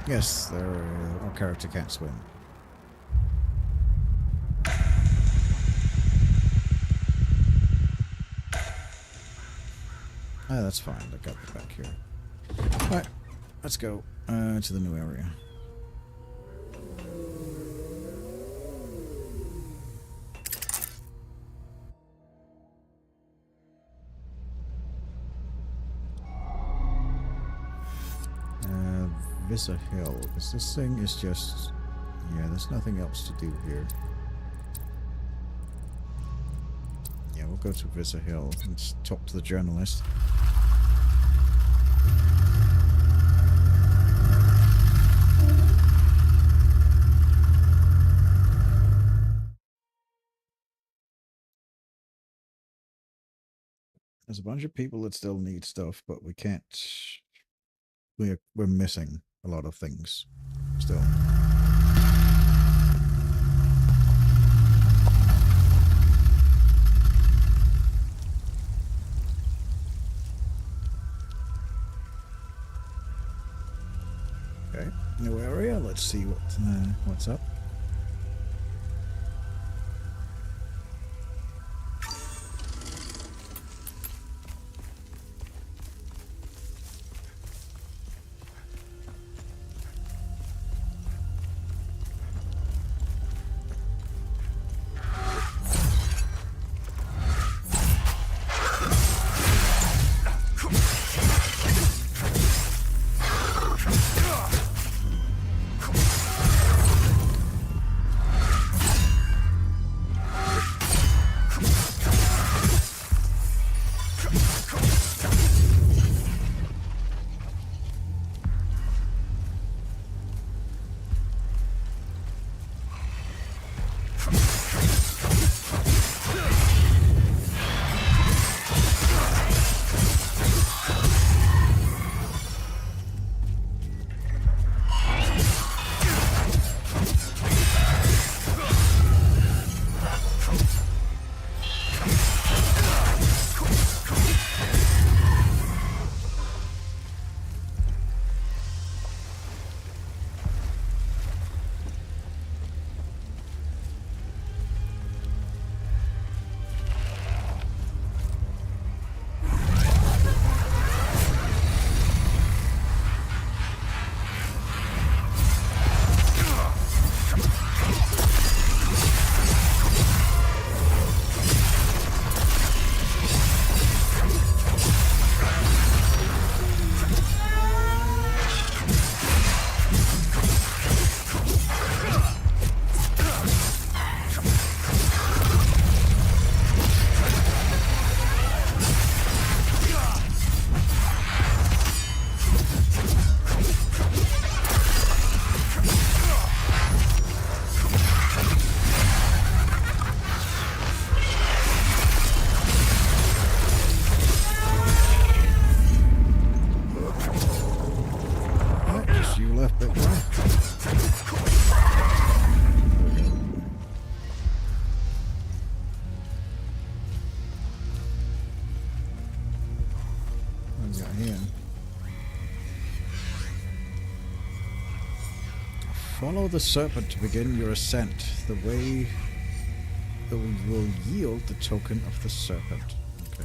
Yes, our character can't swim. Ah, that's fine. Look up back here. Alright, let's go to the new area. Visa Hill, because this thing is just... yeah, there's nothing else to do here. Yeah, we'll go to Visa Hill and talk to the journalist. There's a bunch of people that still need stuff, but we can't... We're missing a lot of things still. Okay, new area. Let's see what's up. Follow the serpent to begin your ascent. The way will yield the token of the serpent. Okay.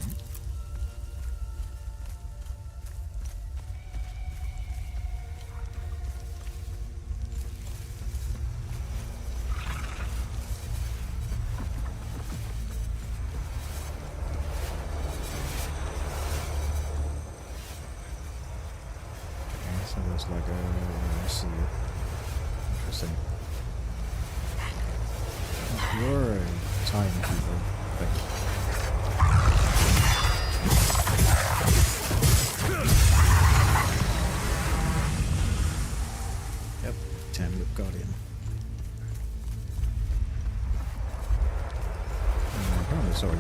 So there's like I see it. Interesting. You're a timekeeper thing. Yep, 10 you've got in. Apparently so are you.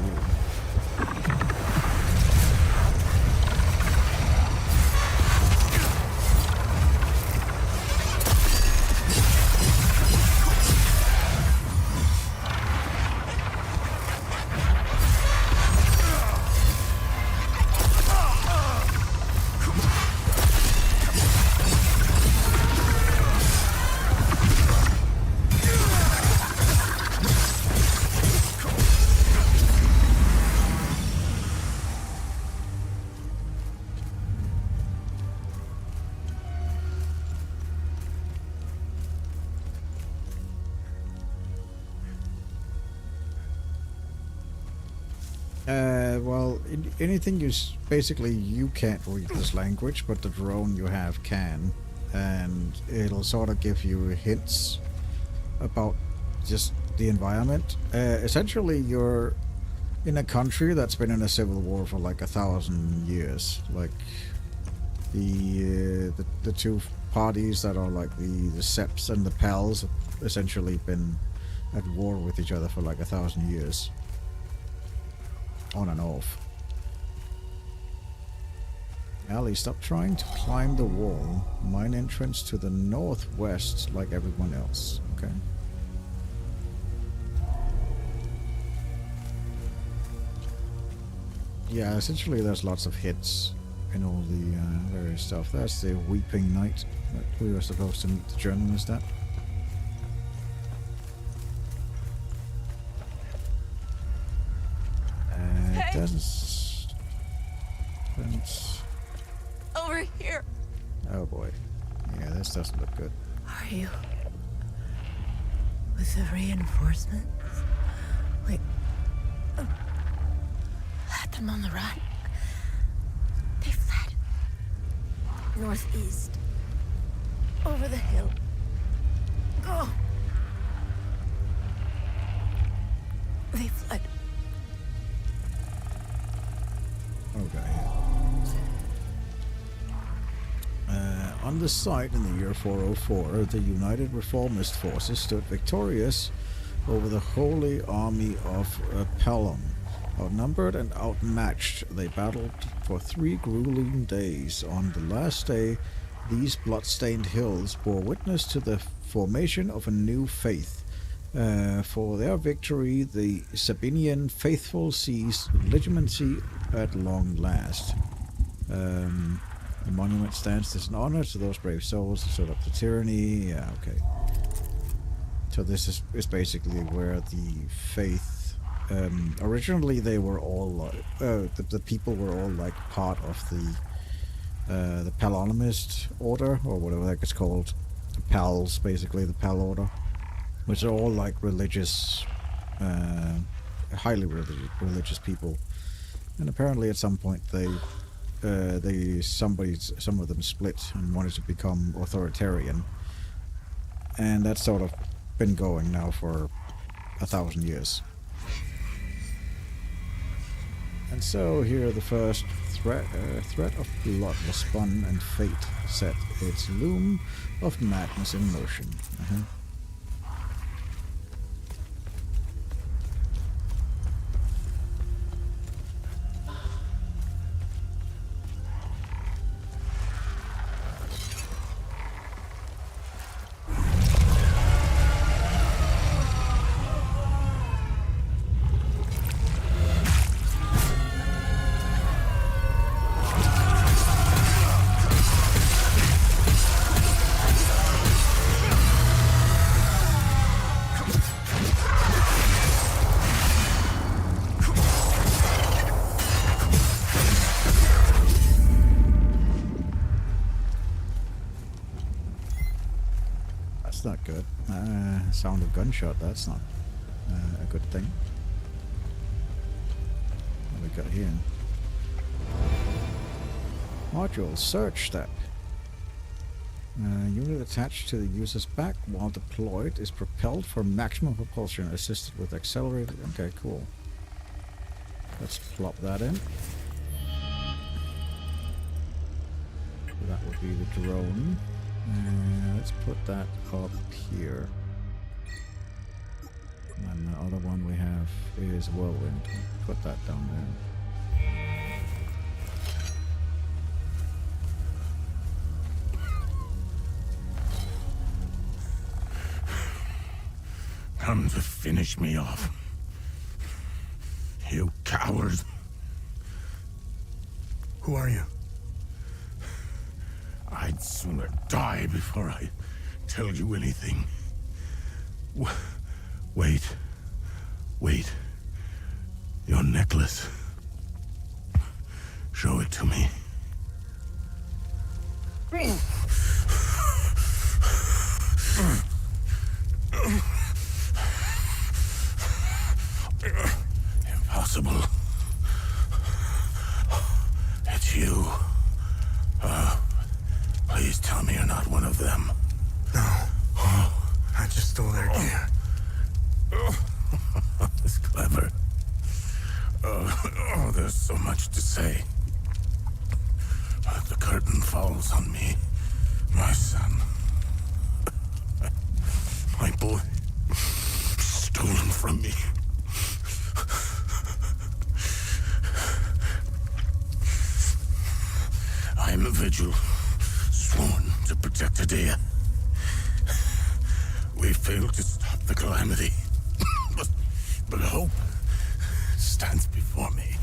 Well, anything basically you can't read this language, but the drone you have can, and it'll sort of give you hints about just the environment. Essentially, you're in a country that's been in a civil war for like 1,000 years. Like the two parties that are like the Seps and the Pals have essentially been at war with each other for like 1,000 years. On and off. Allie, stop trying to climb the wall. Mine entrance to the northwest like everyone else. Okay. Yeah, essentially there's lots of hits in all the various stuff. That's the Weeping Knight that we were supposed to meet the journalist at. Over here. Oh boy. Yeah, this doesn't look good. Are you with the reinforcements? Wait. At them on the right. They fled. Northeast. Over the hill. Go. They fled. Okay. On the site in the year 404, the United Reformist forces stood victorious over the Holy Army of Pelham. Outnumbered and outmatched, they battled for 3 grueling days. On the last day, these blood-stained hills bore witness to the formation of a new faith. For their victory, the Sabinian faithful seized legitimacy at long last. The monument stands as an honor to those brave souls who stood up to tyranny. Yeah, okay. So this is basically where the faith... originally they were all... the people were all like part of the Palonymist order, or whatever that gets called. The Pals, basically, the Pal order. Which are all like religious... highly religious people. And apparently at some point some of them split and wanted to become authoritarian, and that's sort of been going now for 1,000 years. And so here the first threat of blood was spun, and fate set its loom of madness in motion. sound of gunshot. That's not a good thing. What we got here? Module search step. Unit attached to the user's back while deployed is propelled for maximum propulsion, assisted with accelerated. Okay, cool. Let's plop that in. That would be the drone. Let's put that up here. And the other one we have is whirlwind. Put that down there. Come to finish me off. You coward. Who are you? I'd sooner die before I tell you anything. Wait. Wait. Your necklace. Show it to me. Impossible. It's you. Please tell me you're not one of them. No. I just stole their gear. It's clever. Oh, there's so much to say. But the curtain falls on me. My son. My boy. Stolen from me. I am a vigil, sworn to protect Adea. We failed to stop the calamity. but hope stands before me.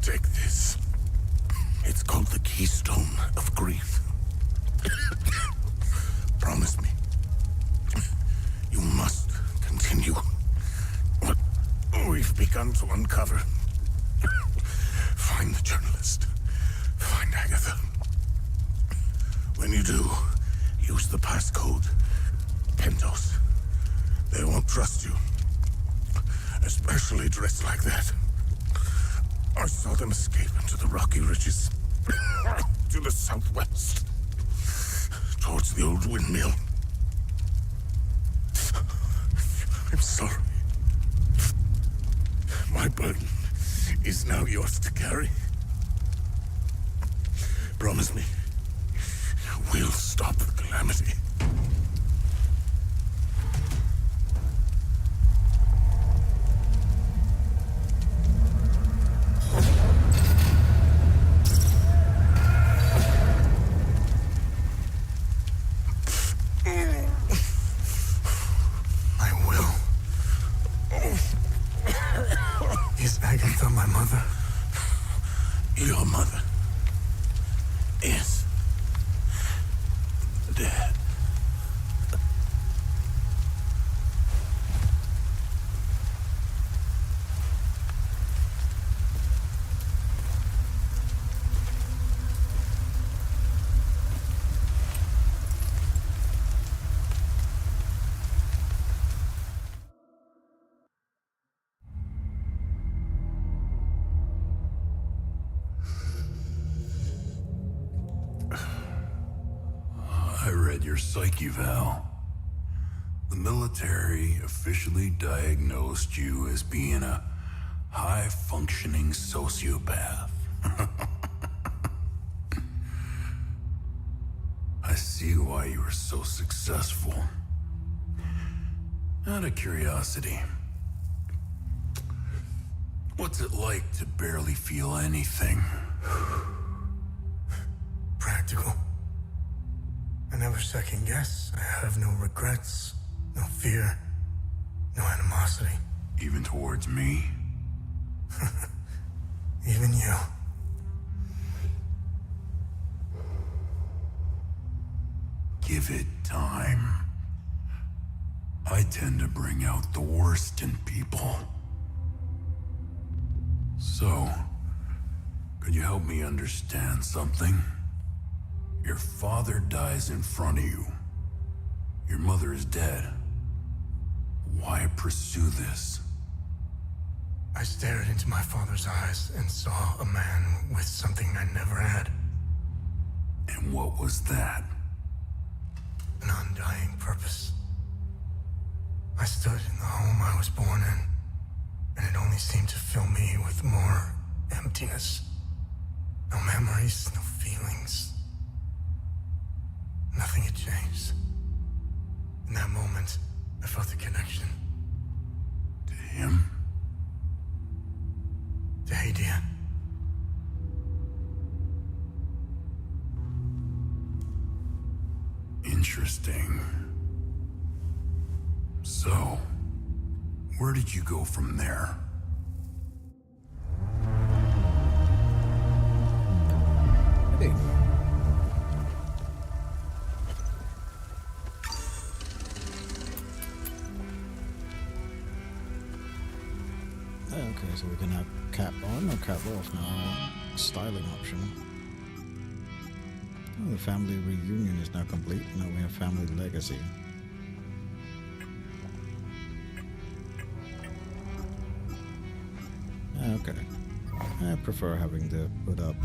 Take this. It's called the Keystone of Grief. Promise me. You must continue what we've begun to uncover. Find the journalist. Find Agatha. When you do, use the passcode. Pentos. They won't trust you. Especially dressed like that. I saw them escape into the rocky ridges. To the southwest. Towards the old windmill. I'm sorry. My burden is now yours to carry. Promise me, we'll stop the calamity. Your mother is dead. I read your psyche eval. The military officially diagnosed you as being a high-functioning sociopath. I see why you were so successful. Out of curiosity, what's it like to barely feel anything? Practical. I never second guess. I have no regrets, no fear, no animosity. Even towards me? Even you. Give it time. I tend to bring out the worst in people. So, could you help me understand something? Your father dies in front of you. Your mother is dead. Why pursue this? I stared into my father's eyes and saw a man with something I never had. And what was that? An undying purpose. I stood in the home I was born in, and it only seemed to fill me with more emptiness. No memories, no feelings. Nothing had changed. In that moment, I felt a connection. To him? To Hadia. Interesting. So, where did you go from there? Hey. Okay, so we can have cap on or cap off now. Styling option. Oh, the family reunion is now complete. Now we have family legacy. Okay. I prefer having the hood up.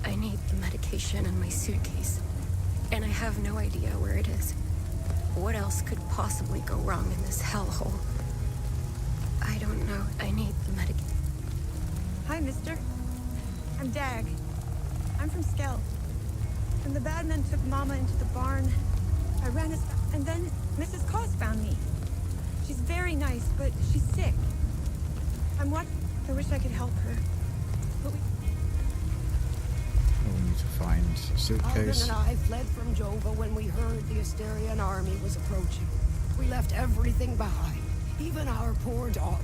I need the medication in my suitcase, and I have no idea where it is. What else could possibly go wrong in this hellhole? I don't know. I need the medication. Hi, mister. I'm Dag. I'm from Skell. When the bad men took Mama into the barn, I ran as fast, and then Mrs. Cos found me. She's very nice, but she's sick. I'm what? I wish I could help her. But we need to find a suitcase. Alvin and I fled from Jova when we heard the Asterian army was approaching. We left everything behind, even our poor dog.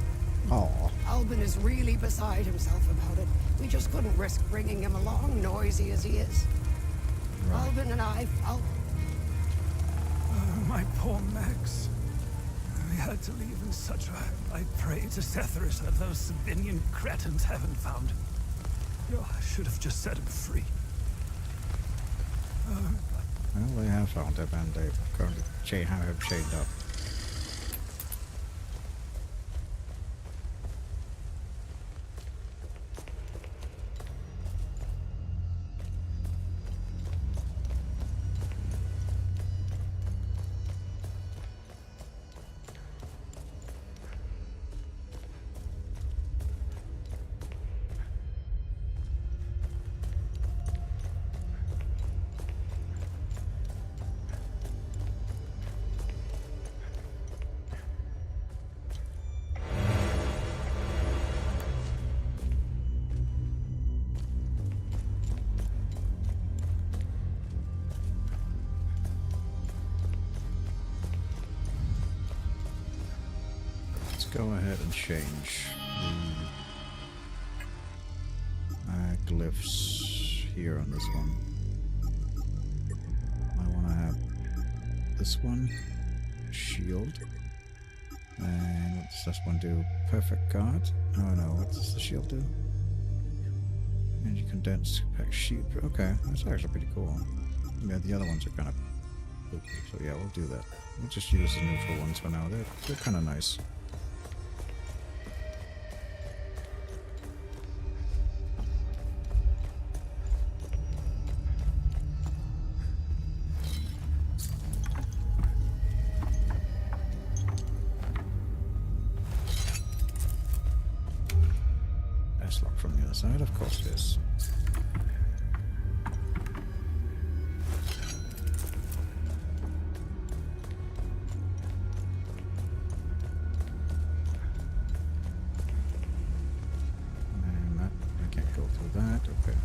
Oh. Albin is really beside himself about it. We just couldn't risk bringing him along, noisy as he is. Right. Albin and I... Oh, my poor Max. We had to leave in such a... I pray to Setherus that those Sabinian cretins haven't found him. I should have just set him free. Well, they have found him and they've currently have him chained up. Go ahead and change the glyphs here on this one. I want to have this one, shield. And what does this one do? Perfect guard? Oh no, what does the shield do? Energy condensed pack sheet. Okay, that's actually pretty cool. Yeah, the other ones are kind of poopy, so yeah, we'll do that. We'll just use the neutral ones for now. They're kind of nice. From the other side, of course it is. And that, I can't go through that, okay.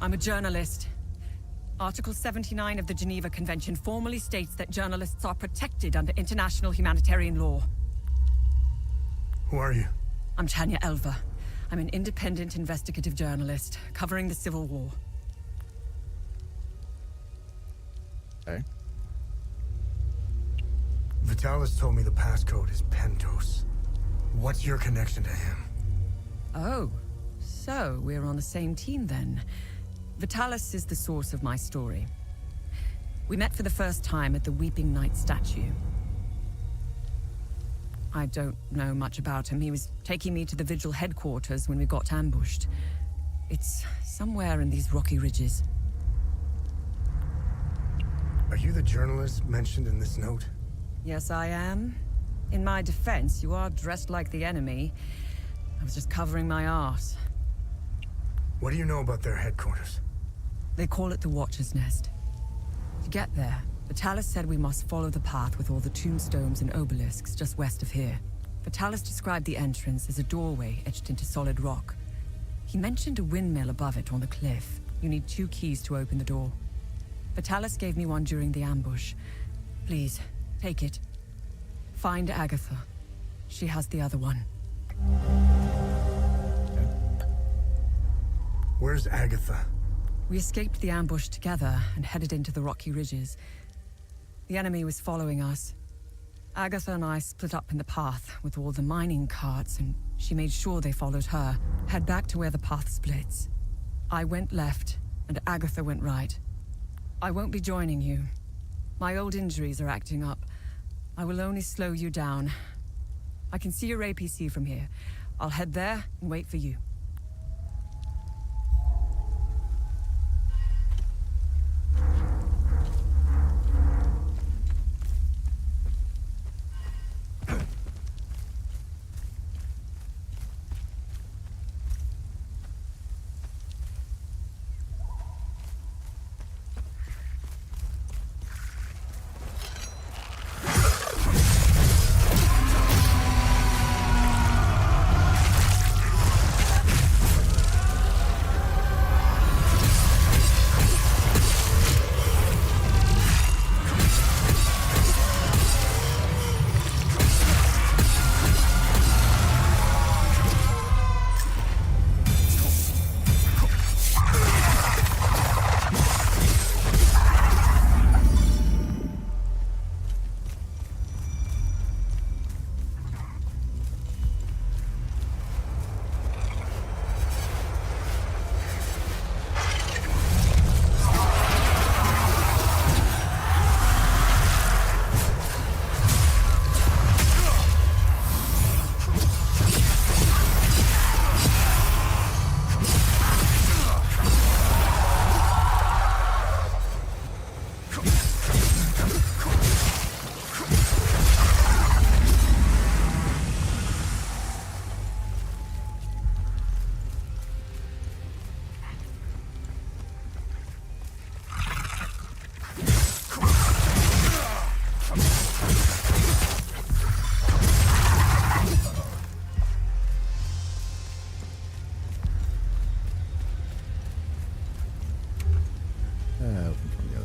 I'm a journalist. Article 79 of the Geneva Convention formally states that journalists are protected under international humanitarian law. Who are you? I'm Tanya Elva. I'm an independent investigative journalist covering the Civil War. Okay. Vitalis told me the passcode is Pentos. What's your connection to him? Oh, so we're on the same team then. Vitalis is the source of my story. We met for the first time at the Weeping Knight statue. I don't know much about him. He was taking me to the Vigil headquarters when we got ambushed. It's somewhere in these rocky ridges. Are you the journalist mentioned in this note? Yes, I am. In my defense, you are dressed like the enemy. I was just covering my arse. What do you know about their headquarters? They call it the Watcher's Nest. To get there, Vitalis said we must follow the path with all the tombstones and obelisks just west of here. Vitalis described the entrance as a doorway etched into solid rock. He mentioned a windmill above it on the cliff. You need 2 keys to open the door. Vitalis gave me one during the ambush. Please, take it. Find Agatha. She has the other one. Where's Agatha? We escaped the ambush together and headed into the rocky ridges. The enemy was following us. Agatha and I split up in the path with all the mining carts, and she made sure they followed her. Head back to where the path splits. I went left, and Agatha went right. I won't be joining you. My old injuries are acting up. I will only slow you down. I can see your APC from here. I'll head there and wait for you.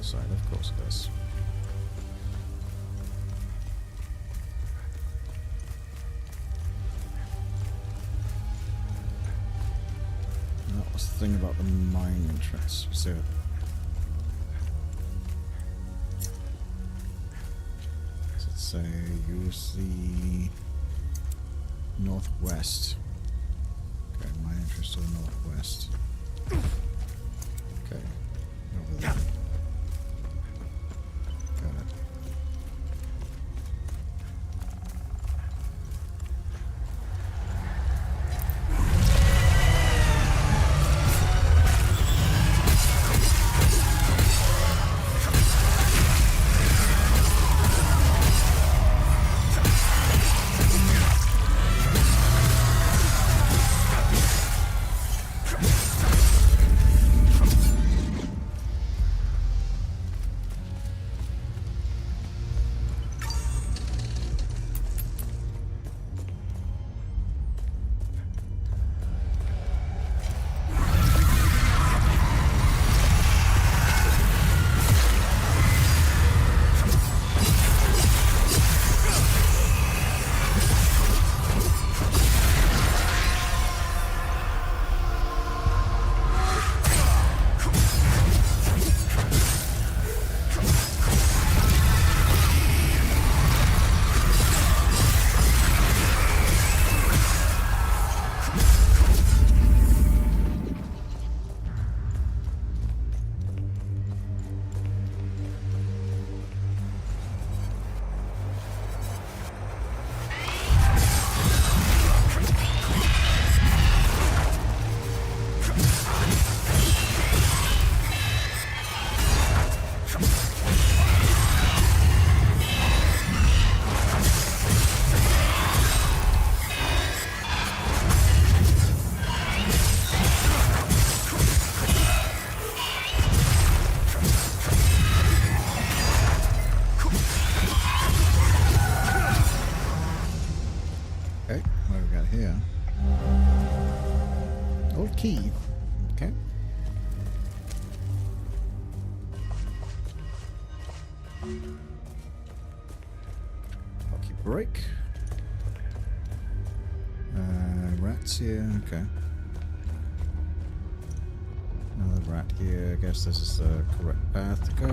Side, of course it does. That was the thing about the mine entrance. So does it say use the northwest? Okay, mine entrance to the northwest. Okay, over there. Old key. Okay. Lucky break. Rats here. Okay. Another rat here. I guess this is the correct path to go.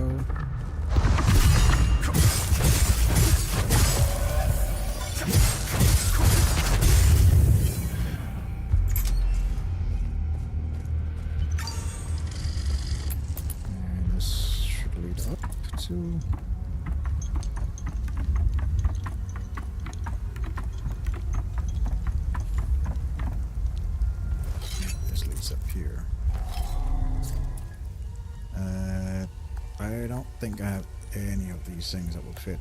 And this should lead up to... This leads up here. I don't think I have any of these things that would fit.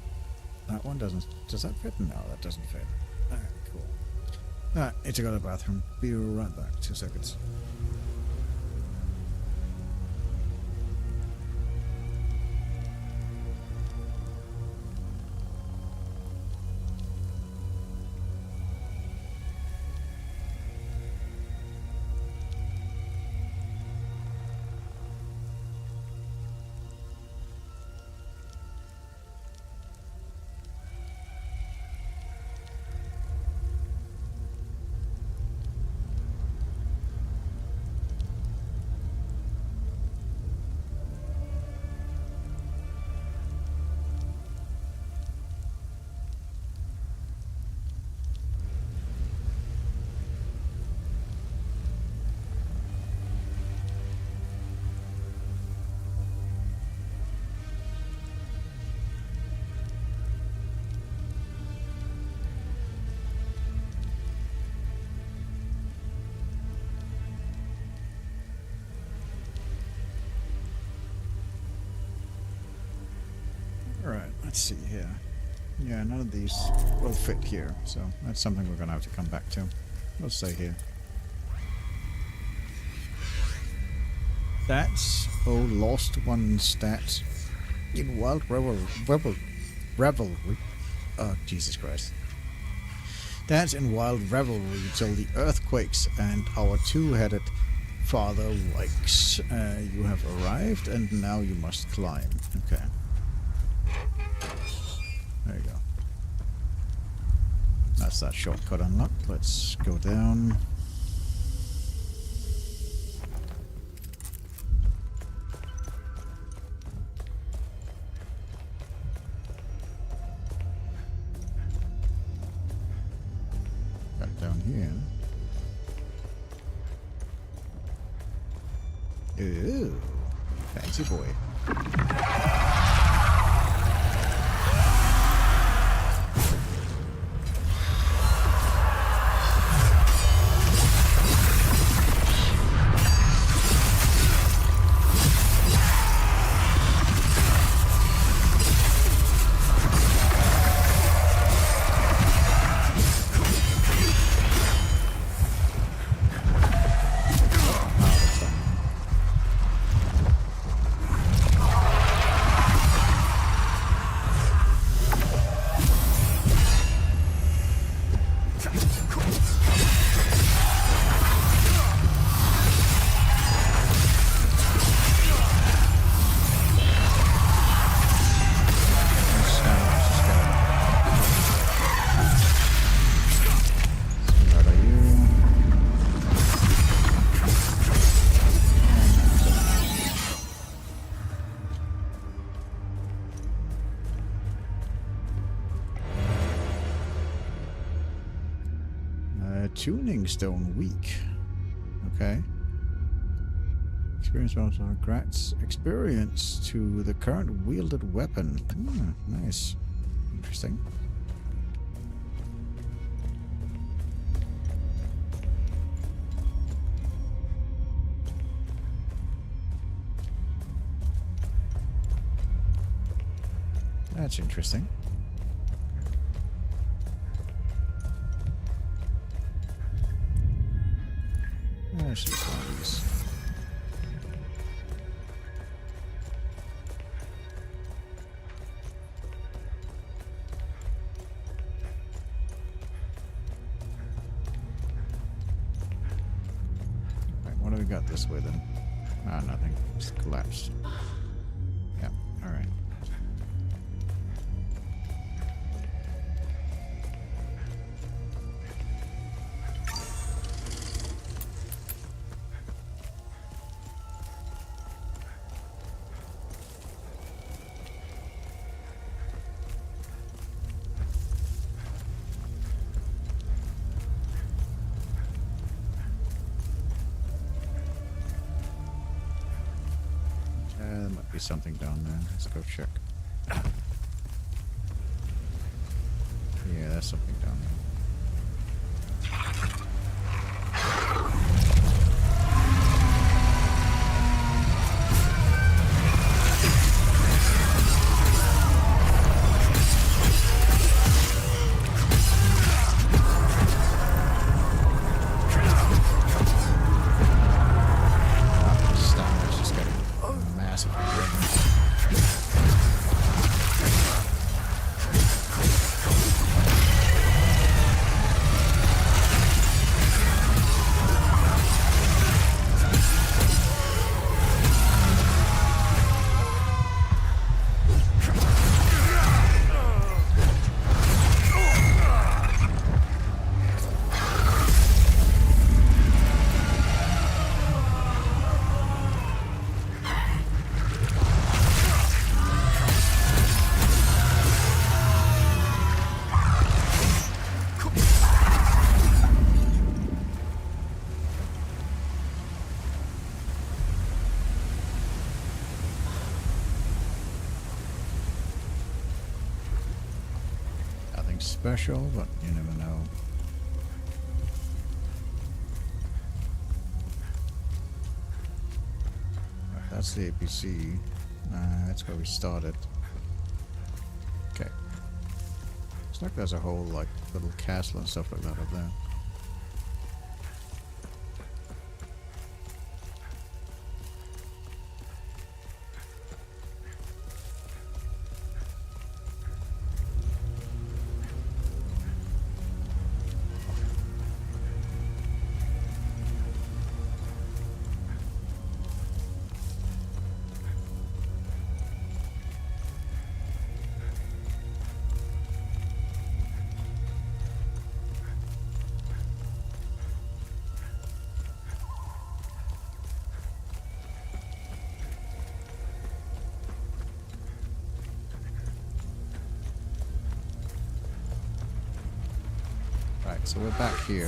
That one doesn't. Does that fit? No, that doesn't fit. Alright, cool. Alright, need to go to the bathroom. Be right back. 2 seconds. Alright, let's see here. Yeah, none of these will fit here, so that's something we're gonna have to come back to. We'll stay here. Stats. Oh, lost one stat. In wild revelry. Oh, Jesus Christ. Dance in wild revelry till the earth quakes and our two-headed father wakes. You have arrived and now you must climb. Okay. There you go. That's that shortcut unlocked. Let's go down. Back down here. Ooh, fancy boy. Tuning stone weak. Okay. Experience also grants experience to the current wielded weapon. Nice. Interesting. That's interesting. Actually, one of these. we got this way then? Ah, nothing. Just collapsed. Yeah, alright. There might be something down there. Let's go check. Yeah, there's something down there. Special, but you never know. Right, that's the APC. That's where we started. Okay. Looks like there's a whole like little castle and stuff like that up there. So we're back here.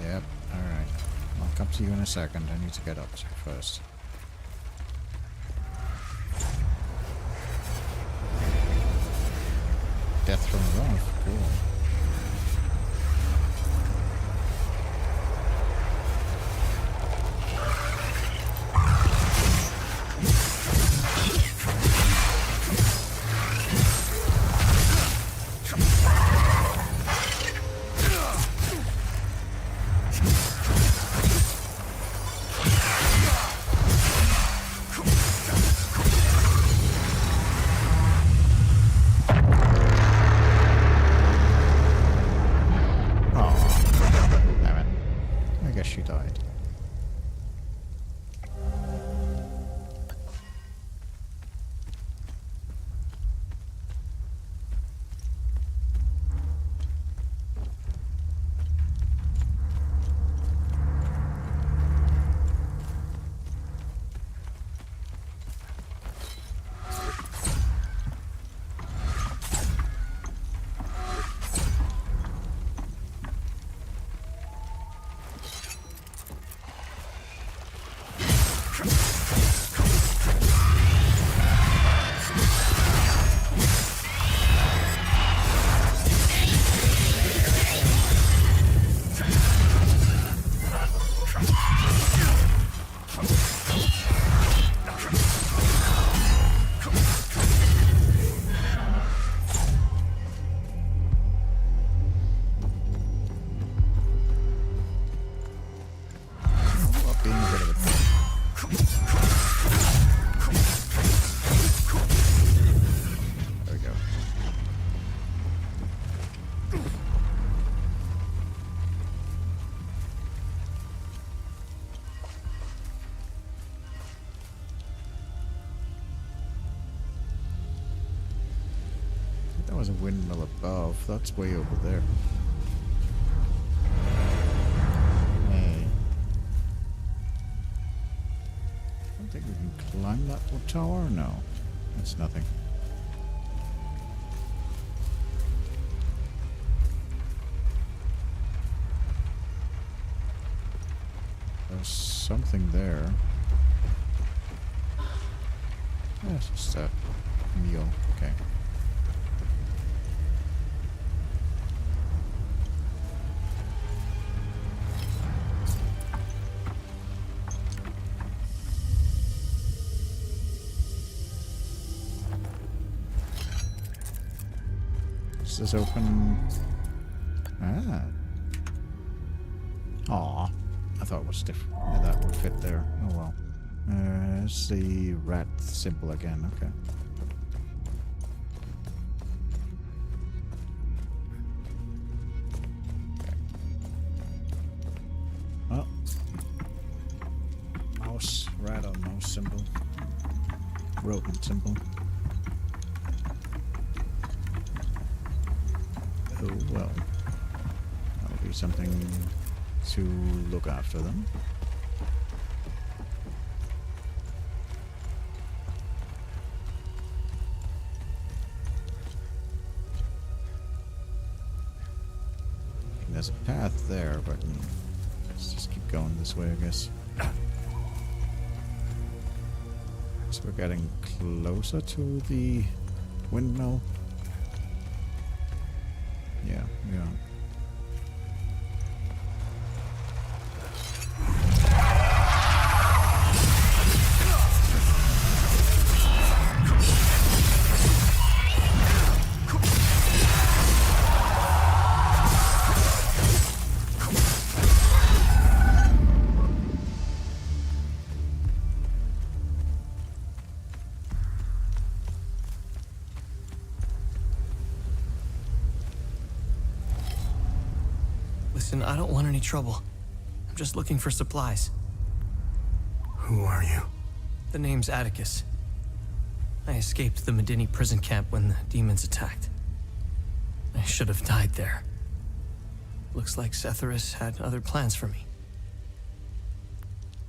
Yep, alright. I'll come to you in a second. I need to get up first. Death from above. Cool. was a windmill above. That's way over there. Hey. I don't think we can climb that tower. No. That's nothing. There's something there. Yeah, it's just a meal. Okay. Is this open? Ah. Aw. I thought it was different. Yeah, that would fit there. Oh well. It's the rat symbol again. Okay. Oh. Mouse. Rat on mouse symbol. Rodent symbol. Oh well. That'll be something to look after them. There's a path there, but let's just keep going this way, I guess. So we're getting closer to the windmill. Yeah, we are. Listen, I don't want any trouble. I'm just looking for supplies. Who are you? The name's Atticus. I escaped the Medini prison camp when the demons attacked. I should have died there. Looks like Setharus had other plans for me.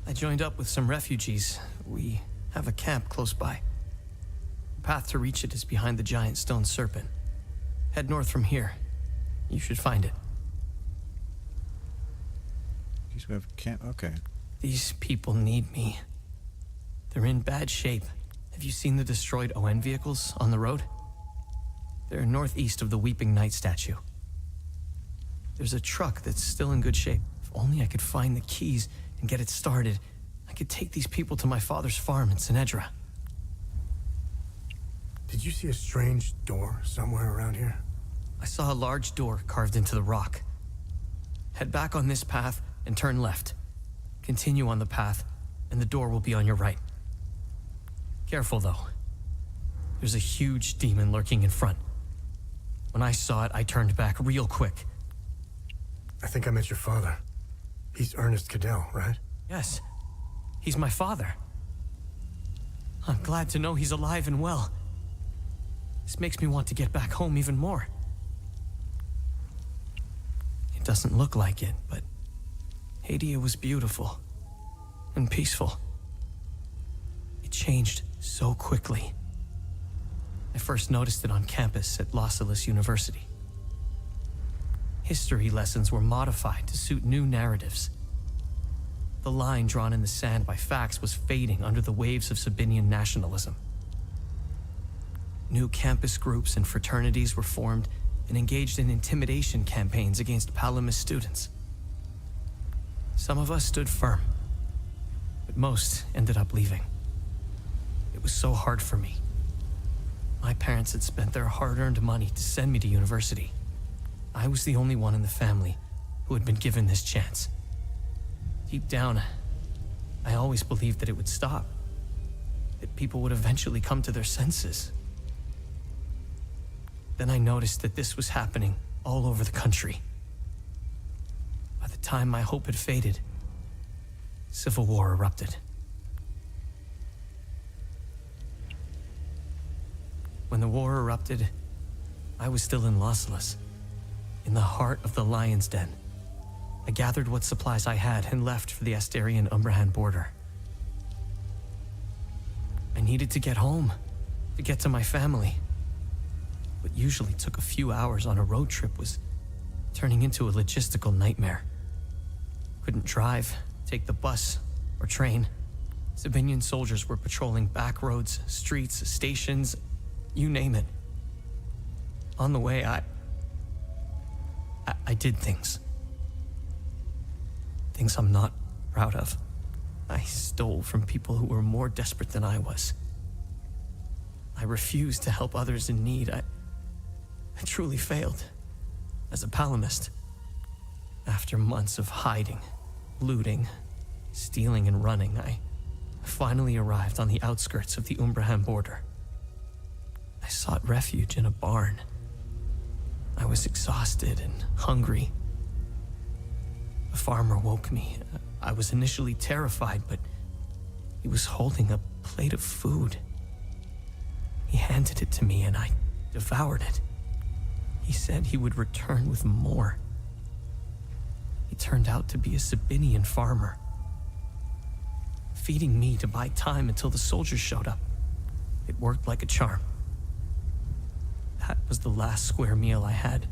I joined up with some refugees. We have a camp close by. The path to reach it is behind the giant stone serpent. Head north from here. You should find it. We have camp. Okay. These people need me. They're in bad shape. Have you seen the destroyed ON vehicles on the road? They're northeast of the Weeping Knight statue. There's a truck that's still in good shape. If only I could find the keys and get it started, I could take these people to my father's farm in Sinedra. Did you see a strange door somewhere around here? I saw a large door carved into the rock. Head back on this path and turn left. Continue on the path, and the door will be on your right. Careful, though. There's a huge demon lurking in front. When I saw it, I turned back real quick. I think I met your father. He's Ernest Cadell, right? Yes. He's my father. I'm glad to know he's alive and well. This makes me want to get back home even more. It doesn't look like it, but Hadia was beautiful and peaceful. It changed so quickly. I first noticed it on campus at Los Angeles University. History lessons were modified to suit new narratives. The line drawn in the sand by facts was fading under the waves of Sabinian nationalism. New campus groups and fraternities were formed and engaged in intimidation campaigns against Palamas students. Some of us stood firm, but most ended up leaving. It was so hard for me. My parents had spent their hard-earned money to send me to university. I was the only one in the family who had been given this chance. Deep down, I always believed that it would stop, that people would eventually come to their senses. Then I noticed that this was happening all over the country. By the time my hope had faded, civil war erupted. When the war erupted, I was still in Lausulus, in the heart of the Lion's Den. I gathered what supplies I had and left for the Astarian-Umbrahan border. I needed to get home, to get to my family. What usually took a few hours on a road trip was turning into a logistical nightmare. Couldn't drive, take the bus, or train. Sabinian soldiers were patrolling back roads, streets, stations, you name it. On the way, I did things. Things I'm not proud of. I stole from people who were more desperate than I was. I refused to help others in need. I truly failed as a palamist. After months of hiding, looting, stealing, and running, I finally arrived on the outskirts of the Umbrahan border. I sought refuge in a barn. I was exhausted and hungry. A farmer woke me. I was initially terrified, but he was holding a plate of food. He handed it to me and I devoured it. He said he would return with more. He turned out to be a Sabinian farmer, feeding me to buy time until the soldiers showed up. It worked like a charm. That was the last square meal I had.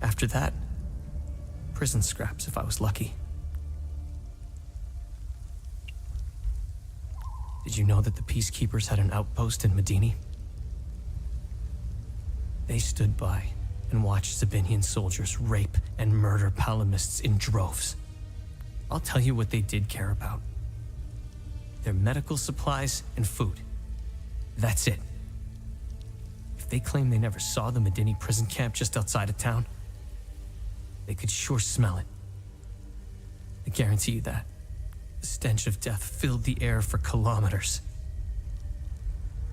After that, prison scraps if I was lucky. Did you know that the peacekeepers had an outpost in Medini? They stood by and watched Sabinian soldiers rape and murder palamists in droves. I'll tell you what they did care about. Their medical supplies and food. That's it. If they claim they never saw the Medini prison camp just outside of town, they could sure smell it. I guarantee you that. The stench of death filled the air for kilometers.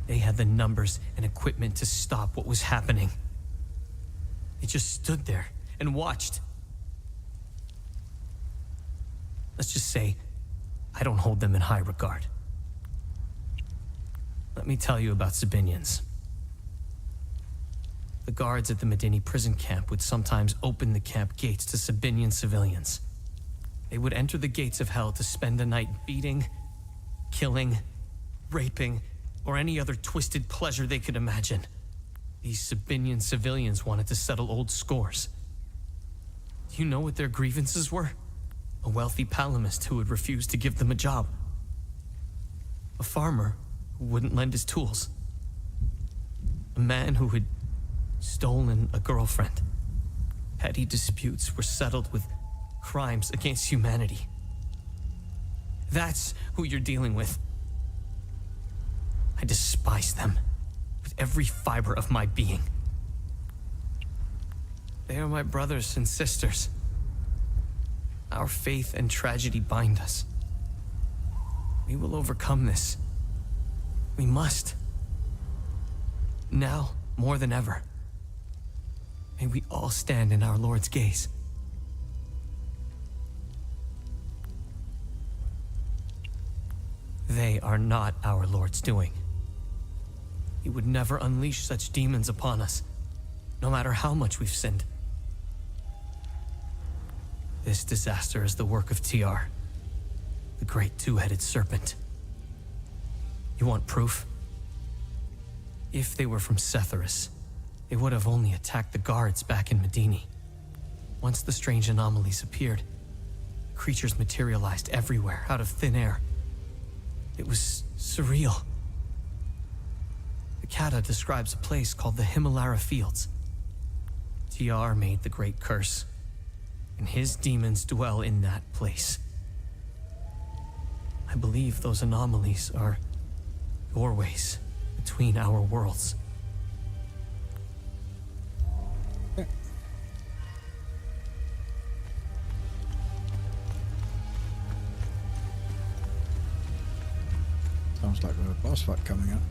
They had the numbers and equipment to stop what was happening. They just stood there and watched. Let's just say, I don't hold them in high regard. Let me tell you about Sabinians. The guards at the Medini prison camp would sometimes open the camp gates to Sabinian civilians. They would enter the gates of hell to spend the night beating, killing, raping, or any other twisted pleasure they could imagine. These Sabinian civilians wanted to settle old scores. Do you know what their grievances were? A wealthy palamist who would refuse to give them a job. A farmer who wouldn't lend his tools. A man who had stolen a girlfriend. Petty disputes were settled with crimes against humanity. That's who you're dealing with. I despise them with every fiber of my being. They are my brothers and sisters. Our faith and tragedy bind us. We will overcome this. We must. Now, more than ever. May we all stand in our Lord's gaze. They are not our Lord's doing. He would never unleash such demons upon us, no matter how much we've sinned. This disaster is the work of TR, the great two-headed serpent. You want proof? If they were from Setharus, they would have only attacked the guards back in Medini. Once the strange anomalies appeared, creatures materialized everywhere out of thin air. It was surreal. The Kata describes a place called the Himalara Fields. TR made the great curse, and his demons dwell in that place. I believe those anomalies are doorways between our worlds. Sounds like we have a boss fight coming up.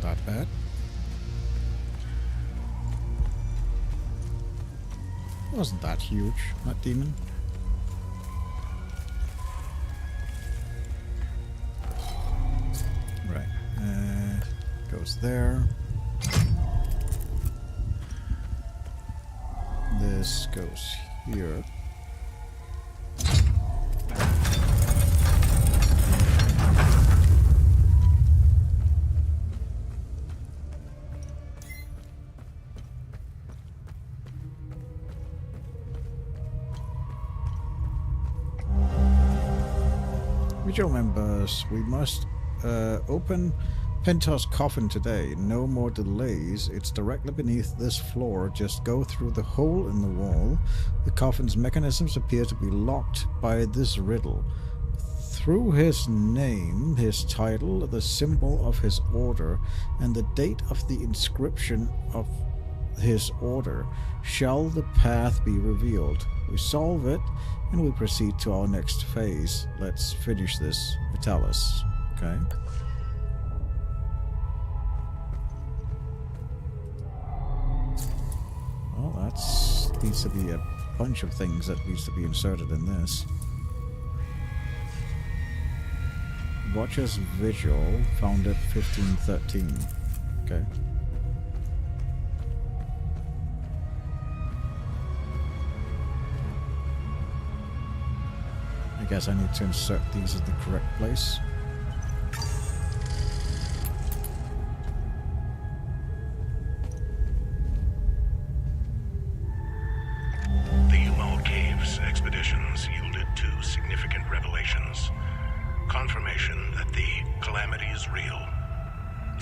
that bad. Wasn't that huge, that demon? Right. Goes there. This goes here. Vigil members, we must open Pentos' coffin today. No more delays. It's directly beneath this floor. Just go through the hole in the wall. The coffin's mechanisms appear to be locked by this riddle. Through his name, his title, the symbol of his order, and the date of the inscription of his order, shall the path be revealed. We solve it, and we proceed to our next phase. Let's finish this, Vitalis. Okay. Well, that's needs to be a bunch of things that needs to be inserted in this. Watcher's Vigil, founded 1513. Okay. I guess I need to insert these in the correct place. The Umal Caves expeditions yielded two significant revelations. Confirmation that the calamity is real,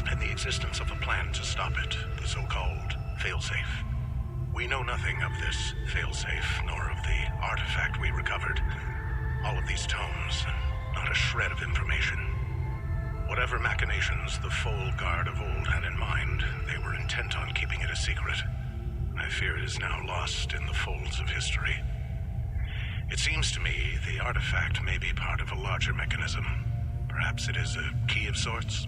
and the existence of a plan to stop it, the so-called failsafe. We know nothing of this failsafe, nor of the artifact we recovered. All of these tomes, not a shred of information. Whatever machinations the Foal Guard of old had in mind, they were intent on keeping it a secret. I fear it is now lost in the folds of history. It seems to me the artifact may be part of a larger mechanism. Perhaps it is a key of sorts?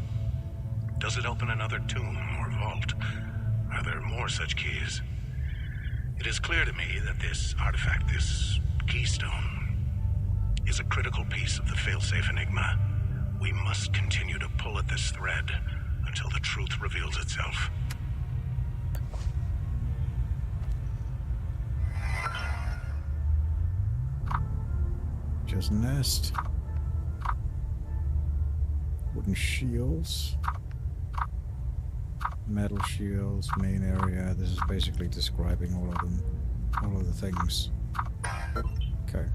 Does it open another tomb or vault? Are there more such keys? It is clear to me that this artifact, this keystone, is a critical piece of the failsafe enigma. We must continue to pull at this thread until the truth reveals itself. Just nest. Wooden shields. Metal shields, main area. This is basically describing all of them. All of the things. Okay.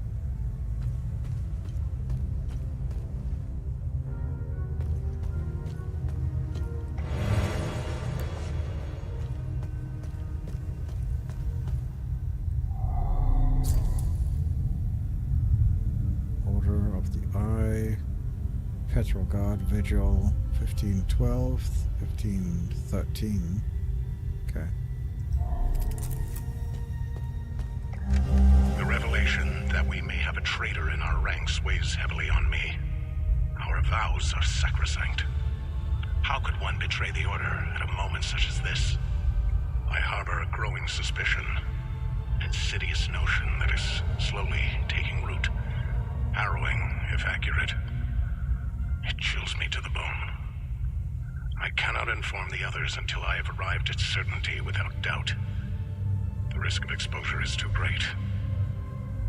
Petrol Guard Vigil 1512, 1513. Okay. The revelation that we may have a traitor in our ranks weighs heavily on me. Our vows are sacrosanct. How could one betray the Order at a moment such as this? I harbor a growing suspicion, an insidious notion that is slowly taking root. Harrowing, if accurate. It chills me to the bone. I cannot inform the others until I have arrived at certainty without doubt. The risk of exposure is too great.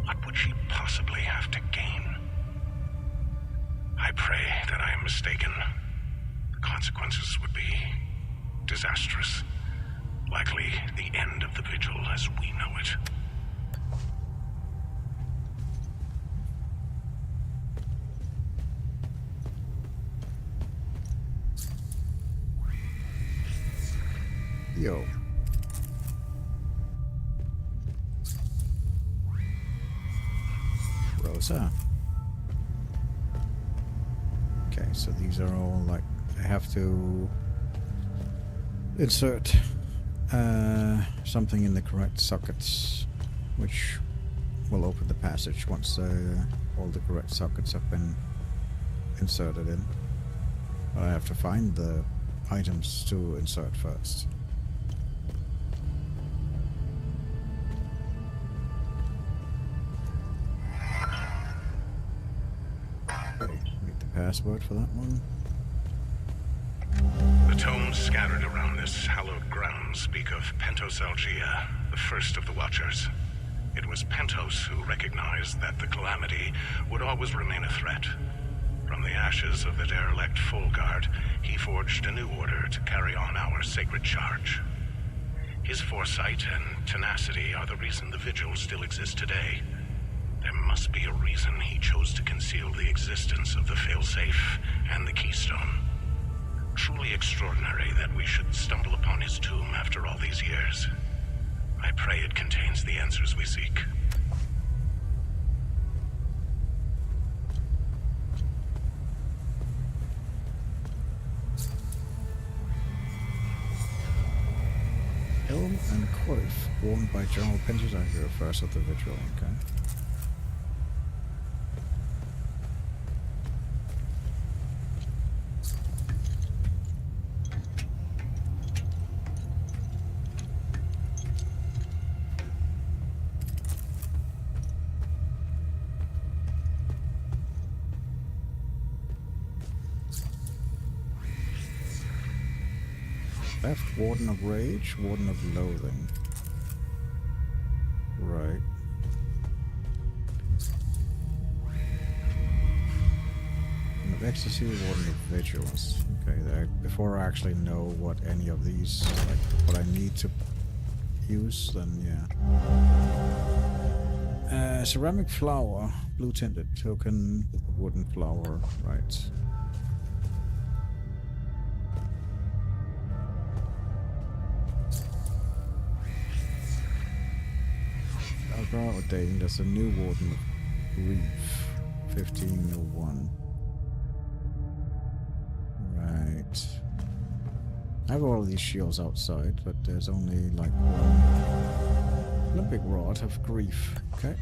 What would she possibly have to gain? I pray that I am mistaken. The consequences would be disastrous. Likely the end of the Vigil as we know it. Yo. Rosa. Okay, so these are all like I have to insert something in the correct sockets, which will open the passage once all the correct sockets have been inserted in. But I have to find the items to insert first. Okay, need the password for that one. The tomes scattered around this hallowed ground speak of Pentos Algia, the first of the Watchers. It was Pentos who recognized that the calamity would always remain a threat. From the ashes of the derelict Folgard, he forged a new order to carry on our sacred charge. His foresight and tenacity are the reason the Vigil still exists today. There must be a reason he chose to conceal the existence of the failsafe and the keystone. Truly extraordinary that we should stumble upon his tomb after all these years. I pray it contains the answers we seek. Helm and coif, worn by General Pentos Algia, first of the Vigil. Okay. Left, Warden of Rage, Warden of Loathing. Right. Warden of Ecstasy, Warden of Vigilance. Okay, before I actually know what any of these, like, what I need to use, then yeah. Ceramic Flower, blue tinted token, wooden flower, right. Updating, there's a new Warden of Grief, 1501. Right. I have all of these shields outside, but there's only like one Olympic Rod of Grief. Okay.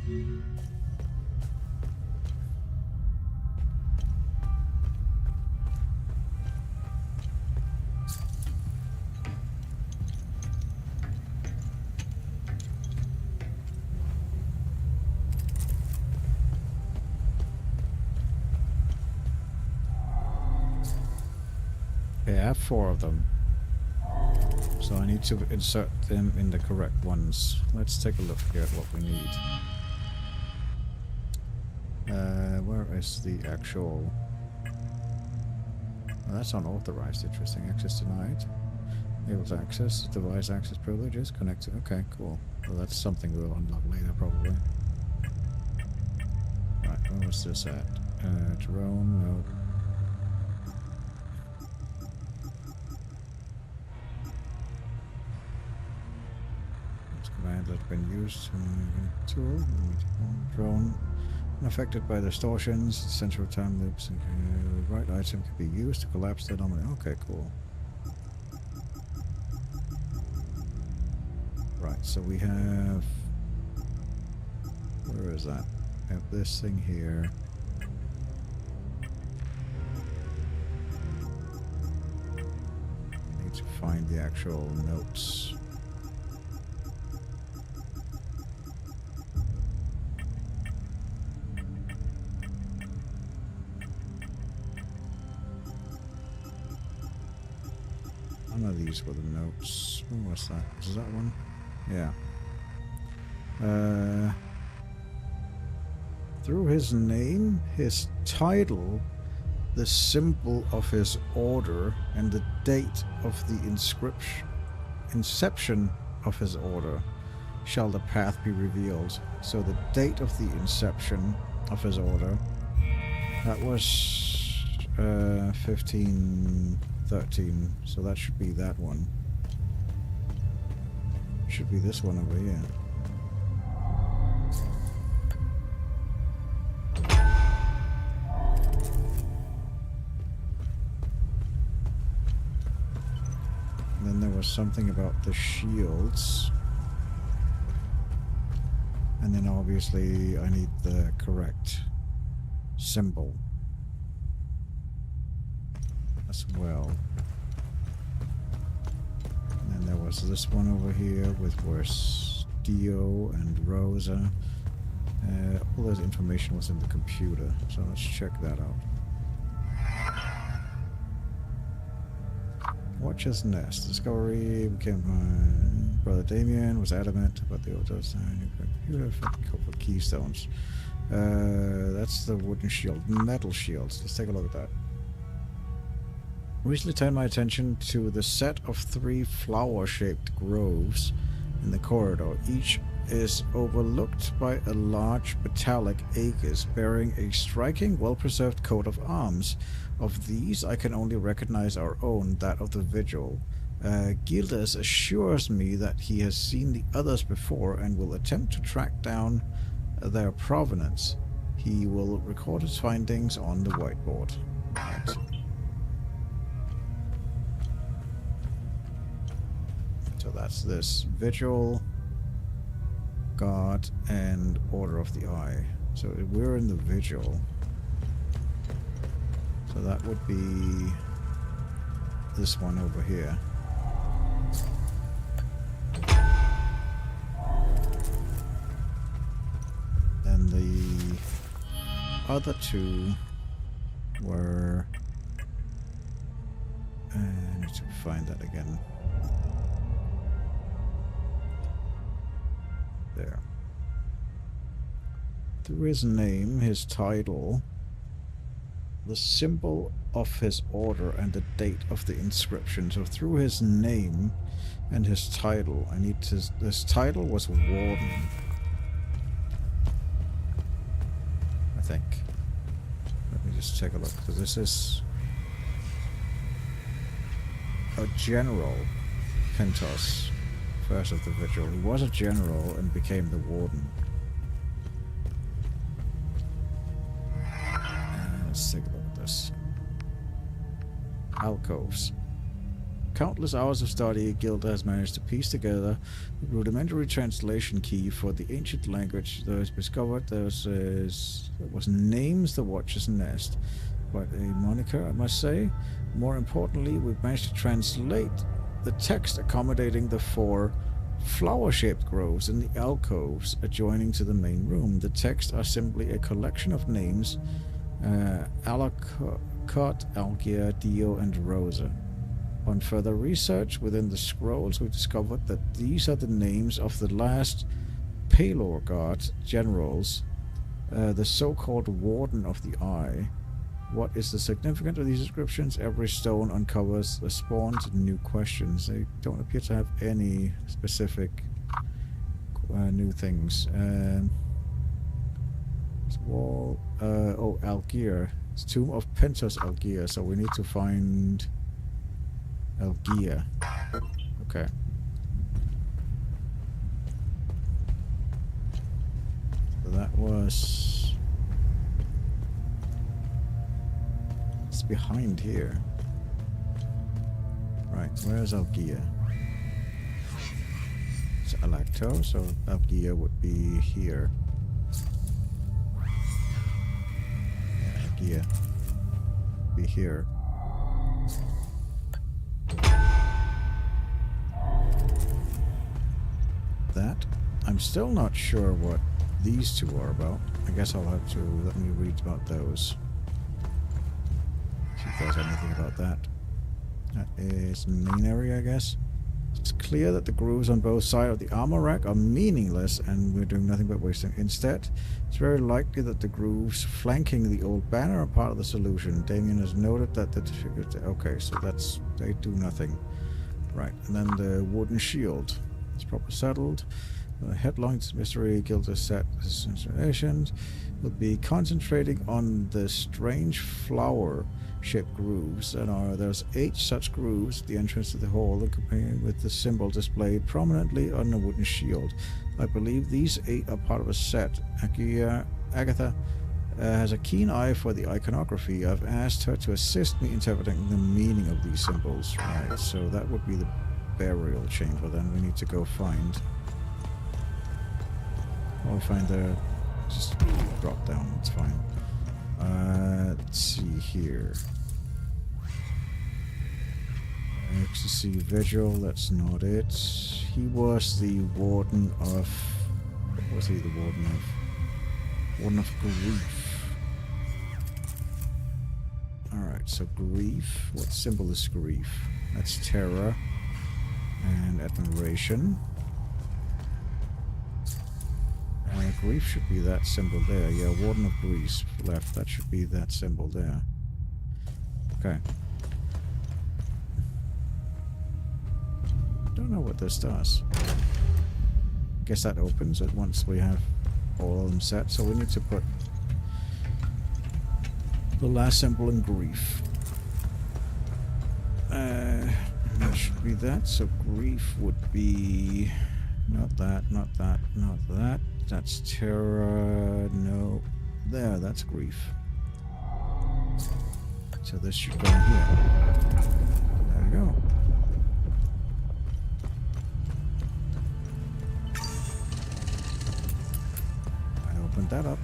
I have 4 of them, so I need to insert them in the correct ones. Let's take a look here at what we need. Where is the actual... Oh, that's unauthorized, interesting. Access denied. Able to access, device access privileges, connected. Okay, cool. Well, that's something we'll unlock later, probably. Right, where was this at? Drone, no. That's been used. Tool. Drone. Unaffected by distortions, central time loops. And the right item can be used to collapse the anomaly. Okay, cool. Right, so we have... Where is that? We have this thing here. I need to find the actual notes. None of these were the notes. What was that? Was that one? Yeah. Through his name, his title, the symbol of his order, and the date of the inception of his order, shall the path be revealed. So the date of the inception of his order, that was 1513, so that should be that one. Should be this one over here. And then there was something about the shields. And then obviously I need the correct symbol as well. there was this one over here with where's Dio and Rosa. All that information was in the computer, so let's check that out. Watcher's Nest. Discovery became Brother Damien was adamant about the autos computer for keystones. That's the wooden shield. Metal shields. Let's take a look at that. Recently turned my attention to the set of 3 flower-shaped groves in the corridor. Each is overlooked by a large metallic aegis bearing a striking, well-preserved coat of arms. Of these, I can only recognize our own, that of the Vigil. Gildas assures me that he has seen the others before and will attempt to track down their provenance. He will record his findings on the whiteboard. Right. So that's this Vigil, God, and Order of the Eye. So we're in the Vigil. So that would be this one over here. Then the other 2 were... I need to find that again. There. Through his name, his title, the symbol of his order, and the date of the inscription. So through his name and his title, I need his title was Warden, I think. Let me just take a look. So this is a General Pentos, first of the Vigil. He was a general and became the Warden. Let's take a look at this. Alcoves. Countless hours of study, Gilda has managed to piece together the rudimentary translation key for the ancient language that was discovered. There was names the Watcher's Nest, but a moniker, I must say. More importantly, we've managed to translate the text accommodating the 4 flower-shaped groves in the alcoves adjoining to the main room. The texts are simply a collection of names: Alakot, Algia, Dio, and Rosa. On further research within the scrolls, we discovered that these are the names of the last Palor Guard generals, the so-called Warden of the Eye. What is the significance of these inscriptions? Every stone uncovers a spawn to new questions. They don't appear to have any specific new things. Wall. Oh, Algier. It's Tomb of Pentos Algier. So we need to find Algier. Okay. So that was... it's behind here. Right, where's Algier? It's Alacto, so Algier would be here. Yeah, be here. That I'm still not sure what these 2 are about. I guess I'll have to let me read about those. See if there's anything about that. That is the main area, I guess. It's clear that the grooves on both sides of the armor rack are meaningless, and we're doing nothing but wasting. Instead, it's very likely that the grooves flanking the old banner are part of the solution. Damien has noted that the... okay, so that's... they do nothing. Right, and then the wooden shield. It's properly settled. Headlong mystery guild is set installations. Will be concentrating on the strange flower-shaped grooves, and there's 8 such grooves at the entrance to the hall, accompanied with the symbol displayed prominently on a wooden shield. I believe these 8 are part of a set. Agatha has a keen eye for the iconography. I've asked her to assist me interpreting the meaning of these symbols. Right, so that would be the burial chamber. Then we need to go find. I'll find the... just drop down, it's fine. Let's see here. Ecstasy Vigil, that's not it. He was the Warden of... What was he the Warden of? Warden of Grief. Alright, so Grief. What symbol is Grief? That's terror and admiration. Grief should be that symbol there. Yeah, Warden of Grief left. That should be that symbol there. Okay. Don't know what this does. Guess that opens it once we have all of them set. So we need to put the last symbol in Grief. That should be that. So Grief would be not that, not that, not that. That's terror. No. There, that's Grief. So this should go here. There we go. I opened that up.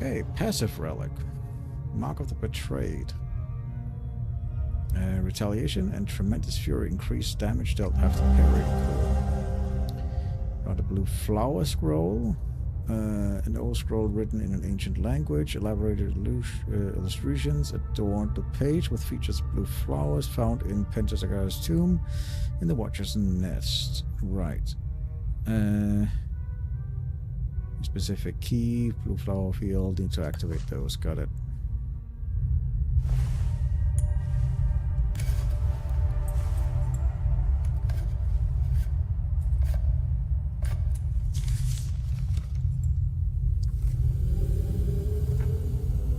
Okay, passive relic. Mark of the Betrayed. Retaliation and tremendous fury. Increased damage dealt after parry. Got a blue flower scroll. An old scroll written in an ancient language. Elaborated illustrations adorned the page with features of blue flowers found in Pentosaga's tomb in the Watcher's Nest. Right. Specific key, blue flower field, need to activate those, got it.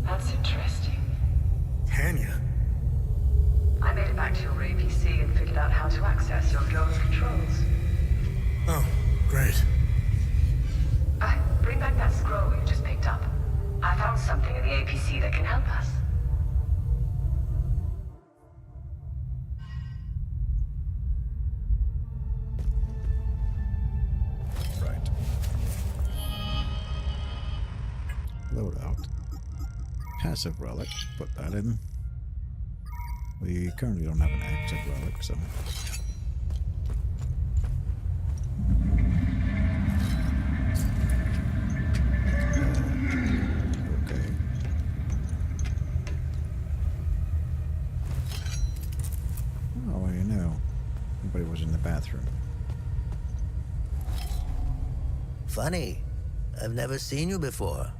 That's interesting. Hanya? I made it back to your APC and figured out how to access your drone's controls. Oh, great. Bring back that scroll you just picked up. I found something in the APC that can help us. Right. Loadout. Passive relic. Put that in. We currently don't have an active relic, so... was in the bathroom. Funny. I've never seen you before.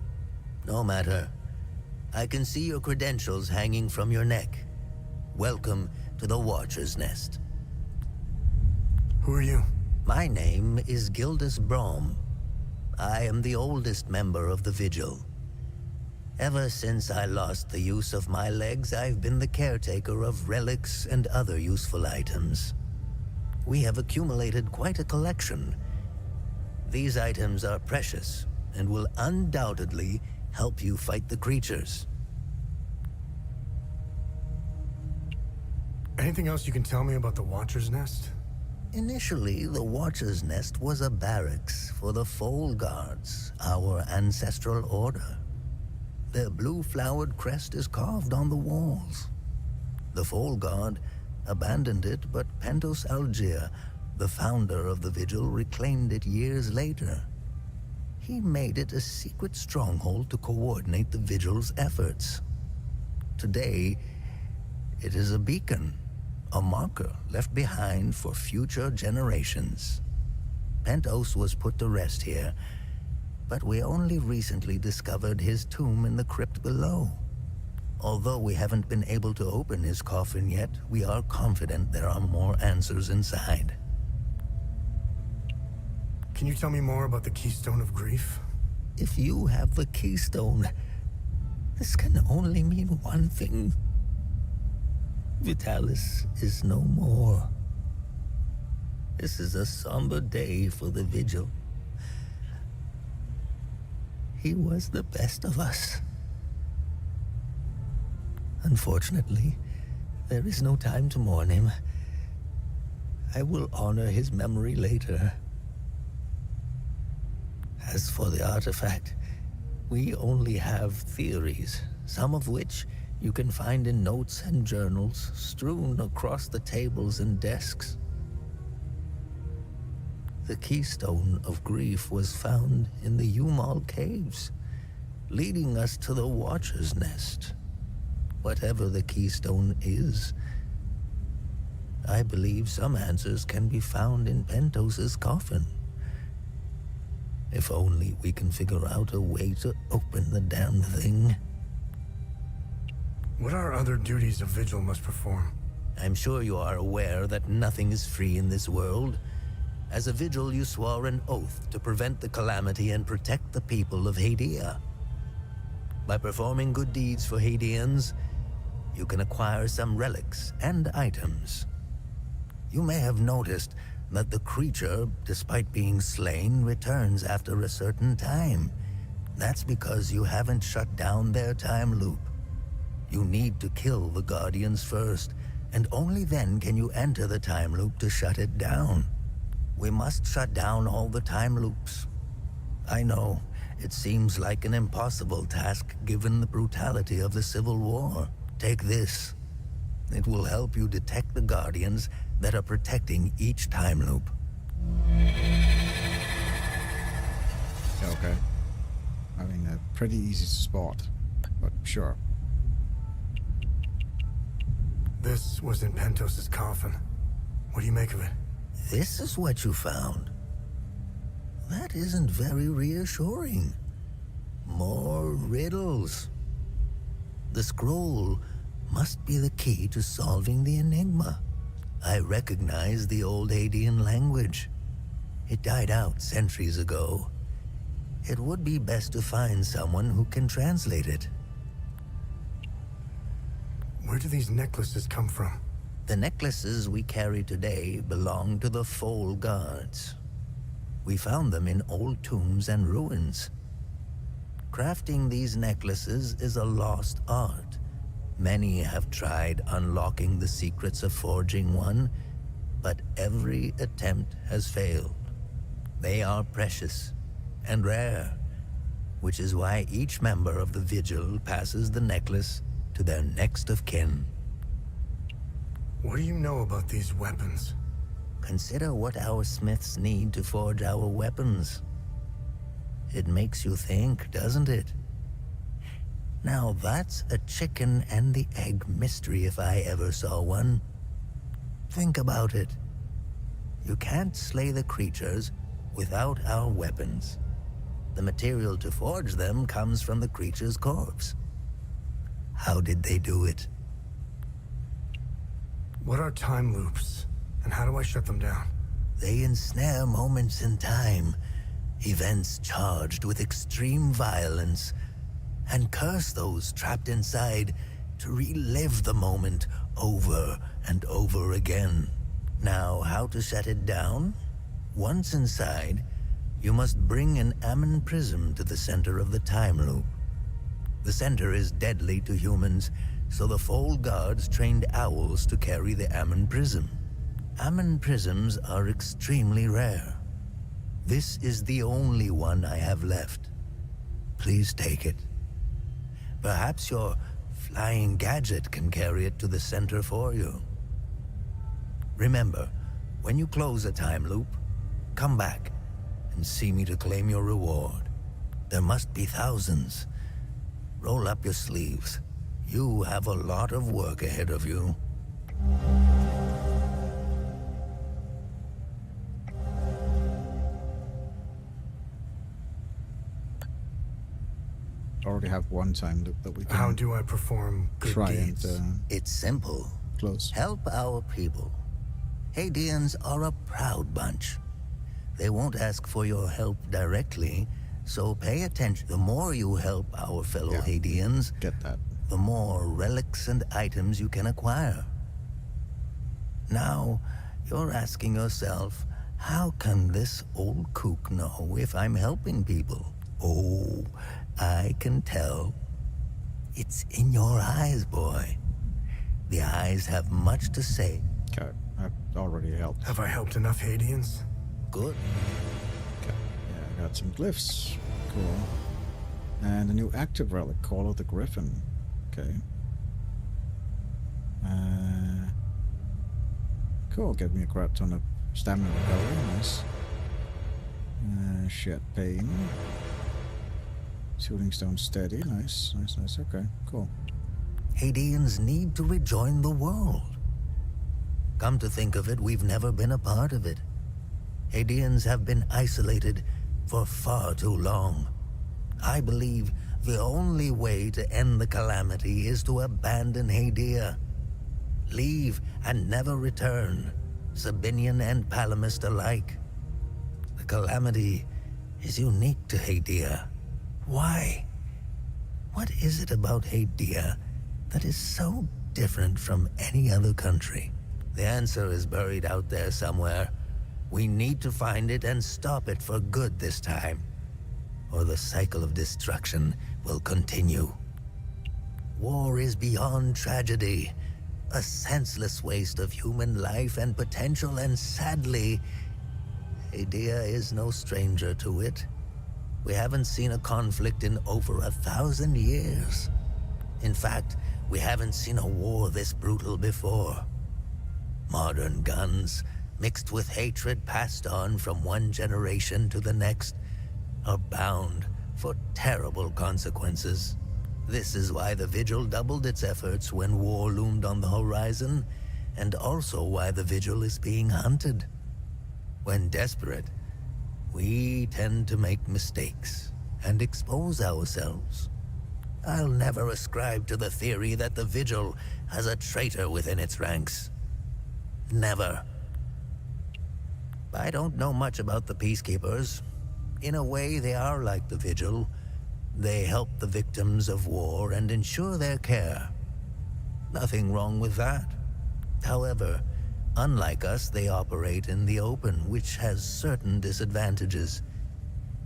No matter. I can see your credentials hanging from your neck. Welcome to the Watcher's Nest. Who are you? My name is Gildas Brom. I am the oldest member of the Vigil. Ever since I lost the use of my legs, I've been the caretaker of relics and other useful items. We have accumulated quite a collection. These items are precious and will undoubtedly help you fight the creatures. Anything else you can tell me about the Watcher's Nest? Initially, the Watcher's Nest was a barracks for the Foal Guards, our ancestral order. Their blue-flowered crest is carved on the walls. The Foal Guard abandoned it, but Pentos Algier, the founder of the Vigil, reclaimed it years later. He made it a secret stronghold to coordinate the Vigil's efforts. Today, it is a beacon, a marker left behind for future generations. Pentos was put to rest here, but we only recently discovered his tomb in the crypt below. Although we haven't been able to open his coffin yet, we are confident there are more answers inside. Can you tell me more about the Keystone of Grief? If you have the Keystone, this can only mean one thing. Vitalis is no more. This is a somber day for the Vigil. He was the best of us. Unfortunately, There is no time to mourn him. I will honor his memory later. As for the artifact, we only have theories, some of which you can find in notes and journals strewn across the tables and desks. The keystone of grief was found in the Umal caves, leading us to the Watcher's Nest. Whatever the keystone is, I believe some answers can be found in Pentos's coffin. If only we can figure out a way to open the damn thing. What are other duties a vigil must perform? I'm sure you are aware that nothing is free in this world. As a vigil, you swore an oath to prevent the calamity and protect the people of Hadia. By performing good deeds for Hadians, you can acquire some relics and items. You may have noticed that the creature, despite being slain, returns after a certain time. That's because you haven't shut down their time loop. You need to kill the Guardians first, and only then can you enter the time loop to shut it down. We must shut down all the time loops. I know, it seems like an impossible task given the brutality of the Civil War. Take this. It will help you detect the Guardians that are protecting each time loop. Okay. I mean, pretty easy to spot, but sure. This was in Pentos's coffin. What do you make of it? This is what you found. That isn't very reassuring. More riddles. The scroll must be the key to solving the enigma. I recognize the old Hadean language. It died out centuries ago. It would be best to find someone who can translate it. Where do these necklaces come from? The necklaces we carry today belong to the Foal Guards. We found them in old tombs and ruins. Crafting these necklaces is a lost art. Many have tried unlocking the secrets of forging one, but every attempt has failed. They are precious and rare, which is why each member of the Vigil passes the necklace to their next of kin. What do you know about these weapons? Consider what our smiths need to forge our weapons. It makes you think, doesn't it? Now that's a chicken and the egg mystery if I ever saw one. Think about it. You can't slay the creatures without our weapons. The material to forge them comes from the creature's corpse. How did they do it? What are time loops, and how do I shut them down? They ensnare moments in time, events charged with extreme violence, and curse those trapped inside to relive the moment over and over again. Now, how to shut it down? Once inside, you must bring an Ammon prism to the center of the time loop. The center is deadly to humans, so the Foal Guards trained owls to carry the Ammon prism. Ammon prisms are extremely rare. This is the only one I have left. Please take it. Perhaps your flying gadget can carry it to the center for you. Remember, when you close a time loop, come back and see me to claim your reward. There must be thousands. Roll up your sleeves. You have a lot of work ahead of you. Already have one time loop that we can. How do I perform good try deeds? and It's simple. close. Help our people. Hadeans are a proud bunch. They won't ask for your help directly, so pay attention. The more you help our fellow Hadeans, get that. The more relics and items you can acquire. Now, you're asking yourself, how can this old kook know if I'm helping people? Oh, I can tell. It's in your eyes, boy. The eyes have much to say. Okay, I've already helped. Have I helped enough Hadeans? Good. Okay, yeah, I got some glyphs. Cool. And a new active relic, Call of the Griffin. Okay. Cool, get me a crap ton of stamina recovery, nice. Shed pain. Shooting stone steady, nice, okay, cool. Hadeans need to rejoin the world. Come to think of it, we've never been a part of it. Hadeans have been isolated for far too long. I believe the only way to end the calamity is to abandon Hadia. Leave and never return, Sabinian and Palamist alike. The calamity is unique to Hadia. Why? What is it about Hadia that is so different from any other country? The answer is buried out there somewhere. We need to find it and stop it for good this time, or the cycle of destruction will continue. War is beyond tragedy, a senseless waste of human life and potential, and sadly, Hadia is no stranger to it. We haven't seen a conflict in over 1,000 years. In fact, we haven't seen a war this brutal before. Modern guns, mixed with hatred passed on from one generation to the next, are bound for terrible consequences. This is why the Vigil doubled its efforts when war loomed on the horizon, and also why the Vigil is being hunted. When desperate, we tend to make mistakes and expose ourselves. I'll never ascribe to the theory that the Vigil has a traitor within its ranks. Never. I don't know much about the Peacekeepers. In a way, they are like the Vigil. They help the victims of war and ensure their care. Nothing wrong with that. However, unlike us, they operate in the open, which has certain disadvantages.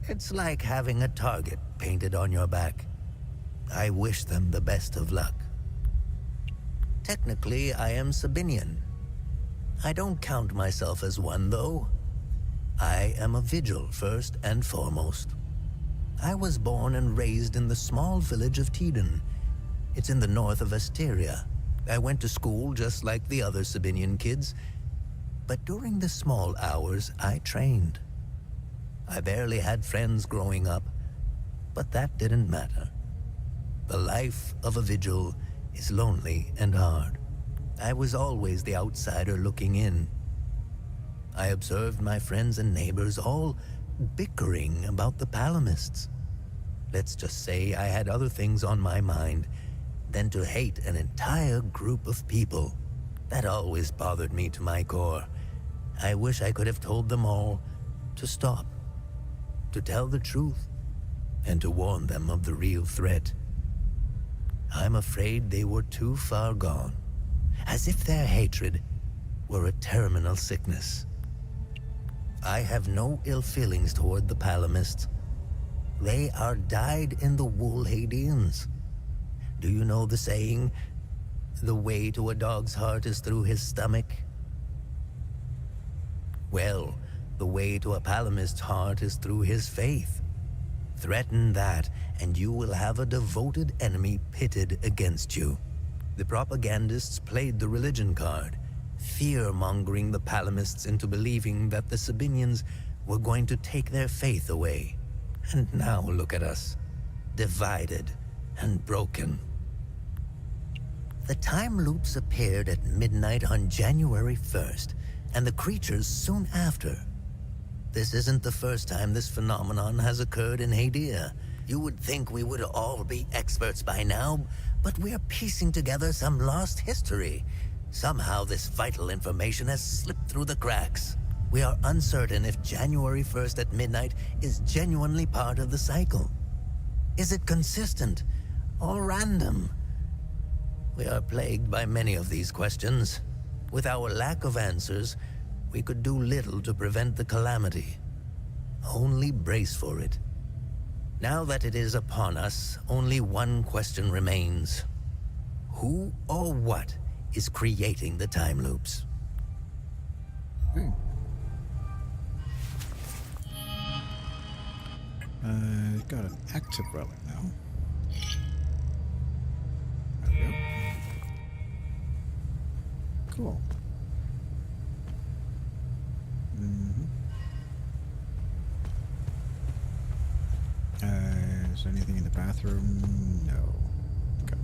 It's like having a target painted on your back. I wish them the best of luck. Technically, I am Sabinian. I don't count myself as one, though. I am a Vigil, first and foremost. I was born and raised in the small village of Teden. It's in the north of Asteria. I went to school just like the other Sabinian kids, but during the small hours, I trained. I barely had friends growing up, but that didn't matter. The life of a Vigil is lonely and hard. I was always the outsider looking in. I observed my friends and neighbors all bickering about the Palamists. Let's just say I had other things on my mind than to hate an entire group of people. That always bothered me to my core. I wish I could have told them all to stop, to tell the truth, and to warn them of the real threat. I'm afraid they were too far gone, as if their hatred were a terminal sickness. I have no ill feelings toward the Palamists. They are dyed-in-the-wool Hadeans. Do you know the saying, the way to a dog's heart is through his stomach? Well, the way to a Palamist's heart is through his faith. Threaten that, and you will have a devoted enemy pitted against you. The propagandists played the religion card, fear-mongering the Palamists into believing that the Sabinians were going to take their faith away. And now look at us, divided and broken. The time loops appeared at midnight on January 1st, and the creatures soon after. This isn't the first time this phenomenon has occurred in Hadia. You would think we would all be experts by now, but we're piecing together some lost history. Somehow this vital information has slipped through the cracks. We are uncertain if January 1st at midnight is genuinely part of the cycle. Is it consistent or random? We are plagued by many of these questions. With our lack of answers, we could do little to prevent the calamity. Only brace for it. Now that it is upon us, only one question remains. Who or what is creating the time loops. Got an active relic now. There we go. Cool. Is there anything in the bathroom? No. Okay.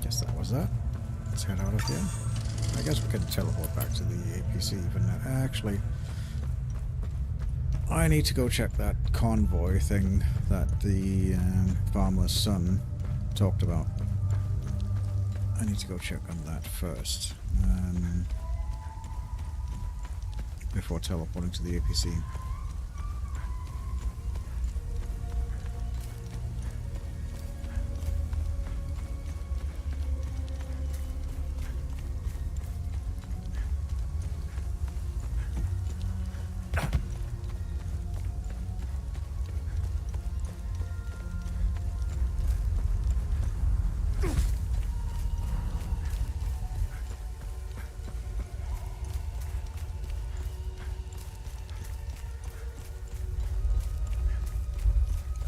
Guess that was that. Let's head out of here. I guess we can teleport back to the APC even now. Actually, I need to go check that convoy thing that the farmer's son talked about. I need to go check on that first. Before teleporting to the APC.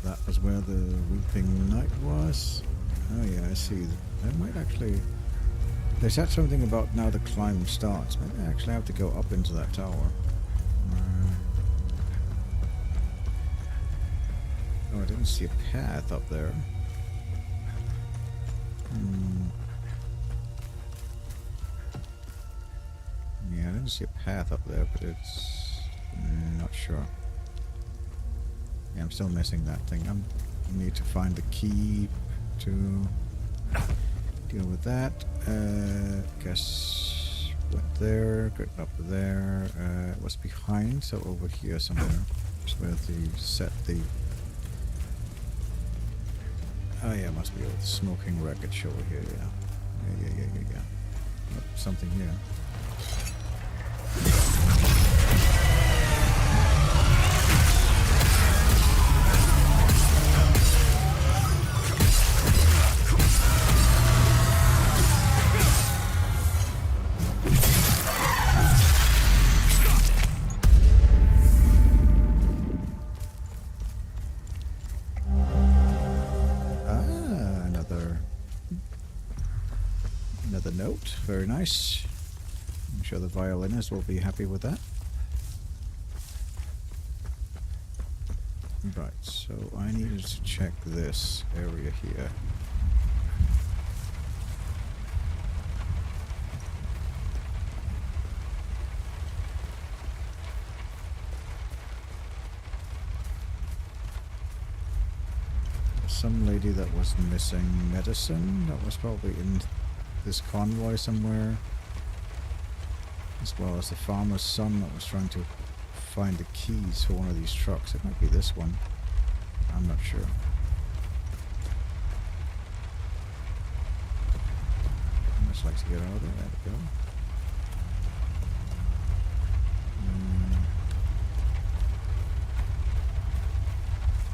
That was where the Weeping Night was. Oh yeah, I see. I might actually... They said something about now the climb starts. Maybe I actually have to go up into that tower. Oh, I didn't see a path up there. Yeah, I didn't see a path up there, but it's... not sure. Yeah, I'm still missing that thing. I need to find the key to deal with that. Guess went there, got up there. It was behind, so over here somewhere. Just where they set the... Oh yeah, it must be the smoking wreckage over here, yeah. Yeah. Oh, something here. Another note, very nice. I'm sure the violinist will be happy with that. Right, so I needed to check this area here. Some lady that was missing medicine that was probably in this convoy somewhere, as well as the farmer's son that was trying to find the keys for one of these trucks. It might be this one. I'm not sure. I'd just like to get out of there. There we go.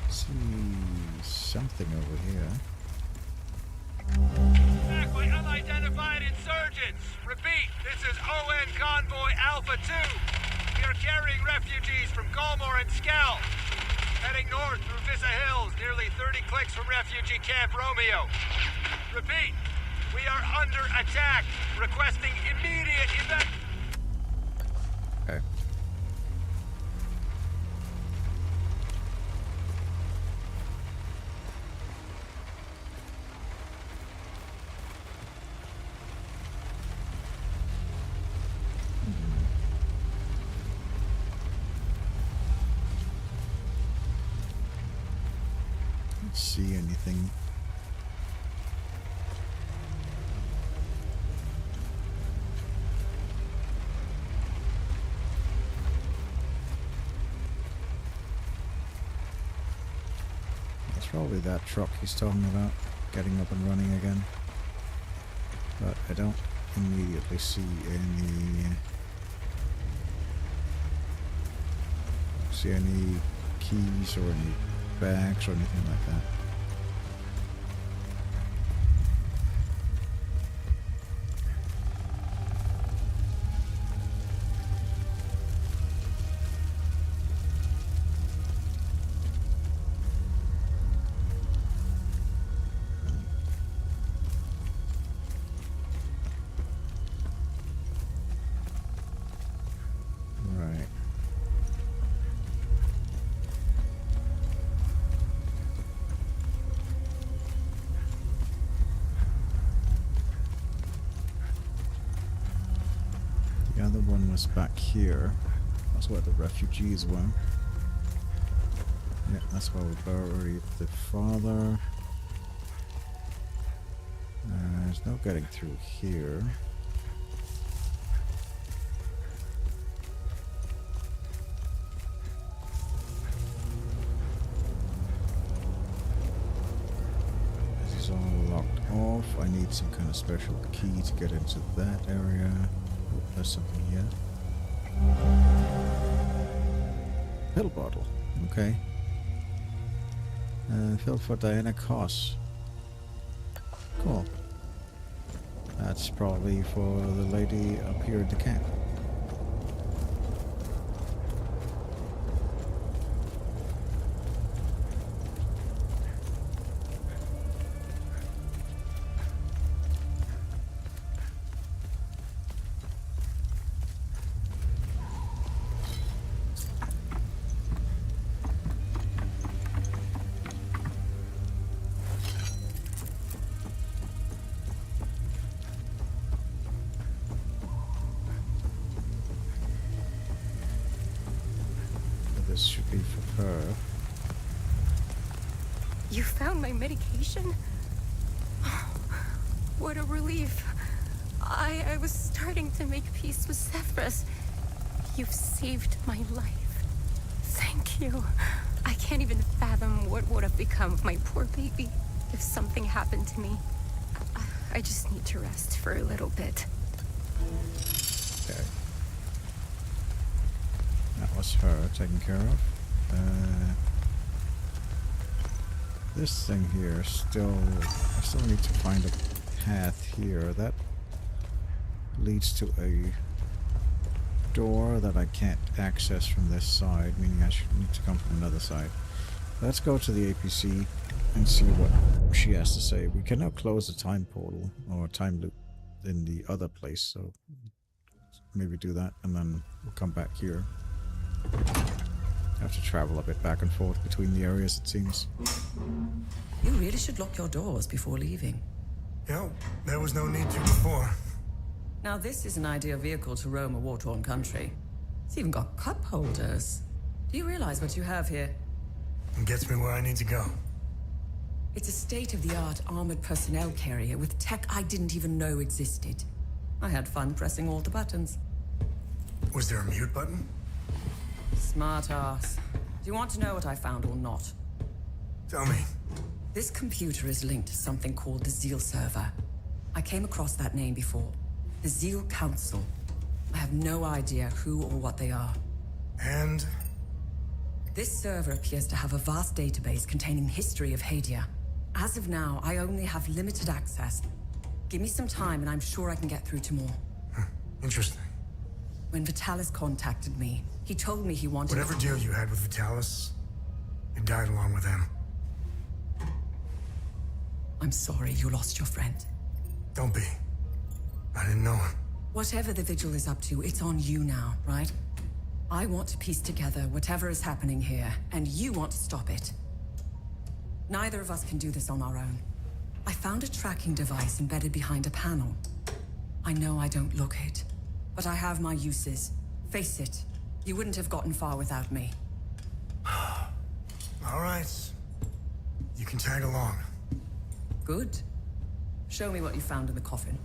See something over here. Back by unidentified insurgents. Repeat, this is ON Convoy Alpha 2. We are carrying refugees from Galmor and Skell. Heading north through Vissa Hills, nearly 30 clicks from refugee camp Romeo. Repeat, we are under attack. Requesting immediate evacuation. Okay. See anything. That's probably that truck he's talking about, getting up and running again. But I don't immediately see any keys or any bags or anything like that. us back here. That's where the refugees were. Yeah, that's where we buried the father. There's no getting through here. This is all locked off. I need some kind of special key to get into that area. Oh, there's something here. Pill bottle. Okay. Filled for Diana Koss. Cool. That's probably for the lady up here at the camp. This should be for her. You found my medication? Oh, what a relief. I was starting to make peace with Zephyrus. You've saved my life. Thank you. I can't even fathom what would have become of my poor baby if something happened to me. I just need to rest for a little bit. Okay. That was her taken care of. This thing here I still need to find a path here that leads to a door that I can't access from this side, meaning I should need to come from another side. Let's go to the APC and see what she has to say. We can now close the time portal or time loop in the other place, so maybe do that and then we'll come back here. I have to travel a bit back and forth between the areas, it seems. You really should lock your doors before leaving. Yeah, there was no need to before. Now this is an ideal vehicle to roam a war-torn country. It's even got cup holders. Do you realize what you have here? It gets me where I need to go. It's a state-of-the-art armored personnel carrier with tech I didn't even know existed. I had fun pressing all the buttons. Was there a mute button? Smart ass. Do you want to know what I found or not? Tell me. This computer is linked to something called the Zeal server. I came across that name before. The Zeal Council. I have no idea who or what they are. And? This server appears to have a vast database containing history of Hadia. As of now, I only have limited access. Give me some time and I'm sure I can get through to more. Interesting. When Vitalis contacted me, he told me he wanted... Whatever deal you had with Vitalis, it died along with him. I'm sorry you lost your friend. Don't be. I didn't know him. Whatever the Vigil is up to, it's on you now, right? I want to piece together whatever is happening here, and you want to stop it. Neither of us can do this on our own. I found a tracking device embedded behind a panel. I know I don't look it, but I have my uses. Face it, you wouldn't have gotten far without me. All right. You can tag along. Good. Show me what you found in the coffin.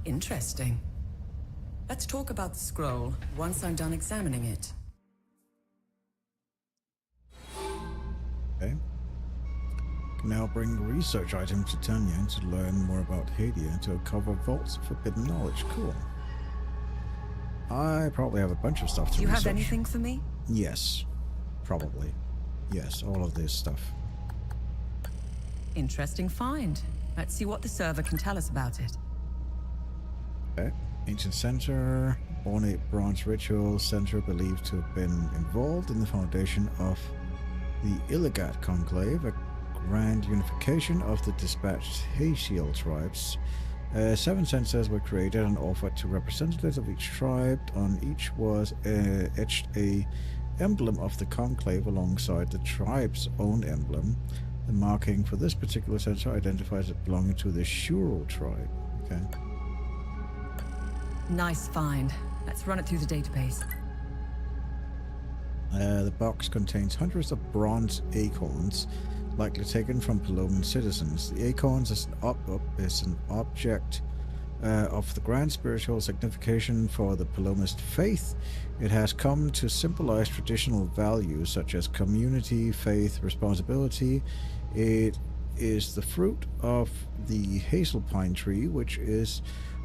Interesting. Let's talk about the scroll once I'm done examining it. Okay. Can now bring research items to Tanya to learn more about Hadia and to uncover vaults of forbidden knowledge. Cool. I probably have a bunch of stuff to research. Do you have anything for me? Yes. Probably. Yes, all of this stuff. Interesting find. Let's see what the server can tell us about it. Okay. Ancient center, ornate bronze ritual center believed to have been involved in the foundation of the Illigat Conclave, a grand unification of the dispatched Haysiel tribes. 7 censers were created and offered to representatives of each tribe. On each was etched a emblem of the Conclave alongside the tribe's own emblem. The marking for this particular center identifies it belonging to the Shuro tribe. Okay. Nice find. Let's run it through the database. The box contains hundreds of bronze acorns, likely taken from Paloman citizens. The acorns is an object of the grand spiritual signification for the Palomist faith. It has come to symbolize traditional values such as community, faith, responsibility. It is the fruit of the hazel pine tree, which is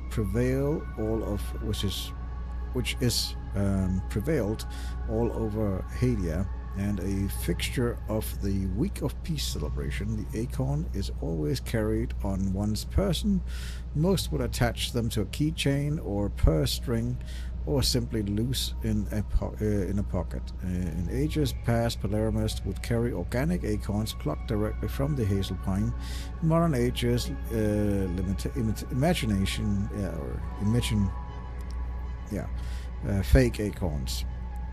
prevailed all over Hadia, and a fixture of the Week of Peace celebration. The acorn is always carried on one's person. Most would attach them to a keychain or purse string, or simply loose in a pocket. In ages past, Palermists would carry organic acorns plucked directly from the hazel pine. In modern ages, fake acorns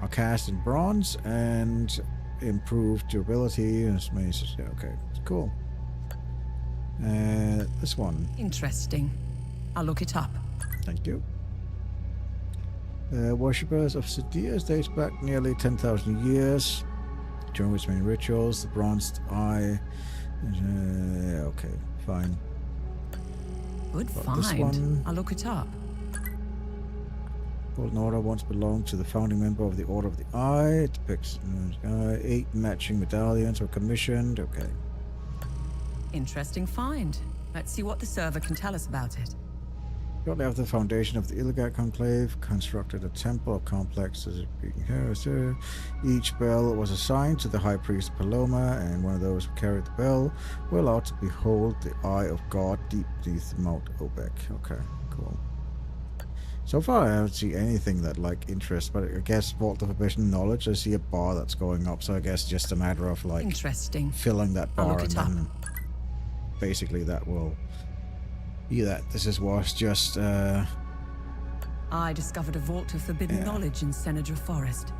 are cast in bronze and improved durability. Yeah, okay, cool. This one. Interesting. I'll look it up. Thank you. Worshippers of Sidious dates back nearly 10,000 years, during which many rituals, the bronzed eye. Okay, fine. Good But this find. one, I'll look it up. Golden Order once belonged to the founding member of the Order of the Eye. It depicts 8 matching medallions were commissioned. Okay. Interesting find. Let's see what the server can tell us about it. Shortly after the foundation of the Illigat Conclave, constructed a temple of complexes. Each bell was assigned to the High Priest Paloma, and one of those who carried the bell were allowed to behold the Eye of God deep beneath Mount Obek. Okay, cool. So far, I haven't seen anything that interests, but I guess Vault of Abyssal Knowledge, I see a bar that's going up, so I guess just a matter of Interesting. filling that bar, I'll look and it up. then basically that will be that. This was just I discovered a vault of forbidden knowledge in Senator Forest.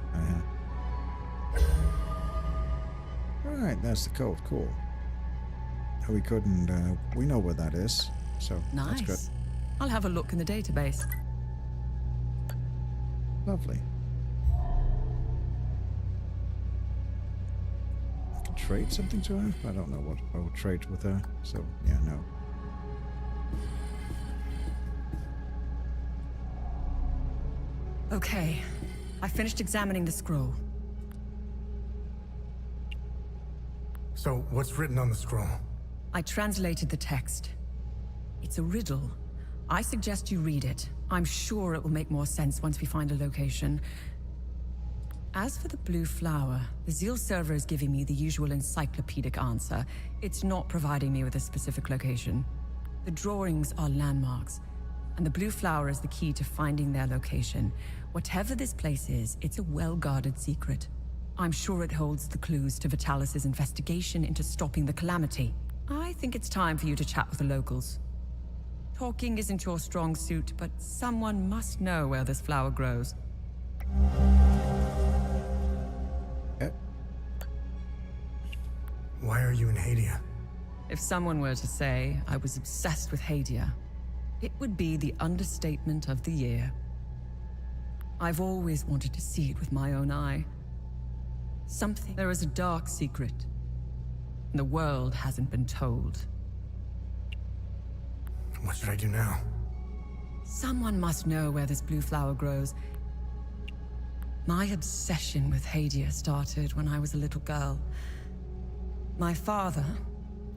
Alright, that's the code. Cool. We couldn't, we know where that is, so Nice. that's good. I'll have a look in the database. Lovely. I can trade something to her? I don't know what I would trade with her, so yeah, no. Okay. I finished examining the scroll. So, what's written on the scroll? I translated the text. It's a riddle. I suggest you read it. I'm sure it will make more sense once we find a location. As for the blue flower, the Zeal server is giving me the usual encyclopedic answer. It's not providing me with a specific location. The drawings are landmarks, and the blue flower is the key to finding their location. Whatever this place is, it's a well-guarded secret. I'm sure it holds the clues to Vitalis' investigation into stopping the calamity. I think it's time for you to chat with the locals. Talking isn't your strong suit, but someone must know where this flower grows. Why are you in Hadia? If someone were to say I was obsessed with Hadia, it would be the understatement of the year. I've always wanted to see it with my own eye. There is a dark secret. The world hasn't been told. What should I do now? Someone must know where this blue flower grows. My obsession with Hadia started when I was a little girl. My father,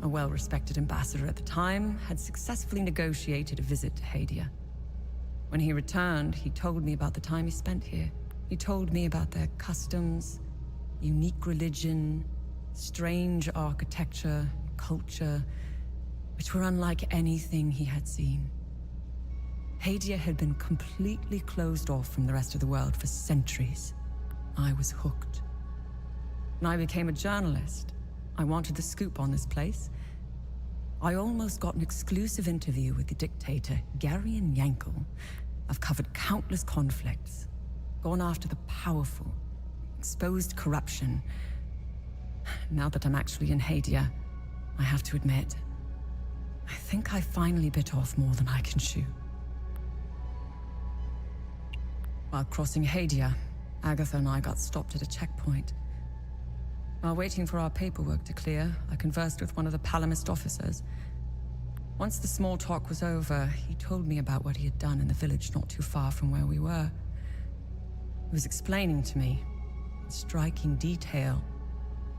a well-respected ambassador at the time, had successfully negotiated a visit to Hadia. When he returned, he told me about the time he spent here. He told me about their customs, unique religion, strange architecture, culture, which were unlike anything he had seen. Hadia had been completely closed off from the rest of the world for centuries. I was hooked. When I became a journalist, I wanted the scoop on this place. I almost got an exclusive interview with the dictator, Garion Yankel. I've covered countless conflicts, gone after the powerful, exposed corruption. Now that I'm actually in Hadia, I have to admit, I think I finally bit off more than I can chew. While crossing Hadia, Agatha and I got stopped at a checkpoint. While waiting for our paperwork to clear, I conversed with one of the Palamist officers. Once the small talk was over, he told me about what he had done in the village not too far from where we were. He was explaining to me, in striking detail,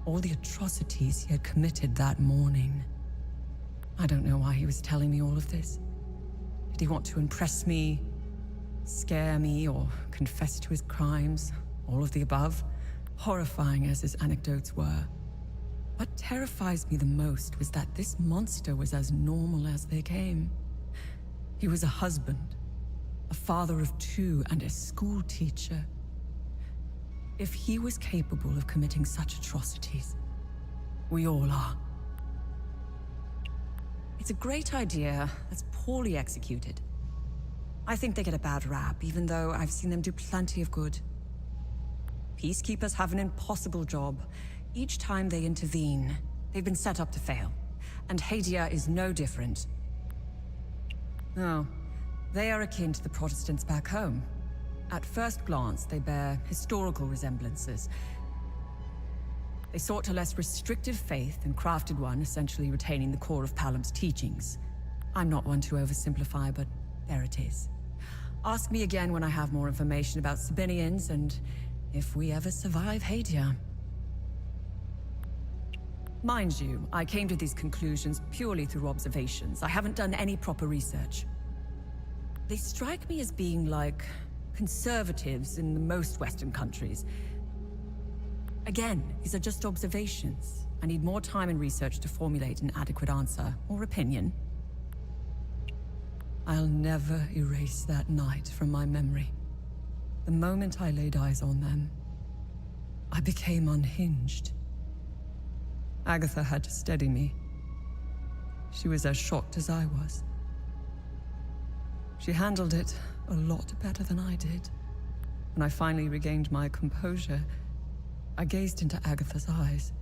all the atrocities he had committed that morning. I don't know why he was telling me all of this. Did he want to impress me, scare me, or confess to his crimes? All of the above, horrifying as his anecdotes were. What terrifies me the most was that this monster was as normal as they came. He was a husband, a father of 2, and a school teacher. If he was capable of committing such atrocities, we all are. It's a great idea that's poorly executed. I think they get a bad rap, even though I've seen them do plenty of good. Peacekeepers have an impossible job. Each time they intervene, they've been set up to fail. And Hadia is no different. No, they are akin to the Protestants back home. At first glance, they bear historical resemblances. They sought a less restrictive faith and crafted one, essentially retaining the core of Palam's teachings. I'm not one to oversimplify, but there it is. Ask me again when I have more information about Sabinians and if we ever survive Hadia. Mind you, I came to these conclusions purely through observations. I haven't done any proper research. They strike me as being like conservatives in most Western countries. Again, these are just observations. I need more time and research to formulate an adequate answer or opinion. I'll never erase that night from my memory. The moment I laid eyes on them, I became unhinged. Agatha had to steady me. She was as shocked as I was. She handled it a lot better than I did. When I finally regained my composure, I gazed into Agatha's eyes.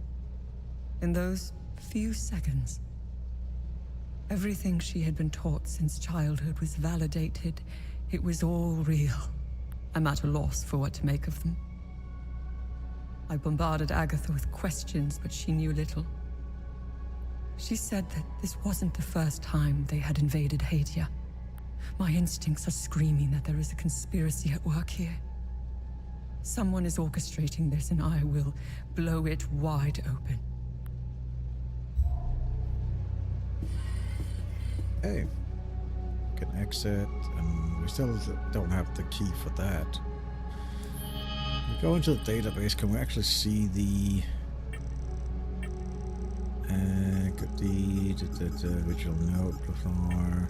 In those few seconds, everything she had been taught since childhood was validated. It was all real. I'm at a loss for what to make of them. I bombarded Agatha with questions, but she knew little. She said that this wasn't the first time they had invaded Hadia. My instincts are screaming that there is a conspiracy at work here. Someone is orchestrating this, and I will blow it wide open. Hey, can exit, and we still don't have the key for that. We go into the database. Can we actually see the good deed, the original note before?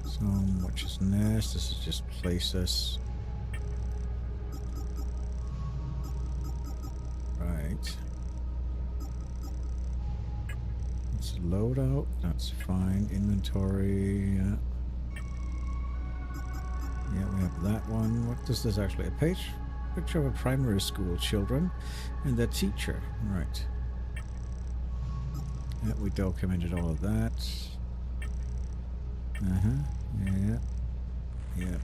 So much is nest. This is just places. Right. It's loadout. That's fine. Inventory. Yeah. Yeah, we have that one. What does this actually? A picture of a primary school children and their teacher. Right. Yeah, we documented all of that. Yeah. Yeah.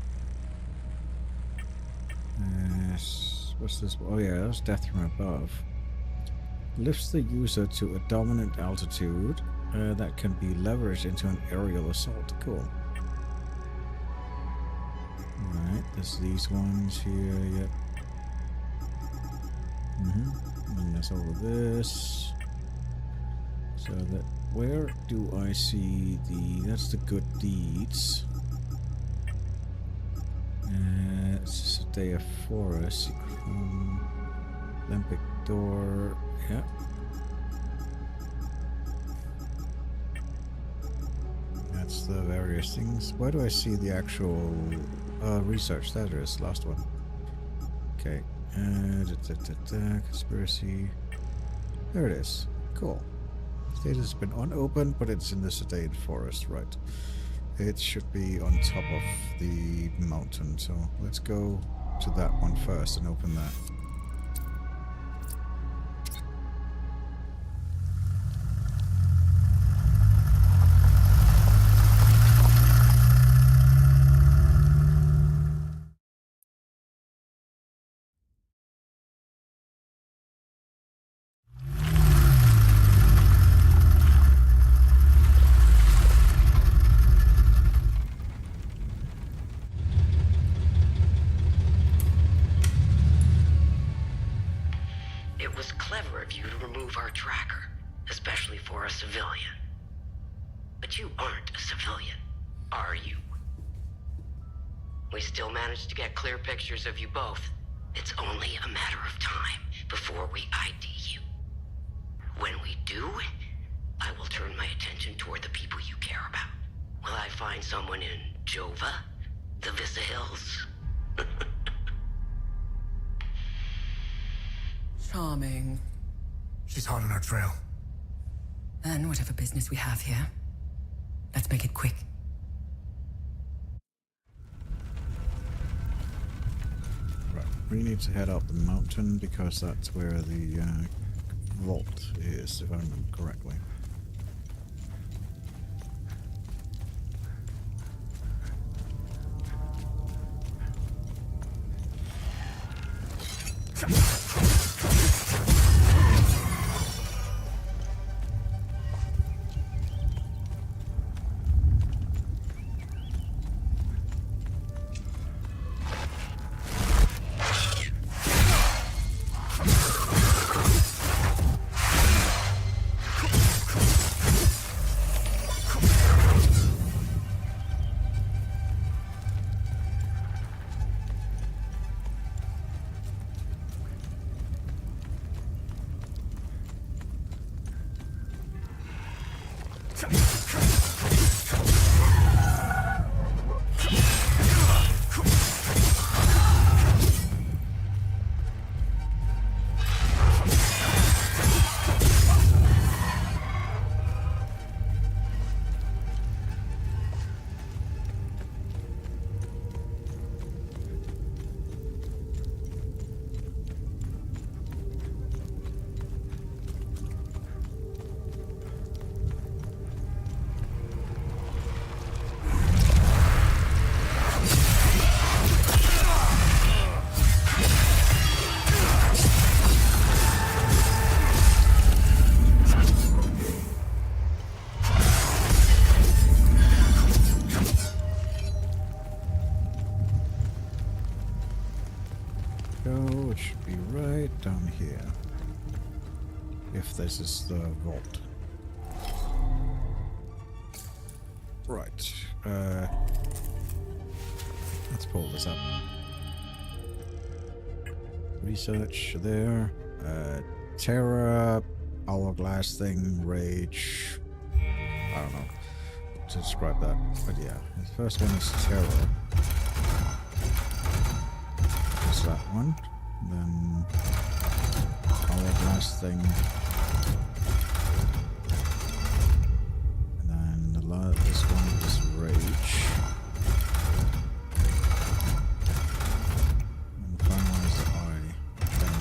What's this? Oh yeah, that's death from above. Lifts the user to a dominant altitude that can be leveraged into an aerial assault. Cool. Alright, there's these ones here, yep. And there's all of this. So that, where do I see that's the good deeds. It's a day of forest. Olympic door, yeah. That's the various things. Where do I see the actual research? That is the last one. Okay. Conspiracy. There it is. Cool. Status has been unopened, but it's in the sedated forest, right? It should be on top of the mountain, so let's go to that one first and open that. It was clever of you to remove our tracker, especially for a civilian. But you aren't a civilian, are you? We still managed to get clear pictures of you both. It's only a matter of time before we ID you. When we do, I will turn my attention toward the people you care about. Will I find someone in Jova? The Vissa Hills? Charming. She's hot on our trail. Then whatever business we have here, let's make it quick. Right, we need to head up the mountain because that's where the vault is, if I remember correctly. It should be right down here. If this is the vault. Right. Let's pull this up. Research there. Terror, hourglass thing, rage. I don't know to describe that. But yeah, the first one is terror. That's that one. Then hourglass thing. And then this one is rage. And the final one is the eye thing.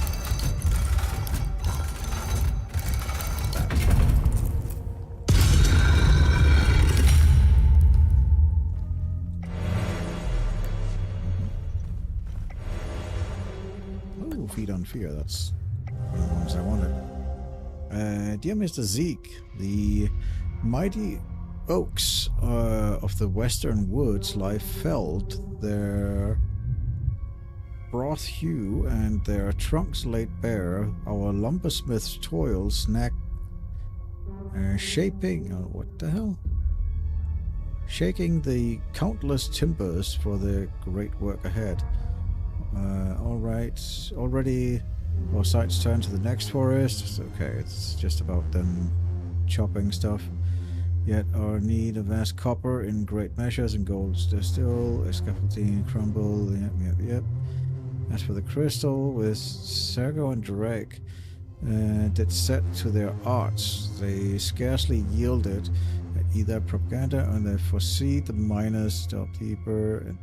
Oh, feed on fear, that's one of the ones I wanted. Dear Mr. Zeke, the mighty oaks of the western woods lie felled, their broth hew and their trunks laid bare. Our lumbersmith's toil snack shaping what the hell? Shaking the countless timbers for the great work ahead. Alright, already our sights turn to the next forest. Okay, it's just about them chopping stuff. Yet our need of vast copper in great measures and gold still, a scaffolding crumble, yep. As for the crystal, with Sergo and Drake did set to their arts, they scarcely yielded either propaganda or they foresee the miners delve deeper. And,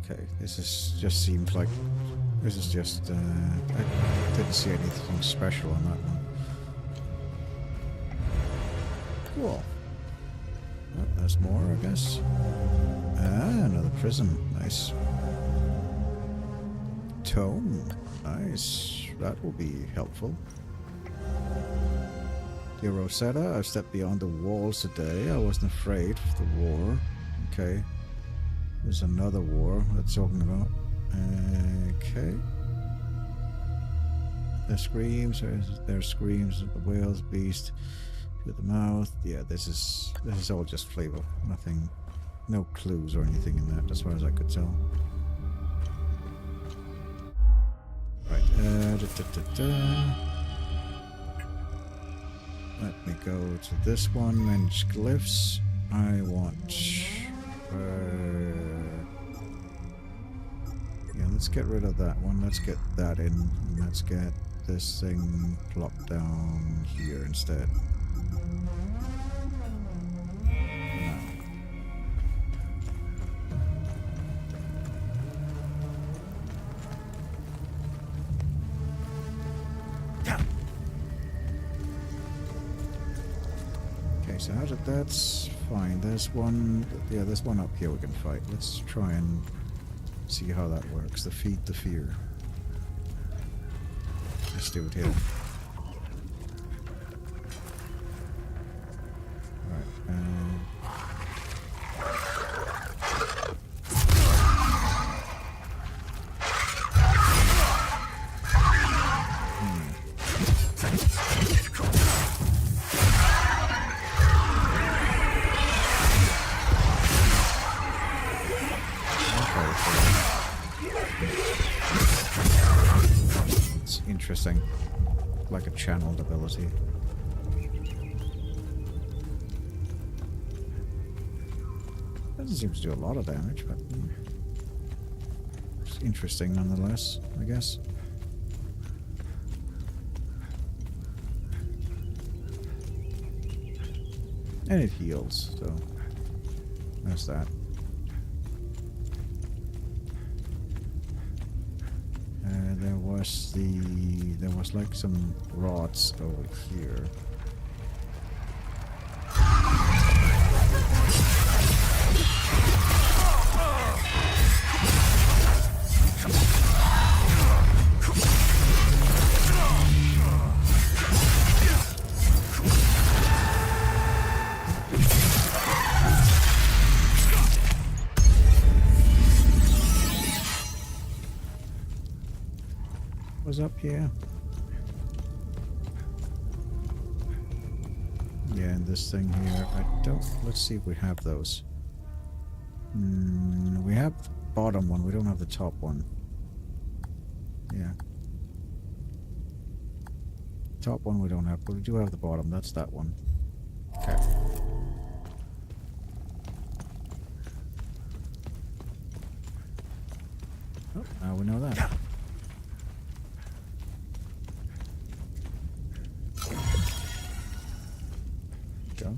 okay, this is just seems like this is just I didn't see anything special on that one. Cool. Oh, there's more, I guess. Ah, another prism. Nice. Tome. Nice. That will be helpful. Dear Rosetta, I've stepped beyond the walls today. I wasn't afraid of the war. Okay. There's another war that's talking about. Okay. The screams, or their screams of the whale's beast through the mouth. Yeah, this is all just flavor. Nothing, no clues or anything in that, as far as I could tell. Right. Let me go to this one. Manage glyphs. I want. Yeah, let's get rid of that one. Let's get that in. And let's get this thing plopped down here instead. Okay, so how did that's fine. There's one. Yeah, there's one up here we can fight. Let's try and see how that works. Defeat the fear. Let's do it here. Alright, interesting. Like a channeled ability. Doesn't seem to do a lot of damage, but it's interesting nonetheless, I guess. And it heals, so that's that. There was like some rods over here. Was up here. Yeah, and this thing here, I don't... Let's see if we have those. We have the bottom one, we don't have the top one. Yeah. Top one we don't have, but we do have the bottom, that's that one. Okay. Oh, now we know that. Go.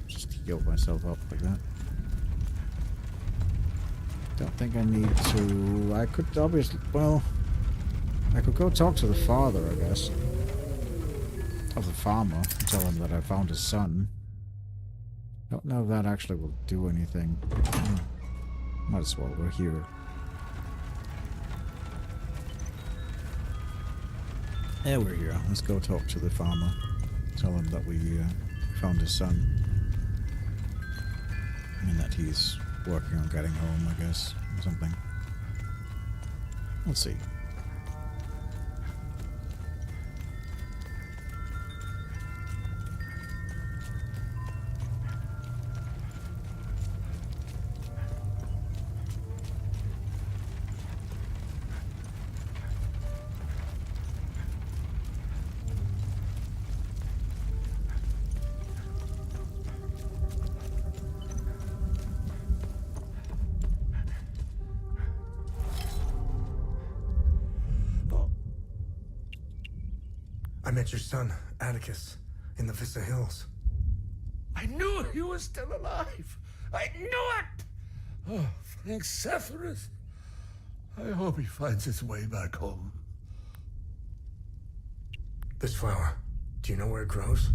Just heal myself up like that. Don't think I need to... I could obviously... Well... I could go talk to the father, I guess. Of the farmer. And tell him that I found his son. Don't know if that actually will do anything. Might as well, we're here. Yeah, we're here. Let's go talk to the farmer. Tell him that we found his son. And that he's working on getting home, I guess, or something. Let's see. I met your son, Atticus, in the Vista Hills. I knew he was still alive. I knew it! Oh, thank Sephiroth. I hope he finds his way back home. This flower, do you know where it grows?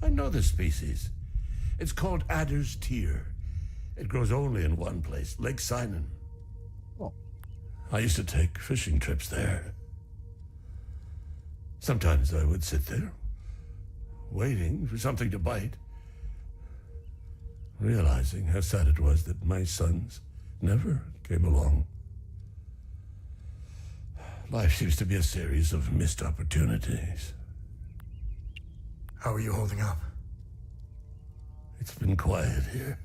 I know the species. It's called Adder's Tear. It grows only in one place, Lake Sinon. Oh. I used to take fishing trips there. Sometimes I would sit there, waiting for something to bite, realizing how sad it was that my sons never came along. Life seems to be a series of missed opportunities. How are you holding up? It's been quiet here.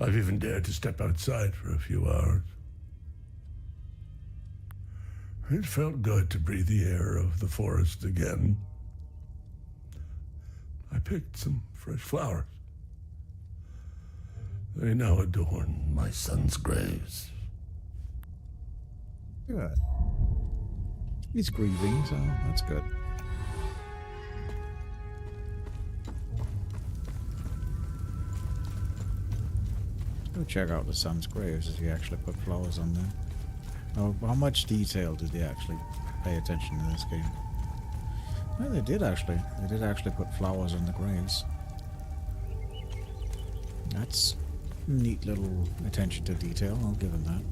I've even dared to step outside for a few hours. It felt good to breathe the air of the forest again. I picked some fresh flowers. They now adorn my son's graves. Good. He's grieving, so that's good. Go check out the son's graves if he actually put flowers on there. Oh, how much detail did they actually pay attention in this game? No, they did actually. They did actually put flowers on the graves. That's neat little attention to detail, I'll give him that.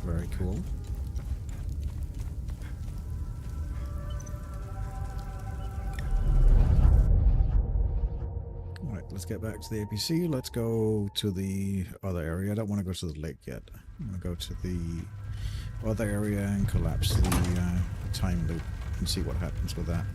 Very cool. Alright, let's get back to the APC. Let's go to the other area. I don't want to go to the lake yet. I'm going to go to the other area and collapse the time loop and see what happens with that.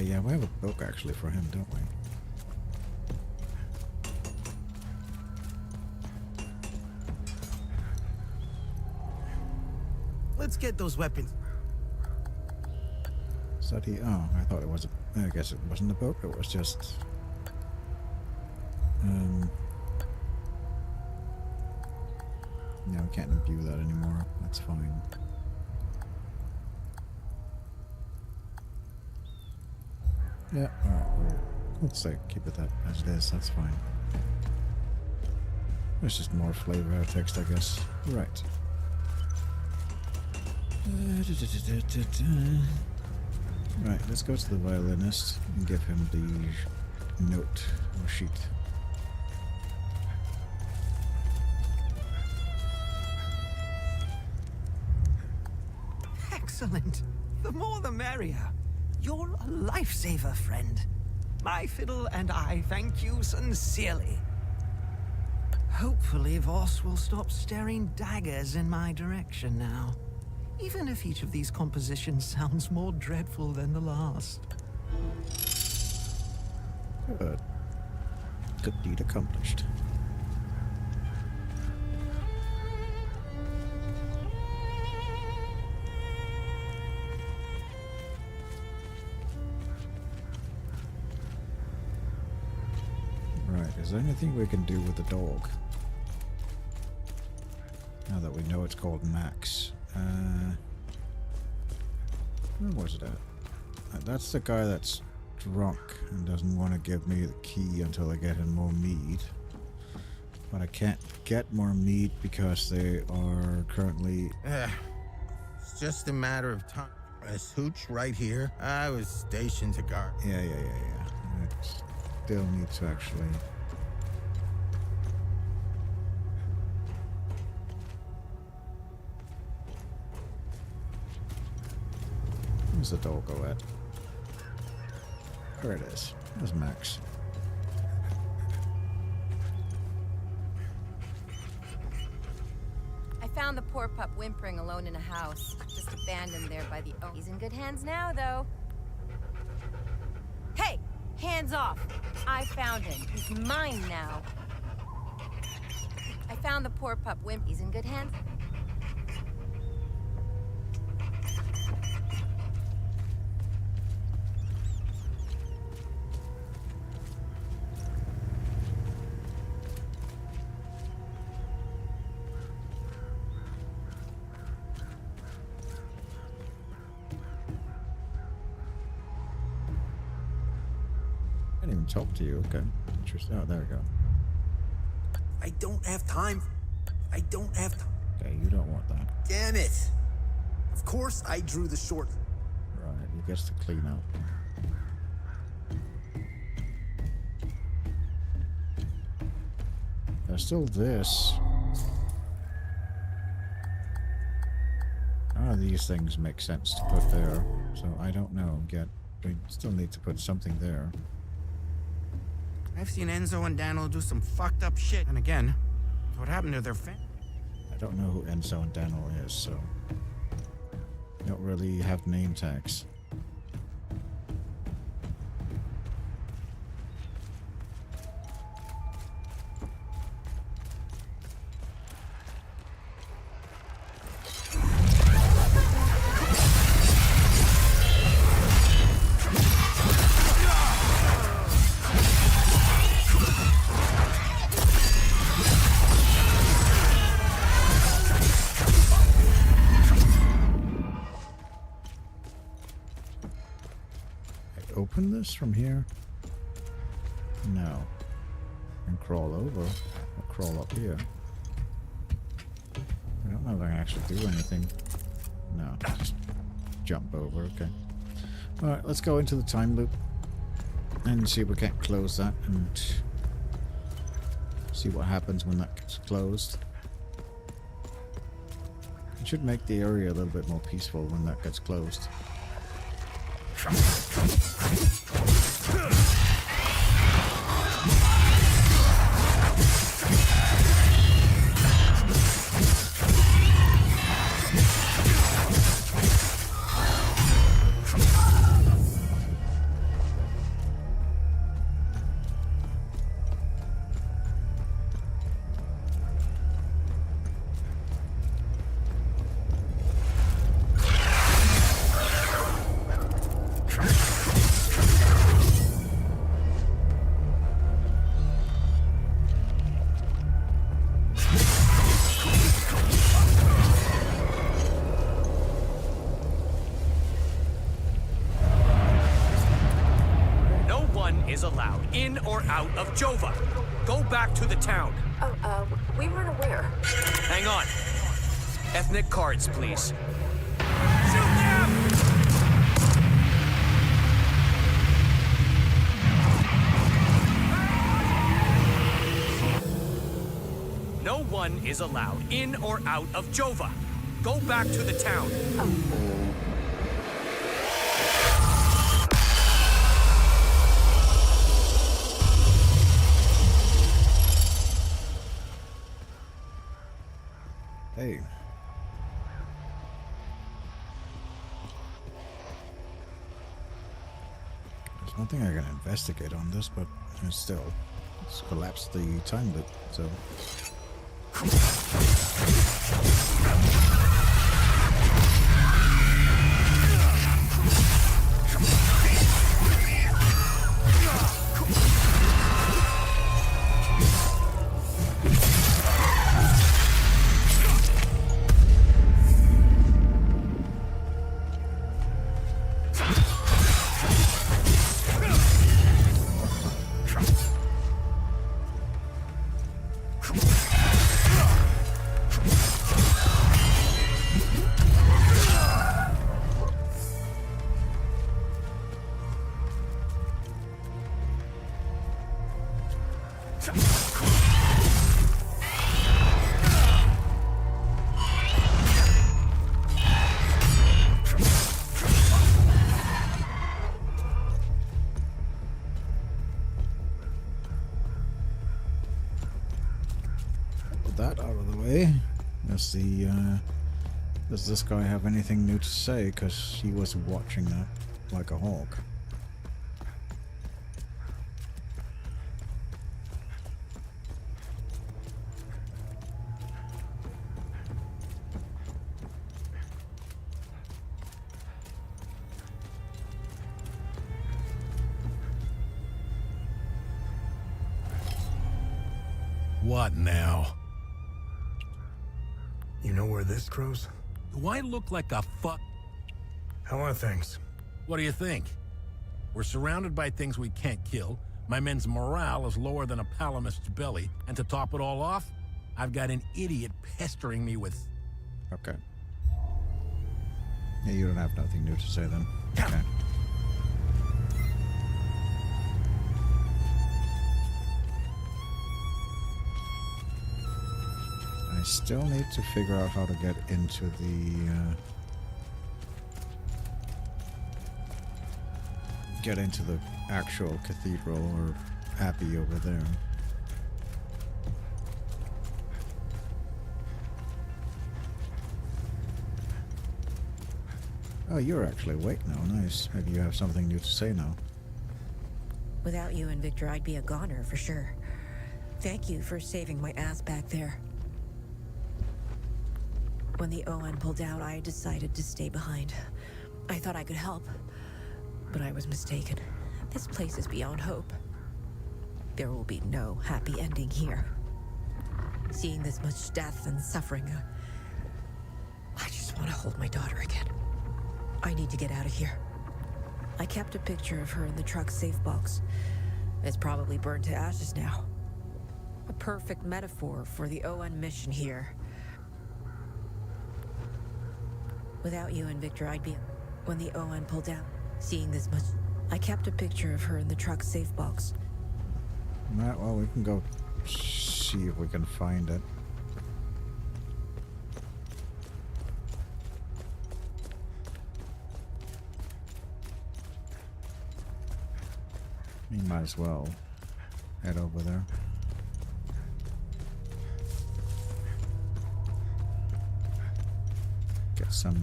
Yeah, we have a book actually for him, don't we? Let's get those weapons. Is that he? Oh, I thought it was I guess it wasn't a book, it was just... No, we can't imbue that anymore. That's fine. Yeah, alright, let's say keep it that as it is, that's fine. There's just more flavor out of text, I guess. Right. Right, let's go to the violinist and give him the note or sheet. Excellent. The more the merrier. You're a lifesaver, friend. My fiddle and I thank you sincerely. Hopefully Voss will stop staring daggers in my direction now. Even if each of these compositions sounds more dreadful than the last. Good. Good deed accomplished. Right, is there anything we can do with the dog? Now that we know it's called Max. Where was it at? That's the guy that's drunk and doesn't want to give me the key until I get him more mead. But I can't get more mead because they are currently... It's just a matter of time. This hooch right here, I was stationed to guard. Yeah. I still need to actually... Where's the doggo at? There it is. There's Max. I found the poor pup whimpering alone in a house, just abandoned there by the owner. He's in good hands now, though. Hey! Hands off! I found him. He's mine now. I found the poor pup He's in good hands. Can't even talk to you. Okay. Interesting. Oh, there we go. I don't have time. I don't have time. Okay, you don't want that. Damn it. Of course I drew the short. Right, he gets to clean up. There's still this. None of these things make sense to put there, so I don't know yet. We still need to put something there. I've seen Enzo and Daniel do some fucked up shit. And again, what happened to their family? I don't know who Enzo and Daniel is, so I don't really have name tags. Open this from here? No. And crawl over or crawl up here. I don't know if I can actually do anything. No, just jump over, okay. Alright, let's go into the time loop and see if we can't close that and see what happens when that gets closed. It should make the area a little bit more peaceful when that gets closed. Is allowed in or out of Jova. Go back to the town. Oh, we weren't aware. Hang on. Ethnic cards, please. No one is allowed in or out of Jova. Go back to the town. Hey. There's nothing I can investigate on this, but still, it's collapsed the time loop, so. That out of the way. Let's see, does this guy have anything new to say? Because he was watching that like a hawk. What now? You know where this goes? Do I look like a fuck? How are things? What do you think? We're surrounded by things we can't kill. My men's morale is lower than a palamist's belly, and to top it all off, I've got an idiot pestering me with... Okay. Yeah, you don't have nothing new to say then. Okay. I still need to figure out how to get into the actual cathedral or abbey over there. Oh, you're actually awake now. Nice. Maybe you have something new to say now. Without you and Victor, I'd be a goner for sure. Thank you for saving my ass back there. When the ON pulled out, I decided to stay behind. I thought I could help, but I was mistaken. This place is beyond hope. There will be no happy ending here. Seeing this much death and suffering, I just want to hold my daughter again. I need to get out of here. I kept a picture of her in the truck's safe box. It's probably burned to ashes now. A perfect metaphor for the ON mission here. Without you and Victor, I'd be... When the ON pulled out, seeing this much... I kept a picture of her in the truck's safe box. Right, well, we can go see if we can find it. We might as well head over there. Get some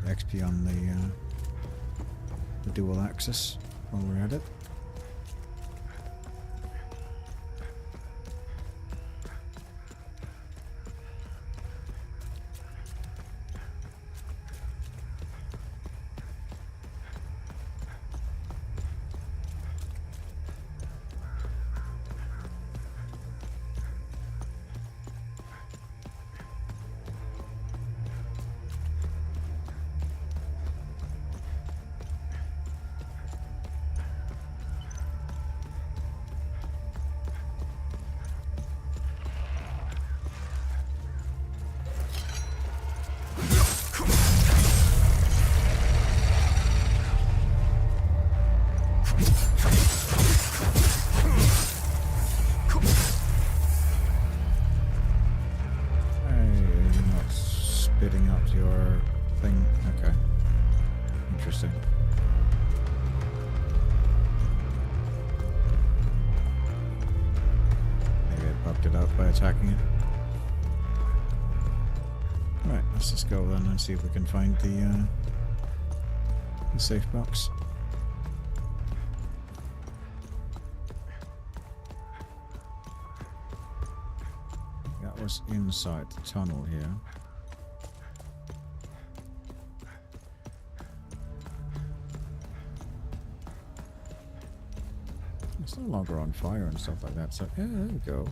XP on the dual axis while we're at it. Attacking it. Right, let's just go then and see if we can find the safe box. That was inside the tunnel here. It's no longer on fire and stuff like that, so yeah, there we go.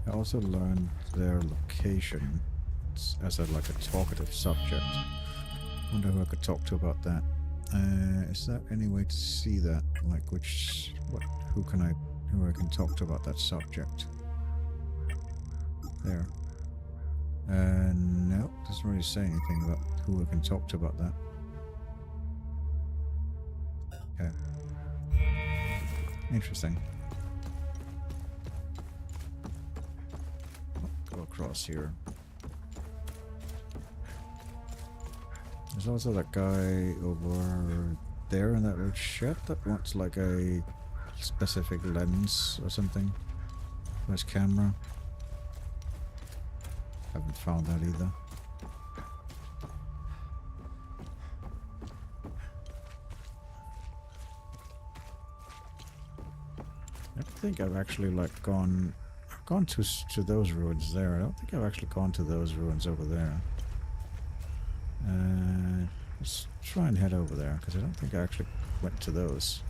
I also learned their location as like a talkative subject. Wonder who I could talk to about that. Is there any way to see that? Like who I can talk to about that subject? There. No, doesn't really say anything about who I can talk to about that. Okay. Interesting. Go across here. There's also that guy over there in that little shed that wants like a specific lens or something for his camera. Haven't found that either. think I've actually like gone to those ruins there. I don't think I've actually gone to those ruins over there. Let's try and head over there, because I don't think I actually went to those.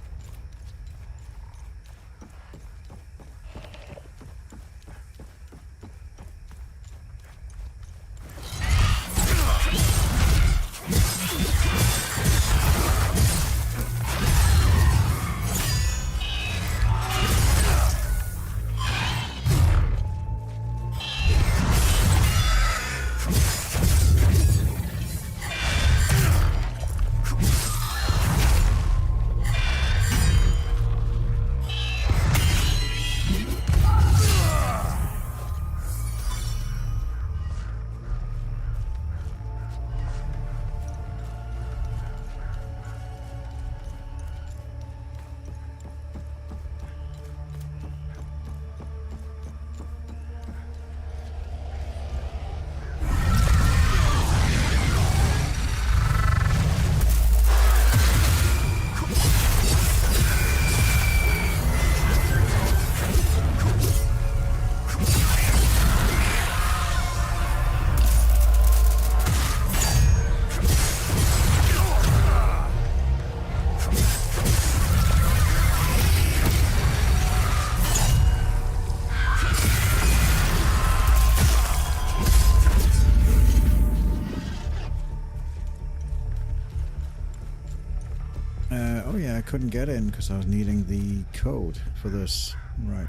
Oh yeah, I couldn't get in because I was needing the code for this. Right.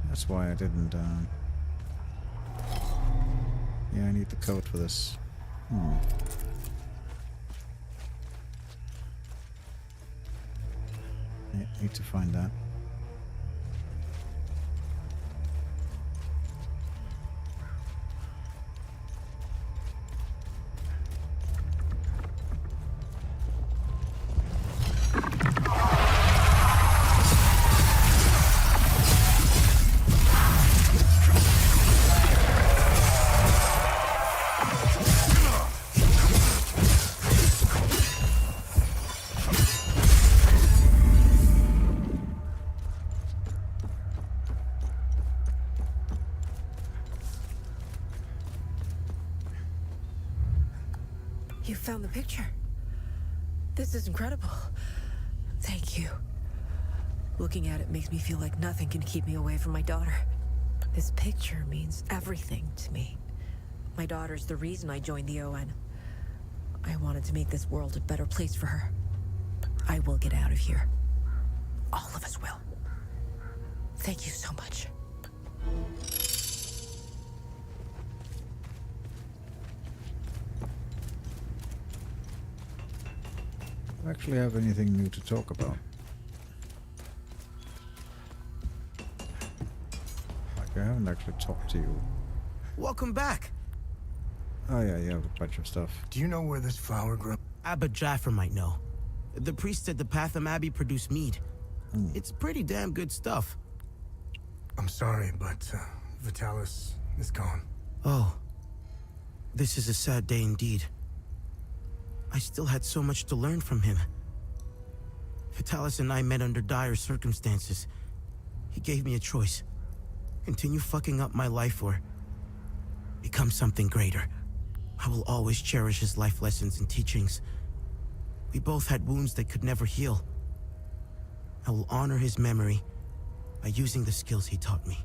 That's why I didn't, yeah, I need the code for this. Yeah, need to find that. You found the picture. This is incredible. Thank you. Looking at it makes me feel like nothing can keep me away from my daughter. This picture means everything to me. My daughter's the reason I joined the ON. I wanted to make this world a better place for her. I will get out of here. All of us will. Thank you so much. I don't actually have anything new to talk about. Like, I haven't actually talked to you. Welcome back. Oh yeah, you have a bunch of stuff. Do you know where this flower grows? Abba Jaffer might know. The priest at the Patham Abbey produced mead. It's pretty damn good stuff. I'm sorry, but Vitalis is gone. Oh. This is a sad day indeed. I still had so much to learn from him. Vitalis and I met under dire circumstances. He gave me a choice. Continue fucking up my life or become something greater. I will always cherish his life lessons and teachings. We both had wounds that could never heal. I will honor his memory by using the skills he taught me.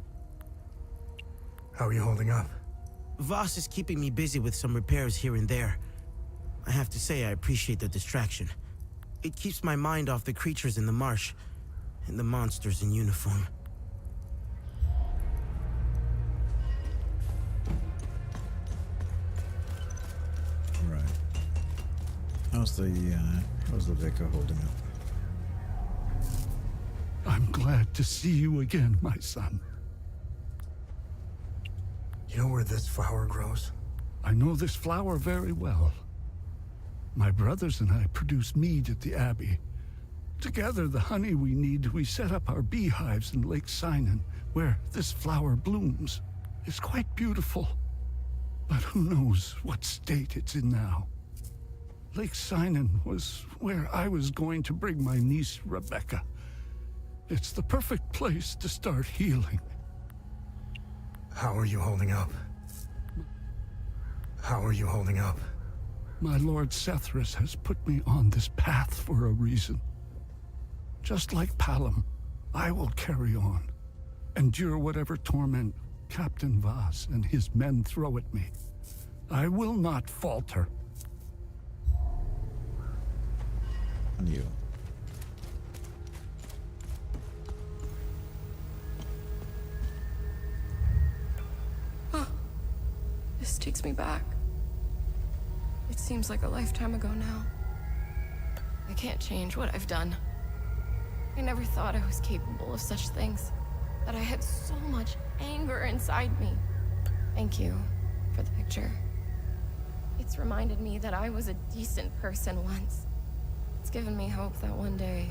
How are you holding up? Voss is keeping me busy with some repairs here and there. I have to say I appreciate the distraction. It keeps my mind off the creatures in the marsh and the monsters in uniform. Right. How's the vicar holding up? I'm glad to see you again, my son. You know where this flower grows? I know this flower very well. My brothers and I produce mead at the Abbey. Together, the honey we need, we set up our beehives in Lake Sinan, where this flower blooms. It's quite beautiful, but who knows what state it's in now. Lake Sinan was where I was going to bring my niece, Rebecca. It's the perfect place to start healing. How are you holding up? How are you holding up? My Lord Sethrus has put me on this path for a reason. Just like Palom, I will carry on, endure whatever torment Captain Vaz and his men throw at me. I will not falter. And you. This takes me back. It seems like a lifetime ago now. I can't change what I've done. I never thought I was capable of such things. That I had so much anger inside me. Thank you for the picture. It's reminded me that I was a decent person once. It's given me hope that one day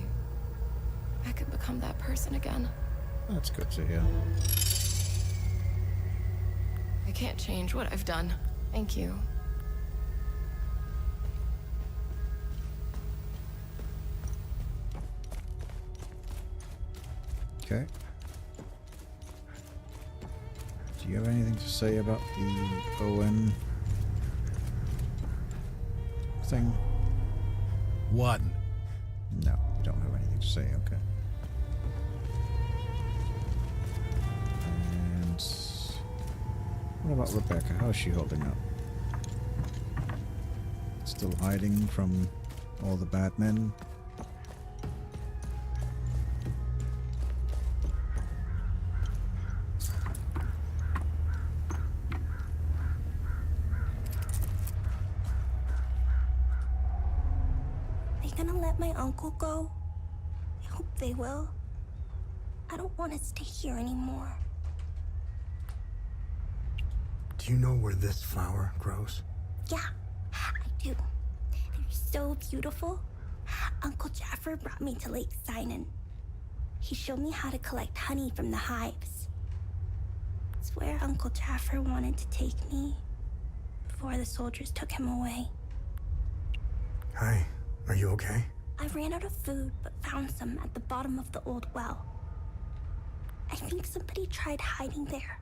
I could become that person again. That's good to hear. I can't change what I've done. Thank you. Okay. Do you have anything to say about the ON thing? What? No, you don't have anything to say, okay. And what about Rebecca? How is she holding up? Still hiding from all the bad men? Uncle go? I hope they will. I don't want to stay here anymore. Do you know where this flower grows? Yeah, I do. They're so beautiful. Uncle Jaffer brought me to Lake Sinan. He showed me how to collect honey from the hives. It's where Uncle Jaffer wanted to take me before the soldiers took him away. Hi, are you okay? I ran out of food, but found some at the bottom of the old well. I think somebody tried hiding there.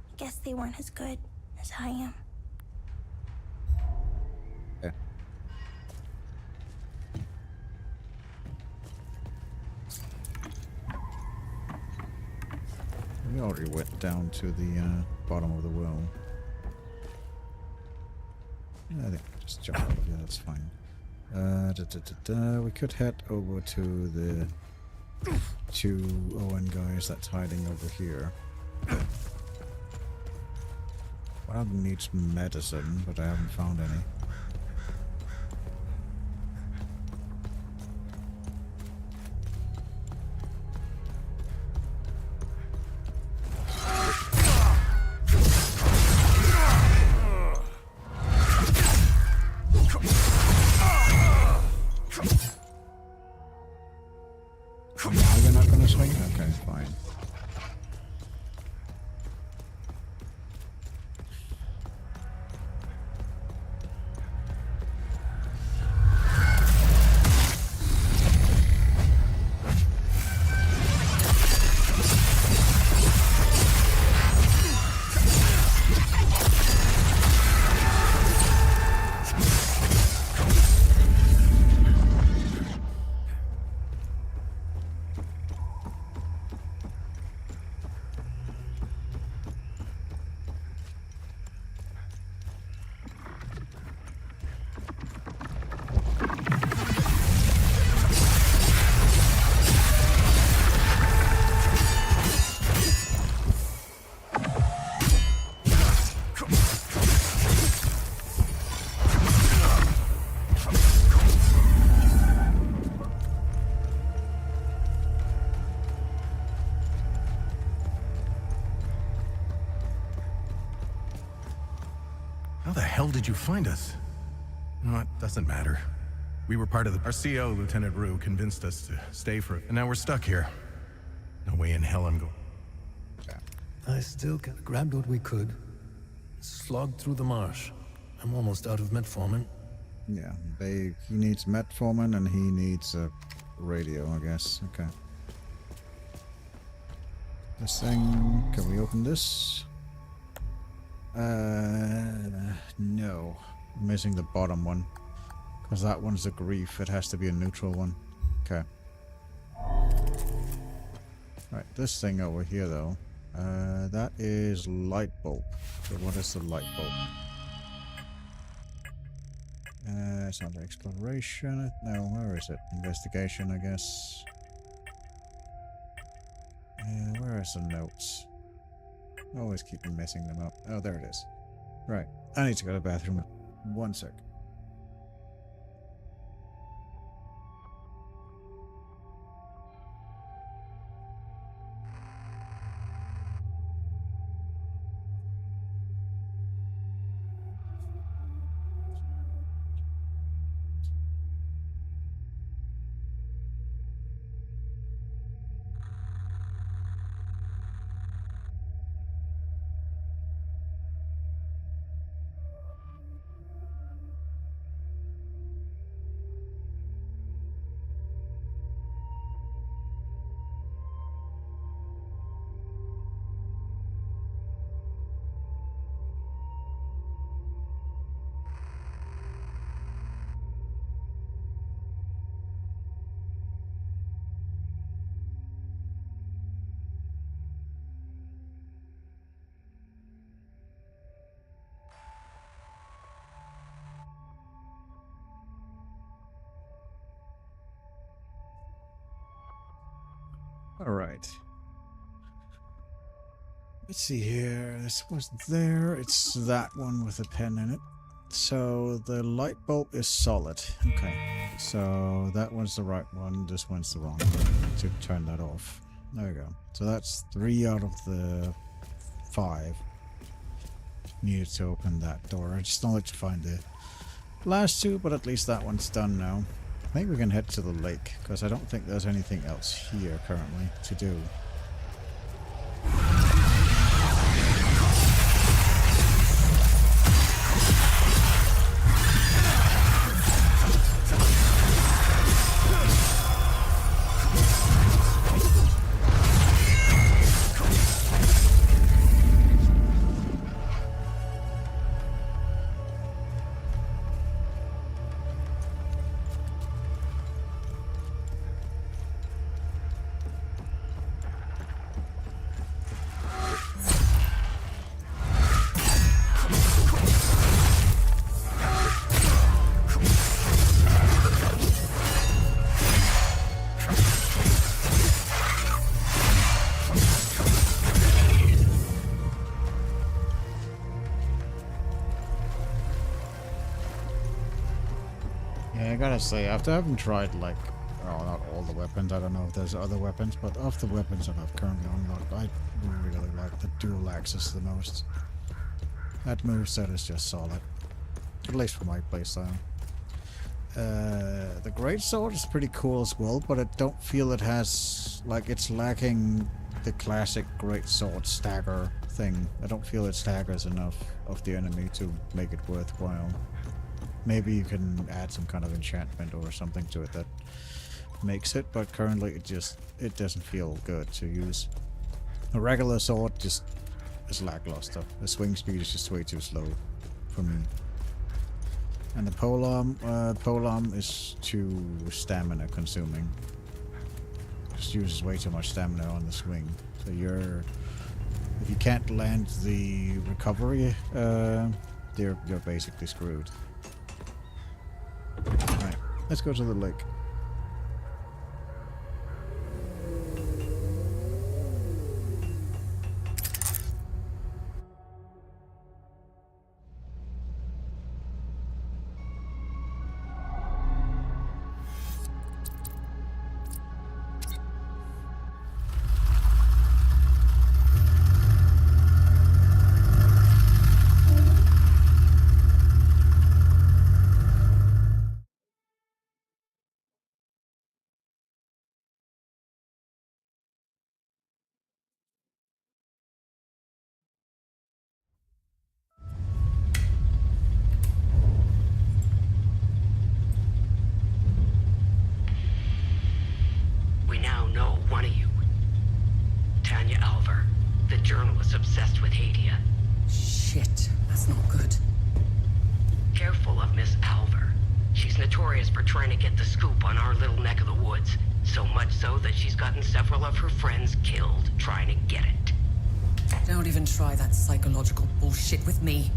I guess they weren't as good as I am. Yeah. We already went down to the bottom of the well. I think we just jump over. Yeah, that's fine. We could head over to the two ON guys that's hiding over here. One of them needs medicine, but I haven't found any. hell did you find us? No, it doesn't matter. We were part of our CO, Lieutenant Rue, convinced us to stay for it, and now we're stuck here. No way in hell I'm going. I still grabbed what we could. Slogged through the marsh. I'm almost out of metformin. Yeah, he needs metformin and he needs a radio, I guess. Okay. This thing, can we open this? No. I'm missing the bottom one. Because that one's a grief, it has to be a neutral one. Okay. Right, this thing over here though. That is light bulb. So what is the light bulb? It's not exploration. No, where is it? Investigation, I guess. Where is the notes? I always keep messing them up. Oh, there it is. Right. I need to go to the bathroom. 1 sec. Alright. Let's see here. This wasn't there. It's that one with a pen in it. So the light bulb is solid. Okay. So that one's the right one. This one's the wrong one. To turn that off. There we go. So that's 3 out of the 5. Needed to open that door. I just don't like to find the last 2, but at least that one's done now. I think we can head to the lake, because I don't think there's anything else here currently to do. I gotta say, after having tried, like, well, not all the weapons, I don't know if there's other weapons, but of the weapons that I've currently unlocked, I really like the dual axis the most. That moveset is just solid. At least for my playstyle. The greatsword is pretty cool as well, but I don't feel it has, like, it's lacking the classic greatsword stagger thing. I don't feel it staggers enough of the enemy to make it worthwhile. Maybe you can add some kind of enchantment or something to it that makes it, but currently it doesn't feel good to use. A regular sword just is lackluster. The swing speed is just way too slow for me. And the polearm is too stamina consuming. Just uses way too much stamina on the swing. So if you can't land the recovery, you're basically screwed. Alright, let's go to the lake. We now know one of you, Tanya Alver, journalist obsessed with Hadia. Shit, that's not good. Careful of Miss Alver. She's notorious for trying to get the scoop on our little neck of the woods. So much so that she's gotten several of her friends killed trying to get it. Don't even try that psychological bullshit with me.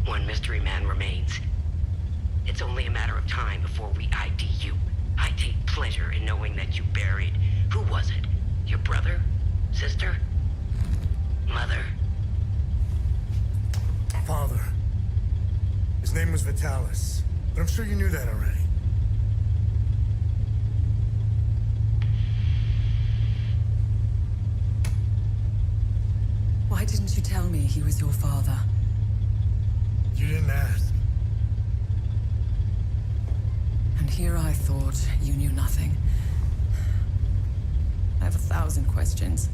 One mystery man remains. It's only a matter of time before we ID you. I take pleasure in knowing that you buried... Who was it? Your brother? Sister? Mother? Father. His name was Vitalis, but I'm sure you knew that already. Why didn't you tell me he was your father? You didn't ask. And here I thought you knew nothing. I have 1,000 questions.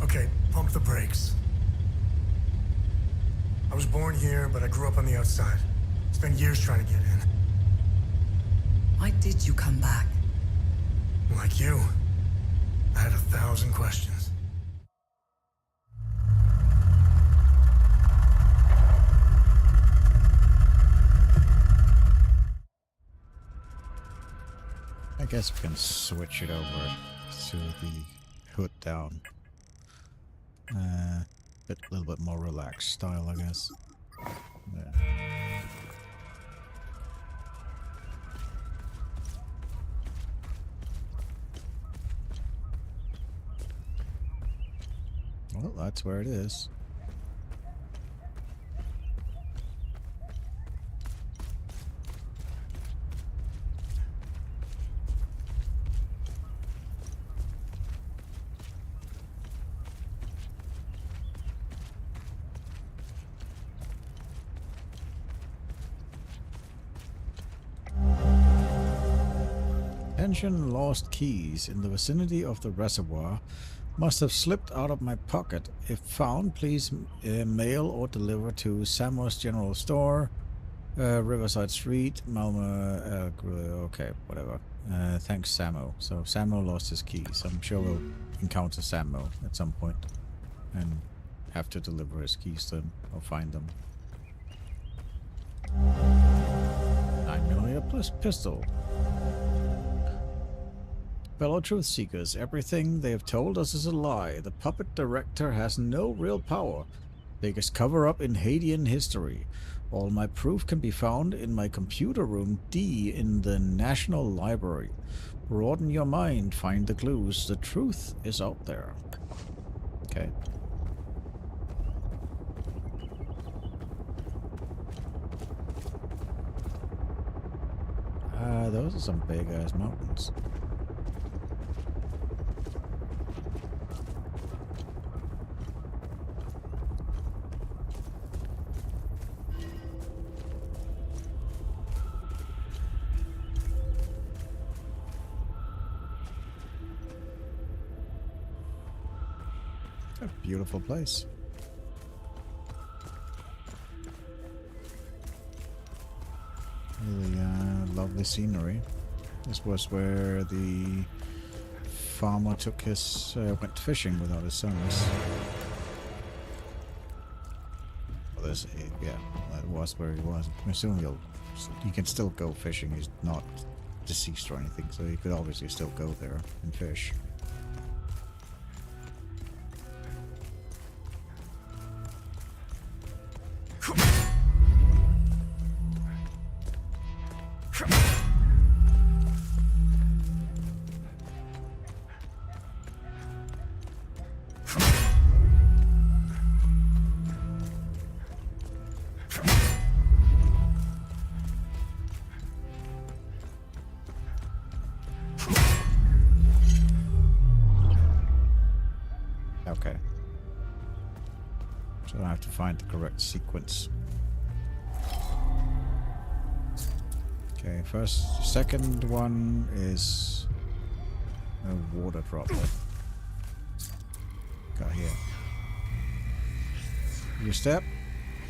Okay, pump the brakes. I was born here, but I grew up on the outside. Spent years trying to get in. Why did you come back? Like you, I had 1,000 questions. I guess we can switch it over to the hood down. A little bit more relaxed style, I guess. Yeah. Well, that's where it is. Lost keys in the vicinity of the reservoir must have slipped out of my pocket. If found, please mail or deliver to Samo's General Store, Riverside Street, Malmo. Okay, whatever. Thanks, Samo. So Samo lost his keys. I'm sure we'll encounter Samo at some point and have to deliver his keys to him or find them. 9mm plus pistol. Fellow truth seekers, everything they have told us is a lie. The puppet director has no real power. Biggest cover-up in Hadian history. All my proof can be found in my computer room D in the National Library. Broaden your mind, find the clues. The truth is out there. Okay. Those are some big-ass mountains. A beautiful place. Really lovely scenery. This was where the farmer took his went fishing without his sons. Well, yeah, that was where he was. I assume he can still go fishing. He's not deceased or anything, so he could obviously still go there and fish. Okay. So I have to find the correct sequence. Okay, second one is a water droplet. Got here. Your step.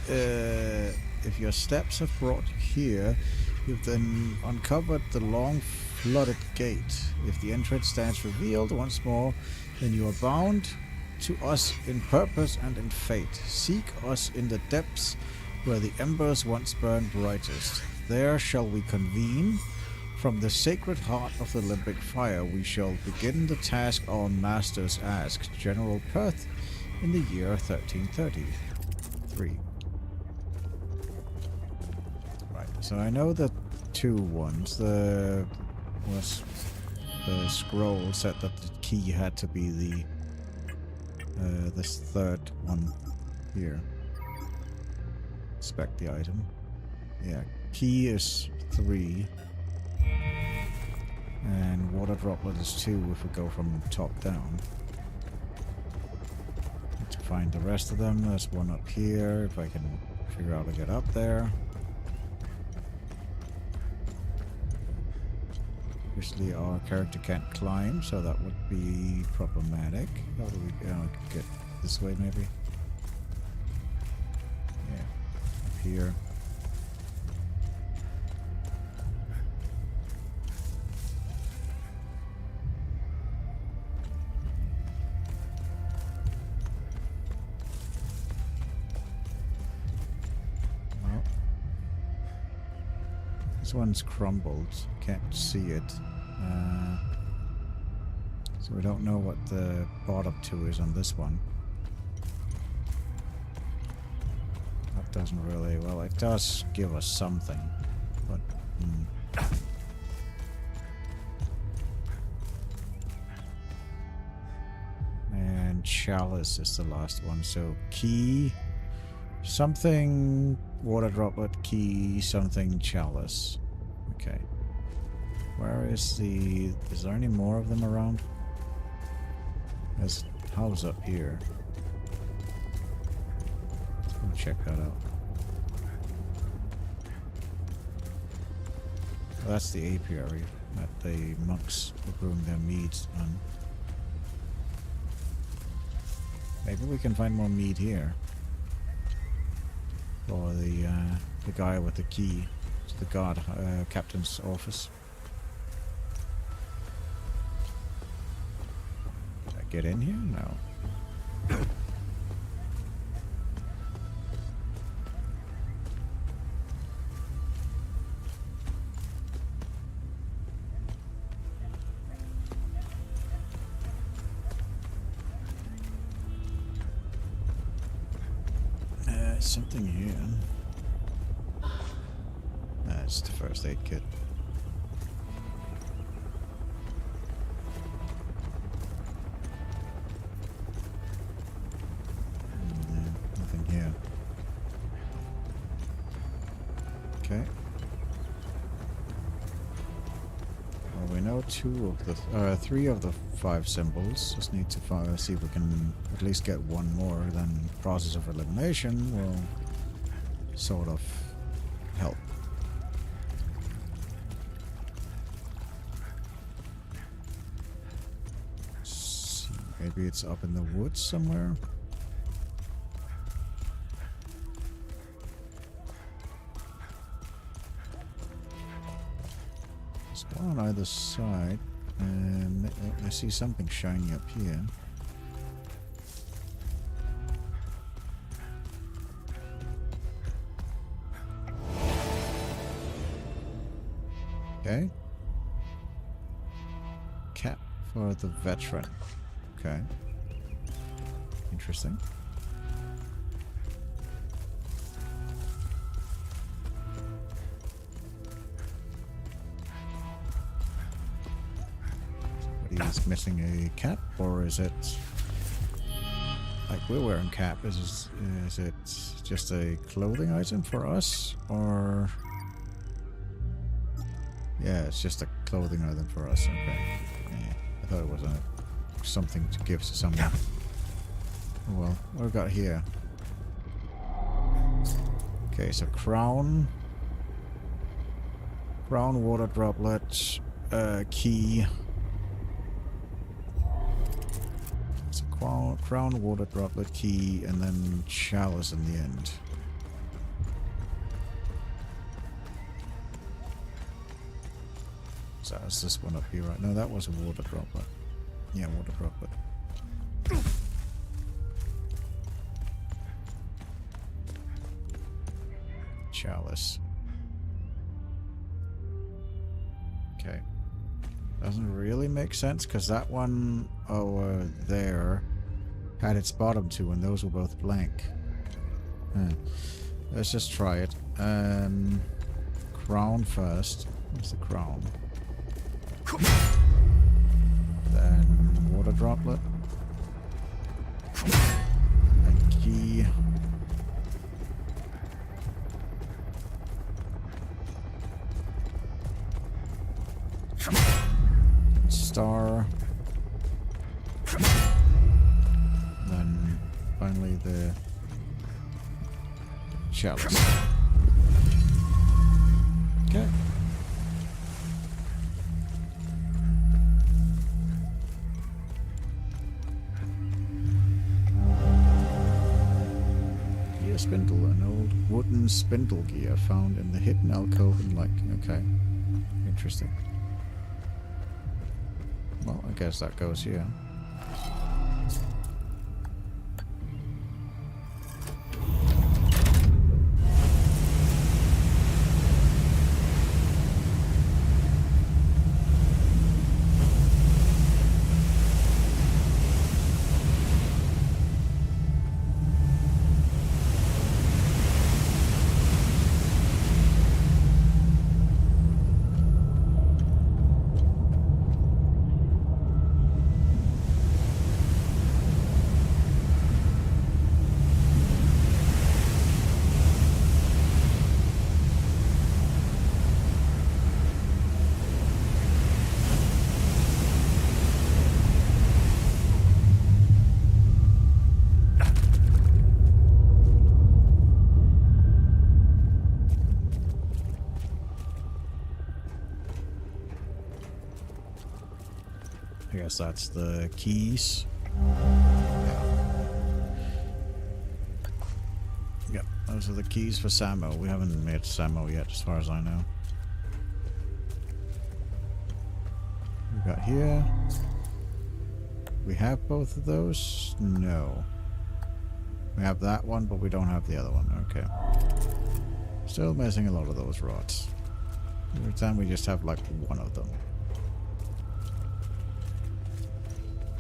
If your steps have brought you here, you've then uncovered the long flooded gate. If the entrance stands revealed once more, then you are bound to us in purpose and in fate. Seek us in the depths where the embers once burned brightest. There shall we convene. From the sacred heart of the limbic fire, we shall begin the task our masters asked. General Perth in the year 1333. Right, so I know the two ones. The scroll said that the key had to be the this third one here. Inspect the item. Yeah, key is 3. And water droplet is 2 if we go from top down. Need to find the rest of them. There's one up here, if I can figure out how to get up there. Obviously our character can't climb, so that would be problematic. How do we get this way maybe? Yeah, up here. Well, this one's crumbled. Can't see it. So we don't know what the bottom 2 is on this one. That doesn't really... Well, it does give us something, but... And chalice is the last one, so key... Something... Water droplet, key, something, chalice. Okay. Where is the... Is there any more of them around? There's a house up here. Let me check that out. Well, that's the apiary that the monks were brewing their meads on. Maybe we can find more mead here. Or the guy with the key to the guard captain's office. Get in here? No. Something here. That's the first aid kit. Okay. Well, we know 2 of the 3 of the 5 symbols. Just need to see if we can at least get one more. Then process of elimination will sort of help. See, maybe it's up in the woods somewhere. On either side, and I see something shiny up here. Okay. Cap for the veteran. Okay. Interesting. He's missing a cap, or is it like we're wearing cap? Is it just a clothing item for us, or yeah, it's just a clothing item for us. Okay, yeah, I thought it was something to give to someone. Yeah. Oh, well, what have we got here? Okay, so crown, water droplet, key. Crown, water droplet, key, and then chalice in the end. So is this one up here right? No, that was a water droplet. Yeah, water droplet. Chalice. Okay. Doesn't really make sense because that one over there had its bottom two and those were both blank. Let's just try it. Crown first. Where's the crown? Then water droplet. A key. Star. Then finally the chalice. Okay. Gear spindle, an old wooden spindle gear found in the hidden alcove and like, okay. Interesting. Well, I guess that goes here. I guess that's the keys. Yep, those are the keys for Samo. We haven't made Samo yet, as far as I know. We got here. We have both of those? No. We have that one, but we don't have the other one. Okay. Still missing a lot of those rods. Every time we just have like one of them.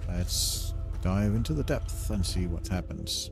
Let's dive into the depth and see what happens.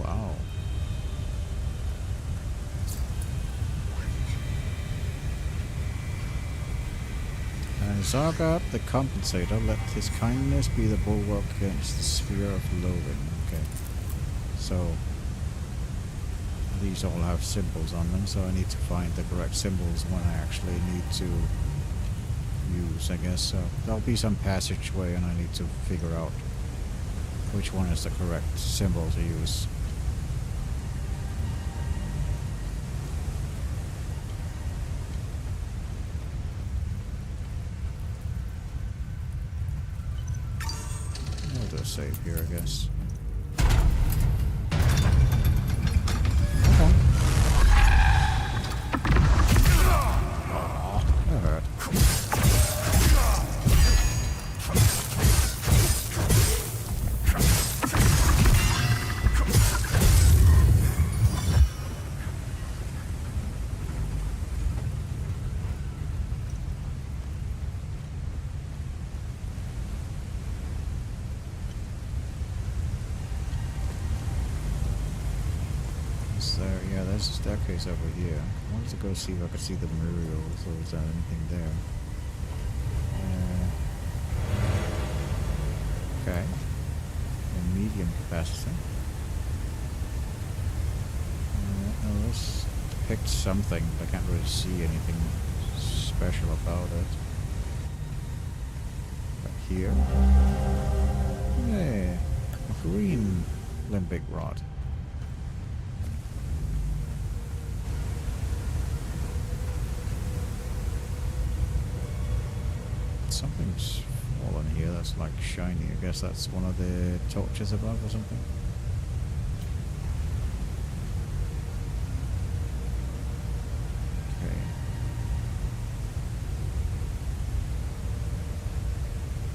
Wow. Zargat the Compensator, let his kindness be the bulwark against the sphere of loathing. Okay. So these all have symbols on them, so I need to find the correct symbols when I actually need to use, I guess. So there'll be some passageway and I need to figure out which one is the correct symbol to use. I'll do a save here, I guess. Okay. Aw, that hurt. Yeah, there's a staircase over here. I wanted to go see if I could see the murals or is there anything there. Okay. A medium capacity. these depict something, but I can't really see anything special about it. But here, yeah, a green limbic rod. Something's fallen here that's like shiny. I guess that's one of the torches above or something. Okay.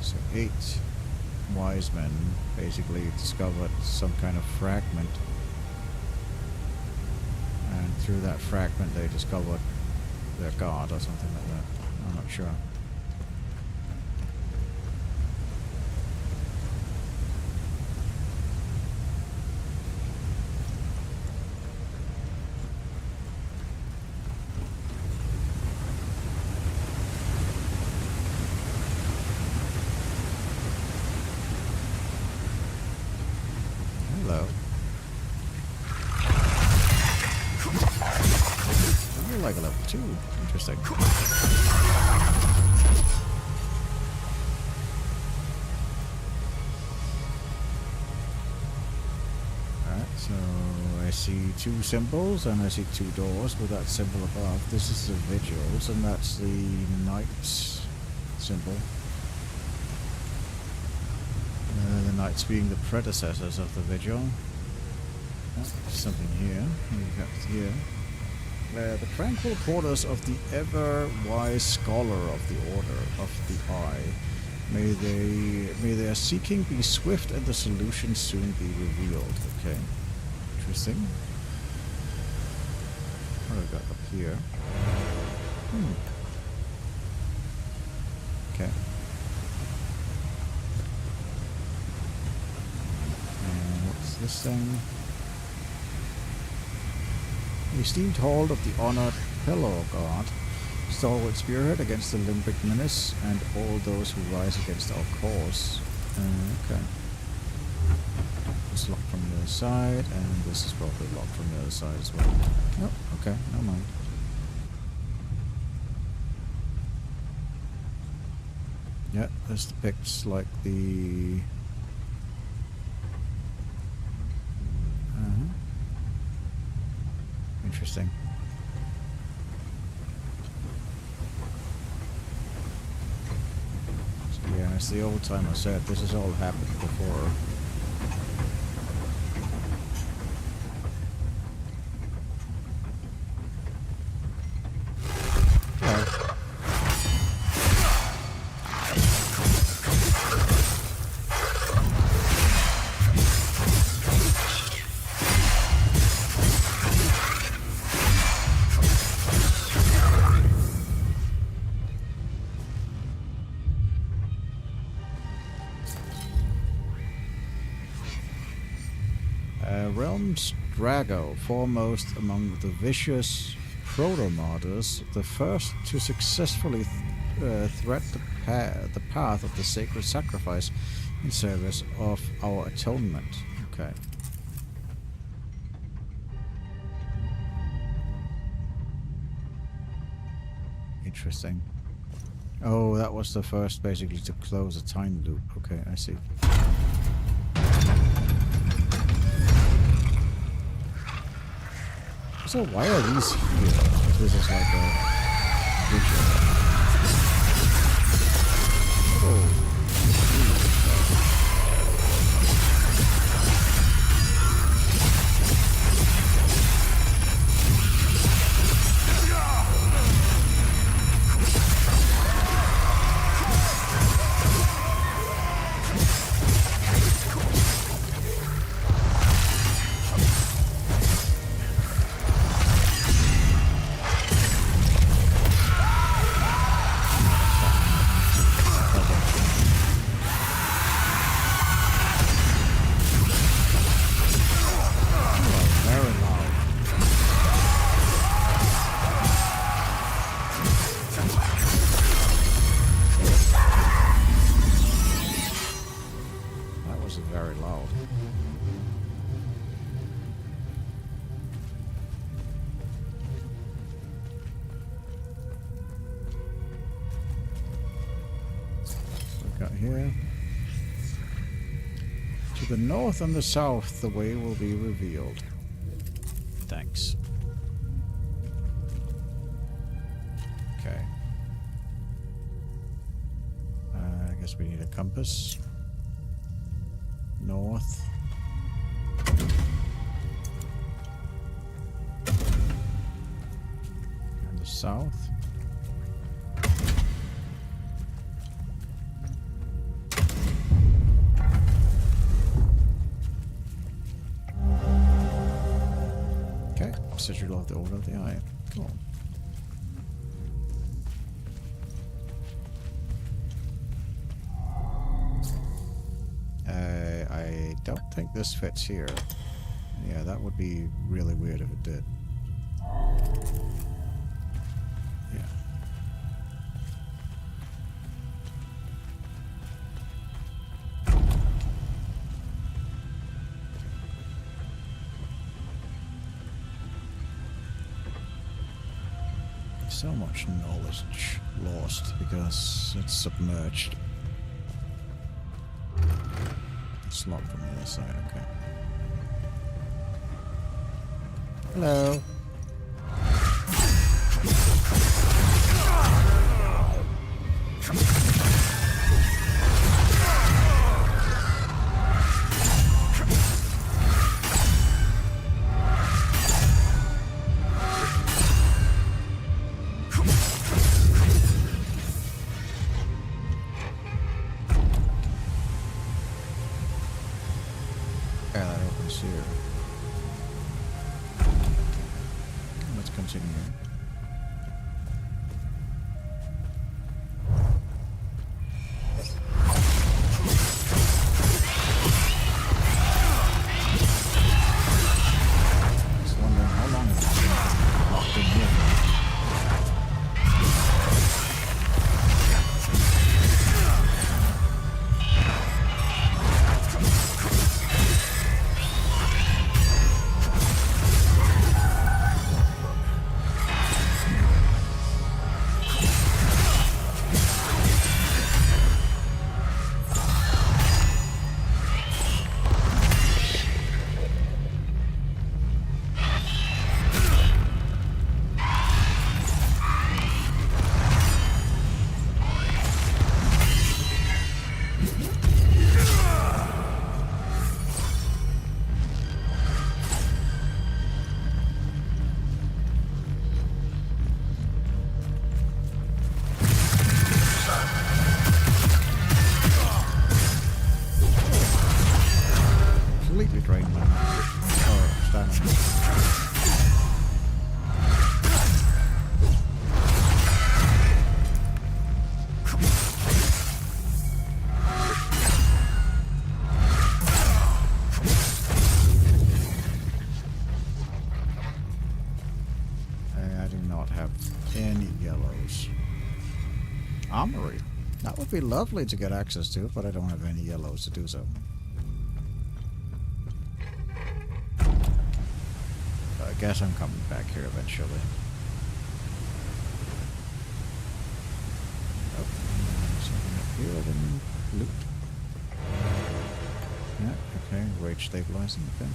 So 8 wise men basically discovered some kind of fragment. And through that fragment they discovered their god or something like that. I'm not sure. Hello. You're like a level 2. Interesting. Alright, so I see 2 symbols and I see 2 doors with that symbol above. This is the vigils and that's the knights symbol. The knights being the predecessors of the vigil. Oh, something here. We've got here. The tranquil quarters of the ever-wise scholar of the Order of the Eye. May their seeking be swift and the solution soon be revealed. Okay. Interesting. What have I got up here? Okay. This thing. The esteemed hold of the honored Pillow God, stalwart spearhead against the limbic menace and all those who rise against our cause. Okay. It's locked from the other side, and this is probably locked from the other side as well. Oh, okay, never mind. Yeah, this depicts like the interesting. So yeah, as the old timer said, this has all happened before. Realms Drago, foremost among the vicious proto-martyrs, the first to successfully thread the path of the sacred sacrifice in service of our atonement. Okay. Interesting. Oh, that was the first basically to close a time loop. Okay, I see. So why are these here? If this is like a visual. Oh. To the north and the south, the way will be revealed. Thanks. Okay. I guess we need a compass. North. And the south. Okay, sigil of the Order of the Eye. Cool. I don't think this fits here. Yeah, that would be really weird if it did. Yeah. So much knowledge lost because it's submerged. It's locked from the other side, okay. Hello. Yeah, that opens here. Let's continue. Just wondering how long it's been locked in here. Completely drained my stamina. I do not have any yellows. Armory. That would be lovely to get access to, but I don't have any yellows to do so. I guess I'm coming back here eventually. Oh, something up here I didn't loot. Yeah, okay, rage stabilizing, okay.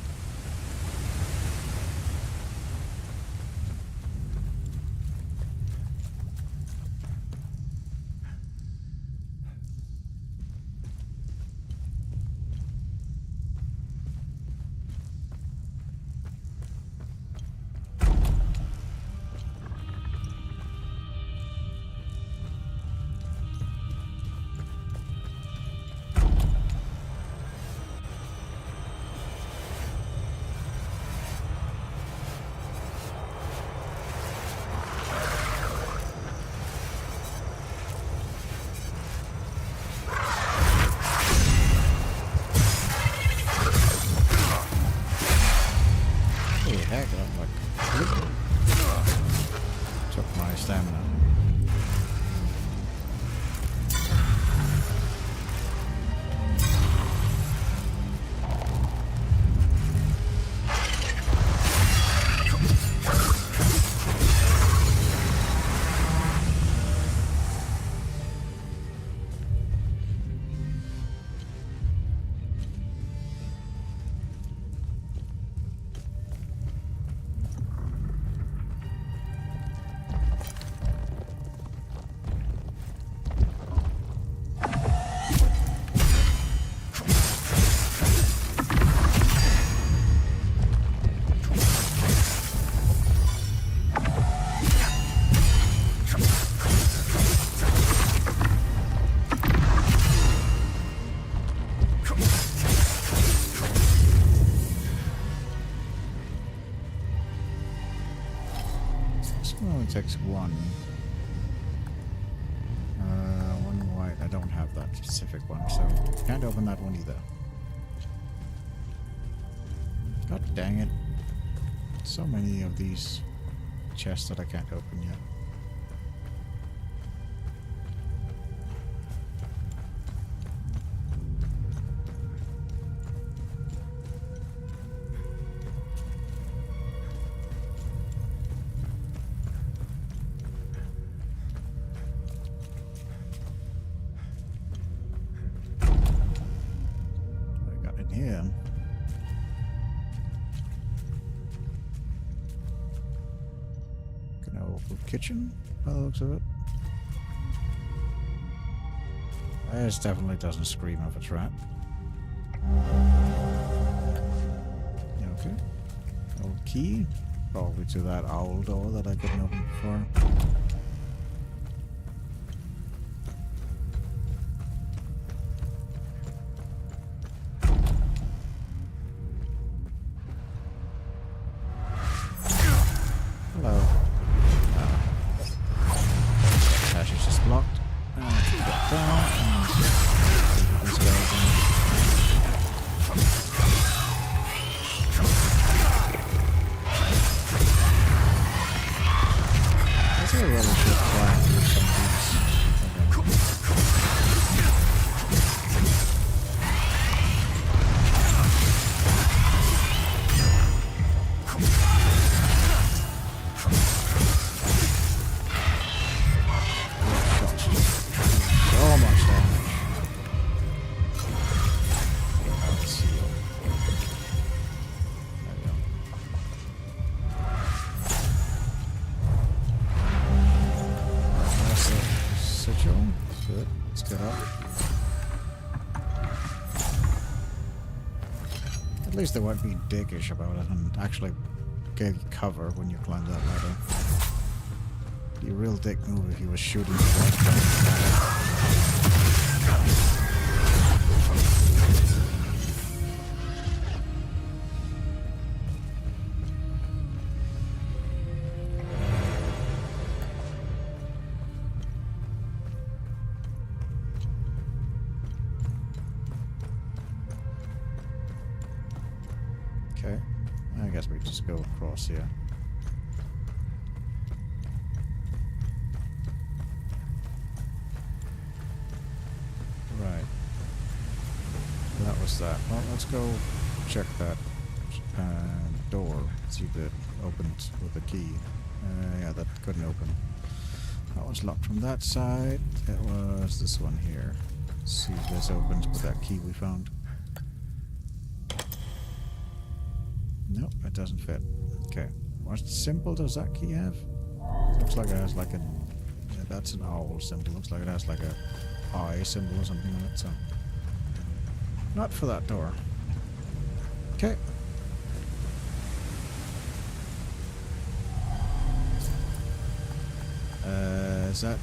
takes one. One white. I don't have that specific one, so can't open that one either. God dang it. So many of these chests that I can't open yet. Yeah. Can I open kitchen by the looks of it? This definitely doesn't scream of a trap. Okay. Old key. Probably to that owl door that I couldn't open before. At least they won't be dickish about it and actually gave you cover when you climb that ladder. Be a real dick move if he was shooting you right down the ladder. Okay, I guess we just go across here. Right. That was that. Well, let's go check that door. See if it opened with a key. Yeah, that couldn't open. That was locked from that side. It was this one here. Let's see if this opens with that key we found. Nope, it doesn't fit. Okay. What symbol does that key have? Looks like it has like a... Yeah, that's an owl symbol. Looks like it has like a eye symbol or something on it, so... Not for that door. Okay. Is that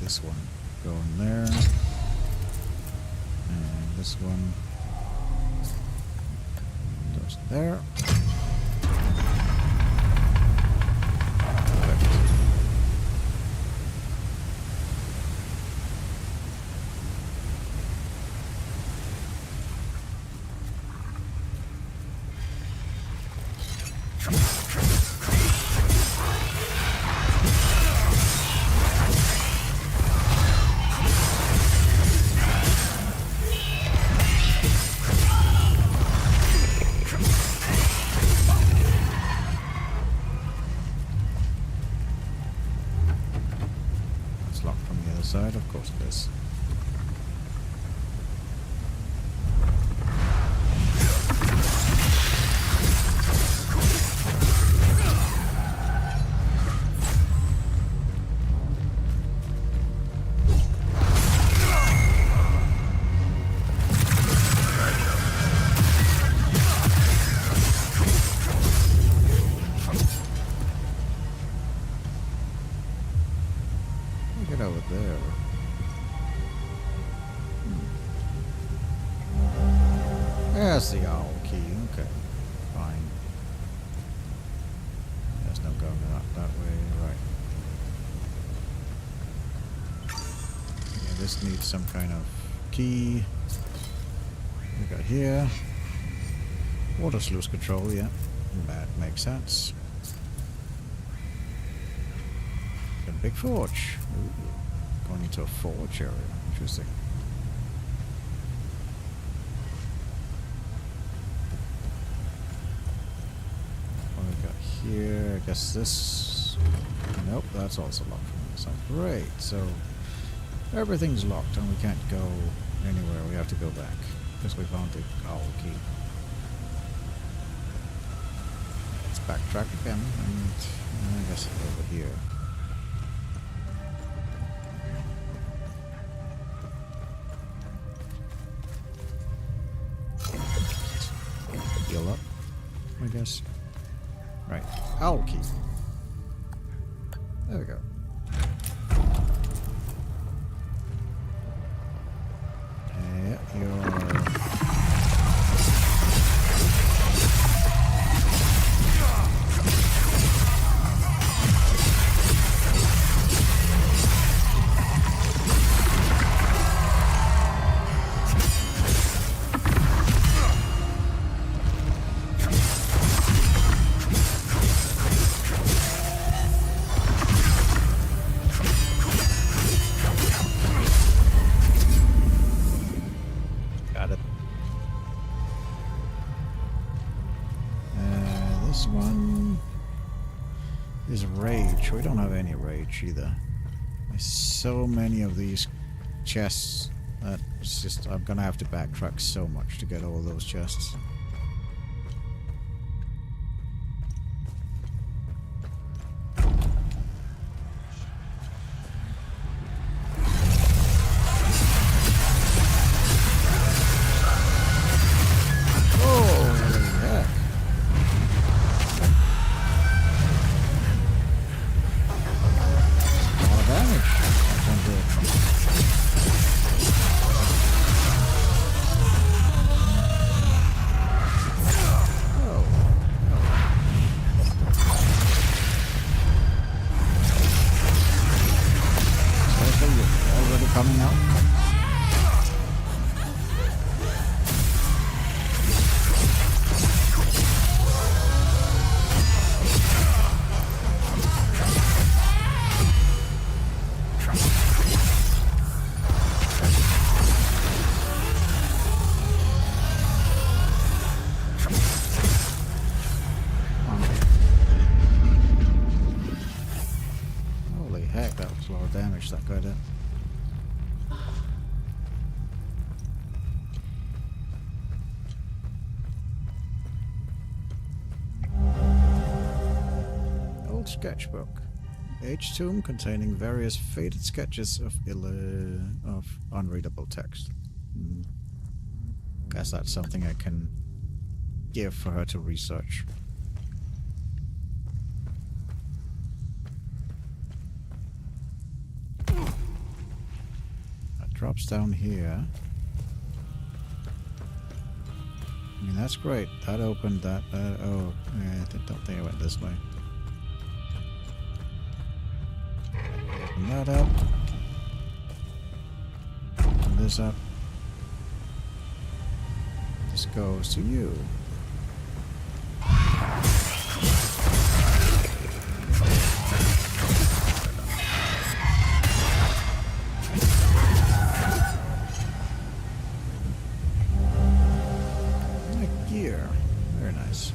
this one? Going there. And this one... There. Side, of course it is. Get over there. There's the owl key. Okay, fine. There's no going that way. Right. just need some kind of key. We got here. Water sluice control, yeah. That makes sense. Got a big forge. Ooh. Going into a forge area. Interesting. What we got here? I guess this... Nope, that's also locked from the side. Great, so... Everything's locked and we can't go anywhere. We have to go back. Because we found the owl key. Let's backtrack again and I guess over here. Heal up, I guess. Right, owl key. There we go. We don't have any rage either. There's so many of these chests that it's just I'm gonna have to backtrack so much to get all those chests. Coming out. Holy heck, that was a lot of damage that guy did. Sketchbook. Age tomb containing various faded sketches of unreadable text. Guess that's something I can give for her to research. That drops down here. I mean, that's great. That opened that. Oh, yeah, I don't think I went this way. Open that up. Open this up. This goes to you. Gear. Very nice.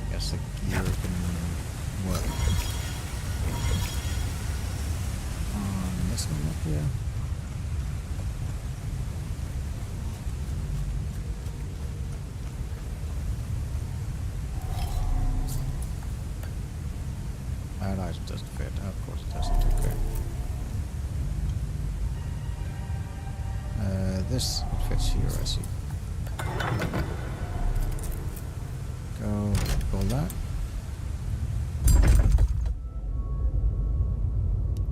I guess the gear can work on this one up here. That item doesn't fit. Of course it doesn't. Okay. This fits here, I see. Go pull that.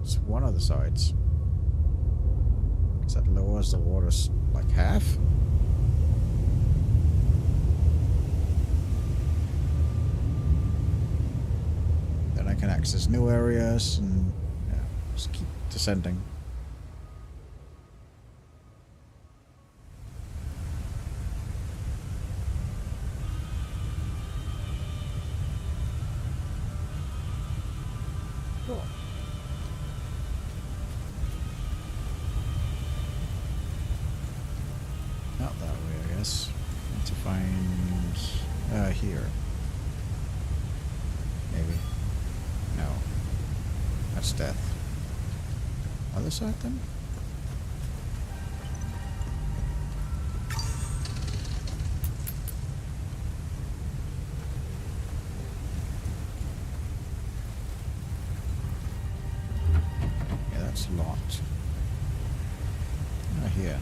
It's one of the sides. Because that lowers the water like half. Then I can access new areas and yeah, just keep descending. Cool. Not that way, I guess. Need to find here. Maybe. No. That's death. Other side then? Yeah, that's locked. Not here.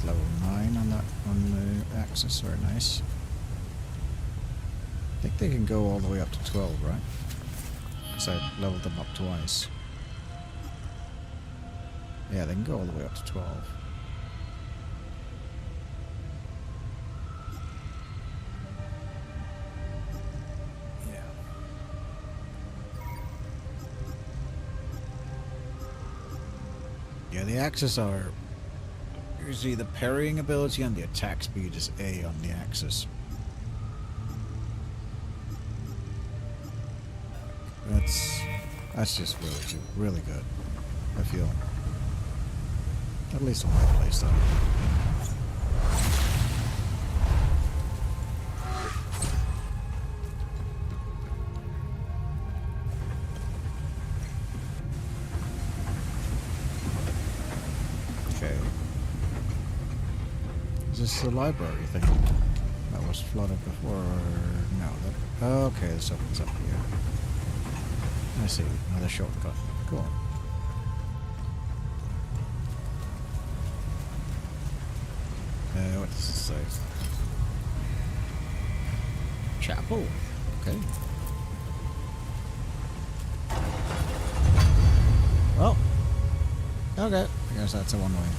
Level 9 on that on the axis, very nice. I think they can go all the way up to 12, right? Because I leveled them up twice. Yeah, they can go all the way up to 12. Yeah. Yeah, the axes are usually the parrying ability and the attack speed is A on the axis. That's just really good, I feel. At least on my playstyle. Is this the library thing that was flooded before? Or no? Okay, this opens up here. I see. Another shortcut. Cool. What does this say? Chapel. Okay. Well. Okay. I guess that's a one-way.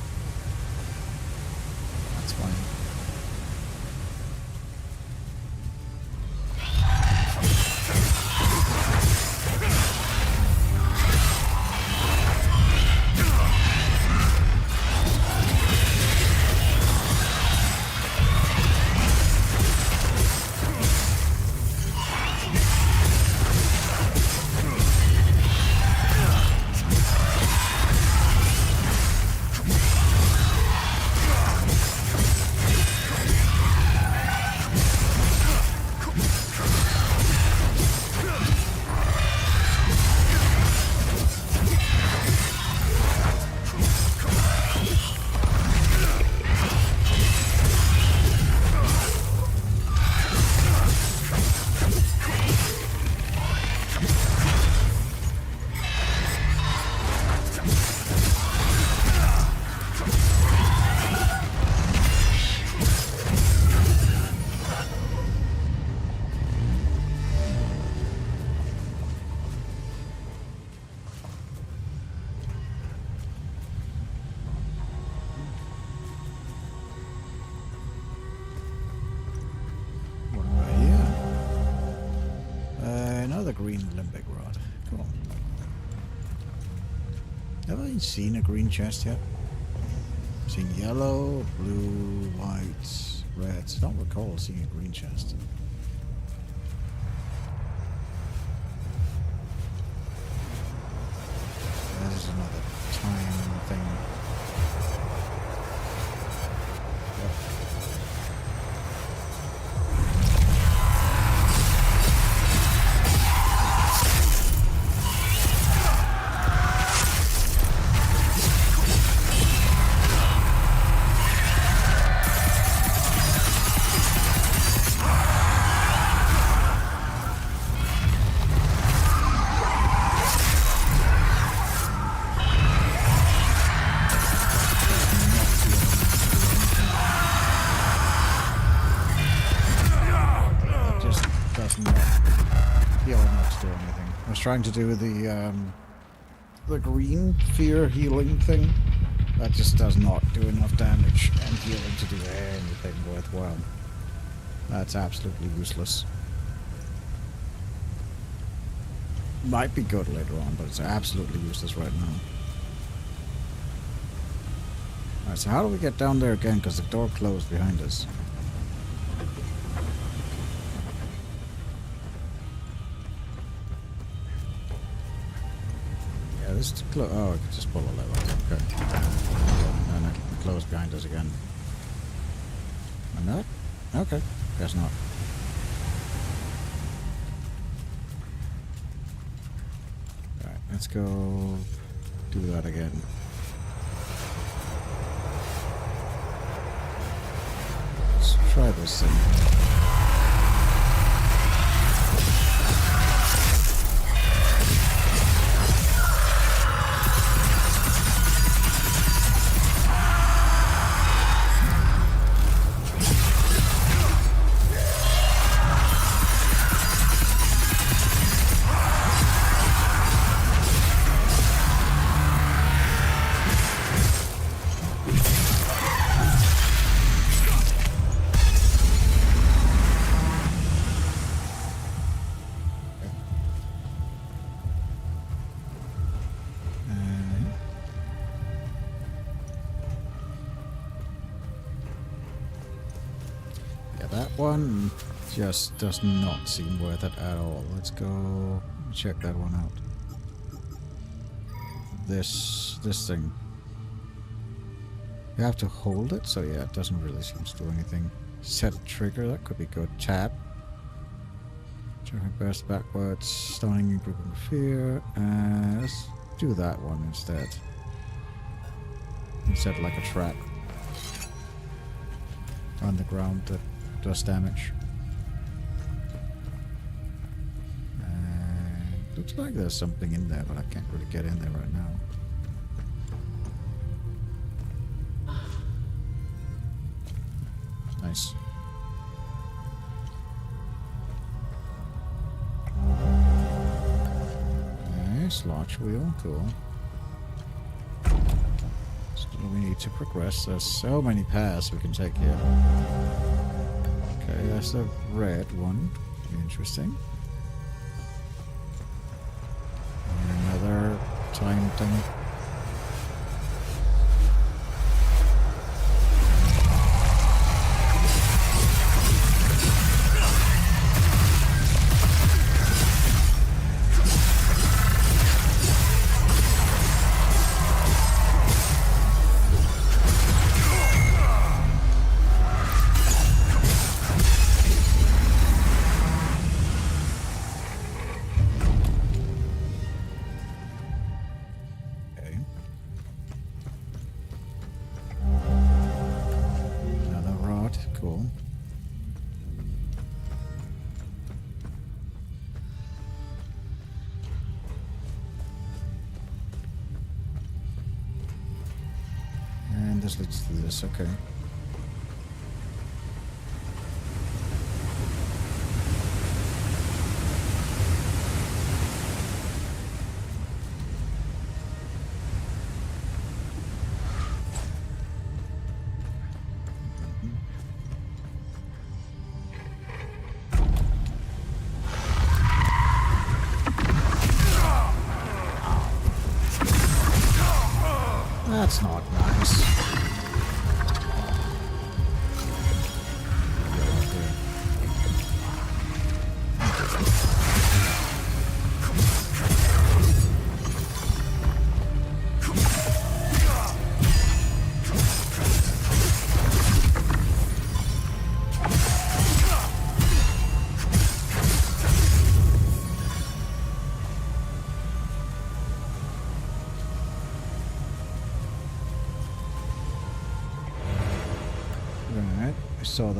Fine. Green limbic rod. Cool. Have I seen a green chest yet? I've seen yellow, blue, white, red. I don't recall seeing a green chest. There's another time thing. Yep. trying to do the green fear healing thing. That just does not do enough damage and healing to do anything worthwhile. That's absolutely useless. Might be good later on, but it's absolutely useless right now. Alright, so how do we get down there again? Because the door closed behind us. Yeah, this is close. Oh, I could just pull a lever. Okay. And it closed behind us again. And that? Okay. Guess not. Alright, let's go do that again. Let's try this thing. One just does not seem worth it at all. Let's go check that one out. This thing. You have to hold it, so yeah, it doesn't really seem to do anything. Set trigger, that could be good. Tap. Turn burst backwards, stunning and grouping fear. Let's do that one instead. Instead like a trap on the ground that does damage. And looks like there's something in there, but I can't really get in there right now. Nice. Nice launch wheel, cool. Still we need to progress. There's so many paths we can take here. Okay, that's the red one. Interesting. And another time thing. Cool. And this leads to this, okay. That's not nice. Right, I saw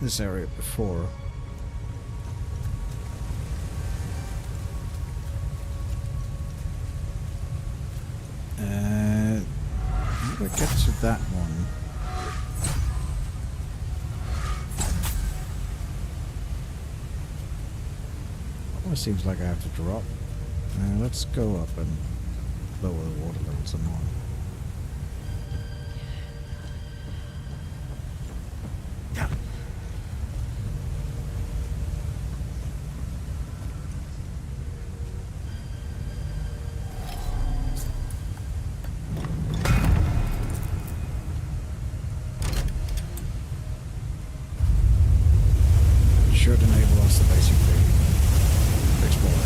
this area before. How do I get to that one? Almost seems like I have to drop Let's go up and lower the water level some more. Should enable us to basically explore it.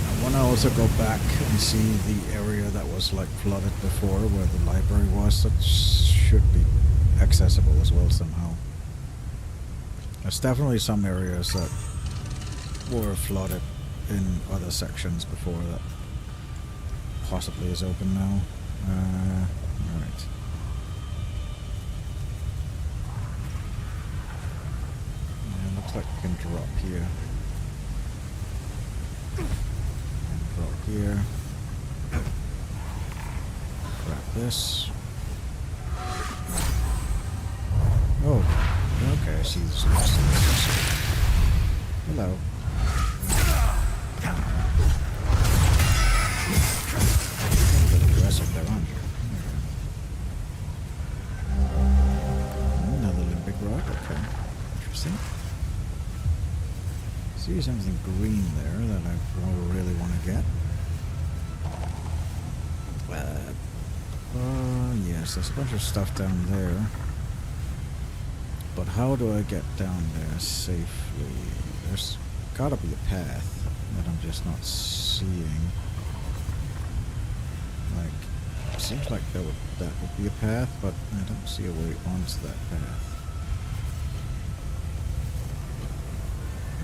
I want to also go back and see the area that was like flooded before, where the library was. That should be accessible as well somehow. There's definitely some areas that were flooded in other sections before that possibly is open now. Alright. Looks like we can drop here. And drop here. Grab this. Oh, okay, I see this. Hello. A little aggressive there, aren't you? Another limbic rock, okay. Interesting. See something green there that I really want to get. Yes, there's a bunch of stuff down there. But how do I get down there safely? There's gotta be a path that I'm just not seeing. Like, it seems like that would be a path, but I don't see a way onto that path.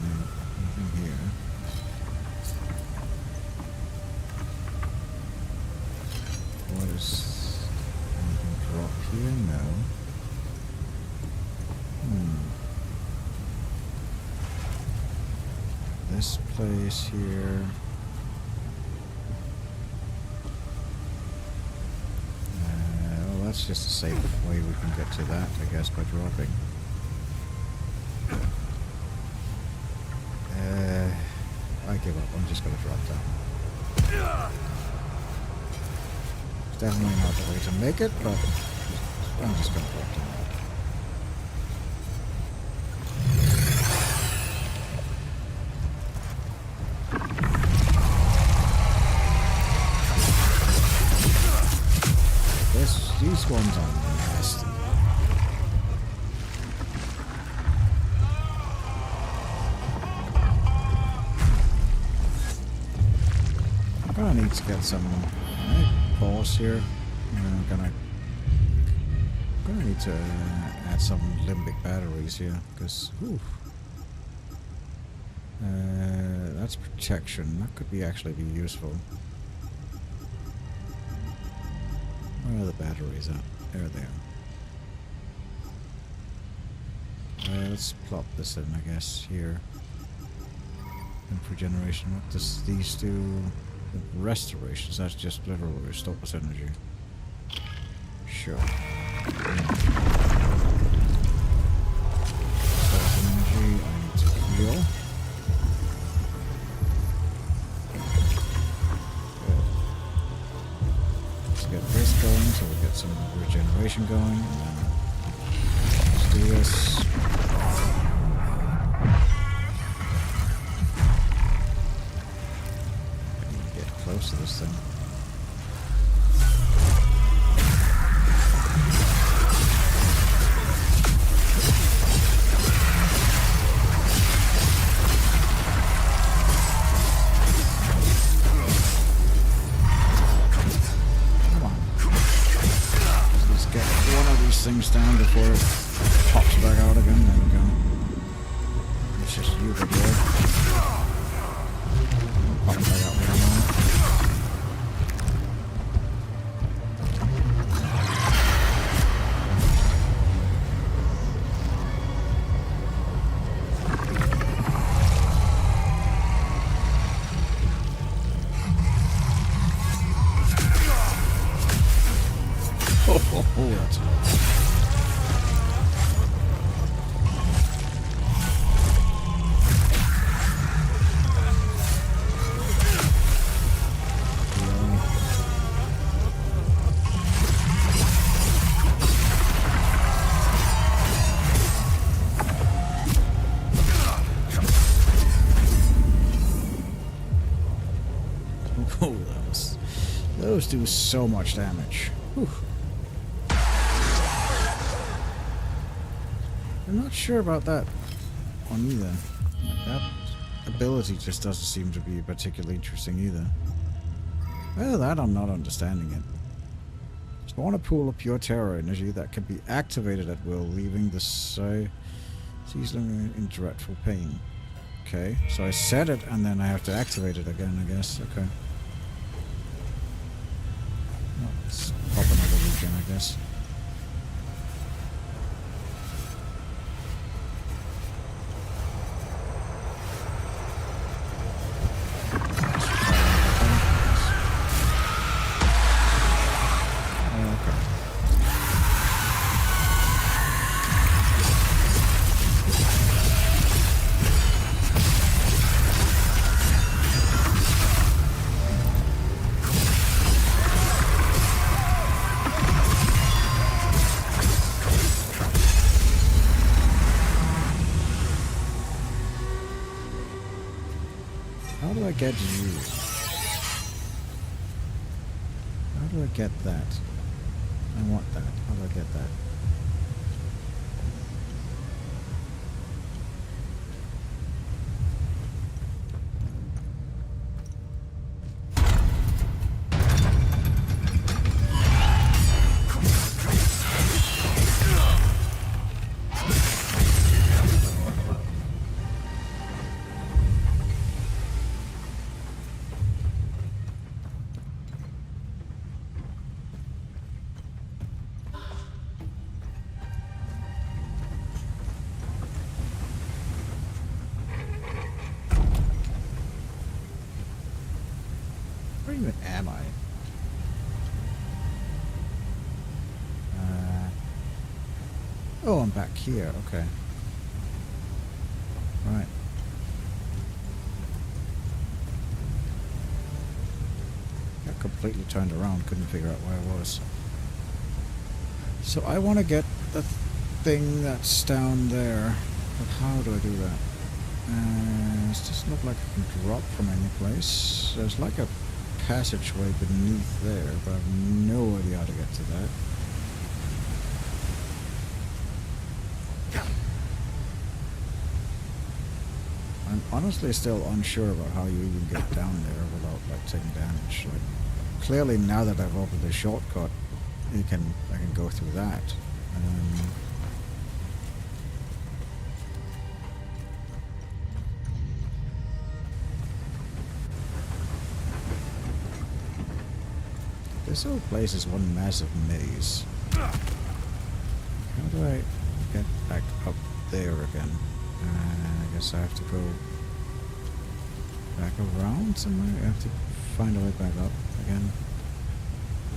Nothing here. What is... anything drop here? No. This place here. Well, that's just a safe way we can get to that, I guess, by dropping. I give up. I'm just gonna drop down. It's definitely not the way to make it, but I'm just gonna drop down. These ones are nasty. I'm gonna need to get some. Pause here. I'm gonna need to add some limbic batteries here, because that's protection. That could actually be useful. Where are the batteries at? There they are. Let's plop this in, I guess, here. And for generation, what does these do? The restorations, that's just literally restores energy. Sure. Restores energy, I need to heal. Get this going so we get some regeneration going, and then let's do this. I need to get close to this thing. Things down before it pops back out again. There we go. It's just you, good boy. Pop back out there now. Oh, that's Oh, those do so much damage. Whew. I'm not sure about that one either. Like, that ability just doesn't seem to be particularly interesting either. Either that, I'm not understanding it. Spawn a pool of pure terror energy that can be activated at will, leaving the season in dreadful pain. Okay, so I set it and then I have to activate it again, I guess. Okay. Well, let's pop another region, I guess. How do I get you? How do I get that? I want that. How do I get that? Where even am I? Oh, I'm back here. Okay. Right. Got completely turned around. Couldn't figure out where I was. So I want to get the thing that's down there. But how do I do that? It doesn't look like I can drop from any place. There's like a passageway beneath there, but I have no idea how to get to that. I'm honestly still unsure about how you even get down there without like taking damage. Like, clearly now that I've opened the shortcut, I can go through that. This whole place is one massive maze. How do I get back up there again? I guess I have to go back around somewhere. I have to find a way back up again.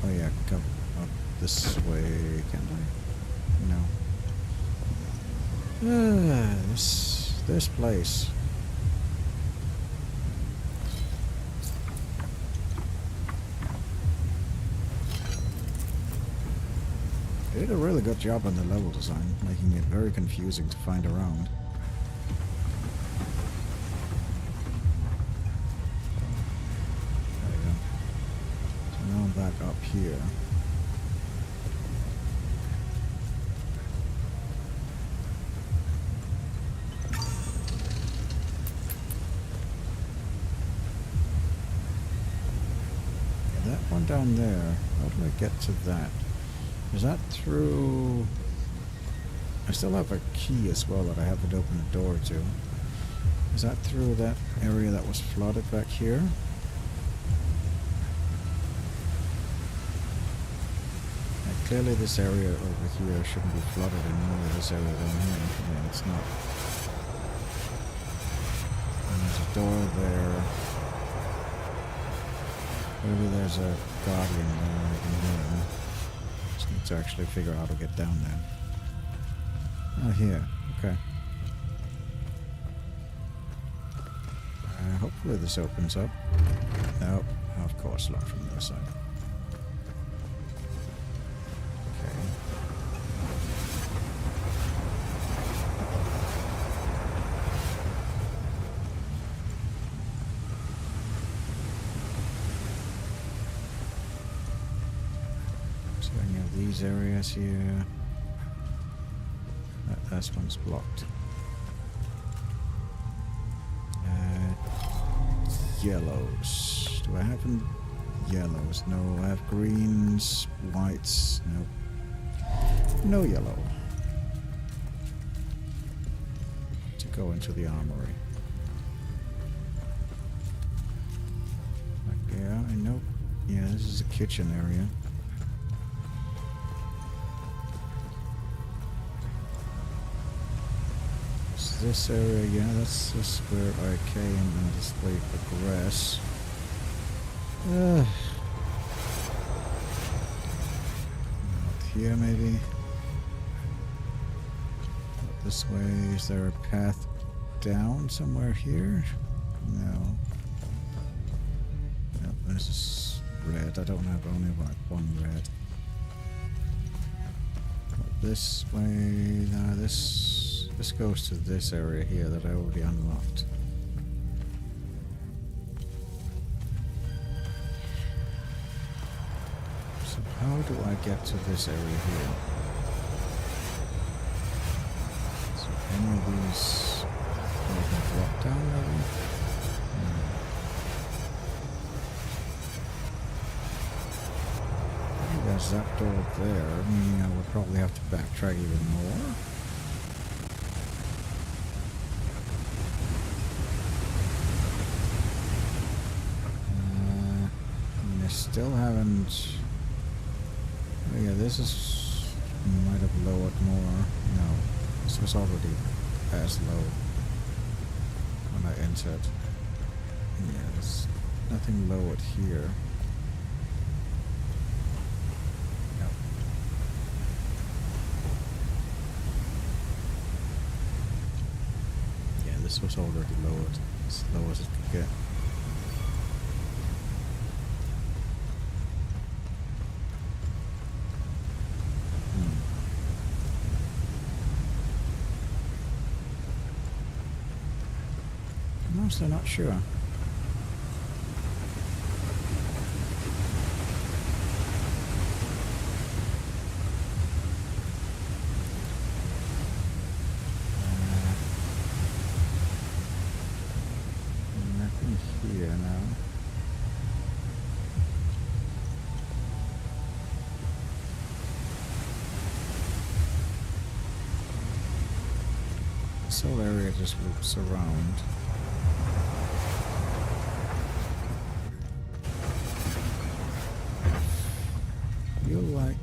Oh yeah, I can come up this way, can't I? No. This place. They did a really good job on the level design, making it very confusing to find around. There we go. So now I'm back up here. Yeah, that one down there, how do I get to that? Is that through... I still have a key as well that I haven't opened the door to. Is that through that area that was flooded back here? Like, clearly this area over here shouldn't be flooded anymore. This area down here. Yeah, it's not. And there's a door there. Maybe there's a guardian there in here. Need to actually figure out how to get down there. Oh, here. Okay. Hopefully this opens up. Nope. Of course, locked from the other side. Okay. So any of these areas here. That last one's blocked. Yellows. Do I have any yellows? No, I have greens, whites. Nope. No yellow. To go into the armory. Like there, I know. Yeah, this is a kitchen area. This area, yeah, that's just where I came and this way progress. Not here, maybe. Not this way. Is there a path down somewhere here? No. No, this is red. I don't have only like one red. Not this way. No, this goes to this area here that I already unlocked. So how do I get to this area here? So any of these I can drop down maybe? There's that door there, meaning I would probably have to backtrack even more. Still haven't. Oh yeah, this is might have lowered more. No, this was already as low when I entered. Yeah, there's nothing lowered here. No. Yeah, this was already lowered, as low as it could get. So not sure. Nothing here now. This whole area just loops around. Like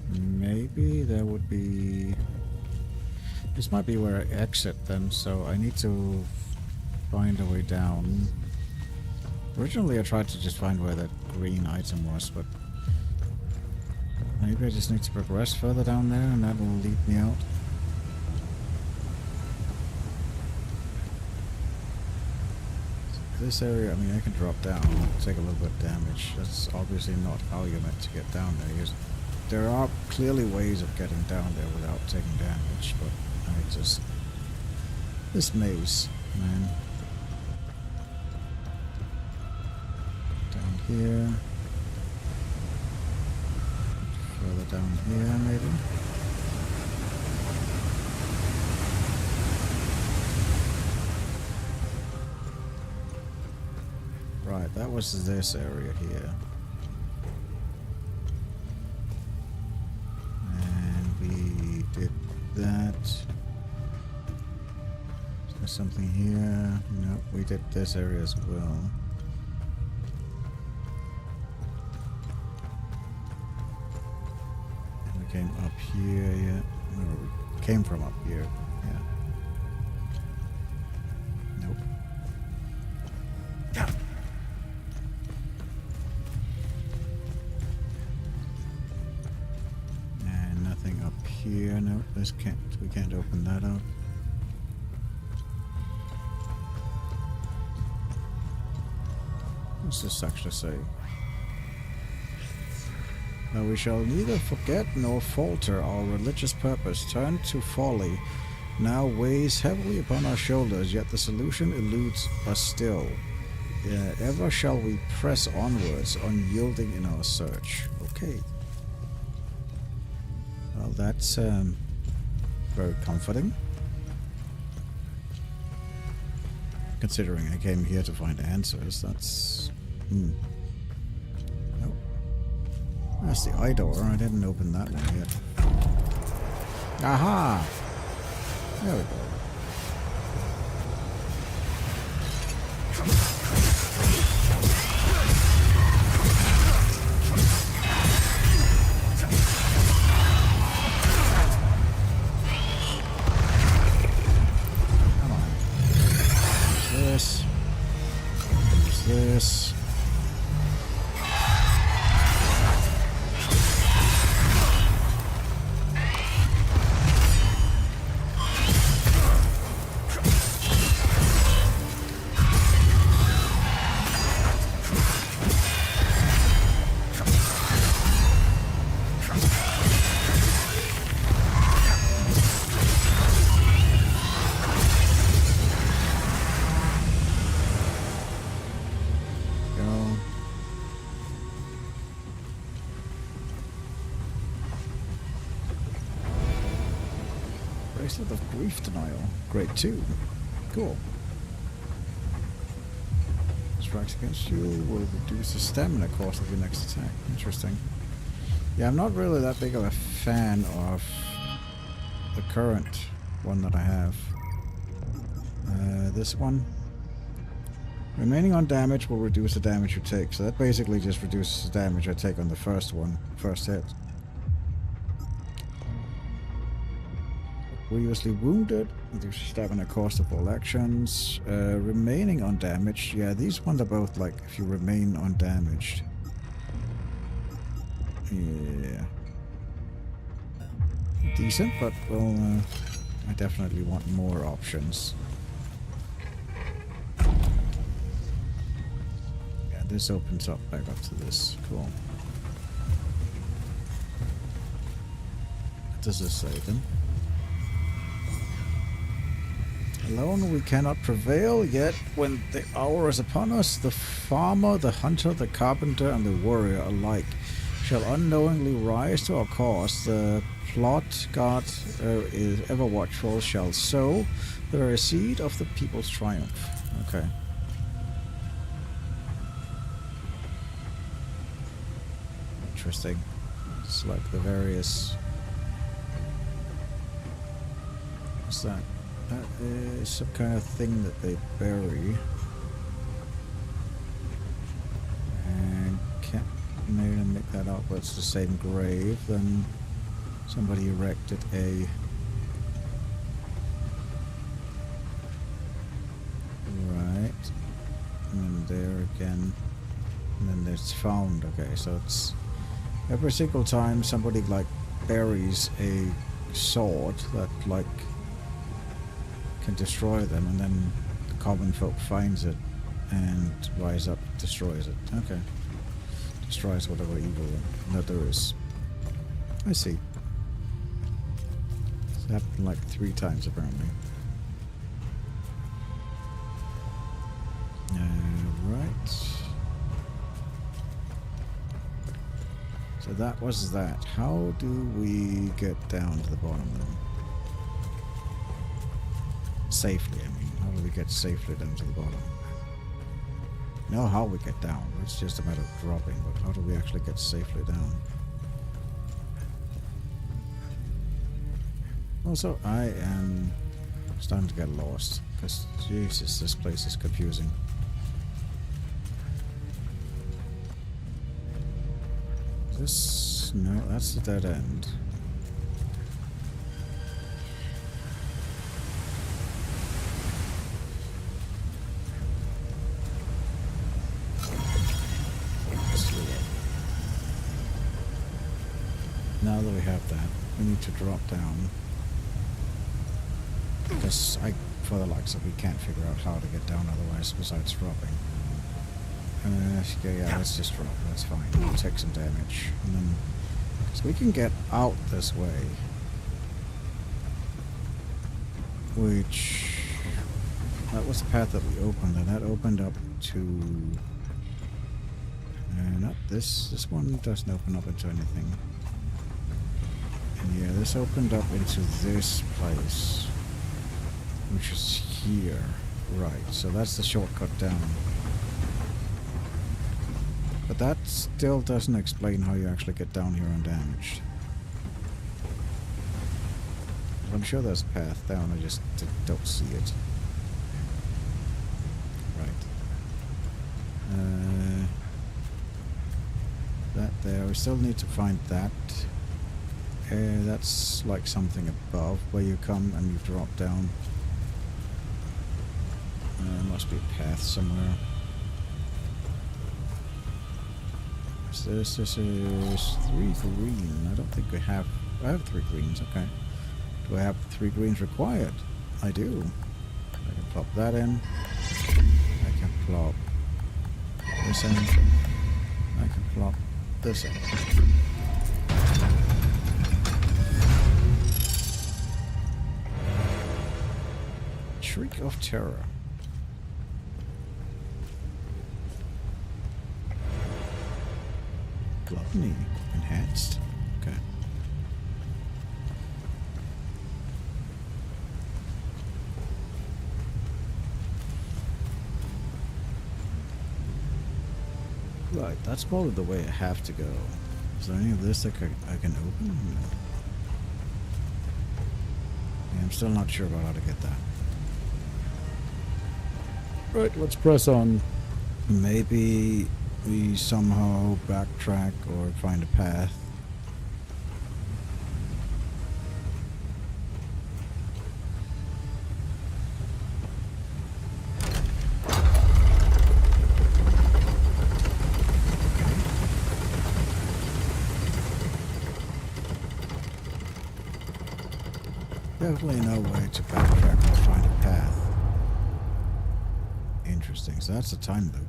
maybe there would be, this might be where I exit then, so I need to find a way down. Originally I tried to just find where that green item was, but maybe I just need to progress further down there and that will lead me out. This area, I mean, I can drop down and take a little bit of damage. That's obviously not how you're meant to get down there. Because there are clearly ways of getting down there without taking damage, but I just... This maze, man. Down here. Further down here, maybe. Right, that was this area here. And we did that. Is there something here? No, we did this area as well. And we came up here, yeah. No, we came from up here, yeah. Nope. Here, no, this can't, we can't open that up. What's this actually say? Now we shall neither forget nor falter our religious purpose. Turned to folly now weighs heavily upon our shoulders, yet the solution eludes us still. Ever shall we press onwards, unyielding in our search. Okay. Well, that's very comforting. Considering I came here to find answers, that's... Nope. That's the eye door. I didn't open that one yet. Aha! There we go. This. Bracelet of Grief Denial. Grade 2. Cool. Strikes against you will reduce the stamina cost of your next attack. Interesting. Yeah, I'm not really that big of a fan of the current one that I have. This one. Remaining on damage will reduce the damage you take. So that basically just reduces the damage I take on the first hit. Previously wounded, reduce stamina cost of all actions. Remaining undamaged. Yeah, these ones are both like if you remain undamaged. Yeah. Decent, but well, I definitely want more options. Yeah, this opens up back up to this. Cool. What does this say then? Alone we cannot prevail, yet when the hour is upon us, the farmer, the hunter, the carpenter, and the warrior alike shall unknowingly rise to our cause. The plot God is ever watchful shall sow the very seed of the people's triumph. Okay. Interesting. It's like the various... What's that? That is some kind of thing that they bury. And can't make that out, but it's the same grave. Then somebody erected a... Right. And then there again. And then there's found. Okay, so it's... Every single time somebody, like, buries a sword that, like... can destroy them, and then the common folk finds it and rise up, destroys it. Okay. Destroys whatever evil that there is. I see. It's happened like 3 times apparently. Right. So that was that. How do we get down to the bottom then? Safely, I mean. How do we get safely down to the bottom? I know how we get down. It's just a matter of dropping, but how do we actually get safely down? Also, I am starting to get lost, because, Jesus, this place is confusing. This... no, that's the dead end. Now that we have that, we need to drop down. Because for the likes of, we can't figure out how to get down otherwise besides dropping. Yeah, let's just drop. That's fine. We'll take some damage. And then, so we can get out this way. Which That was the path that we opened, and that opened up to... not this. This one doesn't open up into anything. And yeah, this opened up into this place. Which is here. Right, so that's the shortcut down. But that still doesn't explain how you actually get down here undamaged. I'm sure there's a path down, I just don't see it. Right. That there, we still need to find that. That's like something above where you come and you drop down. There must be a path somewhere. This is 3 green. I don't think we have... I have 3 greens, okay. Do I have 3 greens required? I do. I can plop that in. I can plop this in. I can plop this in. Shriek of Terror. Gluttony enhanced. Okay. Right, that's probably the way I have to go. Is there any of this that I can open? No. Yeah, I'm still not sure about how to get that. Right, let's press on. Maybe we somehow backtrack or find a path. Definitely no way to backtrack or find a path. Interesting, so that's a time loop.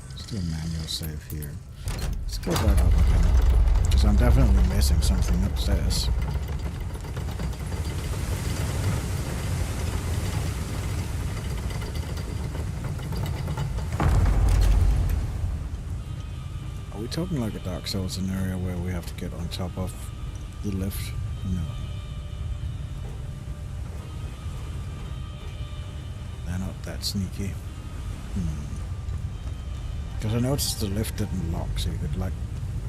Let's do a manual save here. Let's go back up again. Because I'm definitely missing something upstairs. Are we talking like a Dark Souls scenario where we have to get on top of the lift? No. They're not that sneaky. Because I noticed the lift didn't lock, so you could like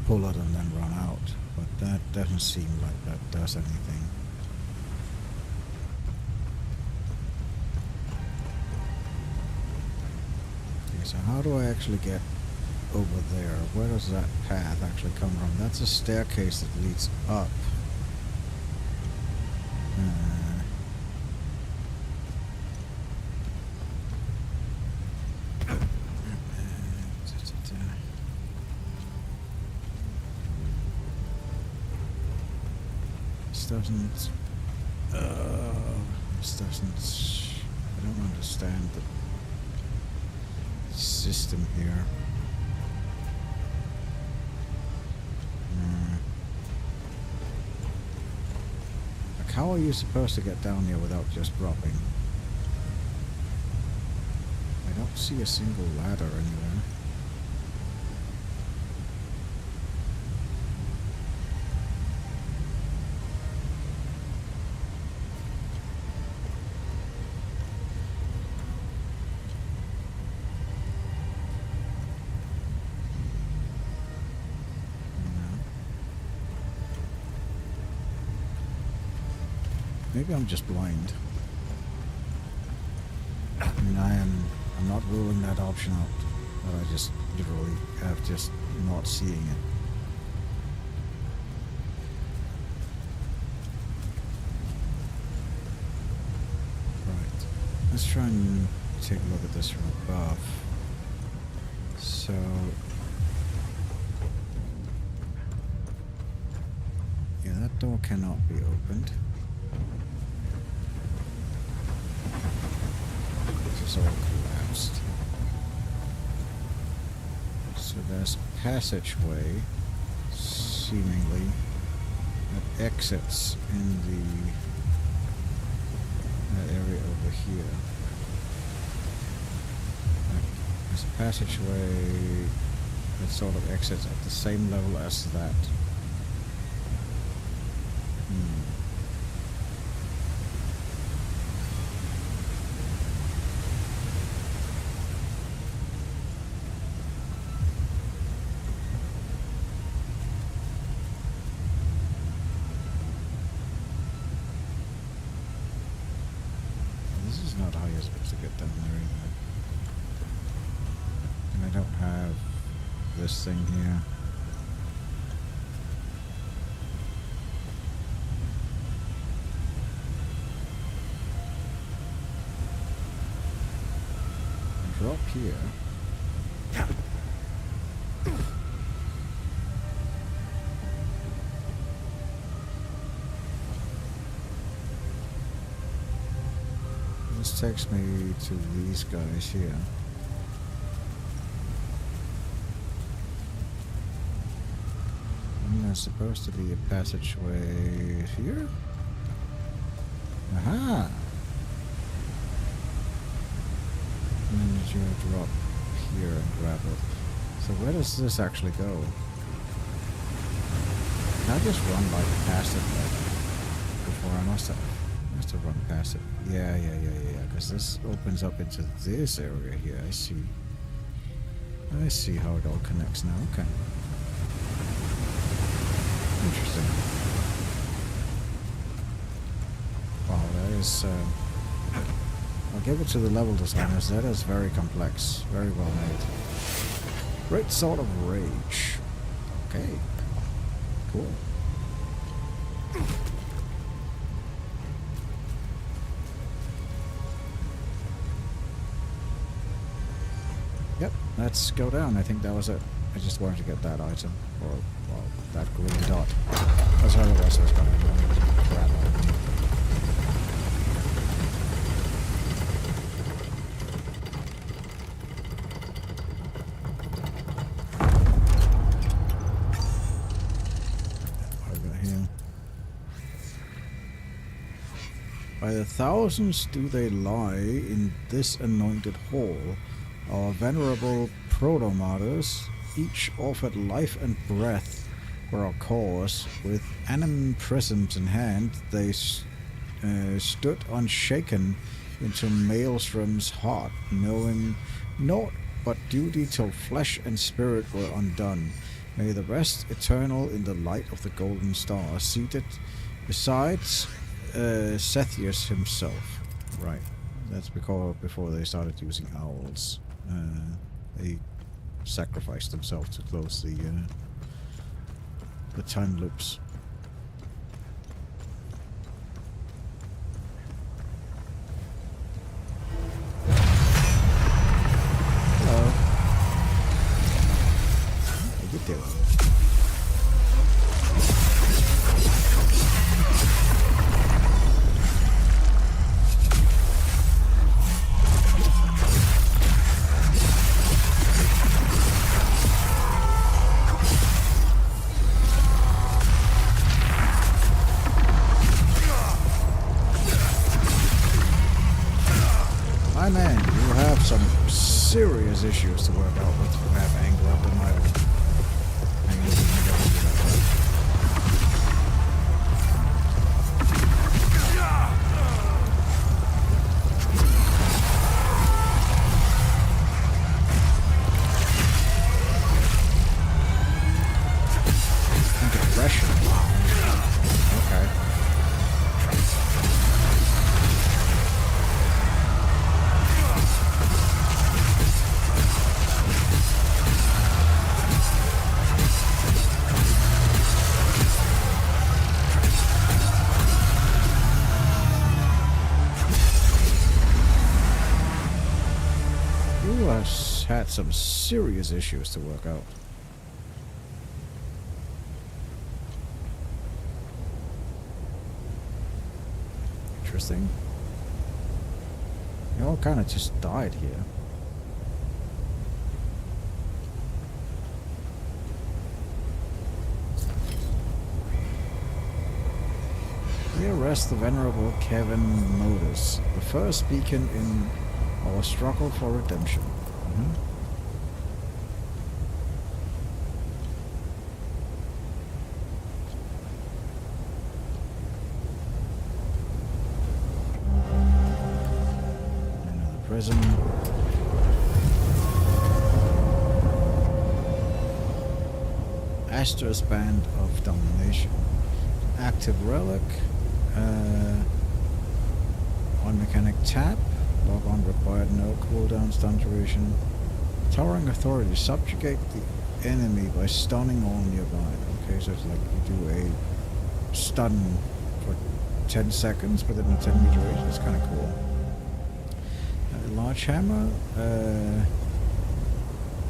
pull it and then run out. But that doesn't seem like that does anything. Okay, so how do I actually get over there? Where does that path actually come from? That's a staircase that leads up. This doesn't, I don't understand the system here. Like, how are you supposed to get down here without just dropping? I don't see a single ladder anywhere. Maybe I'm just blind. I mean, I'm not ruling that option out, but I just literally have just not seeing it. Right. Let's try and take a look at this from above. So... yeah, that door cannot be opened. All collapsed. So there's a passageway, seemingly, that exits in that area over here. There's a passageway that sort of exits at the same level as that. This is not how you're supposed to get down there either. And I don't have this thing here. Drop here. This takes me to these guys here. And there's supposed to be a passageway here. Aha! And then you drop here and grab it. So where does this actually go? Can I just run like past it before? I must have run past it. Yeah, because this opens up into this area here. I see how it all connects now. Okay. Interesting. Wow, that is I'll give it to the level designers. That is very complex. Very well made. Great Sword of Rage. Okay. Cool. Yep, let's go down. I think that was it. I just wanted to get that item. Or, well, that green dot. That's otherwise I was going to grab it. By the thousands do they lie in this anointed hall, our venerable proto-martyrs, each offered life and breath for our cause. With animate prisms in hand, they stood unshaken into Maelstrom's heart, knowing naught but duty till flesh and spirit were undone. May the rest eternal in the light of the golden star, seated besides Sethius himself. Right. That's because before they started using owls, they sacrificed themselves to close the time loops. Hello. How you doing? My man, you have some serious issues to work out with that angle up in my way. Depression. Okay. You had some serious issues to work out. Interesting. You all kind of just died here. Here rests the venerable Kevin Modus, the first beacon in our struggle for redemption. Another prison. Astra's Band of Domination. Active relic. On mechanic tap. Log on required, no cooldown, stun duration. Towering authority. Subjugate the enemy by stunning all nearby. Okay, so it's like you do a stun for 10 seconds within a 10 meter range. That's kind of cool. Large hammer.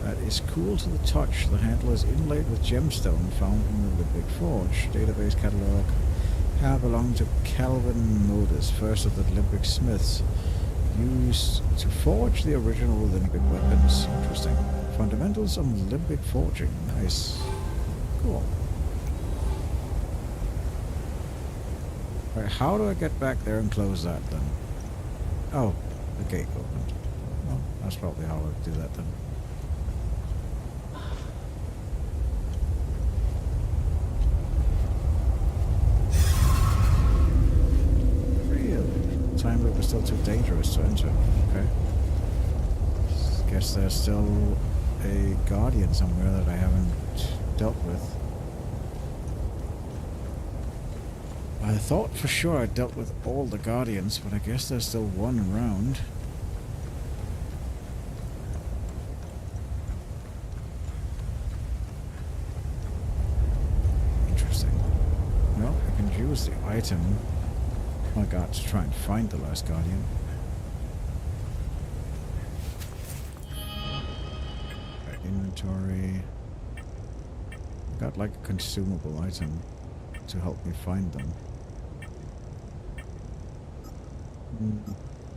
That is cool to the touch. The handle is inlaid with gemstone found in the Limbic Forge. Database catalog. Hammer belonged to Calvin Modus, first of the Limbic Smiths. Used to forge the original Limbic weapons. Interesting. Fundamentals of Limbic forging. Nice. Cool. Right, how do I get back there and close that then? Oh, the gate opened. Well, that's probably how I do that then. Time loop is still too dangerous to enter. Okay. Guess there's still a guardian somewhere that I haven't dealt with. I thought for sure I dealt with all the guardians, but I guess there's still one around. Interesting. Well, I can use the item I got to try and find the last guardian. Right, inventory. I got like a consumable item to help me find them.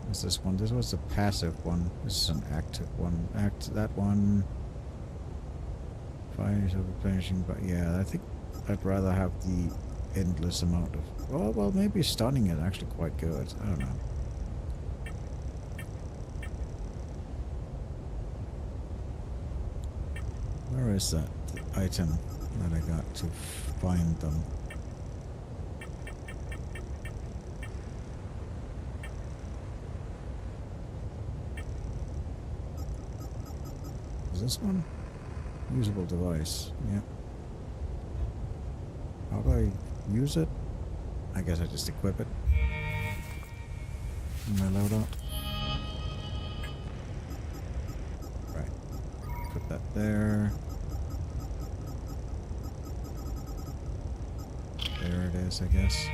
What's this one? This was a passive one. This is an active one. That one. Fires of replenishing, but yeah, I think I'd rather have the endless amount of. Well, maybe stunning is actually quite good. I don't know. Where is that item that I got to find them? Is this one? Usable device. Yeah. How do I use it? I guess I just equip it in my loadout. Right. Put that there. There it is, I guess.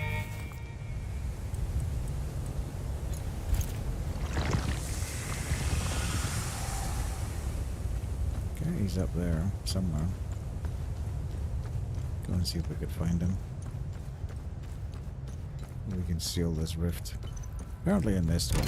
Okay, he's up there somewhere. Go and see if we could find him. We can seal this rift. Apparently in this one.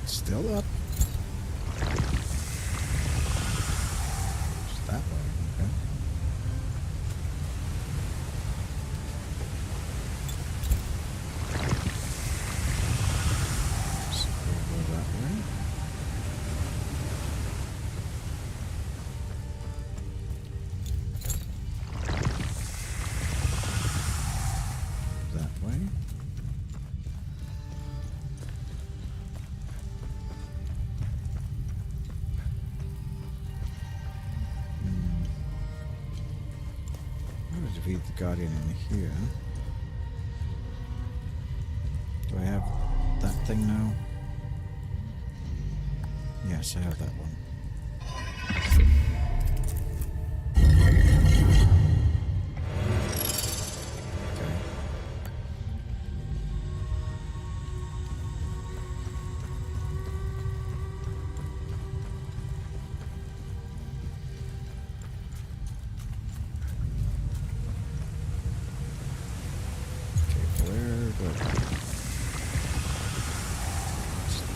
Still up. Just that way, okay. So we'll go that way. That way. defeat the Guardian in here. Do I have that thing now? Yes, I have that one.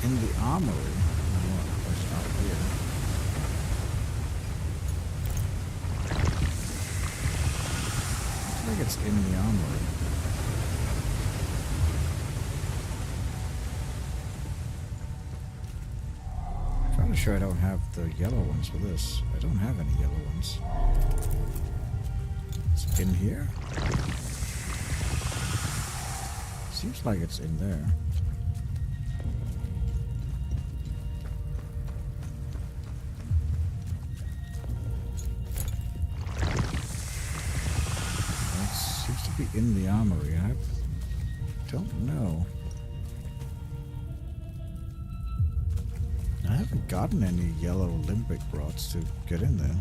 In the armory. What's out here? Looks like it's in the armory. I'm trying to sure I don't have the yellow ones for this. I don't have any yellow ones. It's in here? Seems like it's in there. In the armory, I don't know. I haven't gotten any yellow limbic rods to get in there.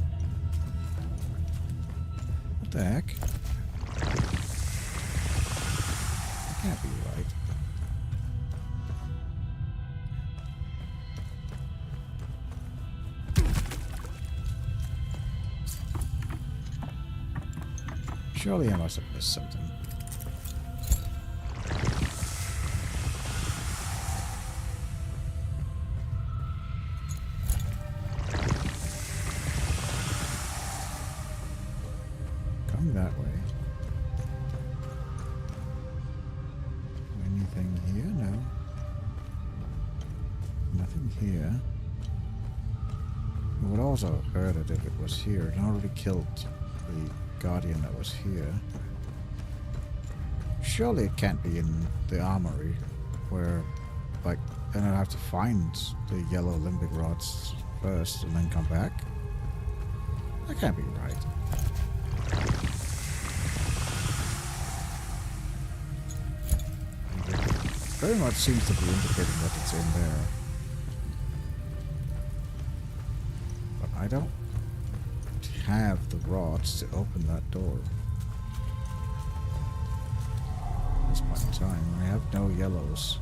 What the heck? That can't be right. Surely I must have missed something. Come that way. Anything here? No. Nothing here. I would also have heard it if it was here. It already killed the Guardian that was here. Surely it can't be in the armory where, like, then I'd have to find the yellow limbic rods first and then come back. That can't be right. It very much seems to be indicating that it's in there. But I don't have the rods to open that door. At this point in time, I have no yellows.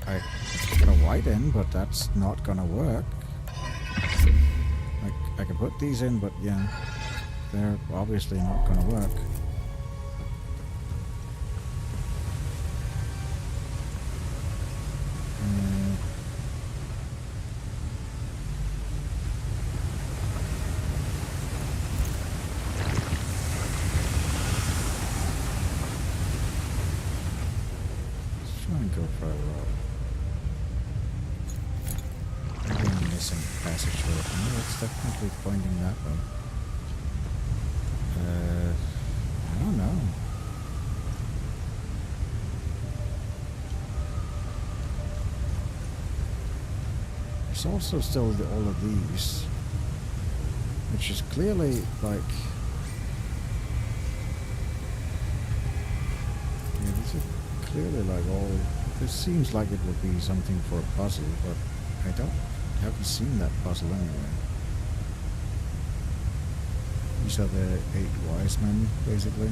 I put a white in, but that's not gonna work. I can put these in, but yeah, they're obviously not gonna work. Definitely pointing that way. I don't know. There's also still all of these, which is clearly like, yeah, these are clearly like all. This seems like it would be something for a puzzle, but I haven't seen that puzzle anywhere. These are the 8 wise men, basically.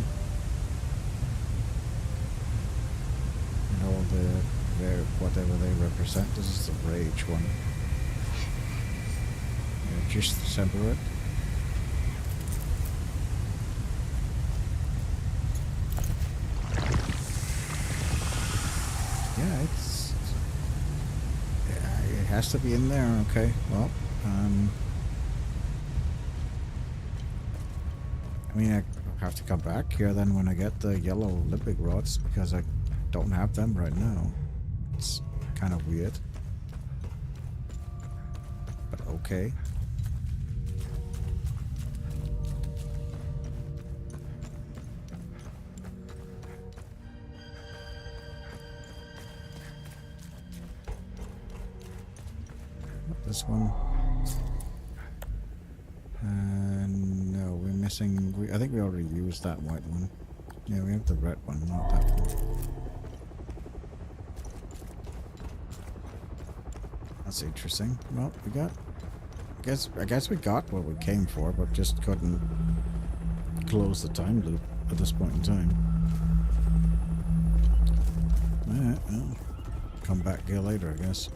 And all whatever they represent. This is the rage one. Yeah, just separate. Yeah, it has to be in there. Okay, well, I mean, I have to come back here then when I get the yellow limbic rods, because I don't have them right now. It's kind of weird. But okay. Not this one. No, we guessing I think we already used that white one. Yeah, we have the red one, not that one. That's interesting. Well, we got... I guess we got what we came for, but just couldn't close the time loop at this point in time. Alright, well, come back here later, I guess.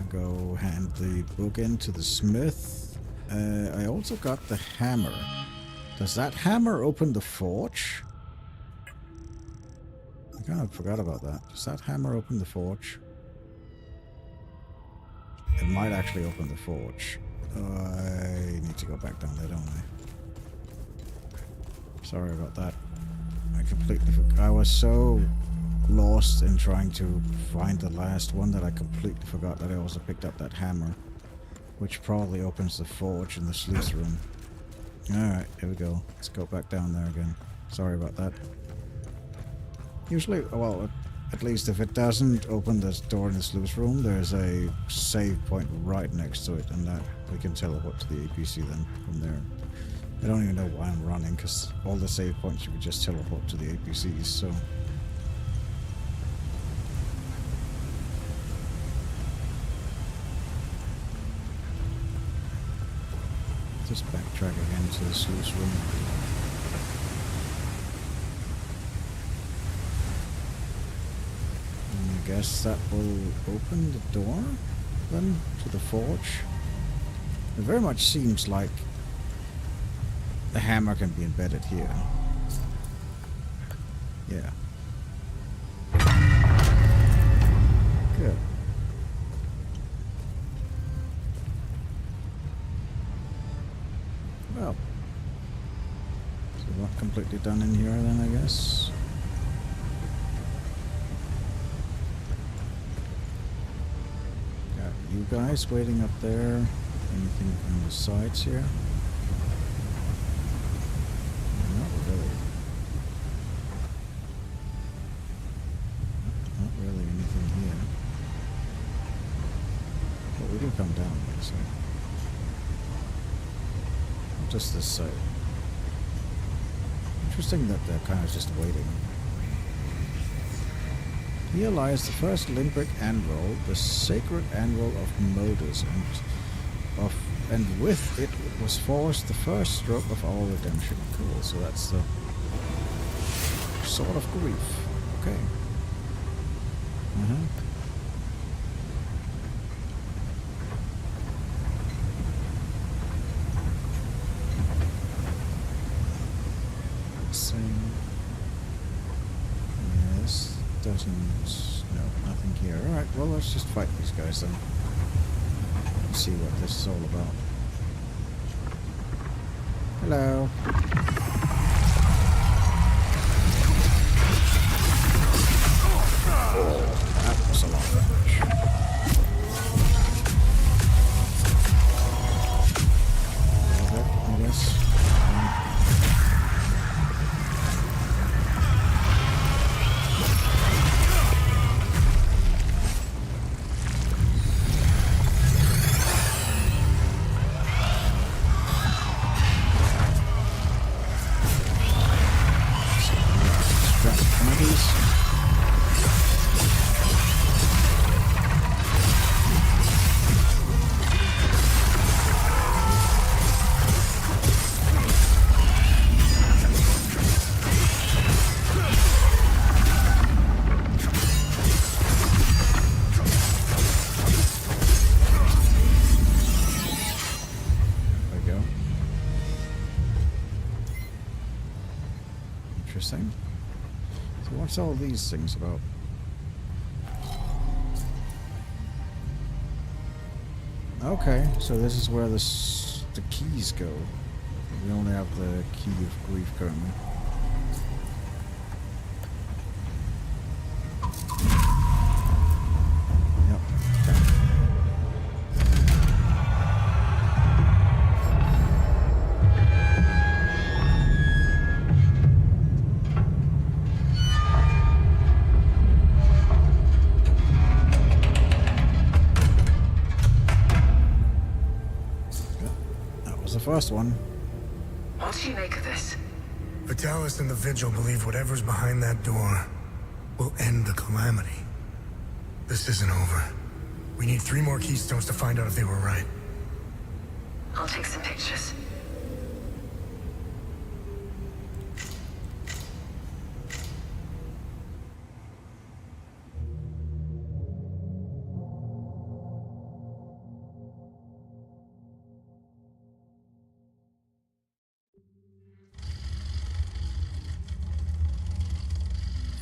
Go hand the book in to the smith. I also got the hammer. Does that hammer open the forge? I kind of forgot about that. Does that hammer open the forge? It might actually open the forge. I need to go back down there, don't I? Sorry about that. I completely forgot. I was so lost in trying to find the last one that I completely forgot that I also picked up that hammer, which probably opens the forge in the sluice room. Alright, here we go. Let's go back down there again. Sorry about that. Usually, well, at least if it doesn't open this door in the sluice room, there's a save point right next to it, and that we can teleport to the APC then from there. I don't even know why I'm running, because all the save points you would just teleport to the APCs, so... Just backtrack again to the sluice room. And I guess that will open the door then to the forge. It very much seems like the hammer can be embedded here. Yeah. Good. Well, so we're not completely done in here then, I guess. Got you guys waiting up there. Anything on the sides here? Not really. Not really anything here. But we do come down here, so... Just this side. Interesting that they're kind of just waiting. Here lies the first Limbrick anvil, the sacred anvil of Modus, and with it was forged the first stroke of our redemption. Cool, so that's the sword of grief. Okay. Yes, doesn't... No, nothing here. Alright, well, let's just fight these guys then. And see what this is all about. Hello. Oh, that was a lot of damage. I guess. Interesting. So what's all these things about? Okay, so this is where the keys go. We only have the key of grief currently. first one. What do you make of this? Vitalis and the Vigil believe whatever's behind that door will end the calamity. This isn't over. We need 3 more keystones to find out if they were right. I'll take some pictures.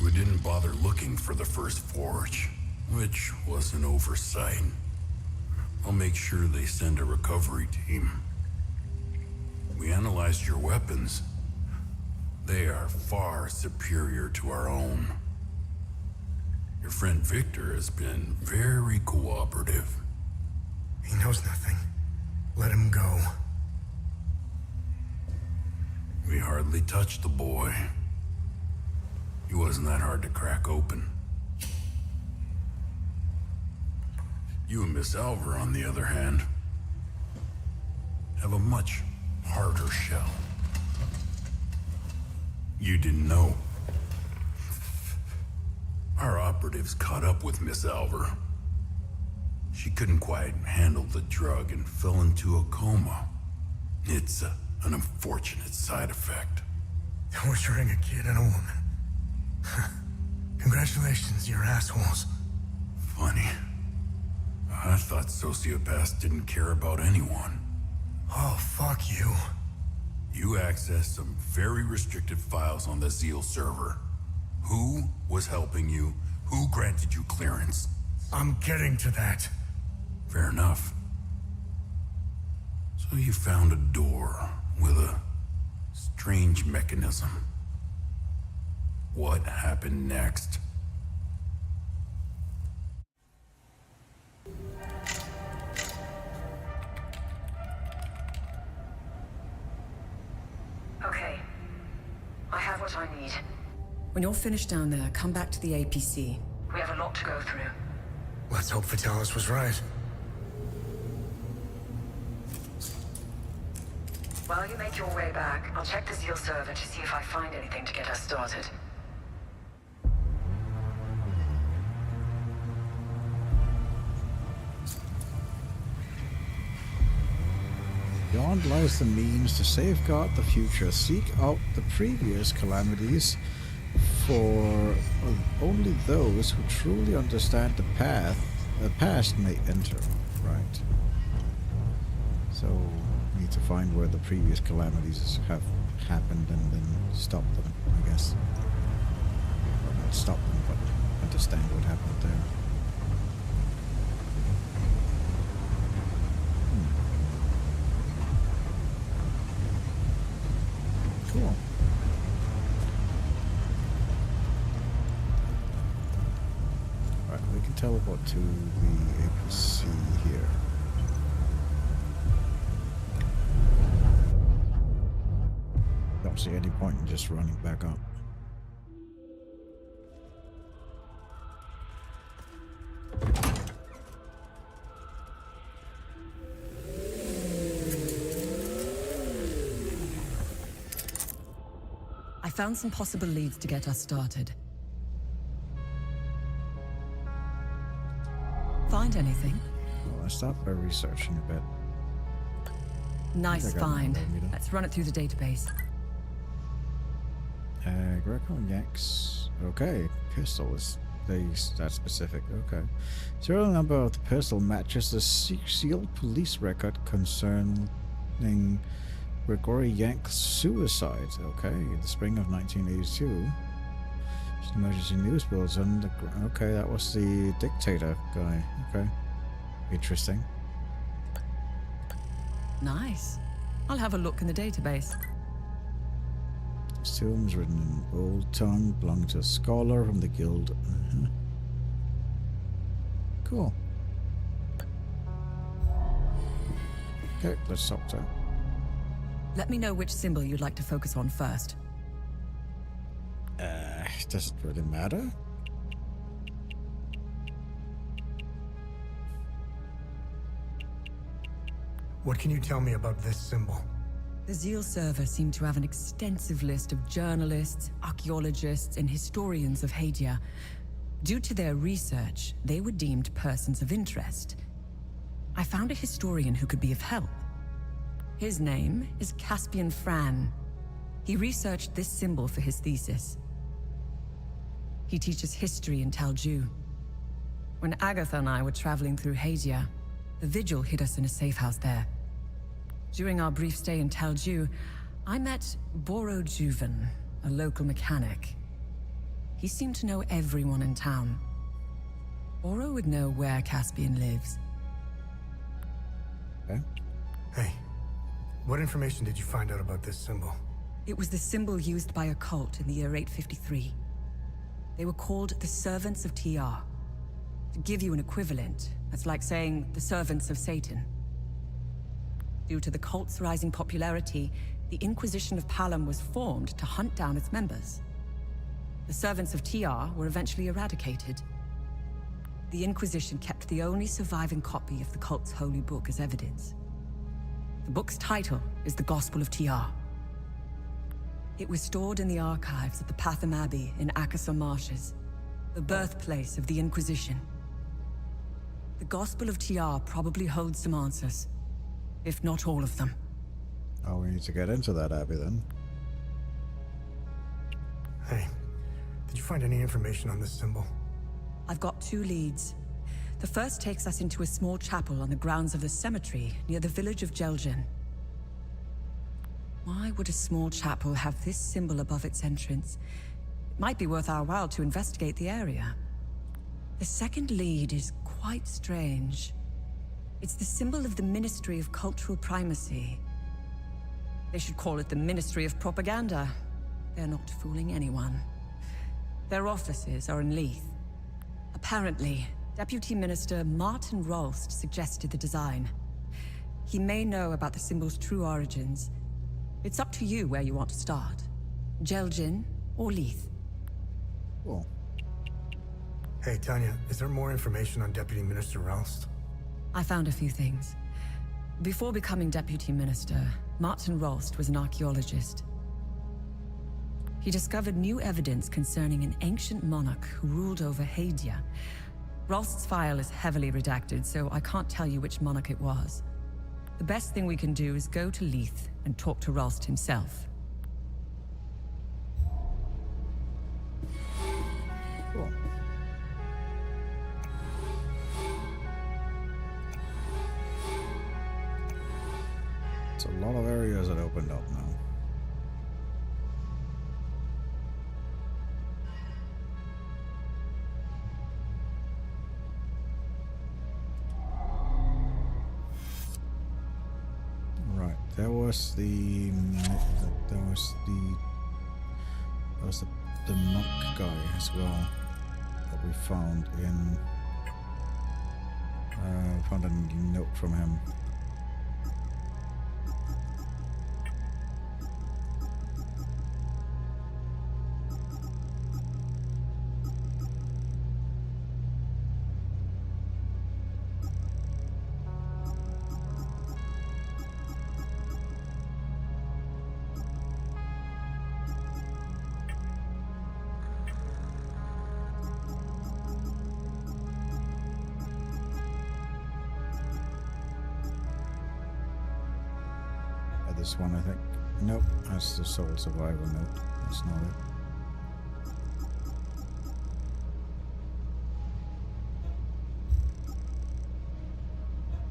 We didn't bother looking for the first forge, which was an oversight. I'll make sure they send a recovery team. We analyzed your weapons. They are far superior to our own. Your friend Victor has been very cooperative. He knows nothing. Let him go. We hardly touched the boy. He wasn't that hard to crack open. You and Miss Alver, on the other hand, have a much harder shell. You didn't know. Our operatives caught up with Miss Alver. She couldn't quite handle the drug and fell into a coma. It's an unfortunate side effect. We're shooting a kid and a woman. Congratulations, you're assholes. Funny. I thought sociopaths didn't care about anyone. Oh, fuck you. You accessed some very restricted files on the Zeal server. Who was helping you? Who granted you clearance? I'm getting to that. Fair enough. So you found a door with a strange mechanism. What happened next? Okay. I have what I need. When you're finished down there, come back to the APC. We have a lot to go through. Let's hope Vitalis was right. While you make your way back, I'll check the Zeal server to see if I find anything to get us started. Beyond lies the means to safeguard the future. Seek out the previous calamities, for only those who truly understand the past may enter. Right. So, we need to find where the previous calamities have happened and then stop them, I guess. Or not stop them, but understand what happened there. Cool. Alright, we can teleport to the APC here. Don't see any point in just running back up. I found some possible leads to get us started. Find anything? Well, let's start by researching a bit. Nice find. Let's run it through the database. Greco and Yanks. Okay, pistol is that specific. Okay. Serial number of the pistol matches the sealed police record concerning Gregory Yank's suicide. Okay, in the spring of 1982. Just emergency news bulletin. Okay, that was the dictator guy. Okay, interesting. Nice. I'll have a look in the database. This tomb's written in old tongue, belonging to a scholar from the guild. Cool. Okay, let's talk to her. Let me know which symbol you'd like to focus on first. Does it really matter? What can you tell me about this symbol? The Zeal server seemed to have an extensive list of journalists, archaeologists, and historians of Hadia. Due to their research, they were deemed persons of interest. I found a historian who could be of help. His name is Caspian Fran. He researched this symbol for his thesis. He teaches history in Talju. When Agatha and I were traveling through Hadia, the Vigil hid us in a safe house there. During our brief stay in Talju, I met Boro Juven, a local mechanic. He seemed to know everyone in town. Boro would know where Caspian lives. Okay. Hey, what information did you find out about this symbol? It was the symbol used by a cult in the year 853. They were called the Servants of TR. To give you an equivalent, that's like saying the Servants of Satan. Due to the cult's rising popularity, the Inquisition of Palam was formed to hunt down its members. The Servants of TR were eventually eradicated. The Inquisition kept the only surviving copy of the cult's holy book as evidence. The book's title is the Gospel of TR. It was stored in the archives at the Patham Abbey in Akasor Marshes, the birthplace of the Inquisition. The Gospel of TR probably holds some answers, if not all of them. Oh, we need to get into that abbey then. Hey, did you find any information on this symbol? I've got 2 leads. The first takes us into a small chapel on the grounds of the cemetery near the village of Jelgen. Why would a small chapel have this symbol above its entrance? It might be worth our while to investigate the area. The second lead is quite strange. It's the symbol of the Ministry of Cultural Primacy. They should call it the Ministry of Propaganda. They're not fooling anyone. Their offices are in Leith. Apparently, Deputy Minister Martin Rolst suggested the design. He may know about the symbol's true origins. It's up to you where you want to start. Jelgen or Leith. Cool. Hey, Tanya, is there more information on Deputy Minister Rolst? I found a few things. Before becoming Deputy Minister, Martin Rolst was an archaeologist. He discovered new evidence concerning an ancient monarch who ruled over Hadia. Rolst's file is heavily redacted, so I can't tell you which monarch it was. The best thing we can do is go to Leith and talk to Rolst himself. Cool. It's a lot of areas that opened up now. Right, there was the monk guy as well that we found in found a note from him. This one, I think. Nope, that's the sole survivor note. That's not it.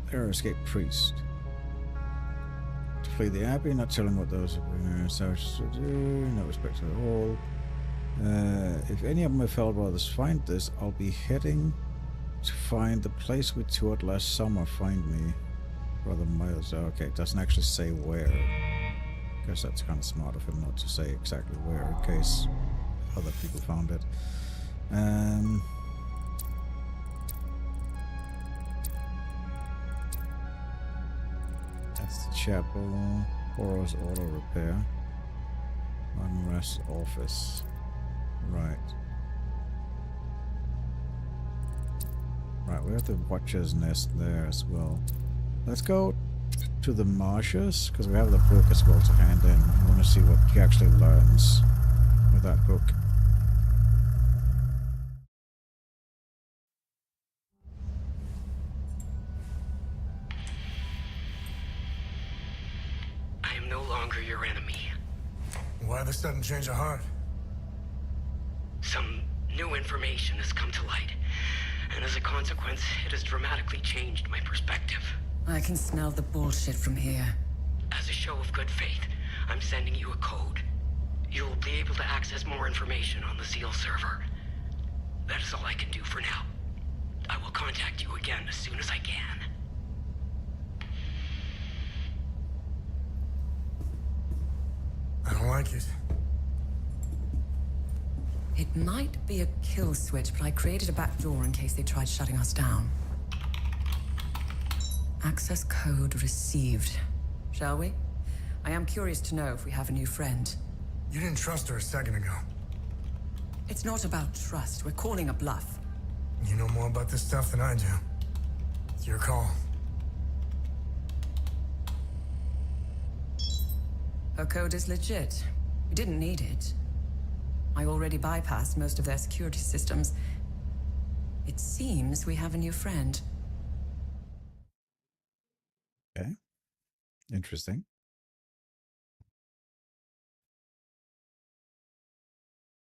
There, escaped priest. To flee the abbey, not telling what those searches to do, no respect to the all. If any of my fellow brothers find this, I'll be heading to find the place we toured last summer. Find me. Brother Miles. Okay, it doesn't actually say where. Guess that's kind of smart of him not to say exactly where in case other people found it. That's the chapel. Boros auto repair. Unrest office. Right. Right, we have the Watcher's Nest there as well. Let's go to the marshes, because we have the book as well to hand in. I want to see what he actually learns with that book. I am no longer your enemy. Why the sudden change of heart? Some new information has come to light, and as a consequence, it has dramatically changed my perspective. I can smell the bullshit from here. As a show of good faith, I'm sending you a code. You'll be able to access more information on the Seal server. That is all I can do for now. I will contact you again as soon as I can. I don't like it. It might be a kill switch, but I created a back door in case they tried shutting us down. Access code received. Shall we? I am curious to know if we have a new friend. You didn't trust her a second ago. It's not about trust. We're calling a bluff. You know more about this stuff than I do. It's your call. Her code is legit. We didn't need it. I already bypassed most of their security systems. It seems we have a new friend. Okay. Interesting.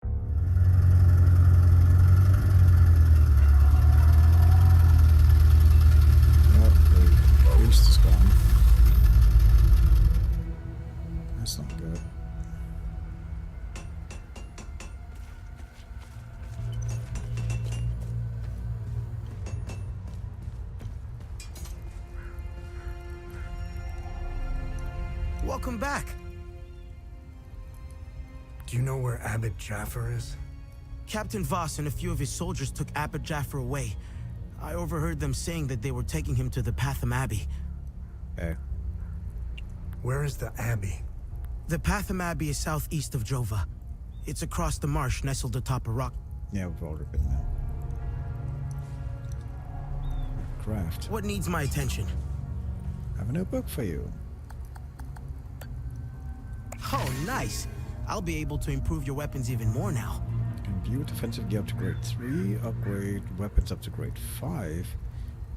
Well, the priest is gone. That's not good. Welcome back. Do you know where Abbot Jaffer is? Captain Voss and a few of his soldiers took Abbot Jaffer away. I overheard them saying that they were taking him to the Patham Abbey. Okay. Where is the Abbey? The Patham Abbey is southeast of Jova. It's across the marsh, nestled atop a rock. Yeah, we've already been there. Craft. What needs my attention? I have a new book for you. Oh, nice. I'll be able to improve your weapons even more now. Imbue defensive gear up to grade 3, upgrade weapons up to grade 5,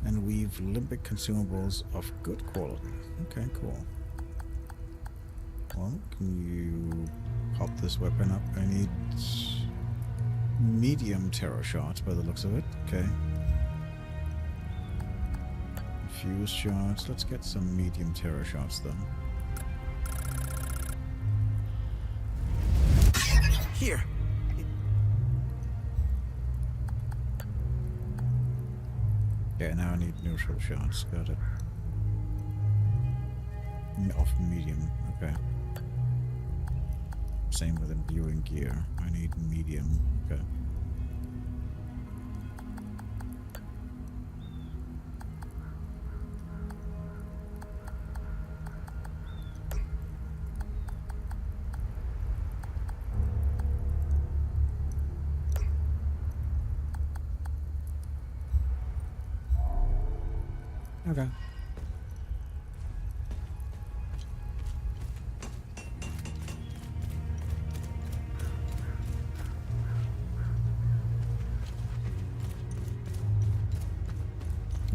and weave limbic consumables of good quality. Okay, cool. Well, can you pop this weapon up? I need medium terror shots by the looks of it. Okay. Fuse shots. Let's get some medium terror shots then. Here. Okay, now I need neutral shots. Got it. Of medium. Okay. Same with imbuing gear. I need medium. Okay. Okay.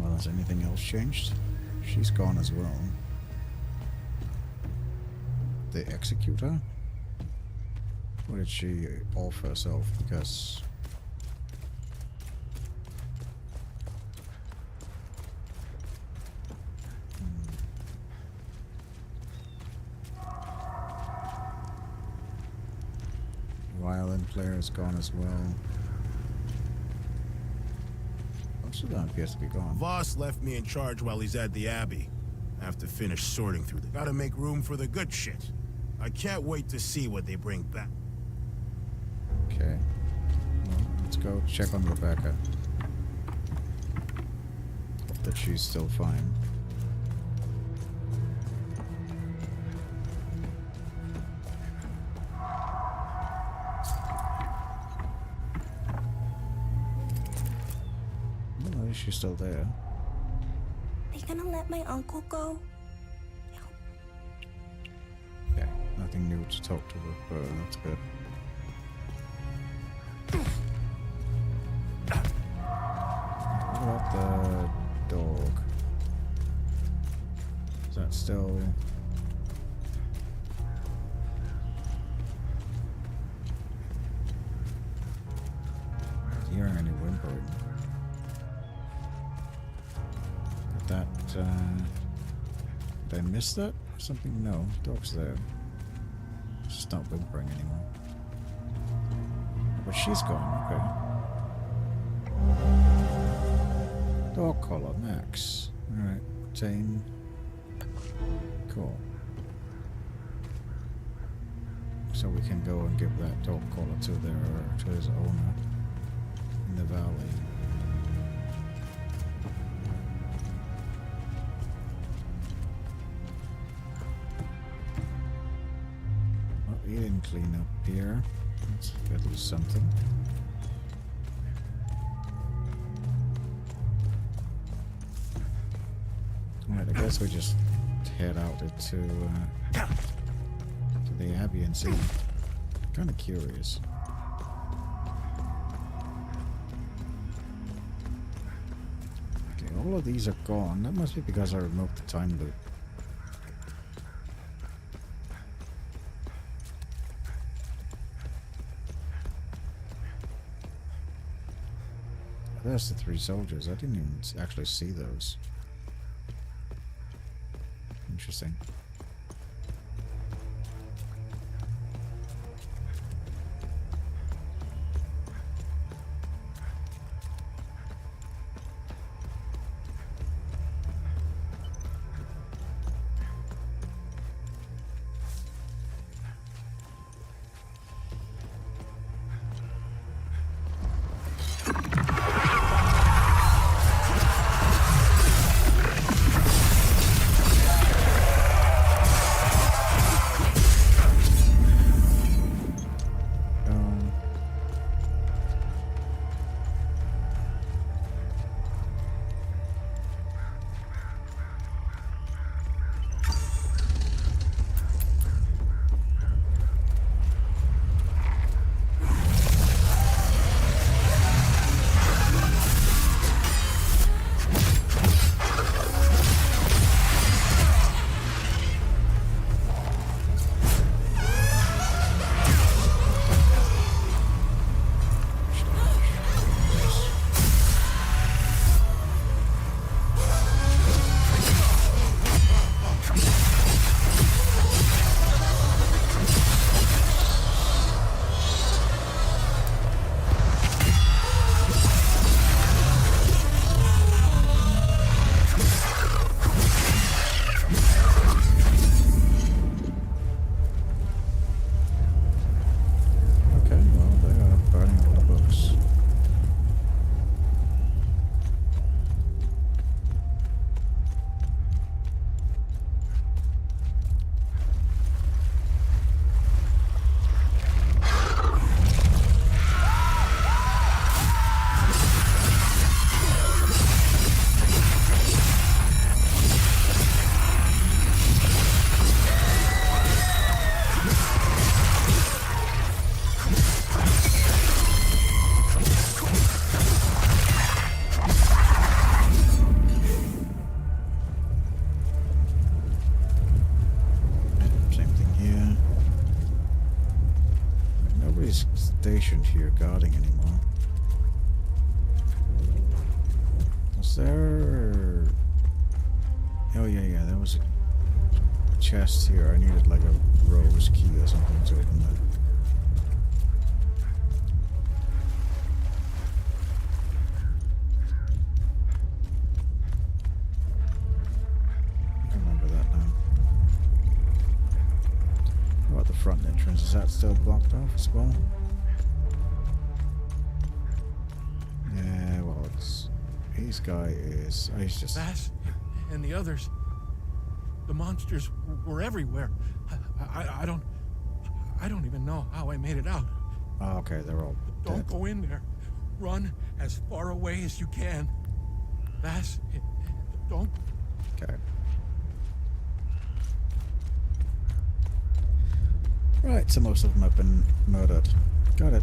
Well, has anything else changed? She's gone as well. The executor? Or did she off herself? Because violin player is gone as well. Most of them appears to be gone. Voss left me in charge while he's at the Abbey. I have to finish sorting through the... Gotta make room for the good shit. I can't wait to see what they bring back. Okay. Well, let's go check on Rebecca. Hope that she's still fine. Well, at least she's still there. They gonna let my uncle go? nothing new to talk to her, but that's good. What about the dog? Is that still... Not hearing any whimpering. Did that, did I miss that? Or something? No, dog's there. It's just not whimpering anymore. But she's gone, okay. Dog collar, max. Alright, tame. Cool. So we can go and give that dog collar to his owner in the valley. Well, he didn't clean up here. Let's get loose something. Alright, I guess we just head out to the Abbey and see. Kind of curious. Okay, all of these are gone. That must be because I removed the time loop. There's the 3 soldiers. I didn't even actually see those. Interesting. Stationed here guarding anymore. Was there... Oh yeah, there was a chest here. I needed like a rose key or something to open that. I remember that now. What about the front entrance? Is that still blocked off as well? Yeah, well, it's... This guy is... Oh, he's just... Vass and the others. The monsters were everywhere. I don't even know how I made it out. Oh, okay, they're all Don't dead. go in there. Run as far away as you can. Vass, don't... Okay. Right, so most of them have been murdered. Got it.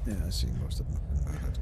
Yeah, I see most of them have been murdered.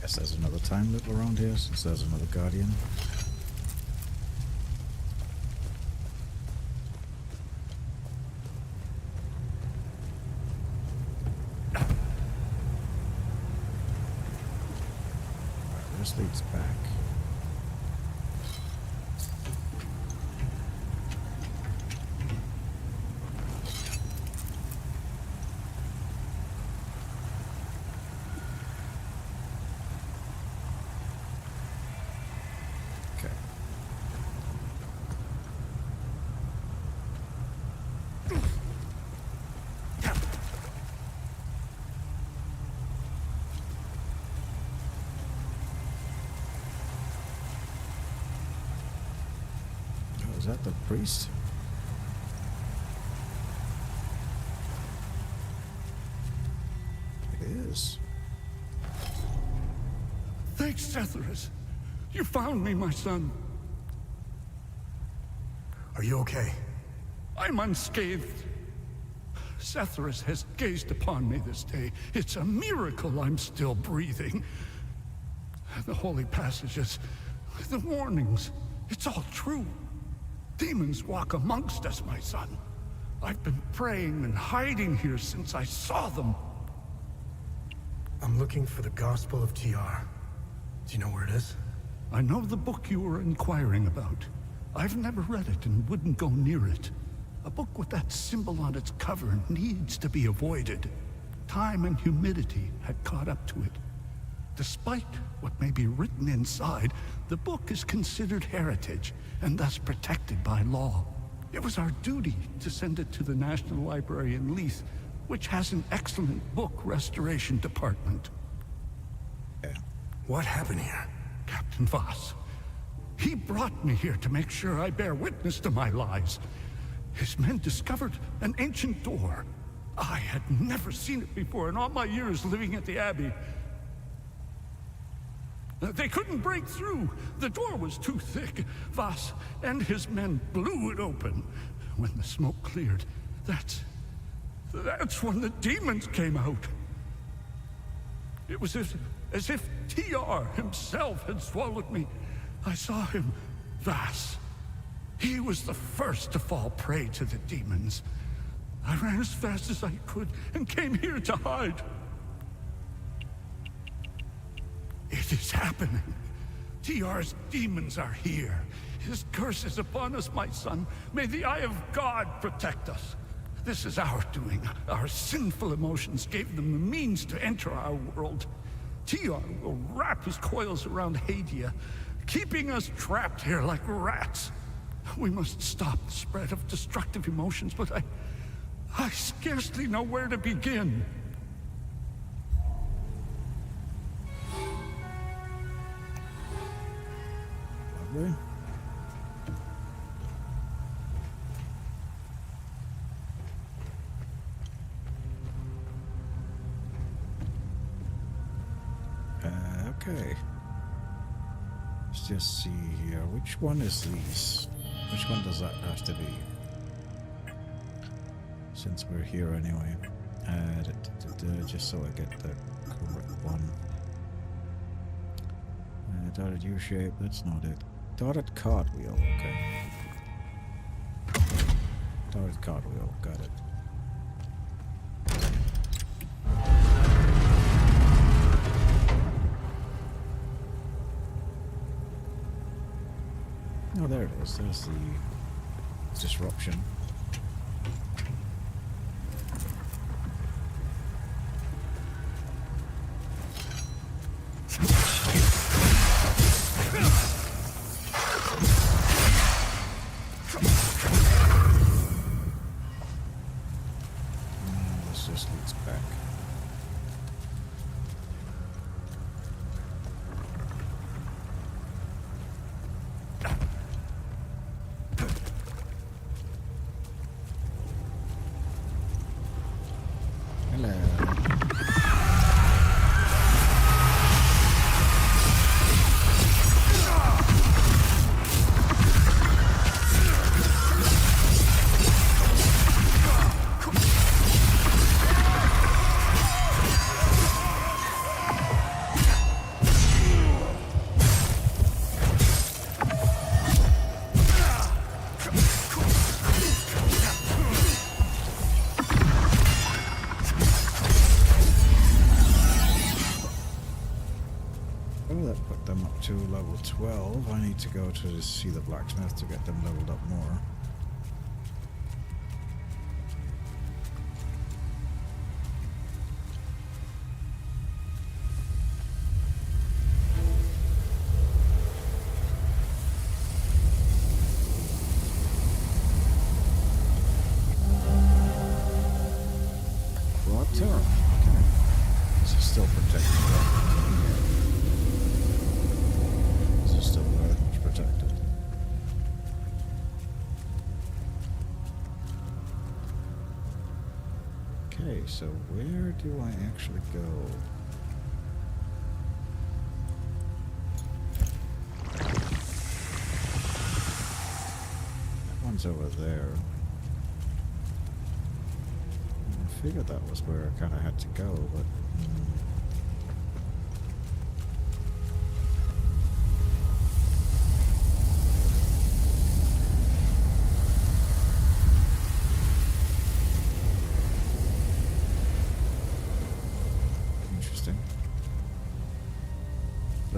Guess there's another time loop around here since there's another guardian. Alright, this leads back. Is that the priest? It is. Thanks, Setherus. You found me, my son. Are you okay? I'm unscathed. Setherus has gazed upon me this day. It's a miracle I'm still breathing. The holy passages, the warnings, it's all true. Demons walk amongst us, my son. I've been praying and hiding here since I saw them. I'm looking for the Gospel of TR. Do you know where it is? I know the book you were inquiring about. I've never read it and wouldn't go near it. A book with that symbol on its cover needs to be avoided. Time and humidity had caught up to it. Despite what may be written inside, the book is considered heritage and thus protected by law. It was our duty to send it to the National Library in Leith, which has an excellent book restoration department. What happened here? Captain Voss. He brought me here to make sure I bear witness to my lies. His men discovered an ancient door. I had never seen it before in all my years living at the Abbey. They couldn't break through. The door was too thick. Voss and his men blew it open. When the smoke cleared, that's when the demons came out. It was as if TR himself had swallowed me. I saw him, Voss. He was the first to fall prey to the demons. I ran as fast as I could and came here to hide. It is happening. TR's demons are here. His curse is upon us, my son. May the eye of God protect us. This is our doing. Our sinful emotions gave them the means to enter our world. TR will wrap his coils around Hadia, keeping us trapped here like rats. We must stop the spread of destructive emotions, but I scarcely know where to begin. Lovely. Let's just see here. Which one is these? Which one does that have to be? Since we're here anyway. Just so I get the correct one. Dotted U-shape, that's not it. Dotted cartwheel, okay. Dotted cartwheel, got it. Oh, there it is. There's the disruption. This just leads back. To level 12, I need to go to see the blacksmith to get them leveled up more. Water. Okay. This is still protected. Still very much protected. Okay, so where do I actually go? That one's over there. I figured that was where I kind of had to go, but...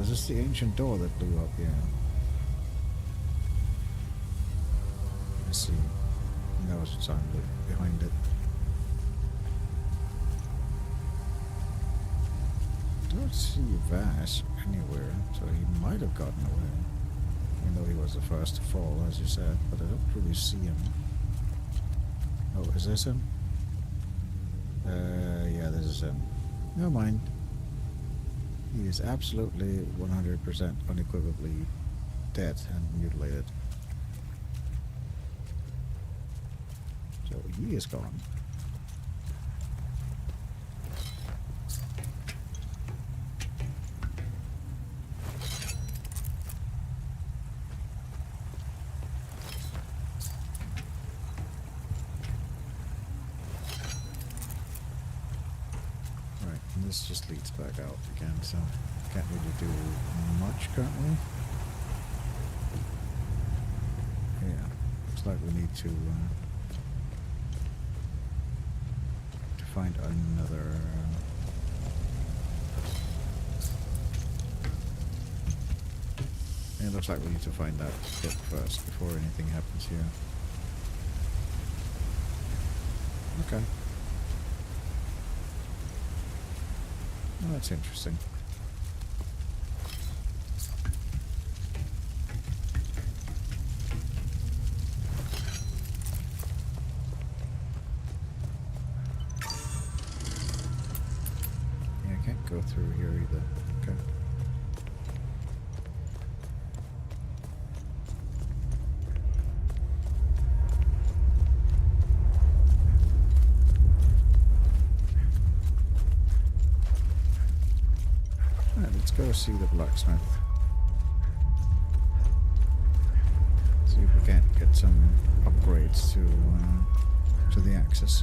Is this the ancient door that blew up? Yeah. I see. That was what's behind it. Don't see Vash anywhere, so he might have gotten away. Even though he was the first to fall, as you said, but I don't really see him. Oh, is this him? Yeah, this is him. Never mind. He is absolutely 100% unequivocally dead and mutilated. So he is gone. This just leads back out again, so can't really do much currently. Yeah, looks like we need to find another. Yeah, it looks like we need to find that book first before anything happens here. Okay. Oh, that's interesting. Yeah, I can't go through here either. Okay. Let's go see the blacksmith. some upgrades to the Axis.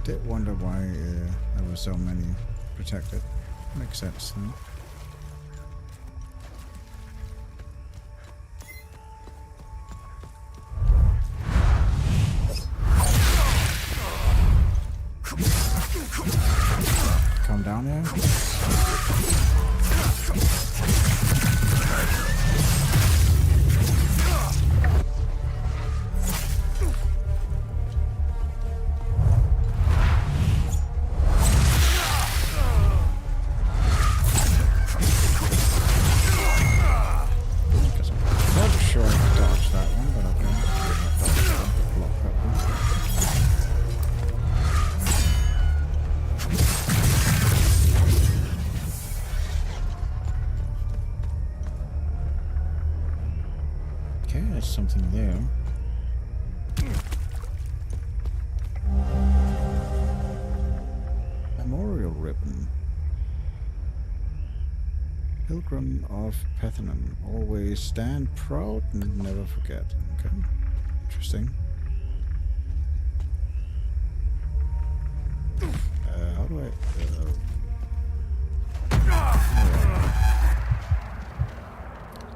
Did wonder why there were so many protected. Makes sense, though. Come down here. Something there. Memorial ribbon. Pilgrim of Pethanon. Always stand proud and never forget. Okay. Interesting. How do I...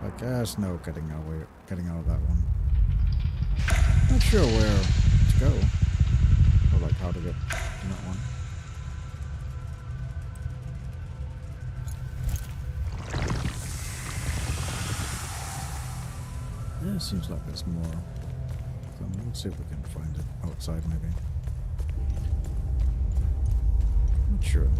I guess no getting out of that one. Not sure where to go. Or like how to get in that one. Yeah, it seems like there's more. So let's see if we can find it outside maybe. Not sure.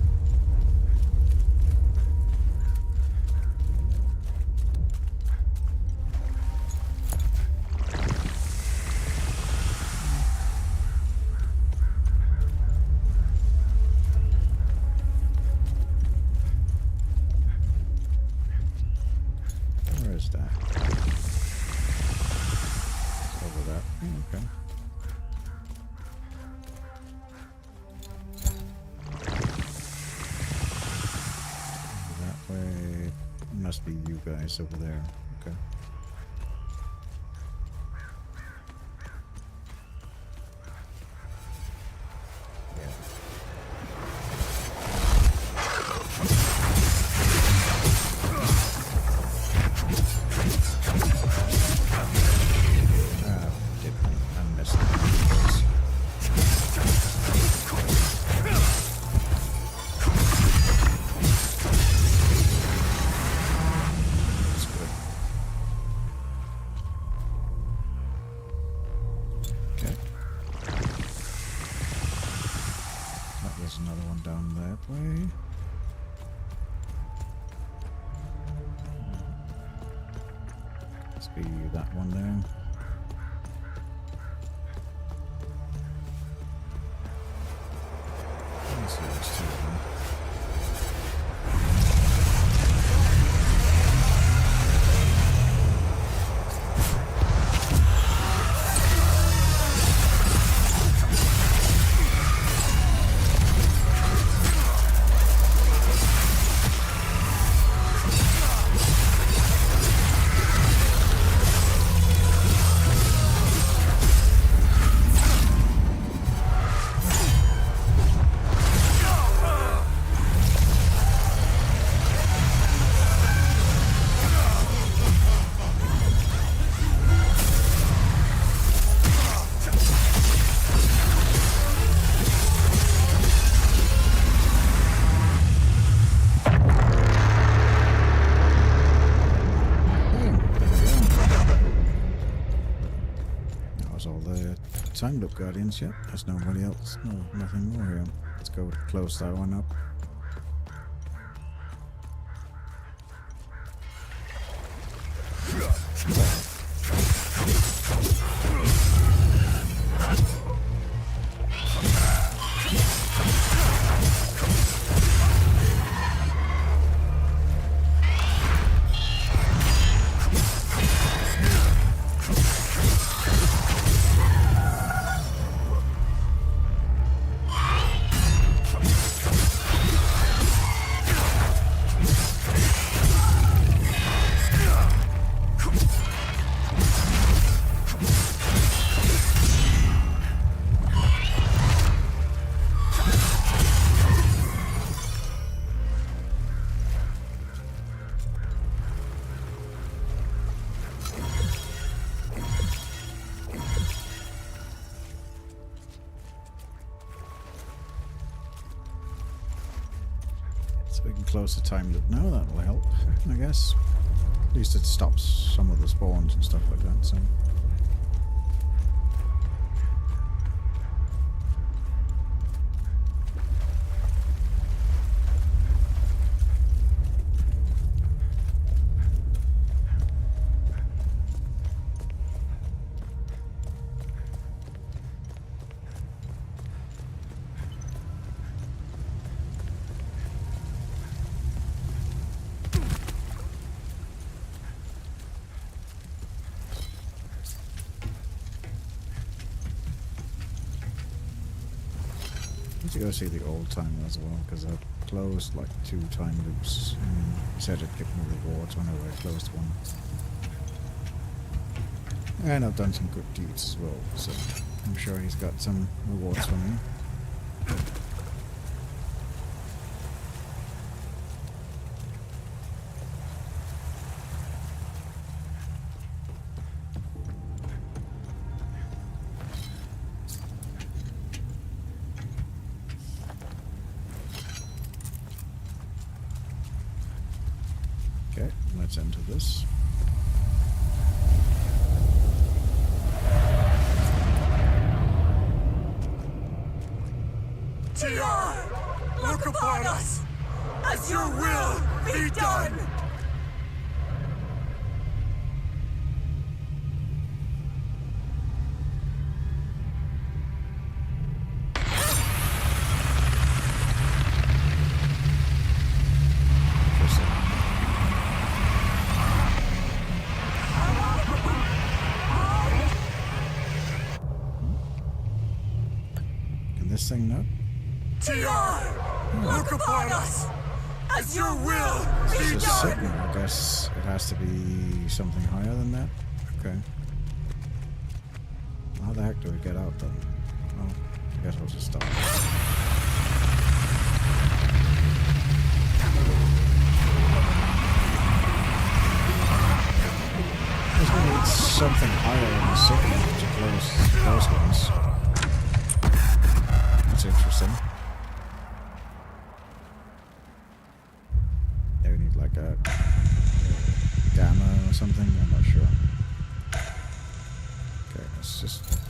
Must be you guys over there. Okay. Yeah. there's another one down that way. Must be that one there. Let's see, there's two of them. Time loop guardians yet. There's nobody else. No, nothing more here. Let's go close that one up. We can close the time loop now, that will help, I guess. At least it stops some of the spawns and stuff like that, so. To go see the old timer as well, because I closed like 2 time loops. He said it'd give me rewards whenever I closed one. And I've done some good deeds as well, so I'm sure he's got some rewards for me. Okay, let's enter this. TR, look upon us, as your will be done! This thing now? TR, look upon us, as your will be It's a done! signal, I guess it has to be something higher than that? Okay. How the heck do we get out then? Well, I guess we'll just stop. Because we need something higher than the signal to close those ones. That's interesting. Yeah, we need like a gamma or something, I'm not sure. Okay, let's just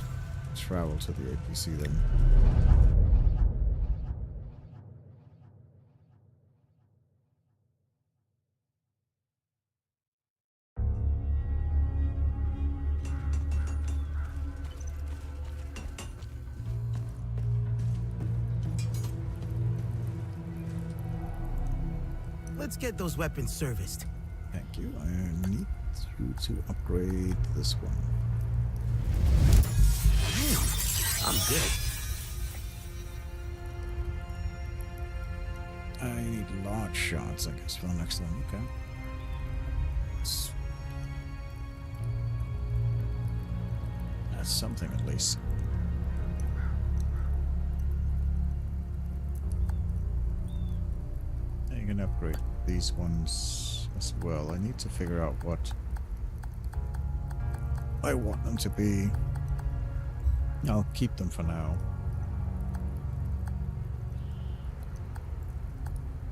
travel to the APC then. Let's get those weapons serviced. Thank you. I need you to upgrade this one. Damn, I'm good. I need large shots, I guess, for the next one. Okay. That's something, at least. I can upgrade these ones as well. I need to figure out what I want them to be. I'll keep them for now.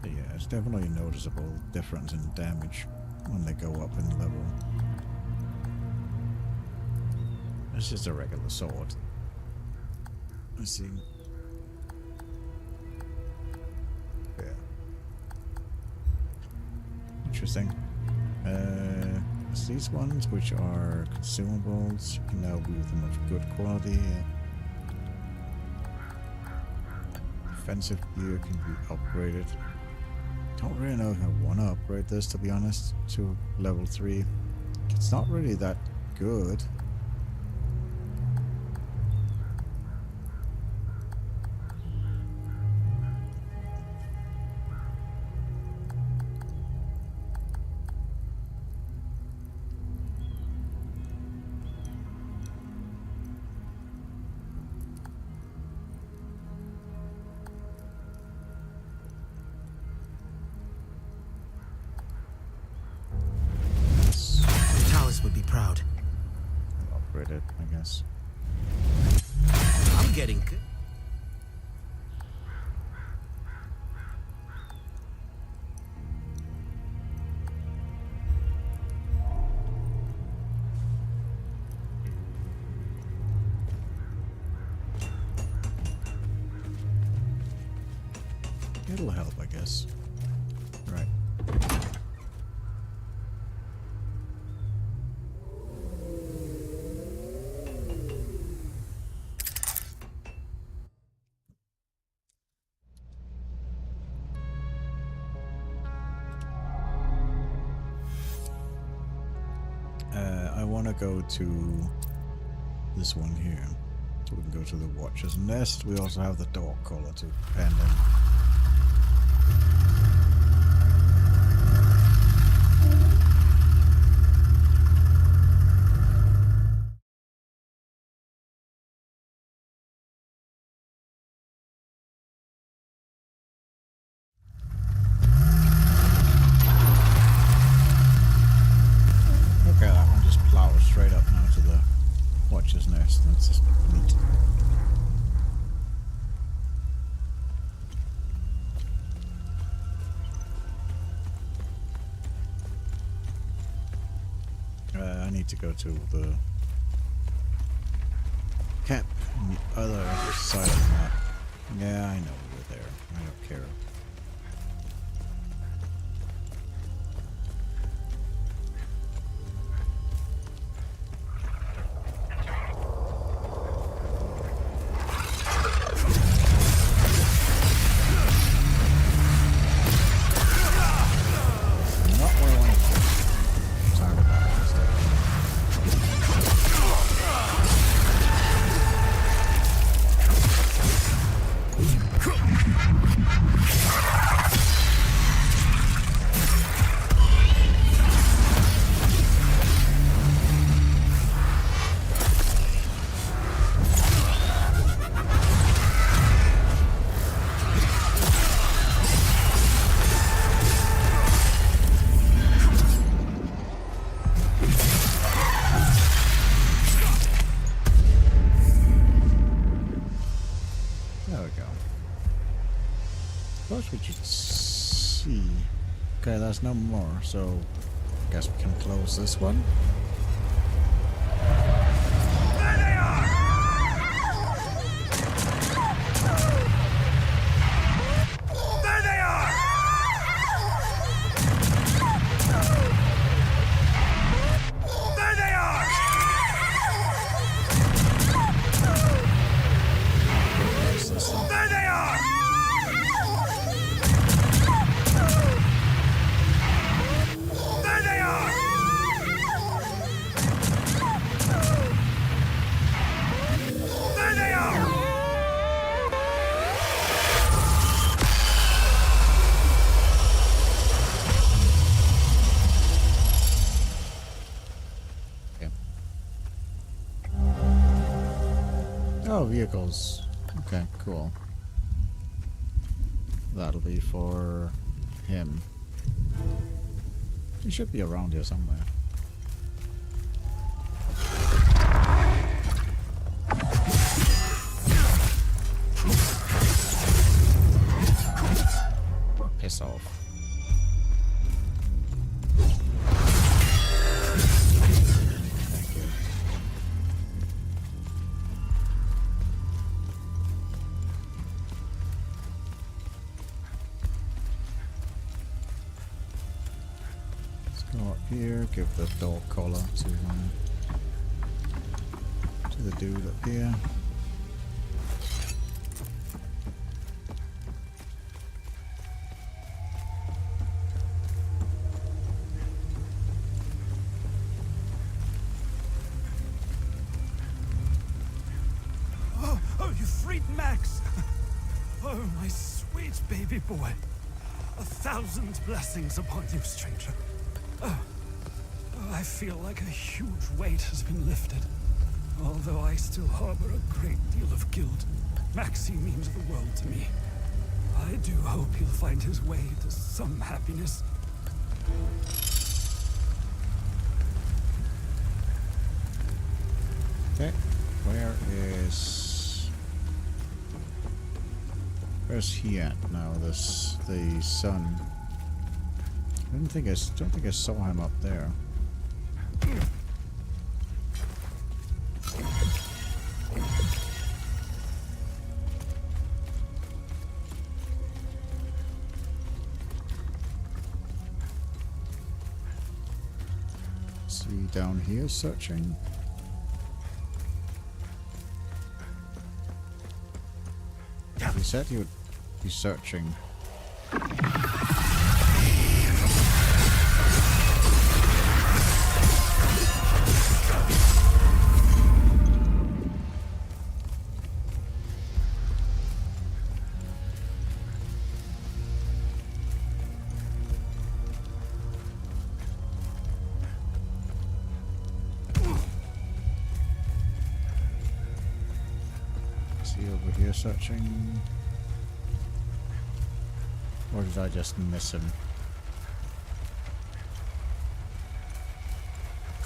But yeah, it's definitely a noticeable difference in damage when they go up in level. It's just a regular sword. Let's see. Yeah. Interesting. It's these ones which are consumables. You can now use them of good quality. Defensive gear can be upgraded. Don't really know if I want to upgrade this, to be honest, to level 3. It's not really that good. Would be proud. I'll upgrade it, I guess. I'm getting good. It'll help, I guess. Right. I want to go to this one here. So we can go to the Watcher's Nest. We also have the dog collar to pen in. Straight up now to the Watcher's Nest. That's just neat. I need to go to the camp on the other side of the map. Yeah, I know we're there. I don't care. We should see. Okay, there's no more, so I guess we can close this one. There they are! There they are! There they are! There they are! vehicles. Okay, cool. That'll be for him. He should be around here somewhere. Piss off. Thank you. Let's go up here, give the dog collar to the dude up here. Baby boy, 1,000 blessings upon you, stranger. I feel like a huge weight has been lifted. Although I still harbor a great deal of guilt, Maxie means the world to me. I do hope he'll find his way to some happiness. Okay, where's he at now? The sun. I don't think I saw him up there. Is he down here searching? He said he would be searching. Is he over here searching? Or did I just miss him?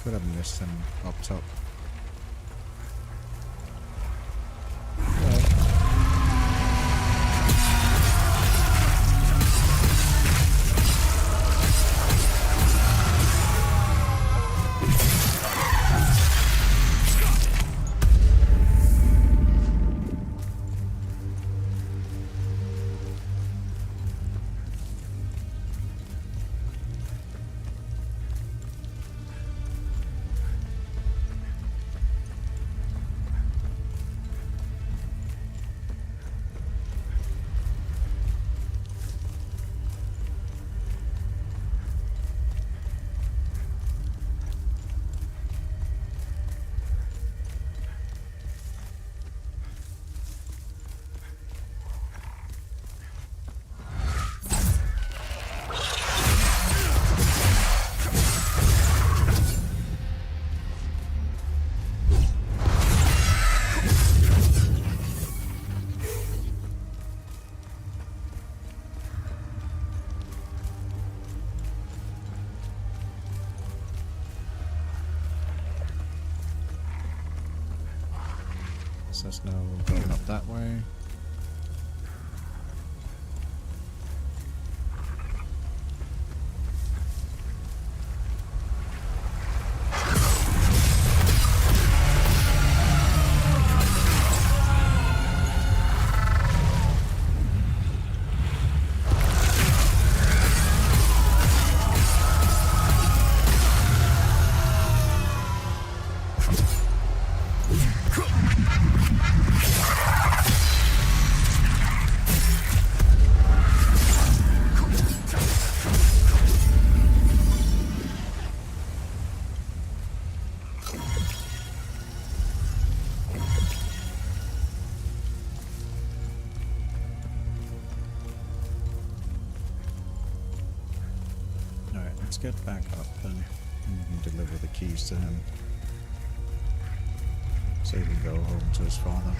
Could have missed him up top. There's no going up that way. Let's get back up then and deliver the keys to him so he can go home to his father.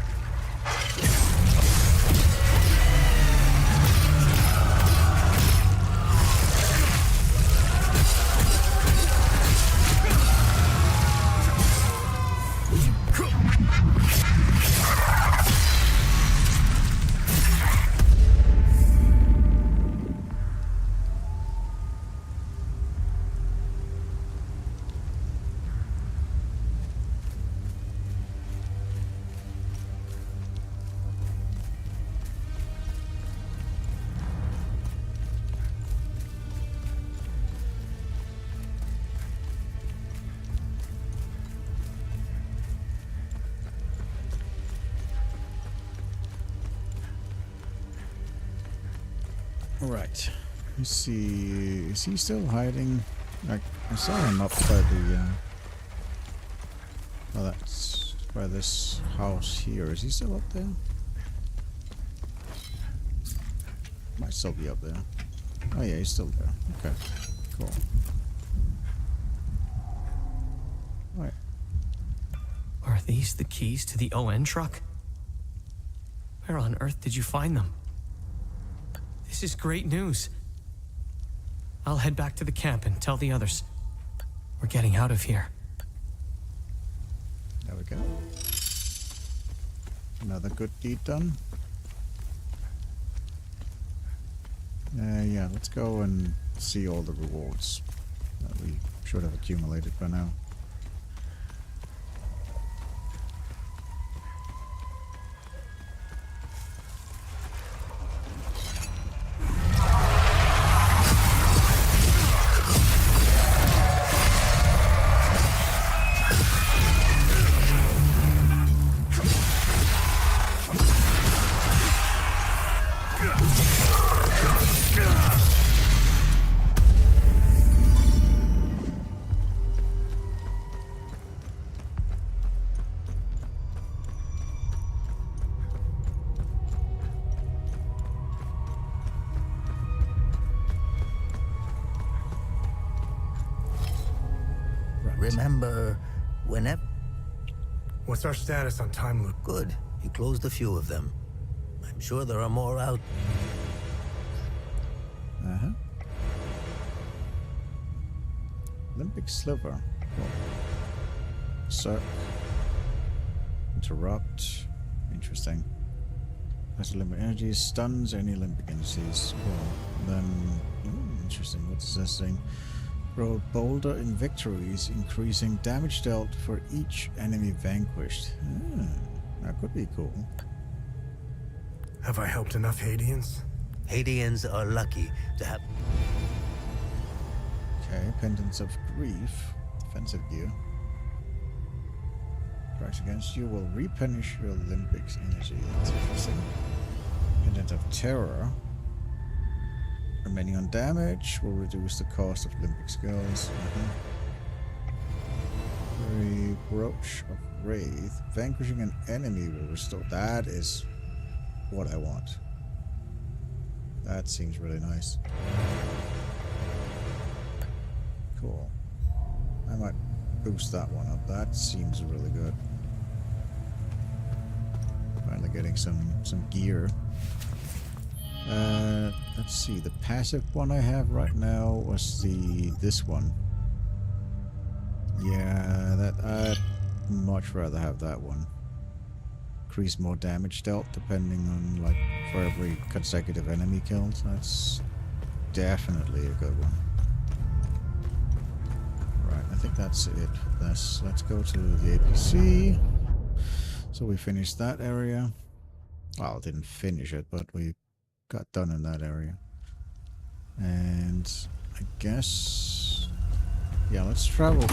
Right. Let's see. Is he still hiding? Like, I saw him up by the. Oh, that's by this house here. Is he still up there? Might still be up there. Oh yeah, he's still there. Okay. Cool. Right. Are these the keys to the ON truck? Where on earth did you find them? This is great news. I'll head back to the camp and tell the others. We're getting out of here. There we go. Another good deed done. Yeah, let's go and see all the rewards that we should have accumulated by now. Remember, whenever... What's our status on time loop? Good. You closed a few of them. I'm sure there are more out. Uh-huh. Olympic sliver. Cool. Suck. Interrupt. Interesting. Has Olympic energy, stuns any Olympic entities. Cool. Then, interesting. What's this thing? Roll boulder in victories, increasing damage dealt for each enemy vanquished. That could be cool. Have I helped enough Hadeans? Hadeans are lucky to have... Okay, Pendants of Grief. Defensive gear. Strikes against you will replenish your Olympics energy. That's interesting. Pendant of Terror. Remaining on damage will reduce the cost of Olympic skills. Brooch of Wraith. Vanquishing an enemy will restore. That is what I want. That seems really nice. Cool. I might boost that one up. That seems really good. Finally getting some gear. Let's see. The passive one I have right now was this one. Yeah, that I'd much rather have that one. Increase more damage dealt depending on, like, for every consecutive enemy killed. That's definitely a good one. Right, I think that's it for this. Let's go to the APC. So we finished that area. Well, didn't finish it, but we got done in that area. And I guess, yeah, let's travel.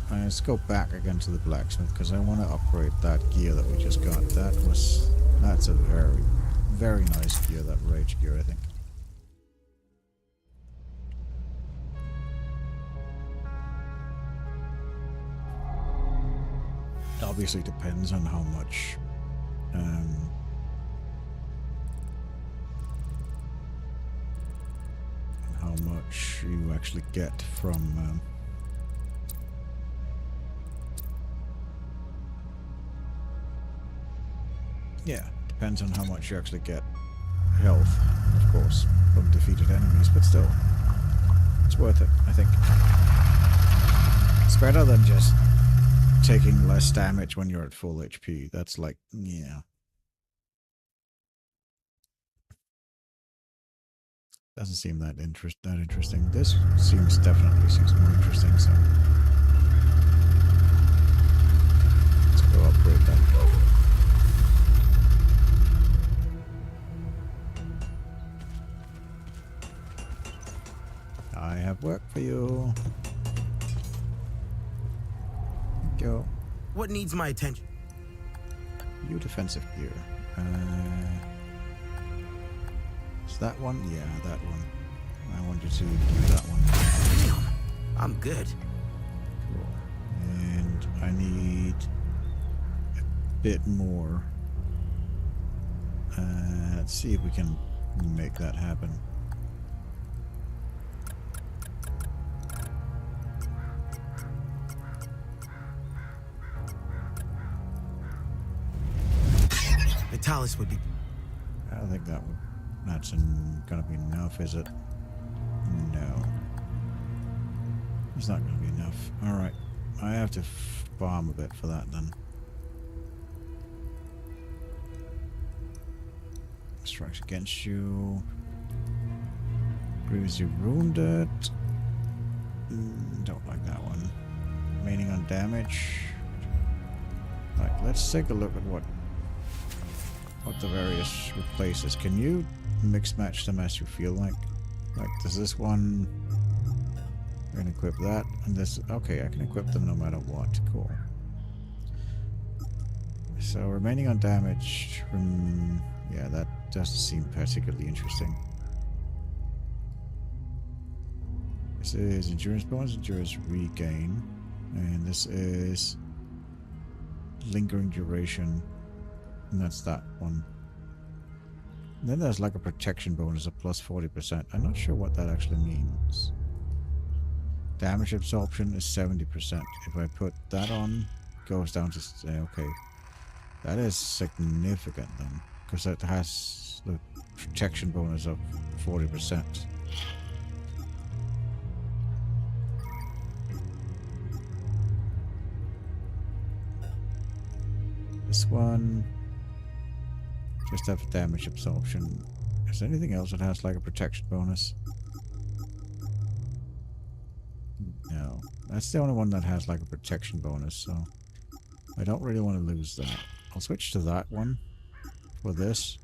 Let's go back again to the blacksmith because I want to upgrade that gear that we just got. That's a very, very nice gear, that rage gear, I think. It obviously depends on how much you actually get from depends on how much you actually get health, of course, from defeated enemies, but still, it's worth it, I think. It's better than just taking less damage when you're at full HP. That's like, yeah. Doesn't seem that interesting. This definitely seems more interesting, so let's go upgrade that. I have work for you. Go. What needs my attention? You defensive gear. Is that one? Yeah, that one. I want you to do that one. Damn, I'm good. Cool. And I need a bit more. Let's see if we can make that happen. Vitalis would be... I don't think that's gonna be enough, is it? No. It's not gonna be enough. Alright. I have to farm a bit for that then. Strikes against you. Previously wounded. Don't like that one. Remaining on damage. Right, let's take a look at what the various replaces. Can you mix match them as you feel like? Like, does this one... I can equip that, and this... Okay, I can equip them no matter what. Cool. So, remaining on damage... yeah, that doesn't seem particularly interesting. This is endurance bonus, endurance regain. And this is... lingering duration. And that's that one. And then there's like a protection bonus of plus 40%. I'm not sure what that actually means. Damage absorption is 70%. If I put that on, it goes down to... okay. That is significant then. Because it has the protection bonus of 40%. This one... just have damage absorption. Is there anything else that has like a protection bonus? No. That's the only one that has like a protection bonus, so I don't really want to lose that. I'll switch to that one for this,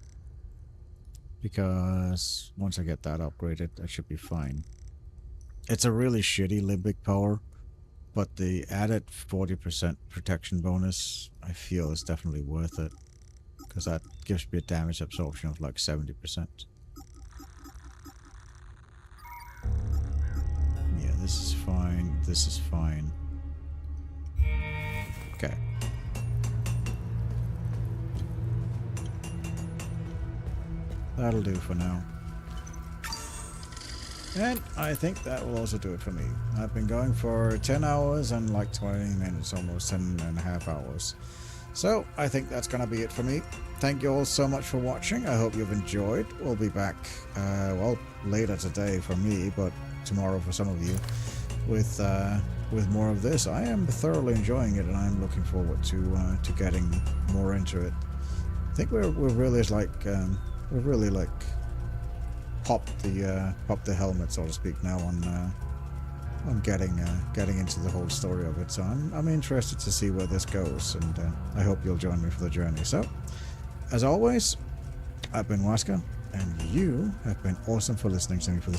because once I get that upgraded, I should be fine. It's a really shitty limbic power, but the added 40% protection bonus, I feel, is definitely worth it. Because that gives me a damage absorption of like 70%. Yeah, this is fine. This is fine. Okay. That'll do for now. And I think that will also do it for me. I've been going for 10 hours and like 20 minutes, almost 10 and a half hours. So, I think that's going to be it for me. Thank you all so much for watching. I hope you've enjoyed. We'll be back, well, later today for me, but tomorrow for some of you, with more of this. I am thoroughly enjoying it, and I'm looking forward to getting more into it. I think we're really like popped the helmet, so to speak, now on getting into the whole story of it. So I'm interested to see where this goes, and I hope you'll join me for the journey. So, as always, I've been Wazka, and you have been awesome for listening to me for this.